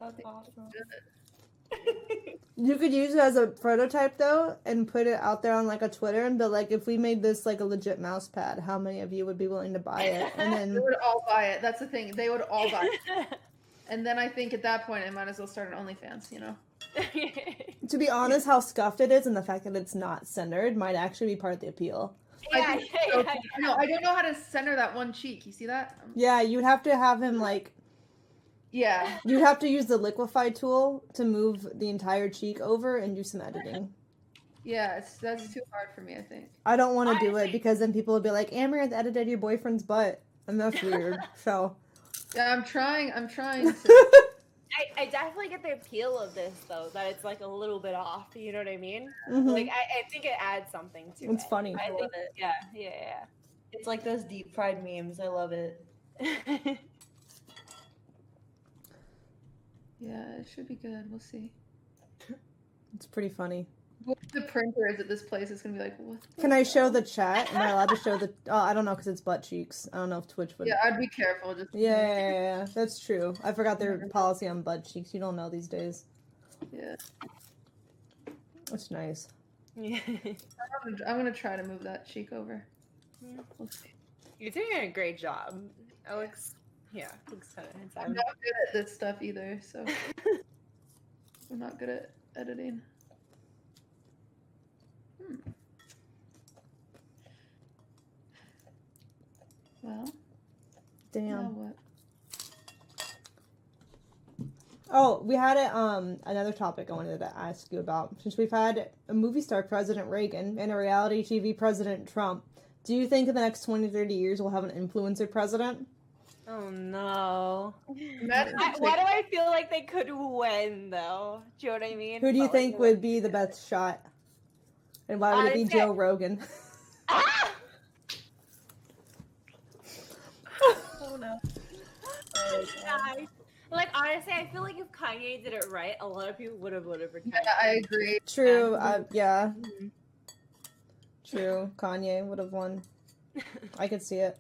That's awesome. You could use it as a prototype though, and put it out there on like a Twitter, and be like, if we made this like a legit mouse pad, how many of you would be willing to buy it? And then They would all buy it. That's the thing. They would all buy it. And then I think at that point, I might as well start an OnlyFans, you know? to be honest, how scuffed it is and the fact that it's not centered might actually be part of the appeal. No, I don't know how to center that one cheek. You see that? Yeah, you'd have to have him like... Yeah. You'd have to use the liquefy tool to move the entire cheek over and do some editing. Yeah, that's too hard for me, I think. I don't want to do it because then people will be like, Amouranth edited your boyfriend's butt. And that's weird. So... Yeah, I'm trying to... I definitely get the appeal of this, though, that it's like a little bit off, you know what I mean? Mm-hmm. Like, I think it adds something to it. It's funny. I love it. Yeah. It's like those deep fried memes. I love it. Yeah, it should be good. We'll see. It's pretty funny. What the printer is at this place is going to be like, what? Can I show the chat? Am I allowed to show the... Oh, I don't know, because it's butt cheeks. I don't know if Twitch would... Yeah, I'd be careful. Just Yeah, that's true. I forgot their policy on butt cheeks. You don't know these days. Yeah. That's nice. Yeah. I'm going to try to move that cheek over. We'll see. You're doing a great job. It looks kind of handsome. I'm not good at this stuff either, so... I'm not good at editing. Well, Damn. now what? Oh, we had another topic I wanted to ask you about. Since we've had a movie star President Reagan and a reality TV President Trump, do you think in the next 20, 30 years we'll have an influencer president? Oh no. Imagine Why do I feel like they could win though? Do you know what I mean? Who do you But, think like, would be the best shot? And why would it be Honestly, Joe Rogan? Ah! Oh no. Like honestly, I feel like if Kanye did it right, a lot of people would have voted for Kanye. Yeah, I agree. True. Yeah. True. Kanye would have won. I could see it.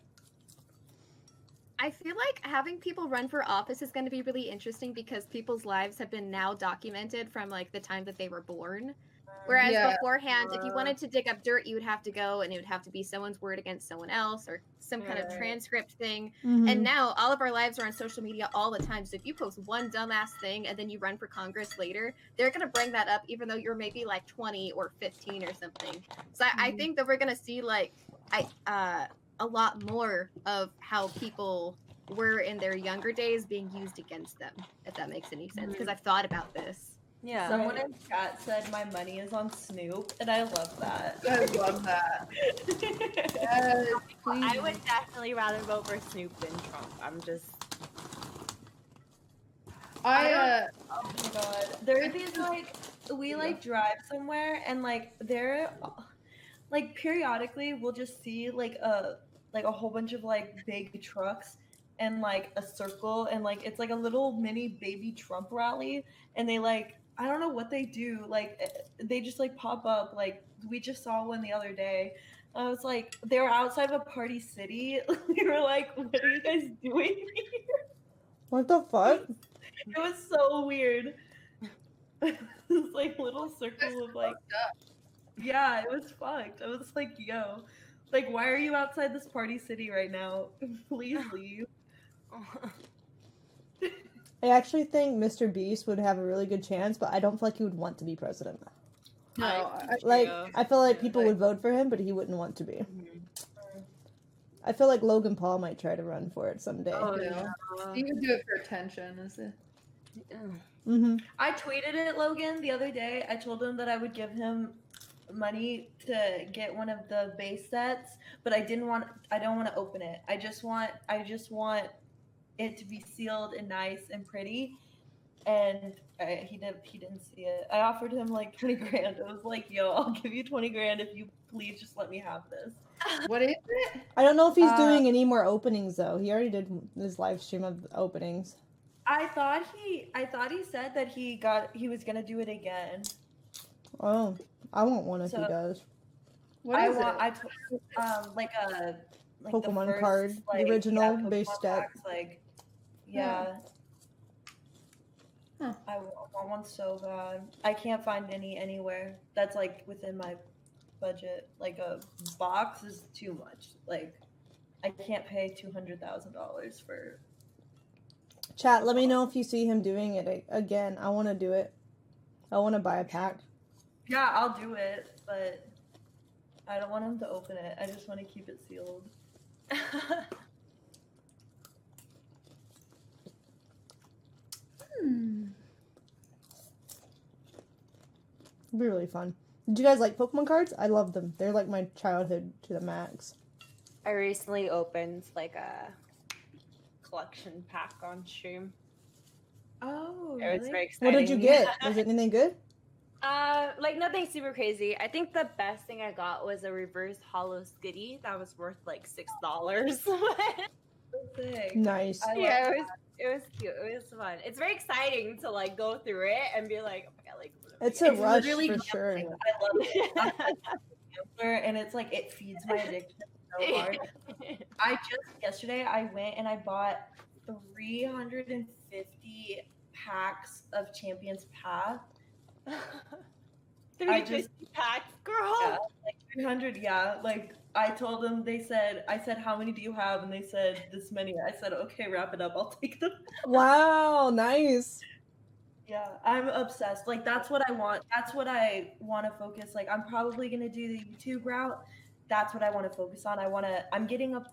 I feel like having people run for office is going to be really interesting because people's lives have been now documented from like the time that they were born. Whereas Yeah. beforehand, if you wanted to dig up dirt, you would have to go and it would have to be someone's word against someone else or some kind of Right. transcript thing. Mhm. And now all of our lives are on social media all the time. So if you post one dumbass thing and then you run for Congress later, they're going to bring that up even though you're maybe like 20 or 15 or something. So I think that we're going to see like a lot more of how people were in their younger days being used against them, if that makes any sense. Because I've thought about this. Yeah. Someone in chat said my money is on Snoop, and I love that. I love that. Yes, please. I would definitely rather vote for Snoop than Trump. I'm just. I Oh my god. There are these like we like drive somewhere and like there like periodically we'll just see like a whole bunch of like big trucks and like a circle and like it's like a little mini baby Trump rally and they like I don't know what they do like they just like pop up like we just saw one the other day. I was like they were outside of a party city. We were like what are you guys doing here? What the fuck? It was so weird. This like little circle of like yeah, it was fucked. I was like, yo, like why are you outside this party city right now? Please leave. I actually think Mr. Beast would have a really good chance, but I don't feel like he would want to be president. no. Like, I feel like people would vote for him, but he wouldn't want to be. I feel like Logan Paul might try to run for it someday. Oh, No. You would do it for attention, is it? Mm-hmm. I tweeted it, Logan, the other day. I told him that I would give him money to get one of the base sets, but I don't want to open it. I just want it to be sealed and nice and pretty. And he didn't see it. I offered him like 20 grand. I was like, yo, I'll give you 20 grand if you please just let me have this. What is it? I don't know if he's doing any more openings though. He already did his live stream of openings. I thought he said that he was gonna do it again. Oh, I want one if he So- does. What is it? Like the Pokemon first, card, the original base Pokemon set. packs, like yeah. Huh. I want one so bad. I can't find any anywhere that's like within my budget. Like a box is too much. Like I can't pay $200,000 for. Chat, let me know if you see him doing it again. I want to do it. I want to buy a pack. Yeah, I'll do it, but I don't want him to open it. I just want to keep it sealed. It'd be really fun. Did you guys like Pokemon cards? I love them. They're like my childhood to the max. I recently opened like a collection pack on stream. Oh, It was very What exciting. did you get? Was it anything good? Like nothing super crazy. I think the best thing I got was a reverse hollow skitty that was worth like $6. Nice. Yeah, it was cute. It was fun. It's very exciting to like go through it and be like, oh my god, like It's a rush literally for sure. I love it. I'm a gambler, and it's like it feeds my addiction so hard. Yesterday I went and I bought 350 packs of Champions Path. 350 packs, girl. Yeah, like 300. Yeah, like I told them. I said, how many do you have? And they said this many. I said, okay, wrap it up. I'll take them. Wow, nice. Yeah, I'm obsessed. Like that's what I want. That's what I want to focus. Like I'm probably gonna do the YouTube route. That's what I want to focus on. I'm getting a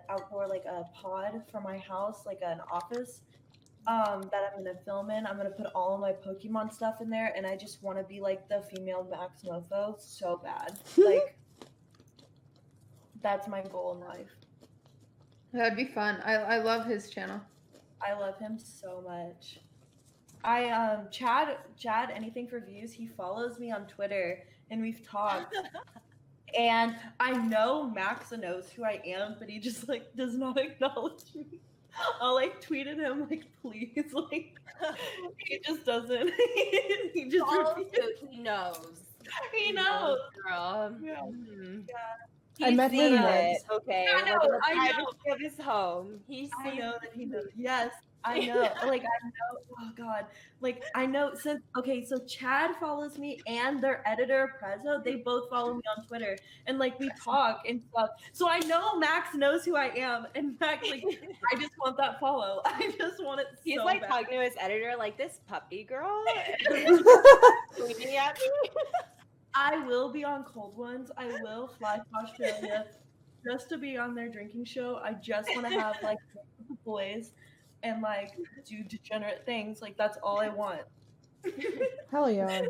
outdoor like a pod for my house, like an office. That I'm gonna film in. I'm gonna put all of my Pokemon stuff in there, and I just want to be like the female Max Mofo so bad. Like that's my goal in life. That'd be fun. I love his channel. I love him so much. I Chad, anything for views. He follows me on Twitter, and we've talked. And I know Max knows who I am, but he just like does not acknowledge me. I'll like tweet at him like, please, like he just doesn't. He just He knows. He knows, girl. Yeah. Mhm. I met him seen once. it. Okay. I know, Like, in the I know. privacy of his home. He's I seen know that he knows. Yes, I know, oh God, I know so Chad follows me and their editor, Prezzo, they both follow me on Twitter, and we talk and stuff. So I know Max knows who I am, and Max, I just want that follow. I just want it He's so like bad. talking to his editor, like, this puppy girl tweeting at me. I will be on Cold Ones. I will fly to Australia just to be on their drinking show. I just want to have with the boys and do degenerate things. That's all I want. Hell yeah.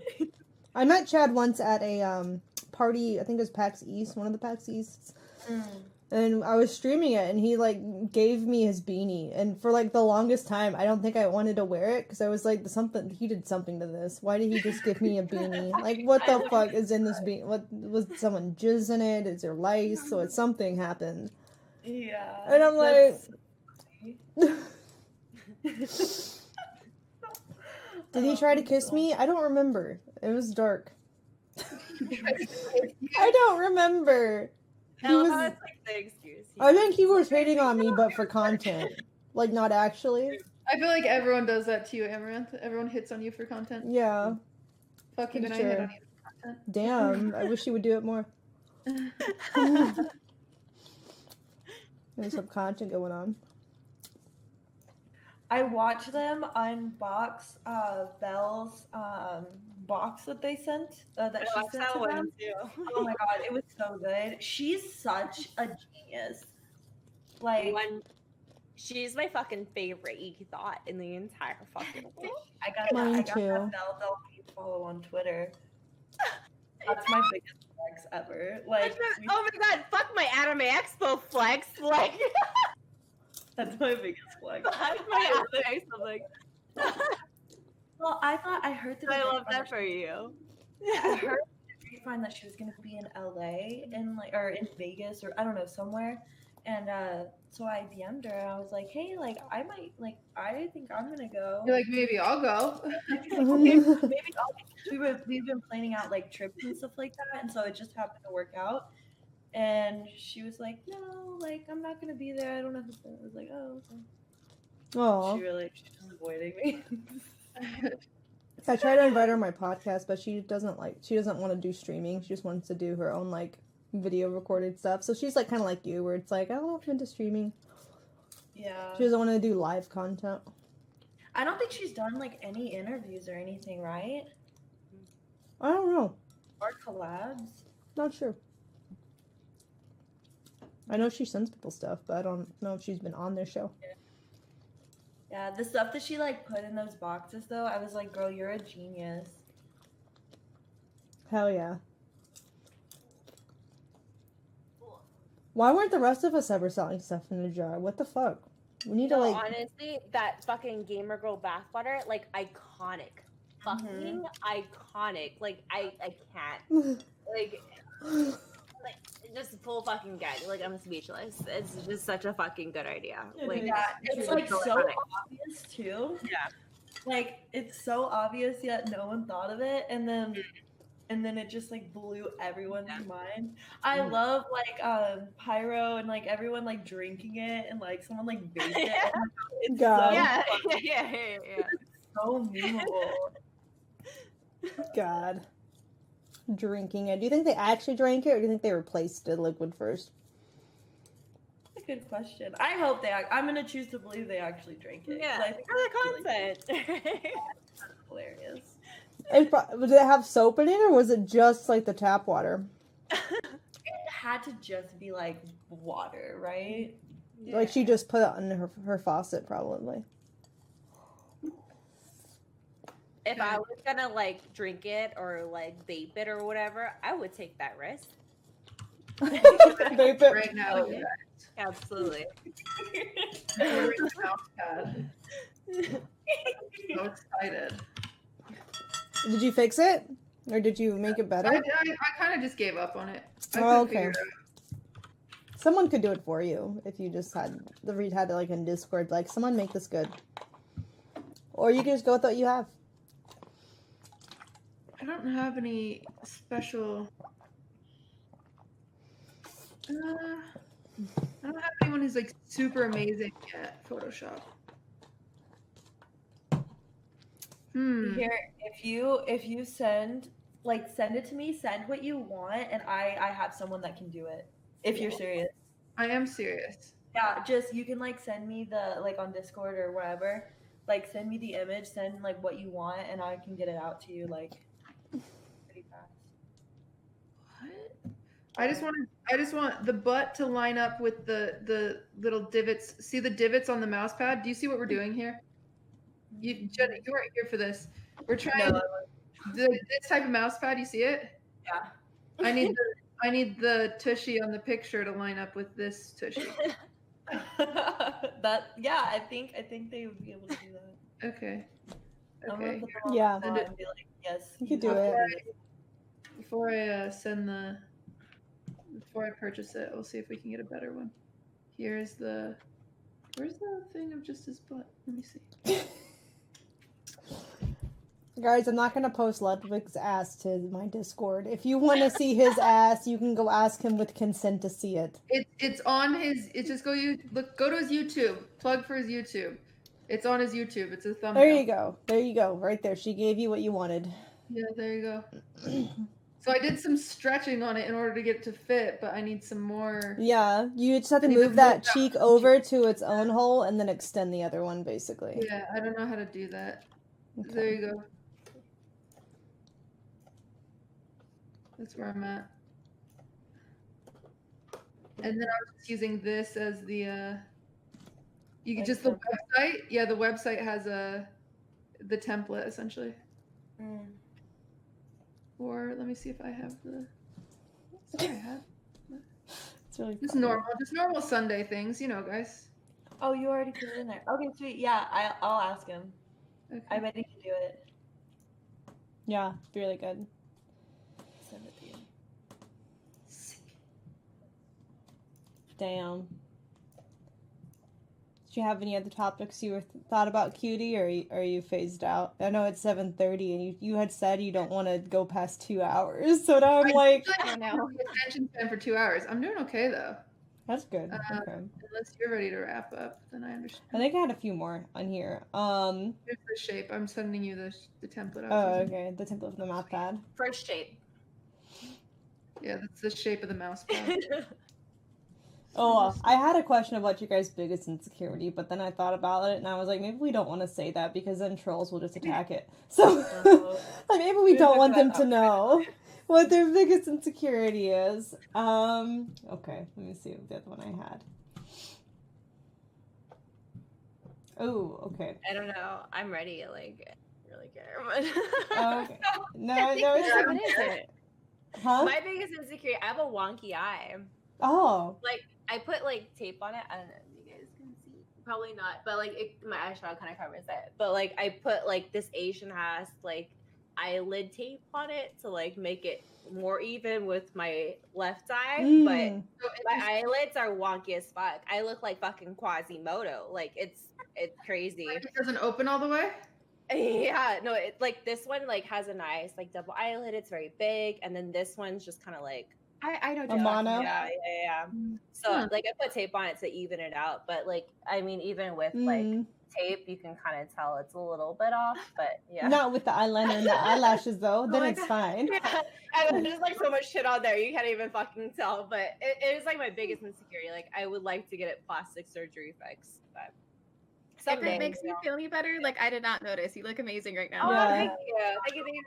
I met Chad once at a party, I think it was PAX East, one of the PAX Easts. And I was streaming it, and he gave me his beanie, and for the longest time I don't think I wanted to wear it because I was like, he did something to this. Why did he just give me a beanie? What the fuck is in this beanie? What was someone jizz in it? Is there lice? So something happened. Yeah. And I'm like, did he try to kiss me? I don't remember. It was dark. I don't remember. That's the excuse. I think he was hating on me, but for content. Not actually. I feel like everyone does that to you, Amouranth. Everyone hits on you for content. Yeah. Fuck, even I hit on you for content. Damn, I wish you would do it more. There's some content going on. I watched them unbox Belle's box that they sent. That she sent to them. Oh my god, it was so good. She's such a genius. She's my fucking favorite thought in the entire fucking world. I got that Belle follow on Twitter. That's my biggest flex ever. Oh my god, fuck my Anime Expo flex. That's my biggest flex. That's my Anime Expo flex. Well, I heard that. I love that for you. I heard grapevine that she was gonna be in LA or in Vegas or I don't know somewhere, and so I DM'd her and I was like, hey, I might I think I'm gonna go. You're like, maybe I'll go. Maybe I'll go. We've been planning out trips and stuff like that, and so it just happened to work out. And she was like, no, I'm not gonna be there. I don't know who's there. I was like, oh, okay. Oh. She's avoiding me. I tried to invite her on my podcast, but she doesn't want to do streaming. She just wants to do her own video recorded stuff. So she's kind of like you, where it's I don't know if I'm into streaming. Yeah. She doesn't want to do live content. I don't think she's done any interviews or anything, right? I don't know. Or collabs. Not sure. I know she sends people stuff, but I don't know if she's been on their show. Yeah, the stuff that she put in those boxes though, I was like, girl, you're a genius. Hell yeah. Why weren't the rest of us ever selling stuff in a jar? What the fuck? We need to honestly, that fucking Gamer Girl bathwater, iconic. Fucking iconic. I can't. Just full fucking gag. I'm speechless. It's just such a fucking good idea. It's so obvious too. Yeah. It's so obvious yet no one thought of it, and then it just blew everyone's mind. I love pyro and everyone drinking it and someone baked it. It's God. Yeah. So memeable. God. Drinking it. Do you think they actually drank it, or do you think they replaced the liquid first? That's a good question. I hope I'm gonna choose to believe they actually drank it. Yeah, for the content. That's hilarious. Did it have soap in it, or was it just the tap water? It had to just be water, right? She just put it in her faucet, probably. If I was gonna drink it or vape it or whatever, I would take that risk. Vape it right now. Yeah. Absolutely. So excited. Did you fix it, or did you make it better? I kind of just gave up on it. Oh, okay. Someone could do it for you if you just had it in Discord, someone make this good, or you can just go with what you have. I don't have any special. I don't have anyone who's super amazing at Photoshop. Here, if you send it to me, send what you want, and I have someone that can do it. If you're serious. I am serious. Yeah, just you can send me the on Discord or wherever. Send me the image, send what you want, and I can get it out to you pretty fast. What? I just want the butt to line up with the little divots. See the divots on the mouse pad? Do you see what we're doing here? Jenna, you weren't here for this. We're trying this type of mouse pad. You see it? Yeah. I need the tushy on the picture to line up with this tushy. I think they would be able to do that. Okay. Okay. Yeah. And be yes. You could do it. Before I before I purchase it, we'll see if we can get a better one. Where's the thing of just his butt? Let me see. Guys, I'm not going to post Ludwig's ass to my Discord. If you want to see his ass, you can go ask him with consent to see it. It's on his. It's just go to his YouTube. Plug for his YouTube. It's on his YouTube. It's a thumbnail. There you go. Right there. She gave you what you wanted. Yeah, there you go. So I did some stretching on it in order to get it to fit, but I need some more. Yeah, you just have to move that cheek over to its own hole and then extend the other one, basically. Yeah, I don't know how to do that. Okay. There you go. That's where I'm at. And then I was just using this as the you can just the website. Yeah, the website has the template essentially. Or let me see if I have the. Sorry, I have. It's really just normal Sunday things, guys. Oh, you already put it in there. Okay, sweet. Yeah, I'll ask him. Okay. I bet he can do it. Yeah, really good. Send it to you. Damn. Did you have any other topics you thought about, Cutie, or are you phased out? I know it's 7:30, and you had said you don't want to go past 2 hours, so now I'm like, I don't know. Attention span for 2 hours. I'm doing okay though. That's good. Okay. Unless you're ready to wrap up, then I understand. I think I had a few more on here. Here's the shape. I'm sending you the template. Okay. The template for the mouse pad. First shape. Yeah, that's the shape of the mouse pad. Oh, I had a question of what your guys' biggest insecurity, but then I thought about it and I was like, maybe we don't want to say that because then trolls will just attack it. So, like, maybe we don't want them to know what their biggest insecurity is. Okay, let me see what the other one I had. Oh, okay. I don't know. I'm ready. Like, I don't really care. But Okay. No, it's What is it? huh? my biggest insecurity, I have a wonky eye. Oh. Like, I put like tape on it. I don't know if you guys can see. Probably not. But like my eyeshadow kind of covers it. But like I put like this Asian ass like eyelid tape on it to like make it more even with my left eye. But my eyelids are wonky as fuck. I look like fucking Quasimodo. Like it's crazy. It doesn't open all the way? Yeah, no, it like this one like has a nice like double eyelid. It's very big, and then this one's just kind of like I know. A mono? yeah. So like I put tape on it to even it out, but like I mean, even with like tape, you can kind of tell it's a little bit off. But yeah, Not with the eyeliner and the eyelashes though. Then my it's God. fine. Yeah, and there's like so much shit on there you can't even fucking tell. But it is like my biggest insecurity. Like I would like to get it plastic surgery fixed, but If it makes you feel any better, like I did not notice. You look amazing right now. Oh, Yeah. thank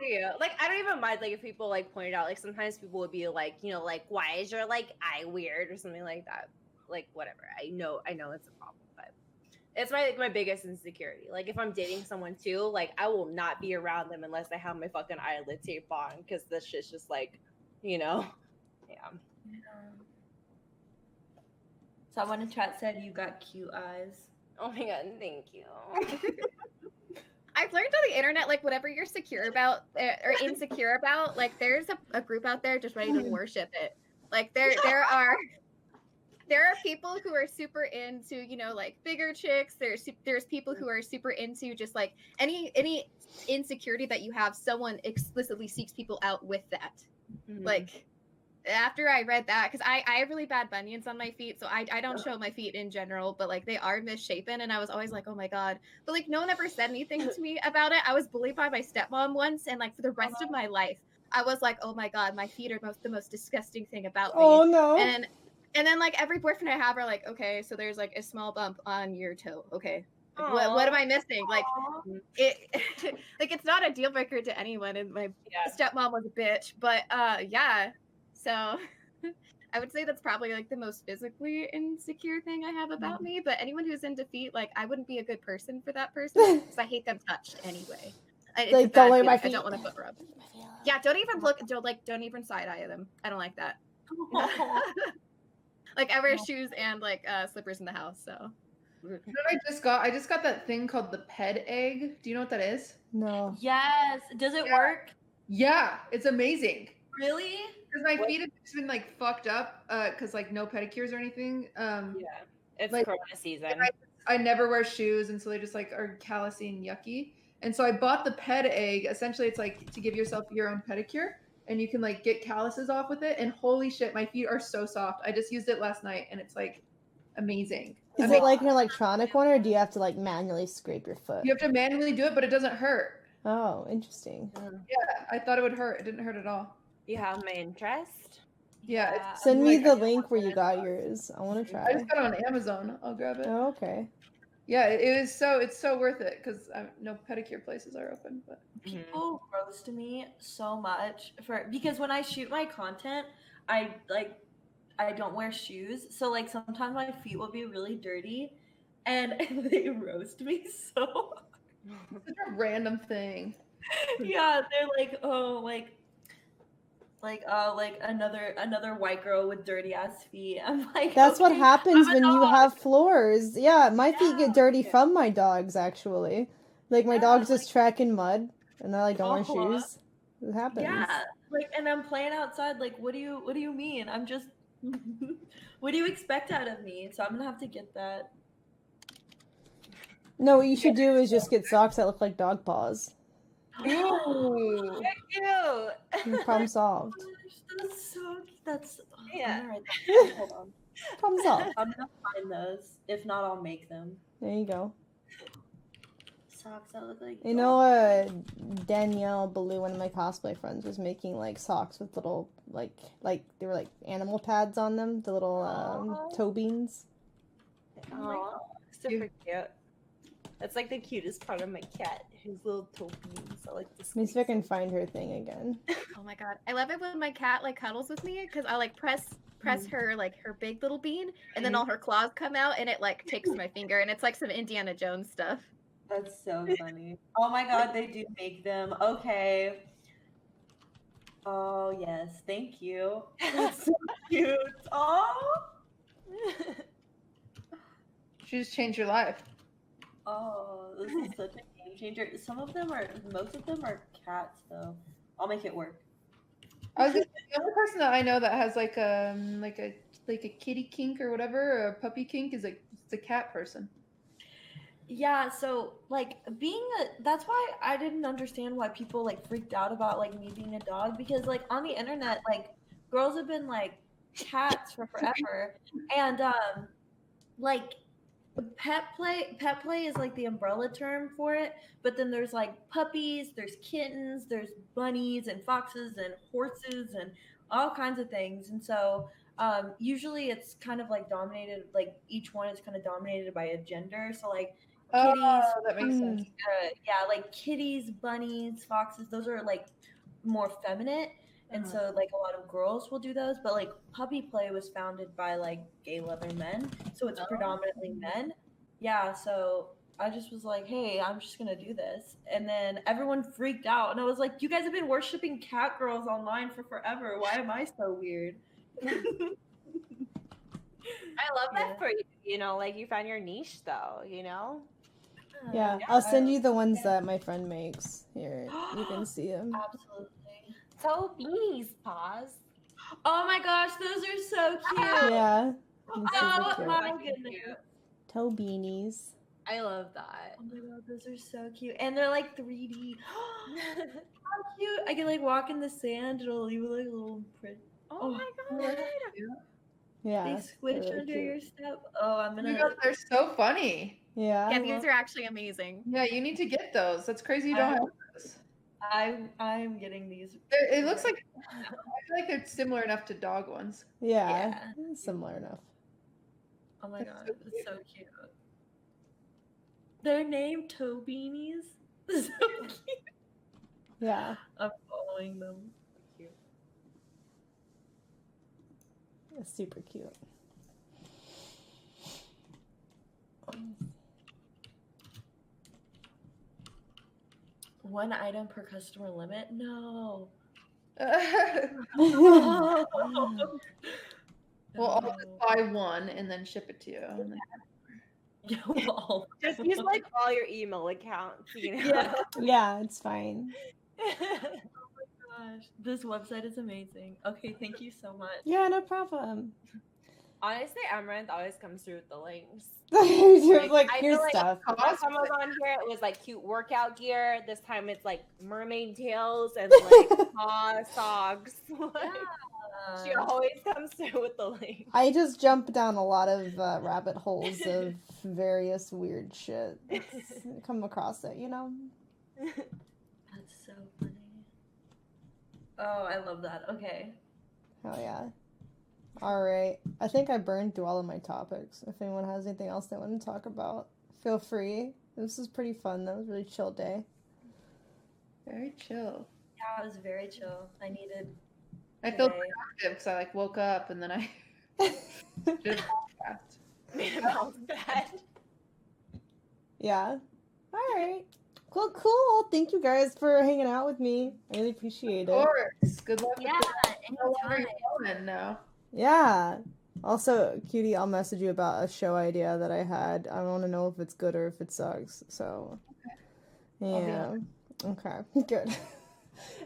you. Like, I don't even mind, like, if people, like, point it out. Like, sometimes people would be like, like, why is your, like, eye weird or something like that? Like, whatever. I know it's a problem, but it's my biggest insecurity. Like, if I'm dating someone, too, like, I will not be around them unless I have my fucking eyelid tape on, because this shit's just, like, yeah. Someone in chat said you got cute eyes. Oh my God, thank you. I've learned on the internet, like whatever you're secure about or insecure about, like there's a group out there just ready to worship it. Like there are people who are super into, like bigger chicks. There's people who are super into just like any insecurity that you have. Someone explicitly seeks people out with that. Mm-hmm. Like after I read that, because I have really bad bunions on my feet, so I don't show my feet in general, but like they are misshapen, and I was always like, oh my god. But like no one ever said anything to me about it. I was bullied by my stepmom once, and like for the rest of my life, I was like, oh my god, my feet are the most disgusting thing about me. Oh no. And then like every boyfriend I have are like, okay, so there's like a small bump on your toe. Okay. Like, what am I missing? Like it like it's not a deal breaker to anyone, and my stepmom was a bitch, but yeah. So I would say that's probably like the most physically insecure thing I have about me. But anyone who's into feet, like I wouldn't be a good person for that person because I hate them touched anyway. It's Like, a bad don't look at my feeling. I don't feet. want to foot rub. Yeah, don't even look. Don't even side eye them. I don't like that. Like I wear shoes and like slippers in the house. So. You know what I just got that thing called the ped egg. Do you know what that is? No. Yes. Does it work? Yeah, it's amazing. Really? Because my feet have just been like fucked up because like no pedicures or anything. Yeah, it's like, Corona season. I never wear shoes, and so they just like are callousy and yucky. And so I bought the ped egg. Essentially, it's like to give yourself your own pedicure, and you can like get calluses off with it. And holy shit, my feet are so soft. I just used it last night, and it's like amazing. Is it like an electronic one, or do you have to like manually scrape your foot? You have to manually do it, but it doesn't hurt. Oh, interesting. Yeah, I thought it would hurt. It didn't hurt at all. You have my interest? Yeah. Send me the link where you got yours. I want to try. I just got it on Amazon. I'll grab it. Oh, okay. Yeah, it's so worth it because no pedicure places are open. But people roast me so much because when I shoot my content, I don't wear shoes, so like sometimes my feet will be really dirty, and they roast me so. Such a random thing. Yeah, they're like, oh, like another white girl with dirty ass feet. I'm like, that's okay, what happens when you have floors. Yeah, my feet get dirty from my dogs actually. Like my dogs just track in mud, and I like don't wear shoes. It happens. Yeah, like, and I'm playing outside. Like, what do you mean? I'm just. What do you expect out of me? So I'm gonna have to get that. No, what you should do is just get socks that look like dog paws. Ooh. Cute. Problem solved. That's so. That's Yeah. Right. Hold on. Problem solved. I'm gonna find those. If not, I'll make them. There you go. Socks that look like. You know, Danielle Ballou, one of my cosplay friends, was making like socks with little like they were like animal pads on them, the little toe beans. Oh, super cute. That's like the cutest part of my cat, his little toe beans. I like this. Let me see if I can find her thing again. Oh my god, I love it when my cat like cuddles with me because I like press her like her big little bean, and then all her claws come out, and it like takes my finger, and it's like some Indiana Jones stuff. That's so funny. Oh my god, they do make them. Okay. Oh yes, thank you. That's so cute. Oh. She just changed your life. Oh, this is such a game changer. Most of them are cats though. I'll make it work. I was gonna say, the only person that I know that has like a kitty kink or whatever, or a puppy kink is like it's a cat person. Yeah, so like that's why I didn't understand why people like freaked out about like me being a dog, because like on the internet like girls have been like cats for forever, and like pet play is like the umbrella term for it, but then there's like puppies, there's kittens, there's bunnies and foxes and horses and all kinds of things. And so usually it's kind of like dominated, like each one is kind of dominated by a gender. So like kitties, that makes sense. yeah, like kitties, bunnies, foxes, those are like more feminine. And so like a lot of girls will do those, but like puppy play was founded by like gay loving men, so it's predominantly men. Yeah, so I just was like, hey, I'm just gonna do this, and then everyone freaked out, and I was like, you guys have been worshiping cat girls online for forever. Why am I so weird? I love that for you. You know, like you found your niche, though. You know. Yeah, I'll send you the ones that my friend makes. Here, you can see them. Absolutely. Toe beanies, paws. Oh my gosh, those are so cute. Yeah. Oh my goodness. Toe beanies. I love that. Oh my god, those are so cute. And they're like 3D. How cute. I can like walk in the sand, it'll leave like a little print. Oh my Oh, god. Yeah. they they're squish really under cute. your step. Oh, I'm Oh my gonna. god, they're so funny. Yeah. Yeah, these are actually amazing. Yeah, you need to get those. That's crazy you don't have those. I'm getting these. It looks like I feel like they're similar enough to dog ones. Yeah. Similar enough. Oh my That's god, so it's so cute. They're named toe beanies. So cute. Yeah. I'm following them. Cute. It's super cute. One item per customer limit? No. Well, I'll just buy one and then ship it to you. And then... No. Just use like all your email accounts, you know. Yeah. Yeah, it's fine. Gosh, this website is amazing. Okay, thank you so much. Yeah, no problem. Honestly, Amouranth always comes through with the links. like I here's feel like stuff. last time I was on here, it was like cute workout gear. This time it's like mermaid tails and like paw socks. She always comes through with the link. I just jump down a lot of rabbit holes of various weird shit. Come across it, you know? That's so funny. Oh, I love that. Okay. Oh yeah. All right. I think I burned through all of my topics. If anyone has anything else they want to talk about, feel free. This was pretty fun. That was a really chill day. Very chill. Yeah, it was very chill. I feel today. productive because I like woke up and then I did a podcast. Made him out of bed. Yeah. All right. Cool. Thank you guys for hanging out with me. I really appreciate it. Of course. Good luck Yeah, with it. No longer anytime. going now. Yeah. Also, Cutie, I'll message you about a show idea that I had. I want to know if it's good or if it sucks. So, yeah. Okay. Good.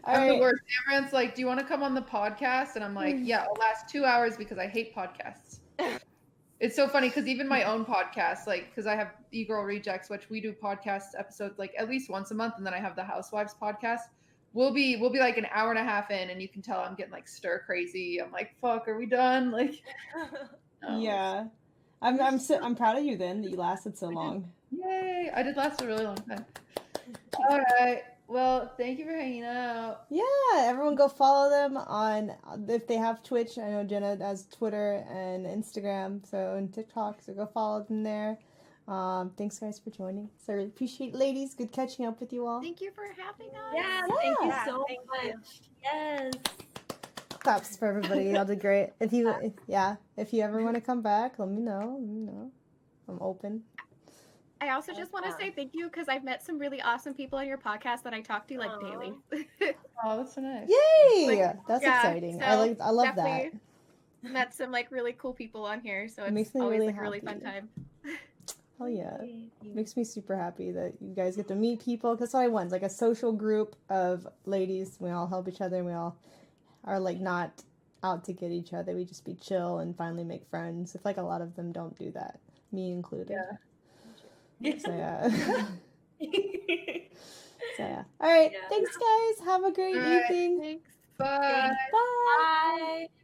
All I'm the right. worst. Amaranth's like, do you want to come on the podcast? And I'm like, yeah, I'll last 2 hours because I hate podcasts. It's so funny because even my own podcast, like, because I have E-Girl Rejects, which we do podcast episodes like at least once a month, and then I have the Housewives podcast. We'll be like an hour and a half in, and you can tell I'm getting like stir crazy. I'm like, fuck, are we done? Like, no. Yeah. I'm proud of you then that you lasted so long. Yay! I did last a really long time. All right. Well, thank you for hanging out. Yeah, everyone go follow them on, if they have Twitch. I know Jenna has Twitter and Instagram, and TikTok, so go follow them there. Thanks guys for joining. So I really appreciate it, ladies. Good catching up with you all. Thank you for having us. Yeah, thank you Yeah. so Thank much. you. Yes. Claps for everybody. Y'all did great. If you ever want to come back, let me know. I'm open. I also just want to say thank you because I've met some really awesome people on your podcast that I talk to like daily. Oh, that's so nice. Yay! That's yeah, exciting. so I love that. definitely met some like really cool people on here, so It it's makes me always really like a really fun happy. time. Oh yeah. Makes me super happy that you guys get to meet people. That's what I want. It's like a social group of ladies. We all help each other. And we all are like not out to get each other. We just be chill and finally make friends. If like a lot of them don't do that, me included. Yeah. So yeah. So yeah. All right. Yeah. Thanks guys. Have a great All right. evening. Thanks. Bye. Bye. Bye.